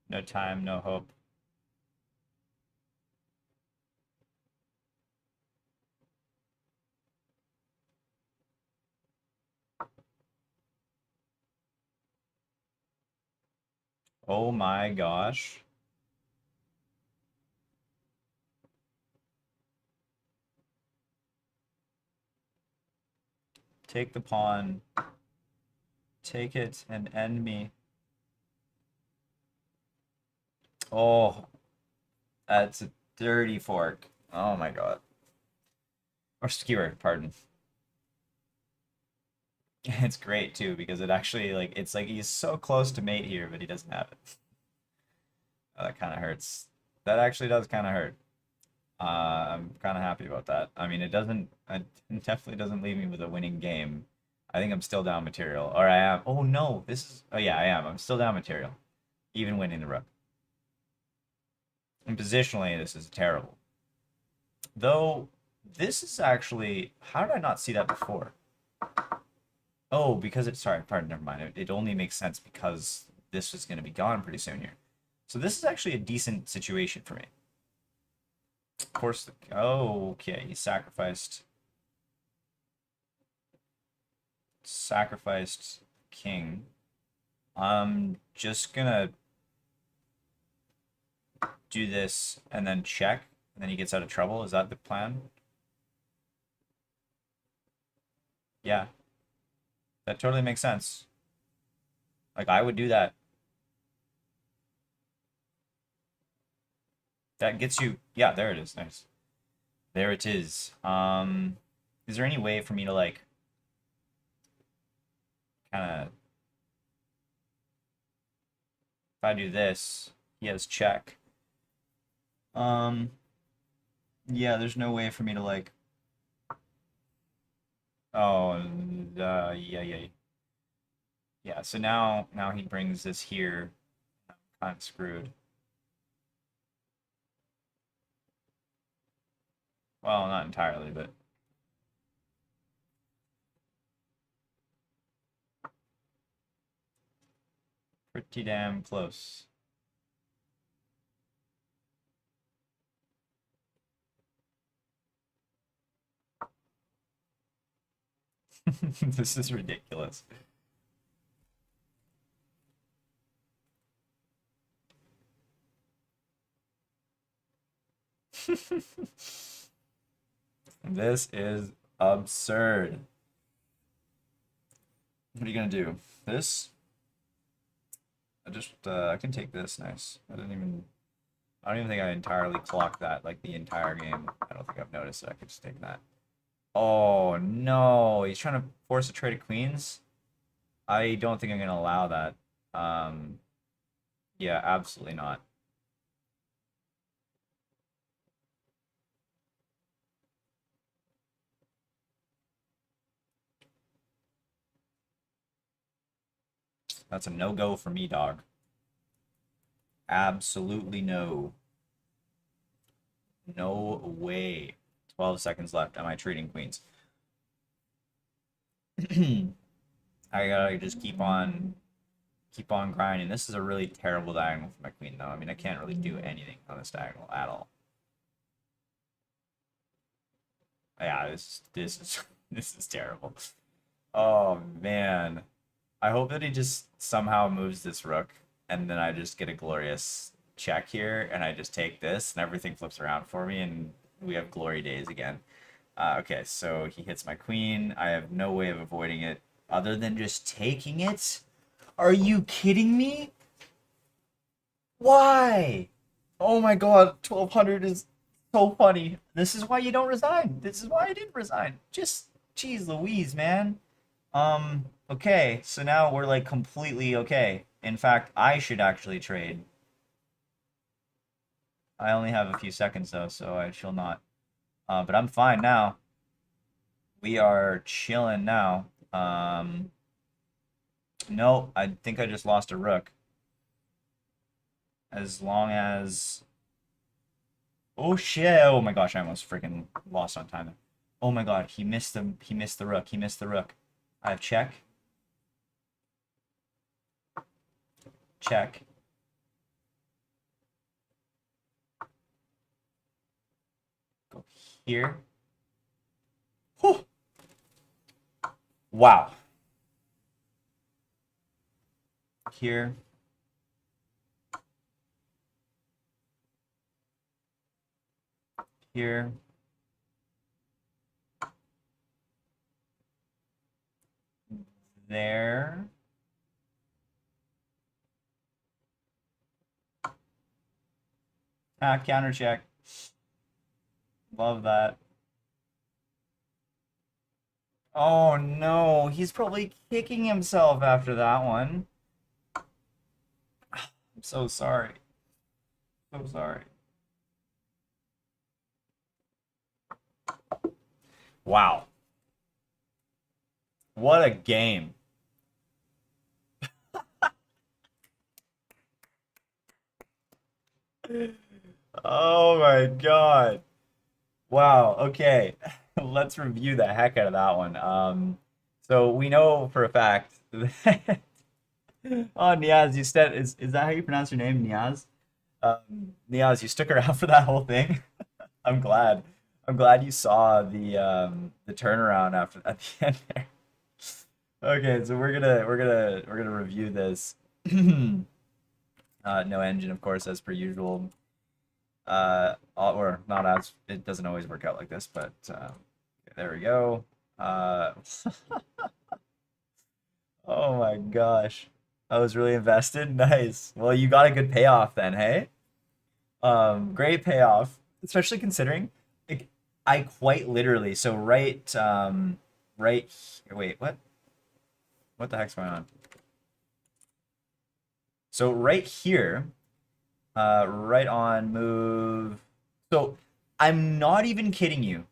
No time, no hope. Oh my gosh. Take the pawn. Take it and end me. Oh, that's a dirty fork. Oh my god. Or skewer, pardon. It's great too because it actually like it's like he's so close to mate here, but he doesn't have it. Oh, that kind of hurts. That actually does kind of hurt. I'm kind of happy about that. I mean, it definitely doesn't leave me with a winning game. I think I'm still down material, or I am. Oh no, oh yeah, I am. I'm still down material, even winning the rook. And positionally, this is terrible. Though, this is actually, how did I not see that before? Oh, because sorry, pardon, never mind. It only makes sense because this is going to be gone pretty soon here. So this is actually a decent situation for me. Of course, okay, he sacrificed king. I'm just gonna do this and then check, and then he gets out of trouble. Is that the plan? Yeah. That totally makes sense. Like, I would do that. That gets you... Yeah, there it is. Nice. There it is. Is there any way for me to, like, kind of... If I do this, he has check. Yeah, there's no way for me to, like... Oh, yeah. Yeah, so now he brings this here. I'm kind of screwed. Well, not entirely, but... Pretty damn close. This is ridiculous. This is absurd. What are you gonna do? This? I can take this. Nice. I don't even think I entirely clocked that like the entire game. I don't think I've noticed that I could just take that. Oh no, he's trying to force a trade of queens. I don't think I'm gonna allow that. Yeah, absolutely not. That's a no-go for me, dog. Absolutely no. No way. 12 seconds left. Am I trading queens? I gotta just keep on grinding. This is a really terrible diagonal for my queen, though. I mean, I can't really do anything on this diagonal at all. Yeah, this is terrible. Oh man. I hope that he just somehow moves this rook, and then I just get a glorious check here, and I just take this, and everything flips around for me, and we have glory days again. Okay, so he hits my queen. I have no way of avoiding it other than just taking it. Are you kidding me? Why? Oh my god, 1200 is so funny. This is why you don't resign. This is why I didn't resign. Just, geez Louise, man. Okay, so now we're like completely okay. In fact, I should actually trade. I only have a few seconds though, so I shall not. But I'm fine now. We are chilling now. No, I think I just lost a rook. As long as... Oh shit! Oh my gosh, I almost freaking lost on time. Oh my god, he missed the rook. He missed the rook. I have check. check. Go here. Whew. Wow. Here. Here. There. Ah, counter check. Love that. Oh no, he's probably kicking himself after that one. I'm so sorry. So sorry. Wow. What a game. Oh my God. Wow. Okay. Let's review the heck out of that one. So we know for a fact that oh Niaz, you said is that how you pronounce your name, Niaz? Niaz, you stuck around for that whole thing. I'm glad. I'm glad you saw the turnaround after at the end there. Okay, so we're gonna review this. No engine, of course, as per usual. Or not as it doesn't always work out like this, but okay, there we go. Oh my gosh, I was really invested. Nice. Well, you got a good payoff then, hey? Great payoff, especially considering like, I quite literally so right wait, what the heck's going on? So right here, right on move. So I'm not even kidding you.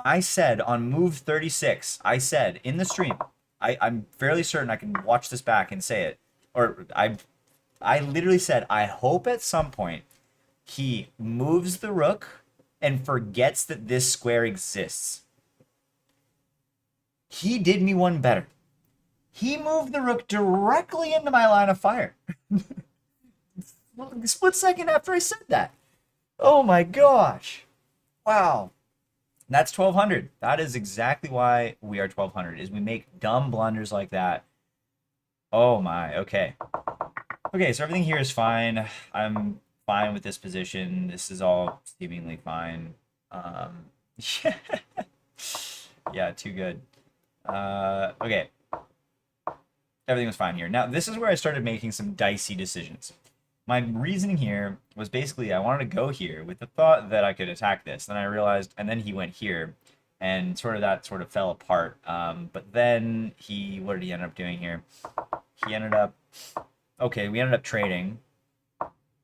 I said on move 36, I said in the stream, I'm fairly certain I can watch this back and say it. Or I literally said, I hope at some point he moves the rook and forgets that this square exists. He did me one better. He moved the rook directly into my line of fire. Split second after I said that. Oh my gosh. Wow. That's 1200. That is exactly why we are 1200, is we make dumb blunders like that. Oh my, okay. Okay, so everything here is fine. I'm fine with this position. This is all seemingly fine. Yeah, yeah, too good. Okay. Everything was fine here. Now, this is where I started making some dicey decisions. My reasoning here was basically I wanted to go here with the thought that I could attack this. Then I realized, and then he went here, and that sort of fell apart. But then what did he end up doing here? He ended up, okay, we ended up trading.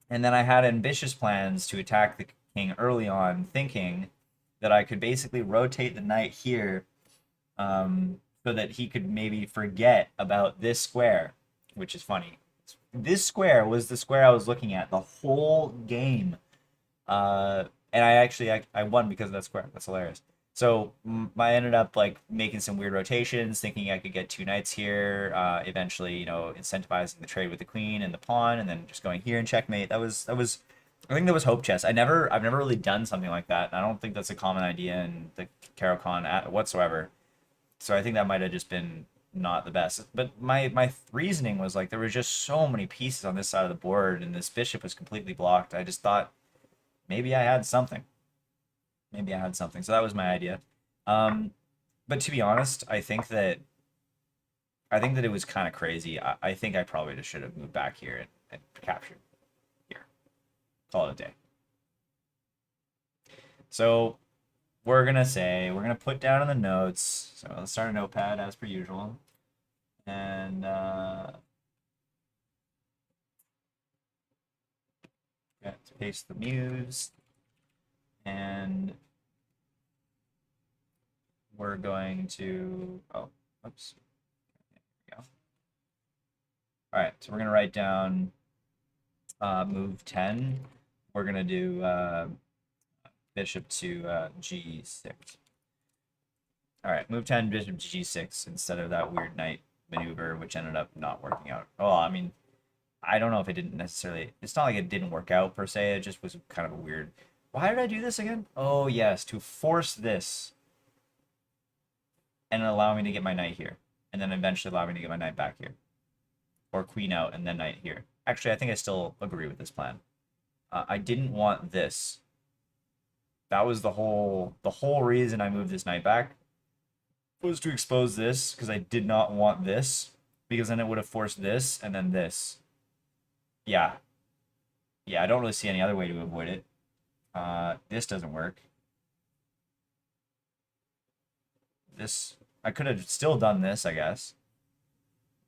And then I had ambitious plans to attack the king early on, thinking that I could basically rotate the knight here so that he could maybe forget about this square, which is funny. This square was the square I was looking at the whole game. And I won because of that square. That's hilarious. So I ended up like making some weird rotations, thinking I could get two knights here. Eventually, incentivizing the trade with the queen and the pawn, and then just going here and checkmate. That was. I think that was hope chess. I've never really done something like that. I don't think that's a common idea in the Caro-Kann whatsoever. So I think that might have just been not the best. But my reasoning was like there were just so many pieces on this side of the board, and this bishop was completely blocked. I just thought maybe I had something. Maybe I had something. So that was my idea. But to be honest, I think that it was kind of crazy. I think I probably just should have moved back here and captured here. Call it a day. So we're gonna put down in the notes. So let's start a notepad as per usual. And paste the muse. And we're going to, oops. There we go. All right, so we're gonna write down move 10. We're gonna do bishop to g6. All right, move 10, bishop to g6 instead of that weird knight maneuver, which ended up not working out. Oh, I mean, I don't know if it didn't necessarily, it's not like it didn't work out per se, it just was kind of a weird. Why did I do this again? Oh yes, to force this and allow me to get my knight here, and then eventually allow me to get my knight back here, or queen out and then knight here. Actually, I think I still agree with this plan. I didn't want this. That was the whole reason I moved this knight back, was to expose this, because I did not want this, because then it would have forced this and then this. Yeah. Yeah, I don't really see any other way to avoid it. This doesn't work. This, I could have still done this, I guess.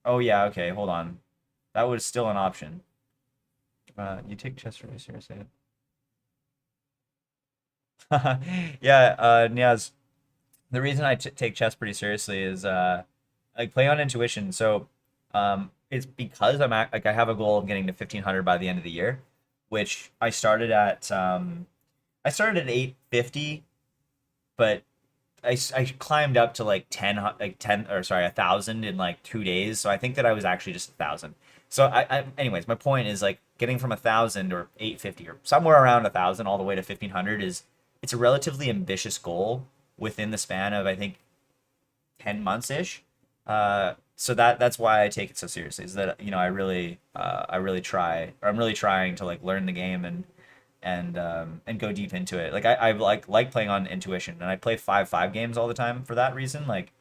Oh yeah, okay, hold on. That was still an option. You take chess really seriously. Yeah, Niaz, the reason I take chess pretty seriously is like play on intuition. So it's because like I have a goal of getting to 1500 by the end of the year, which I started at 850, but I climbed up to like 1,000 in like 2 days. So I think that I was actually just 1,000. So anyways, my point is like getting from 1,000 or 850 or somewhere around 1,000 all the way to 1,500 is, it's a relatively ambitious goal within the span of, I think, 10 months ish. So that's why I take it so seriously, is that, you know, I really try, or I'm really trying to like learn the game and go deep into it. Like I like playing on intuition, and I play 5-5 games all the time for that reason. Like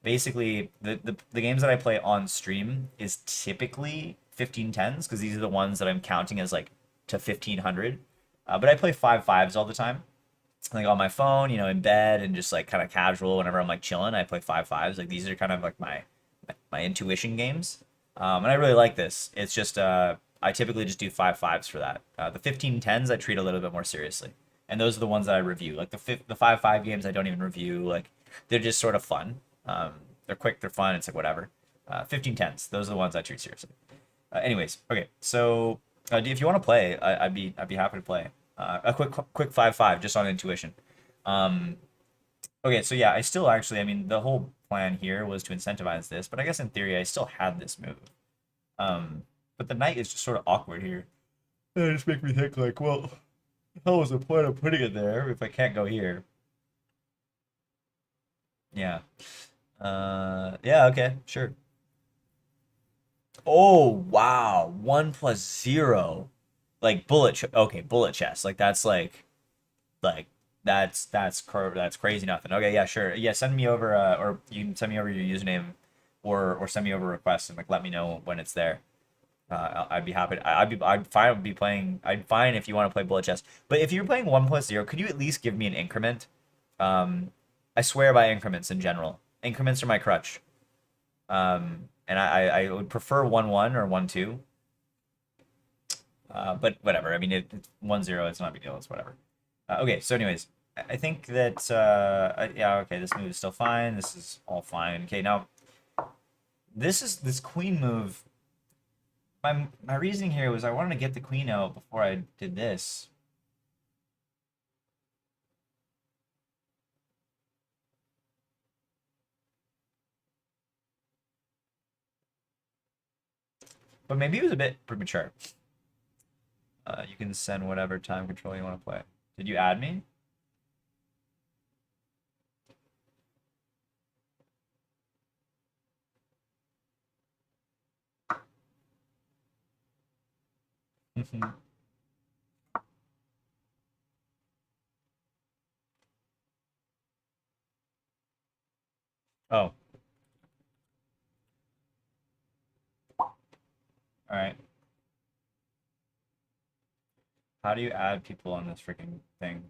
basically the games that I play on stream is typically 15-10s, because these are the ones that I'm counting as like to 1,500. But I play 5-5s all the time, like on my phone, you know, in bed, and just like kind of casual whenever I'm like chilling. I play 5-5s. Like these are kind of like my intuition games, and I really like this. It's just I typically just do 5-5s for that. The 15-10s I treat a little bit more seriously, and those are the ones that I review. Like the 5-5 games I don't even review. Like they're just sort of fun. They're quick, they're fun. It's like whatever. 15-10s, those are the ones I treat seriously. Anyways, okay. So if you want to play, I'd be happy to play. A quick 5-5 just on intuition. Okay, so yeah, I still actually, I mean, the whole plan here was to incentivize this, but I guess in theory I still had this move. But the knight is just sort of awkward here. It just make me think like, well, hell was the point of putting it there if I can't go here? Yeah. Yeah, okay, sure. Oh, wow. 1+0. Like okay, bullet chess. Like that's like that's crazy nothing. Okay, yeah, sure. Yeah, send me over or you can send me over your username, or send me over a request and like let me know when it's there. I'd be happy. I'd fine be playing. I'd fine if you want to play bullet chess. But if you're playing 1+0, could you at least give me an increment? I swear by increments in general. Increments are my crutch. And I would prefer 1-1 or 1-2. But whatever. I mean, it's 1-0. It's not a big deal. It's whatever. Okay. So, anyways, I think that yeah. Okay, this move is still fine. This is all fine. Okay, now this queen move. My reasoning here was I wanted to get the queen out before I did this. But maybe it was a bit premature. You can send whatever time control you want to play. Did you add me? Oh, all right. How do you add people on this freaking thing?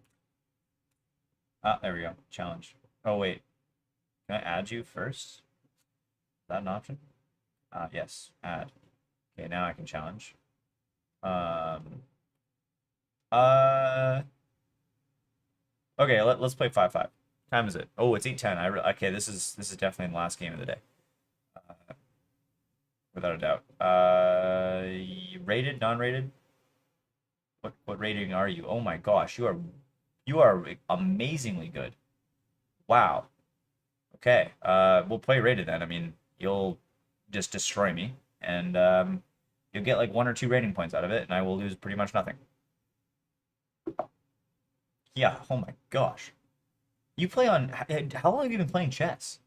Ah, there we go. Challenge. Oh, wait. Can I add you first? Is that an option? Yes. Add. Okay, now I can challenge. Um. Uh. Okay, let's play 5-5. Time is it? Oh, it's 8:10. Okay. This is definitely the last game of the day, without a doubt. Rated, non-rated? What rating are you? Oh my gosh, you are amazingly good. Wow. Okay. We'll play rated then. I mean, you'll just destroy me, and You'll get like 1 or 2 rating points out of it, and I will lose pretty much nothing. Yeah, oh my gosh. You play on, how long have you been playing chess?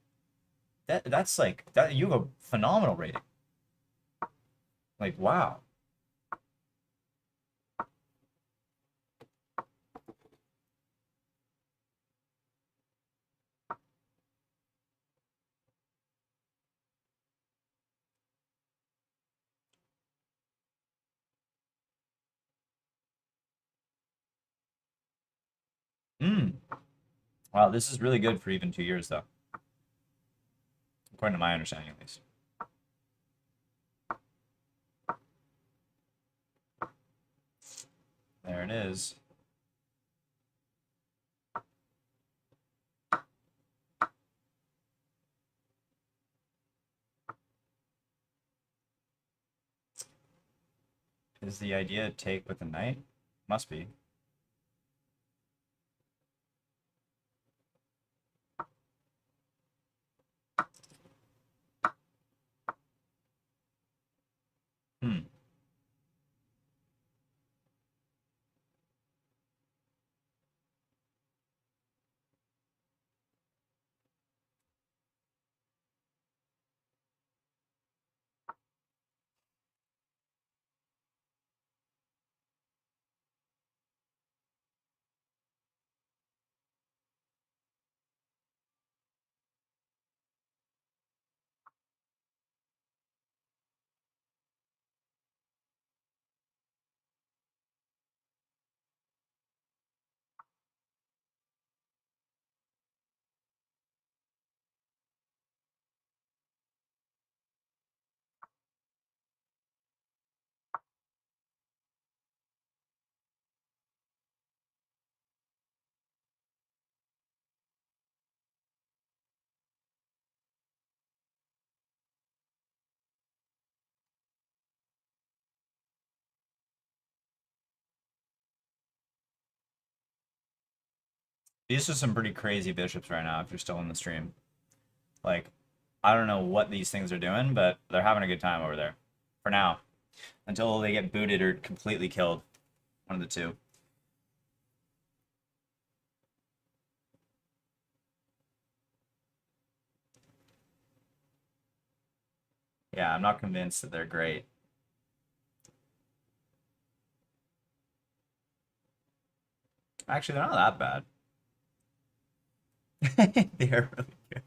That's like, that you have a phenomenal rating. Like, wow. Hmm. Wow, this is really good for even 2 years, though. According to my understanding, at least. There it is. Is the idea take with the knight? Must be. Hmm. These are some pretty crazy bishops right now if you're still in the stream. Like, I don't know what these things are doing, but they're having a good time over there. For now. Until they get booted or completely killed. One of the two. Yeah, I'm not convinced that they're great. Actually, they're not that bad. They're really good.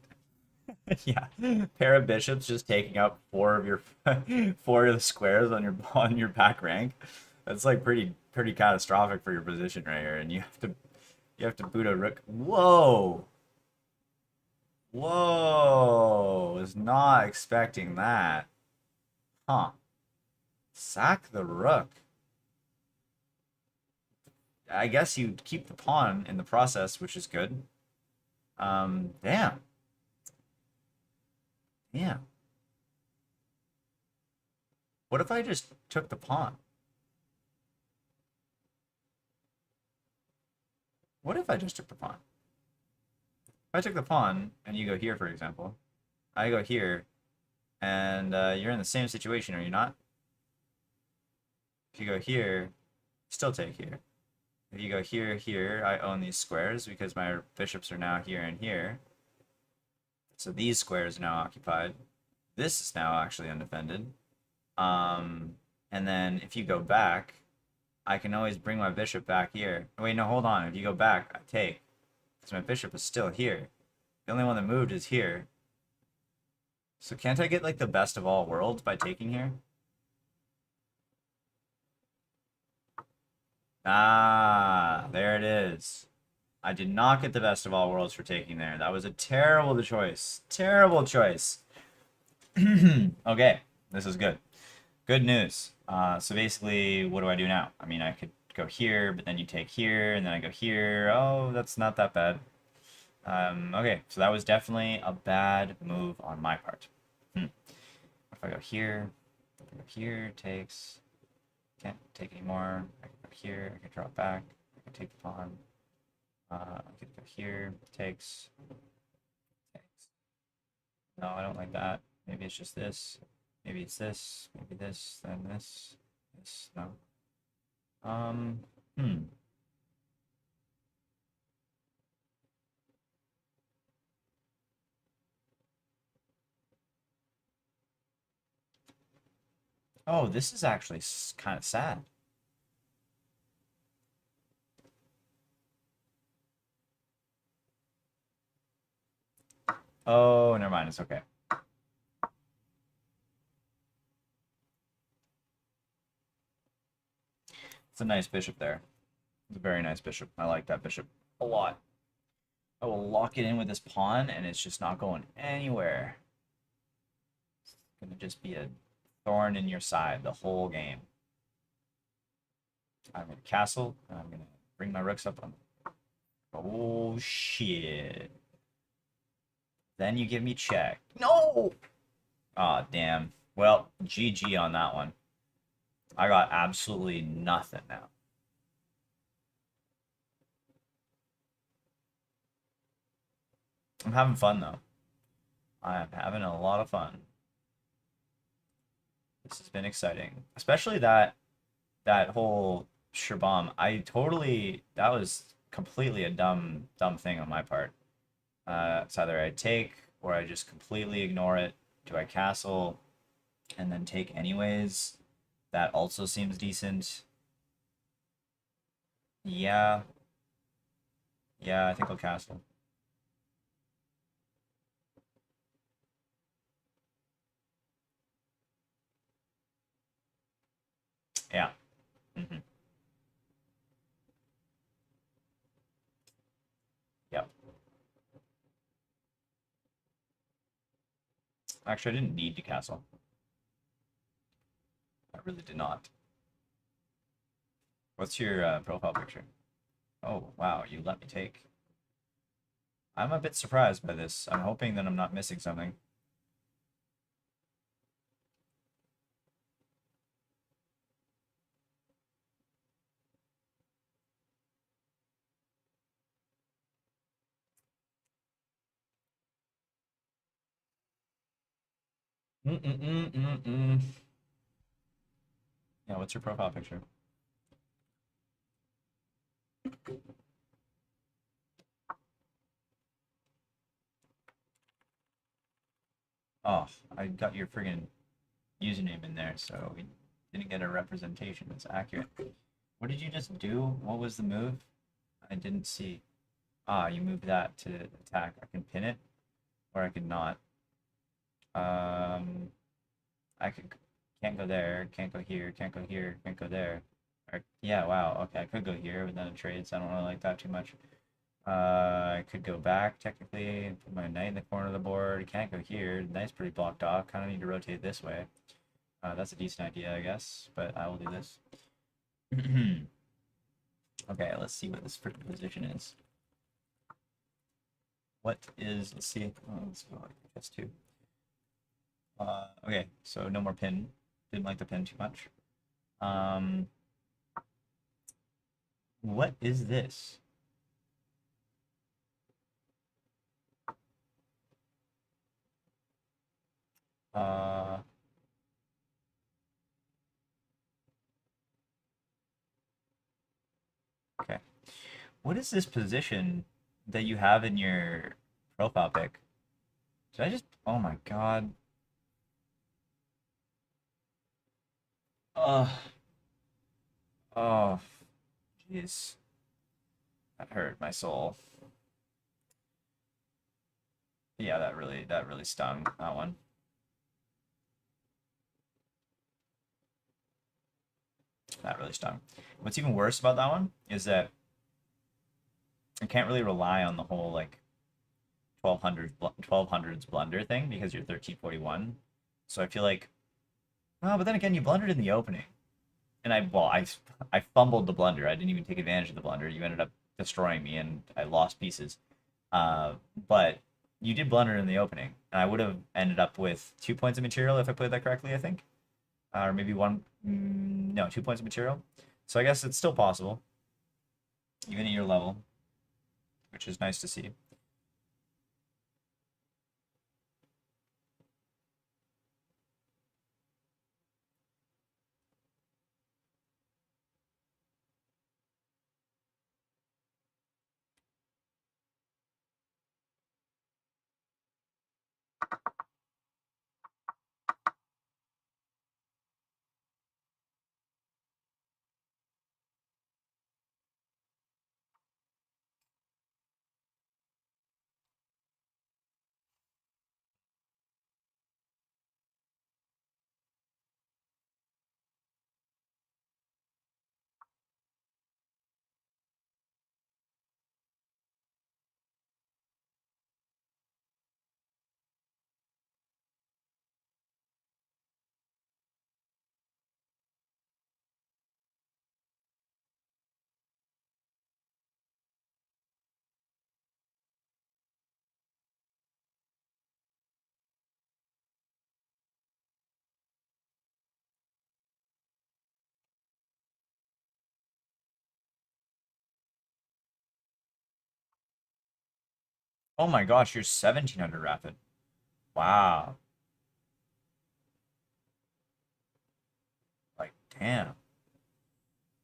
Yeah, pair of bishops just taking up 4 of your 4 of the squares on your back rank. That's like pretty catastrophic for your position right here, and you have to boot a rook. Whoa, whoa! Was not expecting that. Huh? Sack the rook. I guess you keep the pawn in the process, which is good. Damn. Damn. What if I just took the pawn? What if I just took the pawn? If I took the pawn and you go here, for example, I go here, and you're in the same situation, are you not? If you go here, still take here. If you go here, here, I own these squares because my bishops are now here and here. So these squares are now occupied. This is now actually undefended. And then if you go back, I can always bring my bishop back here. Wait, no, hold on. If you go back, I take. Because my bishop is still here. The only one that moved is here. So can't I get like the best of all worlds by taking here? Ah, there it is. I did not get the best of all worlds for taking there. That was a terrible choice. Terrible choice. Okay, this is good. Good news. So basically, what do I do now? I mean, I could go here, but then you take here, and then I go here. Oh, that's not that bad. Okay, so that was definitely a bad move on my part. What if I go here? I go here, takes. Can't take anymore. I can go here, I can drop back. I can take the pawn. I could go here, takes. Takes. No, I don't like that. Maybe it's just this. Maybe it's this, maybe this, then this, this, no. Hmm. Oh, this is actually kind of sad. Oh, never mind. It's okay. It's a nice bishop there. It's a very nice bishop. I like that bishop a lot. I will lock it in with this pawn, and it's just not going anywhere. It's going to just be a thorn in your side the whole game. I'm going to castle, and I'm going to bring my rooks up on. Oh, shit. Then you give me check. No! Aw, oh, damn. Well, GG on that one. I got absolutely nothing now. I'm having fun, though. I'm having a lot of fun. This has been exciting. Especially that whole Shabam. That was completely a dumb thing on my part. It's either I take or I just completely ignore it. Do I castle and then take anyways? That also seems decent. Yeah. Yeah, I think I'll castle. Yeah. Mm-hmm. Yep. Actually, I didn't need to castle. I really did not. What's your profile picture? Oh, wow, you let me take. I'm a bit surprised by this. I'm hoping that I'm not missing something. Mm-mm-mm-mm-mm. Yeah, what's your profile picture? Oh, I got your friggin' username in there, so we didn't get a representation that's accurate. What did you just do? What was the move? I didn't see. Ah, you moved that to attack. I can pin it, or I could not. Um, I can't go there, can't go here, can't go here, can't go there. Or, yeah, wow, okay, I could go here, but then it trades. I don't really like that too much. I could go back technically and put my knight in the corner of the board. Can't go here. Knight's pretty blocked off. Kind of need to rotate this way. That's a decent idea, I guess, but I will do this. Okay, let's see what this freaking position is. What is, let's see, let's go like this too. Okay, so no more pin. Didn't like the pin too much. What is this? Okay. What is this position that you have in your profile pic? Did I just, oh my God. Oh, oh, jeez. That hurt my soul. Yeah, that really stung, that one. That really stung. What's even worse about that one is that I can't really rely on the whole like 1200s blunder thing because you're 1341. So I feel like, oh, but then again, you blundered in the opening. And I fumbled the blunder. I didn't even take advantage of the blunder. You ended up destroying me and I lost pieces. But you did blunder in the opening. And I would have ended up with 2 points of material if I played that correctly, I think. Or maybe one, no, 2 points of material. So I guess it's still possible, even at your level, which is nice to see. Oh my gosh, you're 1700 rapid. Wow. Like, damn.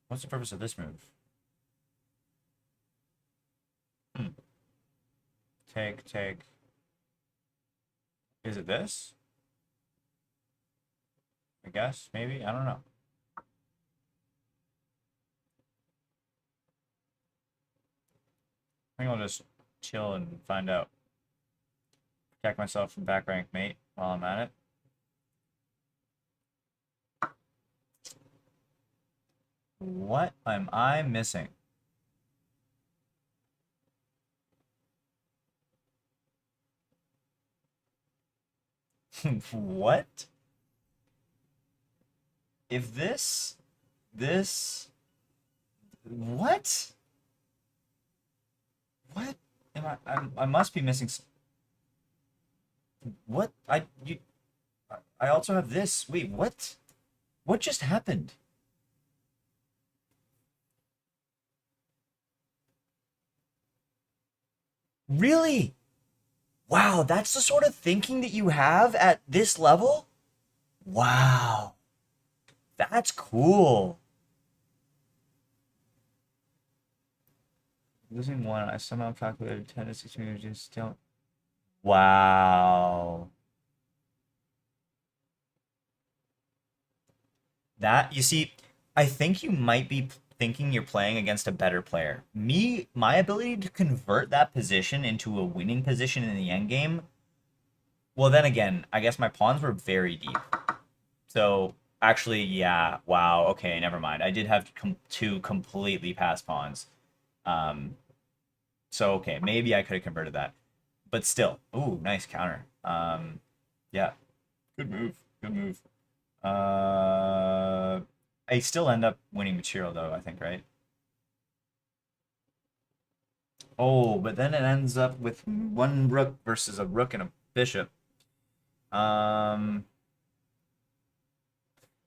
What's the purpose of this move? Hmm. Take. Is it this? I guess, maybe? I don't know. I think I'll just chill and find out. Protect myself from back rank mate while I'm at it. What am I missing? What? If this, what? What am I must be missing. What? I also have this. Wait, what? What just happened? Really? Wow, that's the sort of thinking that you have at this level? Wow, that's cool. Losing one, I somehow calculated 10 to 6 meters, still. Wow. That, you see, I think you might be thinking you're playing against a better player. Me, my ability to convert that position into a winning position in the end game, well, then again, I guess my pawns were very deep. So, actually, yeah, wow, okay, never mind. I did have two completely passed pawns. Um, so, okay, maybe I could have converted that. But still, ooh, nice counter. Yeah, good move, good move. Uh, I still end up winning material though, I think, right? Oh, but then it ends up with one rook versus a rook and a bishop. Um,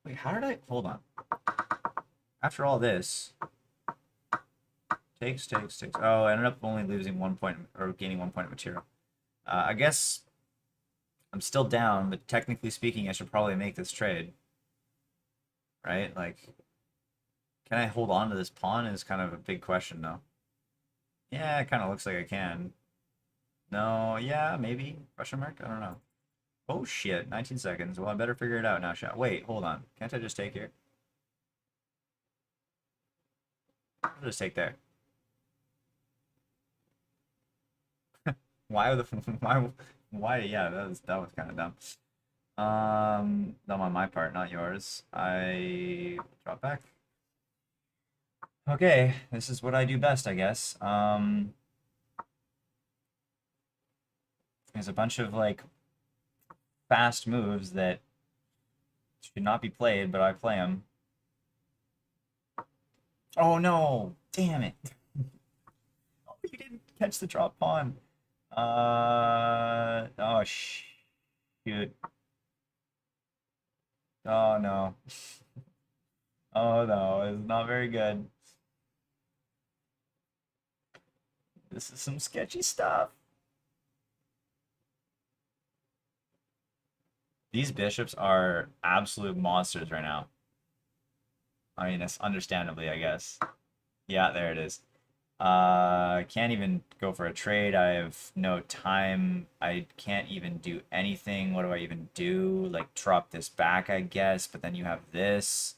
wait, how did I hold on? After all this, takes. Oh, I ended up only losing 1 point or gaining 1 point of material. I guess I'm still down, but technically speaking, I should probably make this trade, right? Like, can I hold on to this pawn is kind of a big question, though. Yeah, it kind of looks like I can. No, yeah, maybe. Question mark? I don't know. Oh shit, 19 seconds. Well, I better figure it out now, shall Wait, hold on. Can't I just take here? I'll just take there. Why the why yeah, that was kind of dumb. Dumb on my part, not yours. I drop back. Okay, this is what I do best, I guess. There's a bunch of like fast moves that should not be played, but I play them. Oh no! Damn it! Oh, you didn't catch the drop pawn. Oh shoot. Oh no. Oh no, it's not very good. This is some sketchy stuff. These bishops are absolute monsters right now. I mean, it's understandably, I guess. Yeah, there it is. Can't even go for a trade. I have no time. I can't even do anything. What do I even do? Like drop this back, I guess, but then you have this.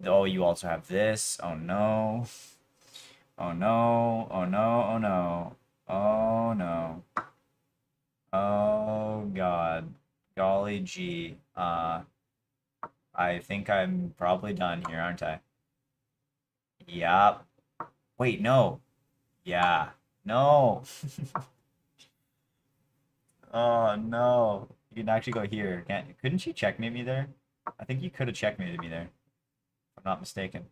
Oh, you also have this. Oh no. Oh no. Oh no. Oh no. Oh no. Oh God. Golly gee. I think I'm probably done here, aren't I? Yep. Wait, no. Yeah. No. Oh no. You can actually go here. Couldn't you checkmate me there? I think you could have checkmated me there, if I'm not mistaken.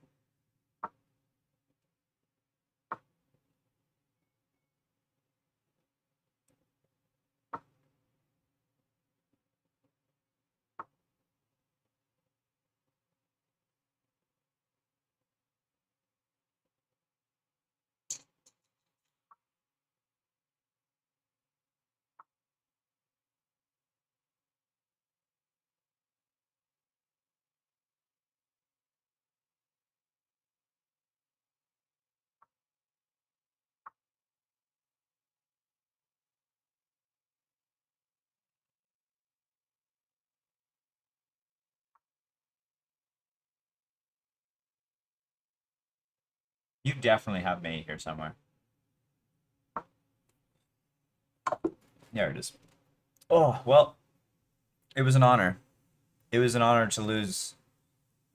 You definitely have May here somewhere. There it is. Oh, well, it was an honor. It was an honor to lose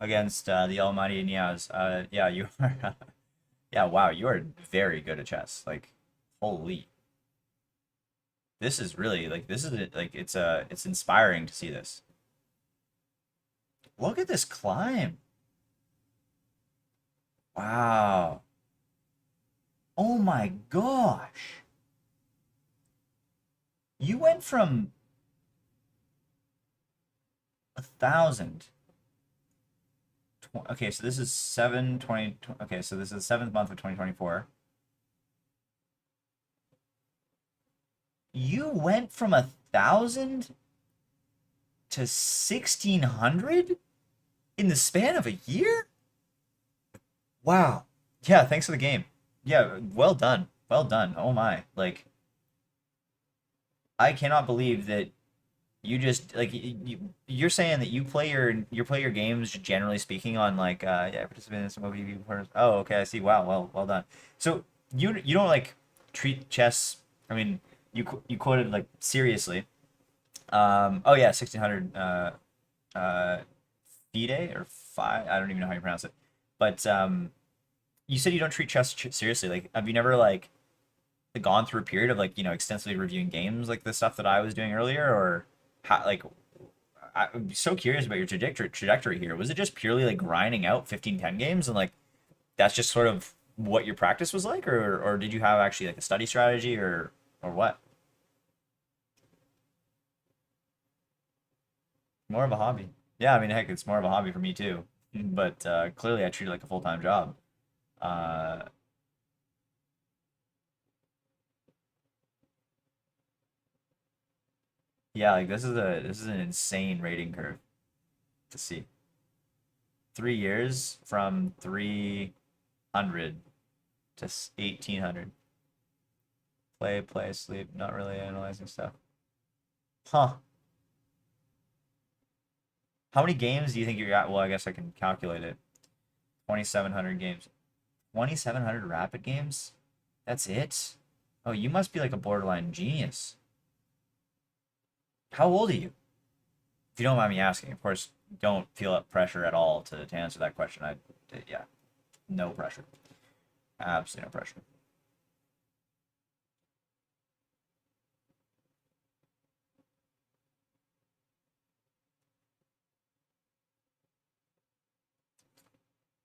against the almighty Niaz. Yeah, you are. Yeah, wow, you are very good at chess. Like, holy. This is really like this is like it's inspiring to see this. Look at this climb. Wow. Oh my gosh. You went from 1,000. Okay, so this is 720. Okay, so this is the 7th month of 2024. You went from 1,000 to 1,600 in the span of a year? Wow. Yeah, thanks for the game. Yeah, well done. Well done. Oh my. Like, I cannot believe that you just like you're saying that you play your games generally speaking on like yeah, participate in some OVP. Oh, okay, I see. Wow, well done. So you don't like treat chess. I mean, you quoted like seriously. Oh yeah, 1,600 FIDE or FI. I don't even know how you pronounce it. But you said you don't treat chess seriously. Like, have you never like gone through a period of like extensively reviewing games like the stuff that I was doing earlier, or how like I'm so curious about your trajectory here. Was it just purely like grinding out 15-10 games and like that's just sort of what your practice was like, or did you have actually like a study strategy or what? More of a hobby. Yeah, I mean, heck, it's more of a hobby for me too. But clearly, I treat it like a full-time job. Uh, yeah, like this is an insane rating curve to see. 3 years from 300 to 1,800. Play, sleep. Not really analyzing stuff. Huh. How many games do you think you got? Well, I guess I can calculate it. 2,700 games. 2,700 rapid games? That's it? Oh, you must be like a borderline genius. How old are you? If you don't mind me asking, of course, don't feel up pressure at all to answer that question. Yeah, no pressure. Absolutely no pressure.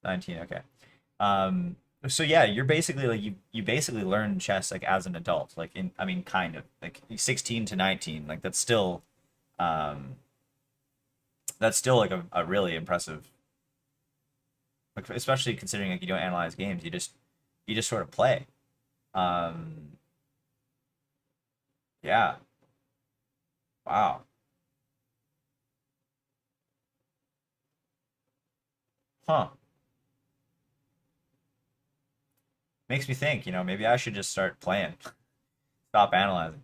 19, okay. So yeah, you're basically like you basically learn chess like as an adult, like in I mean kind of like 16 to 19, like um that's still like a really impressive, like especially considering like you don't analyze games, you just sort of play. Um yeah, wow. Huh. Makes me think, maybe I should just start playing. Stop analyzing.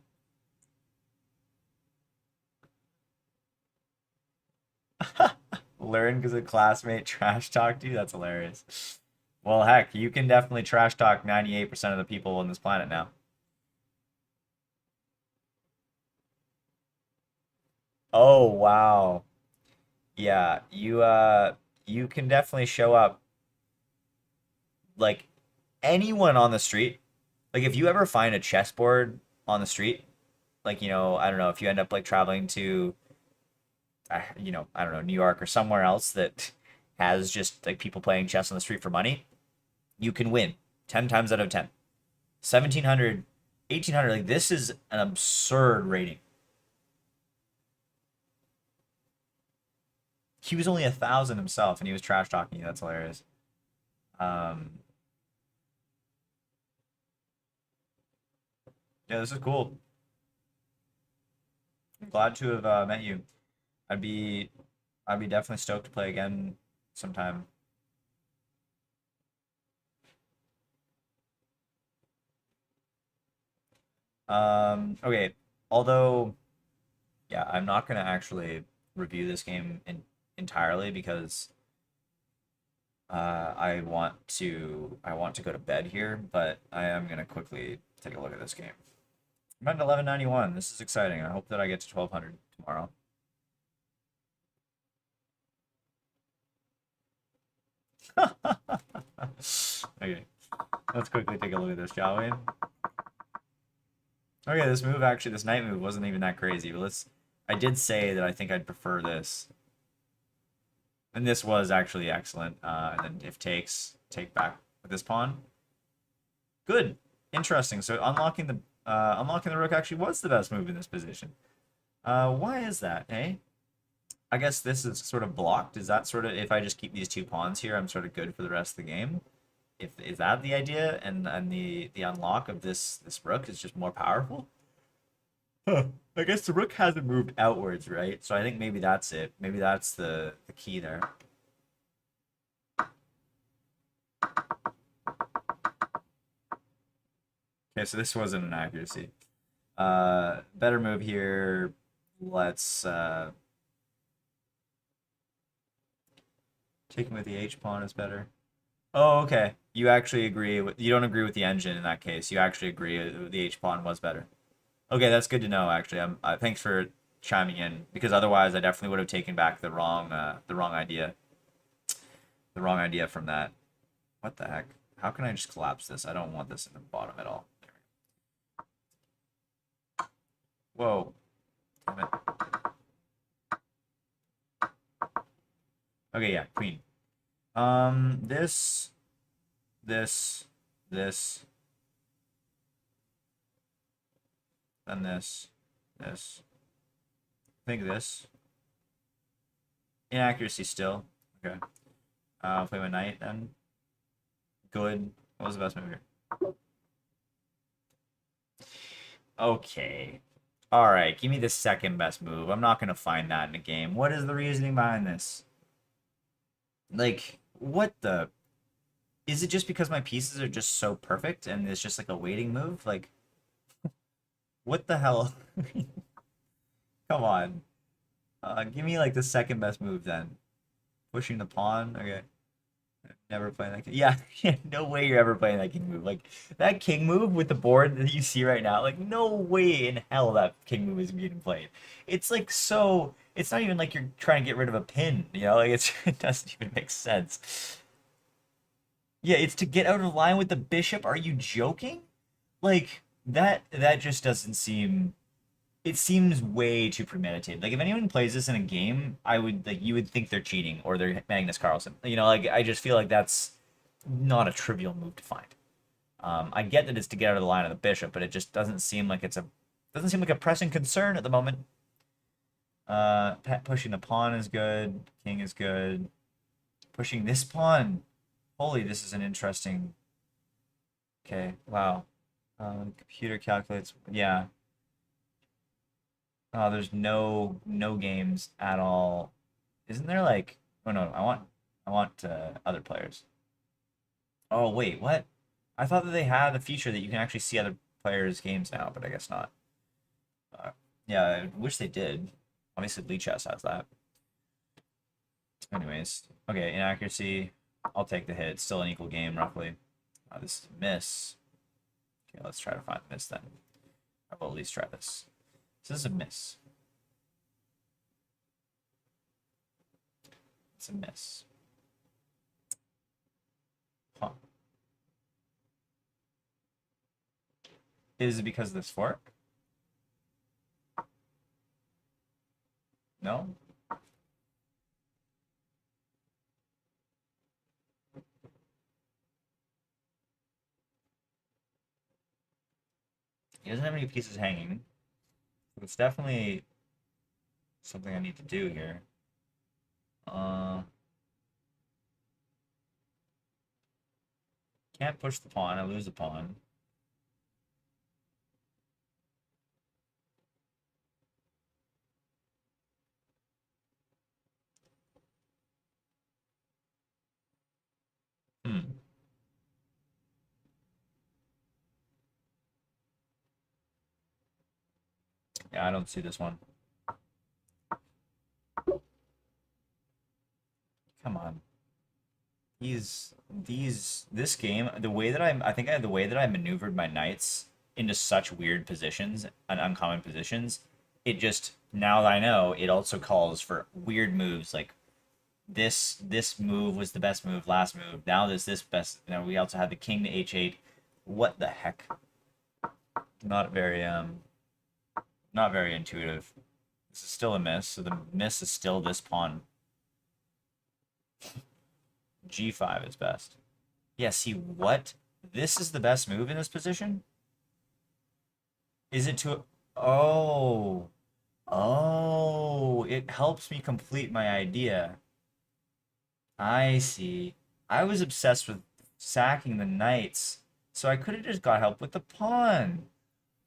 Learn because a classmate trash talked you? That's hilarious. Well, heck, you can definitely trash talk 98% of the people on this planet now. Oh, wow. Yeah, you can definitely show up like anyone on the street. Like if you ever find a chessboard on the street, like I don't know, if you end up like traveling to I don't know, New York or somewhere else that has just like people playing chess on the street for money, you can win 10 times out of 10. 1,700, 1,800, like this is an absurd rating. He was only 1,000 himself and he was trash talking you. That's hilarious. Um, yeah, this is cool. I'm glad to have met you. I'd be I'd be definitely stoked to play again sometime. Okay. Although, yeah, I'm not gonna actually review this game entirely because I want to go to bed here, but I am gonna quickly take a look at this game. I'm at 1191. This is exciting. I hope that I get to 1200 tomorrow. Okay, let's quickly take a look at this, shall we? Okay, this move actually, this night move wasn't even that crazy, but let's. I did say that I think I'd prefer this, and this was actually excellent. And then if takes, take back with this pawn. Good, interesting. So unlocking the rook actually was the best move in this position. Why is that, eh? I guess this is sort of blocked. Is that sort of, if I just keep these two pawns here, I'm sort of good for the rest of the game? If is that the idea, and the unlock of this rook is just more powerful? Huh. I guess the rook hasn't moved outwards, right? So I think maybe that's it. Maybe that's the key there. Okay, so this wasn't an accuracy. Better move here. Let's taking with the H pawn is better. Oh, okay. You actually agree with, you don't agree with the engine in that case. You actually agree the H pawn was better. Okay, that's good to know actually. Thanks for chiming in, because otherwise I definitely would have taken back the wrong idea. The wrong idea from that. What the heck? How can I just collapse this? I don't want this in the bottom at all. Whoa. Damn it. Okay, yeah, queen. This, this, then this. I think this. Inaccuracy still. Okay. I'll play my knight then. Good. What was the best move here? Okay. Alright, give me the second best move. I'm not gonna find that in a game. What is the reasoning behind this? Like, what the... Is it just because my pieces are just so perfect and it's just like a waiting move? Like, what the hell? Come on. Give me like the second best move then. Pushing the pawn? Okay. Never playing that king. Yeah, yeah, no way you're ever playing that king move. Like, that king move with the board that you see right now, like, no way in hell that king move is being played. It's like so, it's not even like you're trying to get rid of a pin, you know? Like, it doesn't even make sense. Yeah, it's to get out of line with the bishop. Are you joking? Like, that just doesn't seem, it seems way too premeditated. Like if anyone plays this in a game, I would like you would think they're cheating or they're Magnus Carlsen. You know, like I just feel like that's not a trivial move to find. I get that it's to get out of the line of the bishop, but it just doesn't seem like doesn't seem like a pressing concern at the moment. Pushing the pawn is good. King is good. Pushing this pawn. Holy, this is an interesting. Okay, wow. Computer calculates. Yeah. Oh, there's no games at all. Isn't there like? Oh no, I want other players. Oh wait, what? I thought that they had a feature that you can actually see other players' games now, but I guess not. Uh, yeah, I wish they did. Obviously, Lichess has that. Anyways, okay, inaccuracy. I'll take the hit. It's still an equal game, roughly. This is a miss. Okay, let's try to find the miss then. I will at least try this. This is a miss. It's a miss. Huh. Is it because of this fork? No? He doesn't have any pieces hanging. It's definitely something I need to do here. Uh, can't push the pawn. I lose the pawn. Hmm. Yeah, I don't see this one. Come on. This game, the way that I think the way that I maneuvered my knights into such weird positions and uncommon positions, it just, now that I know, it also calls for weird moves like this move was the best move last move. Now there's this best. We also had the king to h8. What the heck? Not very not very intuitive. This is still a miss, so the miss is still this pawn. G5 is best. Yeah, see what? This is the best move in this position? Is it to... Oh. Oh, it helps me complete my idea. I see. I was obsessed with sacking the knights, so I could have just got help with the pawn.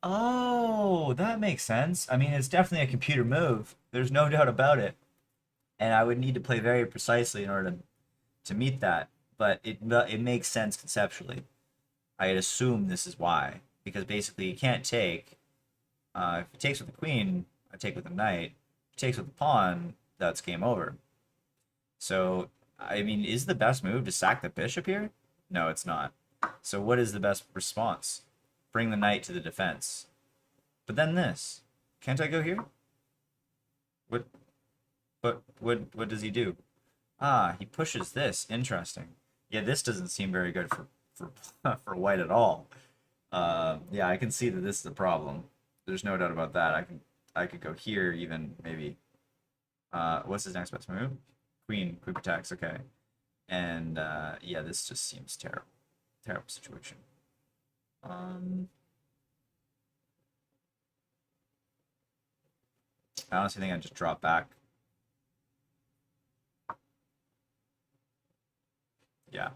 Oh, that makes sense. I mean, it's definitely a computer move. There's no doubt about it. And I would need to play very precisely in order to meet that. But it makes sense conceptually. I'd assume this is why. Because basically you can't take, if it takes with the queen, I take with the knight. If it takes with the pawn, that's game over. So, I mean, is the best move to sack the bishop here? No, it's not. So what is the best response? Bring the knight to the defense. But then this. Can't I go here? What does he do? Ah, he pushes this. Interesting. Yeah, this doesn't seem very good for for white at all. Yeah, I can see that this is a problem. There's no doubt about that. I could go here even maybe. What's his next best move? Queen protects. Okay, and yeah, this just seems terrible. Terrible situation. I honestly think I just drop back. Yeah.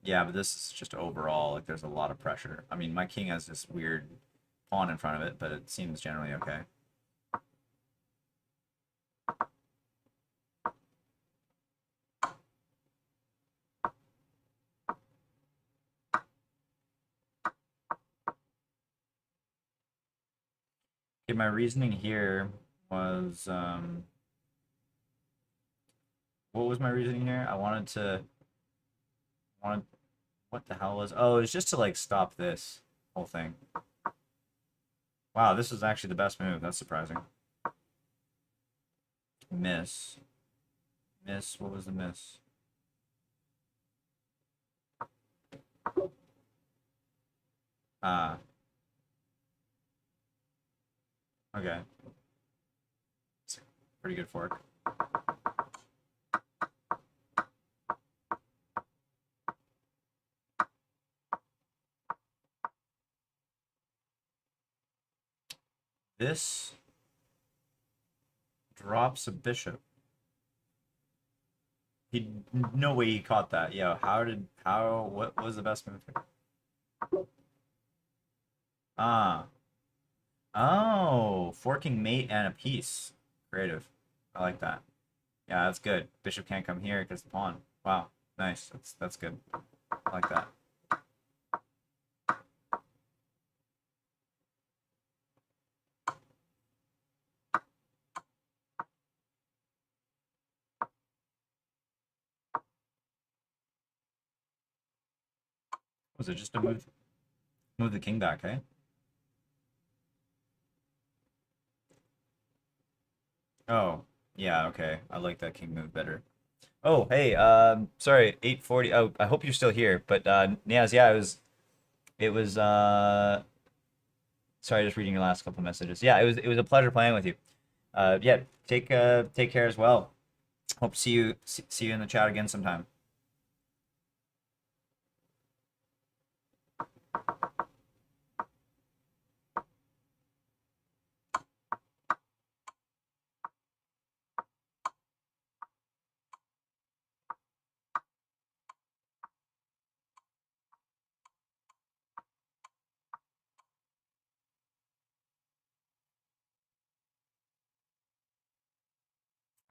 Yeah, but this is just overall, like, there's a lot of pressure. I mean, my king has this weird pawn in front of it, but it seems generally okay. Okay, my reasoning here was, what was my reasoning here? I wanted, what the hell was, oh, it was just to, like, stop this whole thing. Wow, this is actually the best move. That's surprising. Miss. Miss, what was the miss? Ah. Okay. It's a pretty good fork. This drops a bishop. No way he caught that. Yeah, what was the best move here? Ah. Oh, forking mate and a piece. Creative. I like that. Yeah, that's good. Bishop can't come here because the pawn. Wow, nice. That's good. I like that. Was it just to move the king back, eh? Oh, yeah, okay. I like that king move better. Oh, hey, sorry, 8:40. Oh, I hope you're still here. But Niaz, yeah, it was sorry, just reading your last couple messages. Yeah, it was a pleasure playing with you. Yeah, take care as well. Hope to see you in the chat again sometime.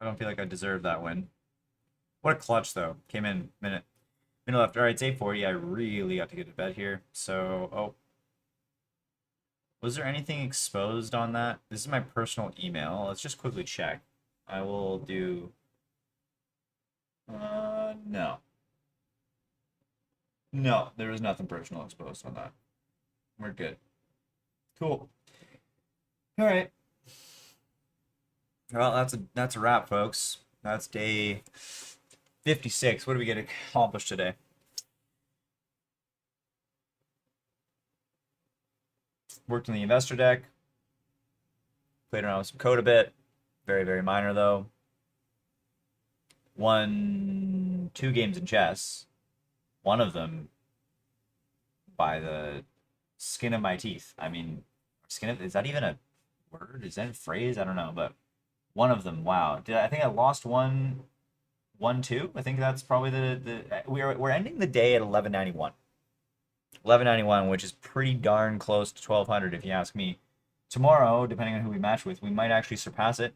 I don't feel like I deserve that win. What a clutch though. Came in minute left. All right, it's 8:40. I really got to get to bed here. So, oh, was there anything exposed on that? This is my personal email. Let's just quickly check. I will do. No. No, there was nothing personal exposed on that. We're good. Cool. All right. Well, that's a wrap, folks. That's day 56. What do we get accomplished today? Worked on the investor deck. Played around with some code a bit. Very, very minor though. Won 2 games in chess. One of them by the skin of my teeth. I mean, is that even a word? Is that a phrase? I don't know, but one of them, wow. I think I lost one two? I think that's probably we're ending the day at 1191. 1191, which is pretty darn close to 1200 if you ask me. Tomorrow, depending on who we match with, we might actually surpass it.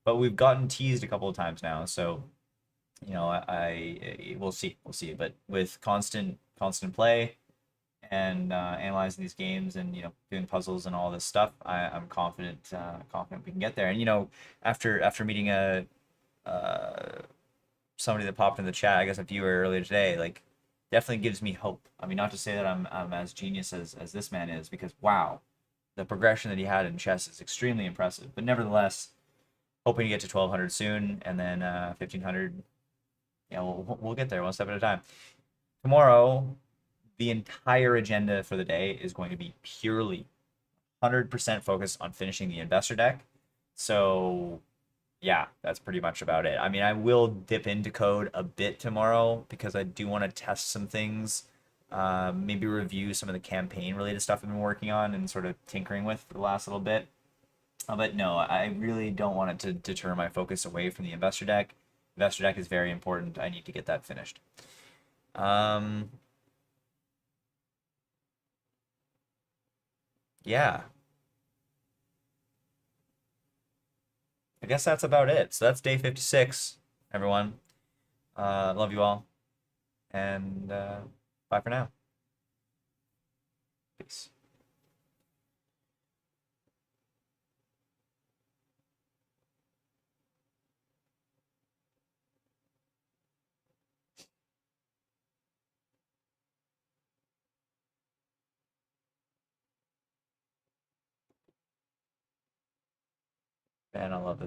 But we've gotten teased a couple of times now, so we'll see. We'll see. But with constant play and analyzing these games and doing puzzles and all this stuff, I'm confident we can get there. And after meeting somebody that popped in the chat, I guess a viewer earlier today, like definitely gives me hope. I mean, not to say that I'm as genius as this man is, because wow, the progression that he had in chess is extremely impressive. But nevertheless, hoping to get to 1200 soon, and then 1500. We'll get there one step at a time. Tomorrow, the entire agenda for the day is going to be purely 100% focused on finishing the investor deck. So yeah, that's pretty much about it. I mean, I will dip into code a bit tomorrow because I do want to test some things, maybe review some of the campaign related stuff I've been working on and sort of tinkering with for the last little bit. But no, I really don't want it to deter my focus away from the investor deck. Investor deck is very important. I need to get that finished. Yeah, I guess that's about it. So that's day 56, everyone. Love you all, and bye for now. Peace. Man, I love this.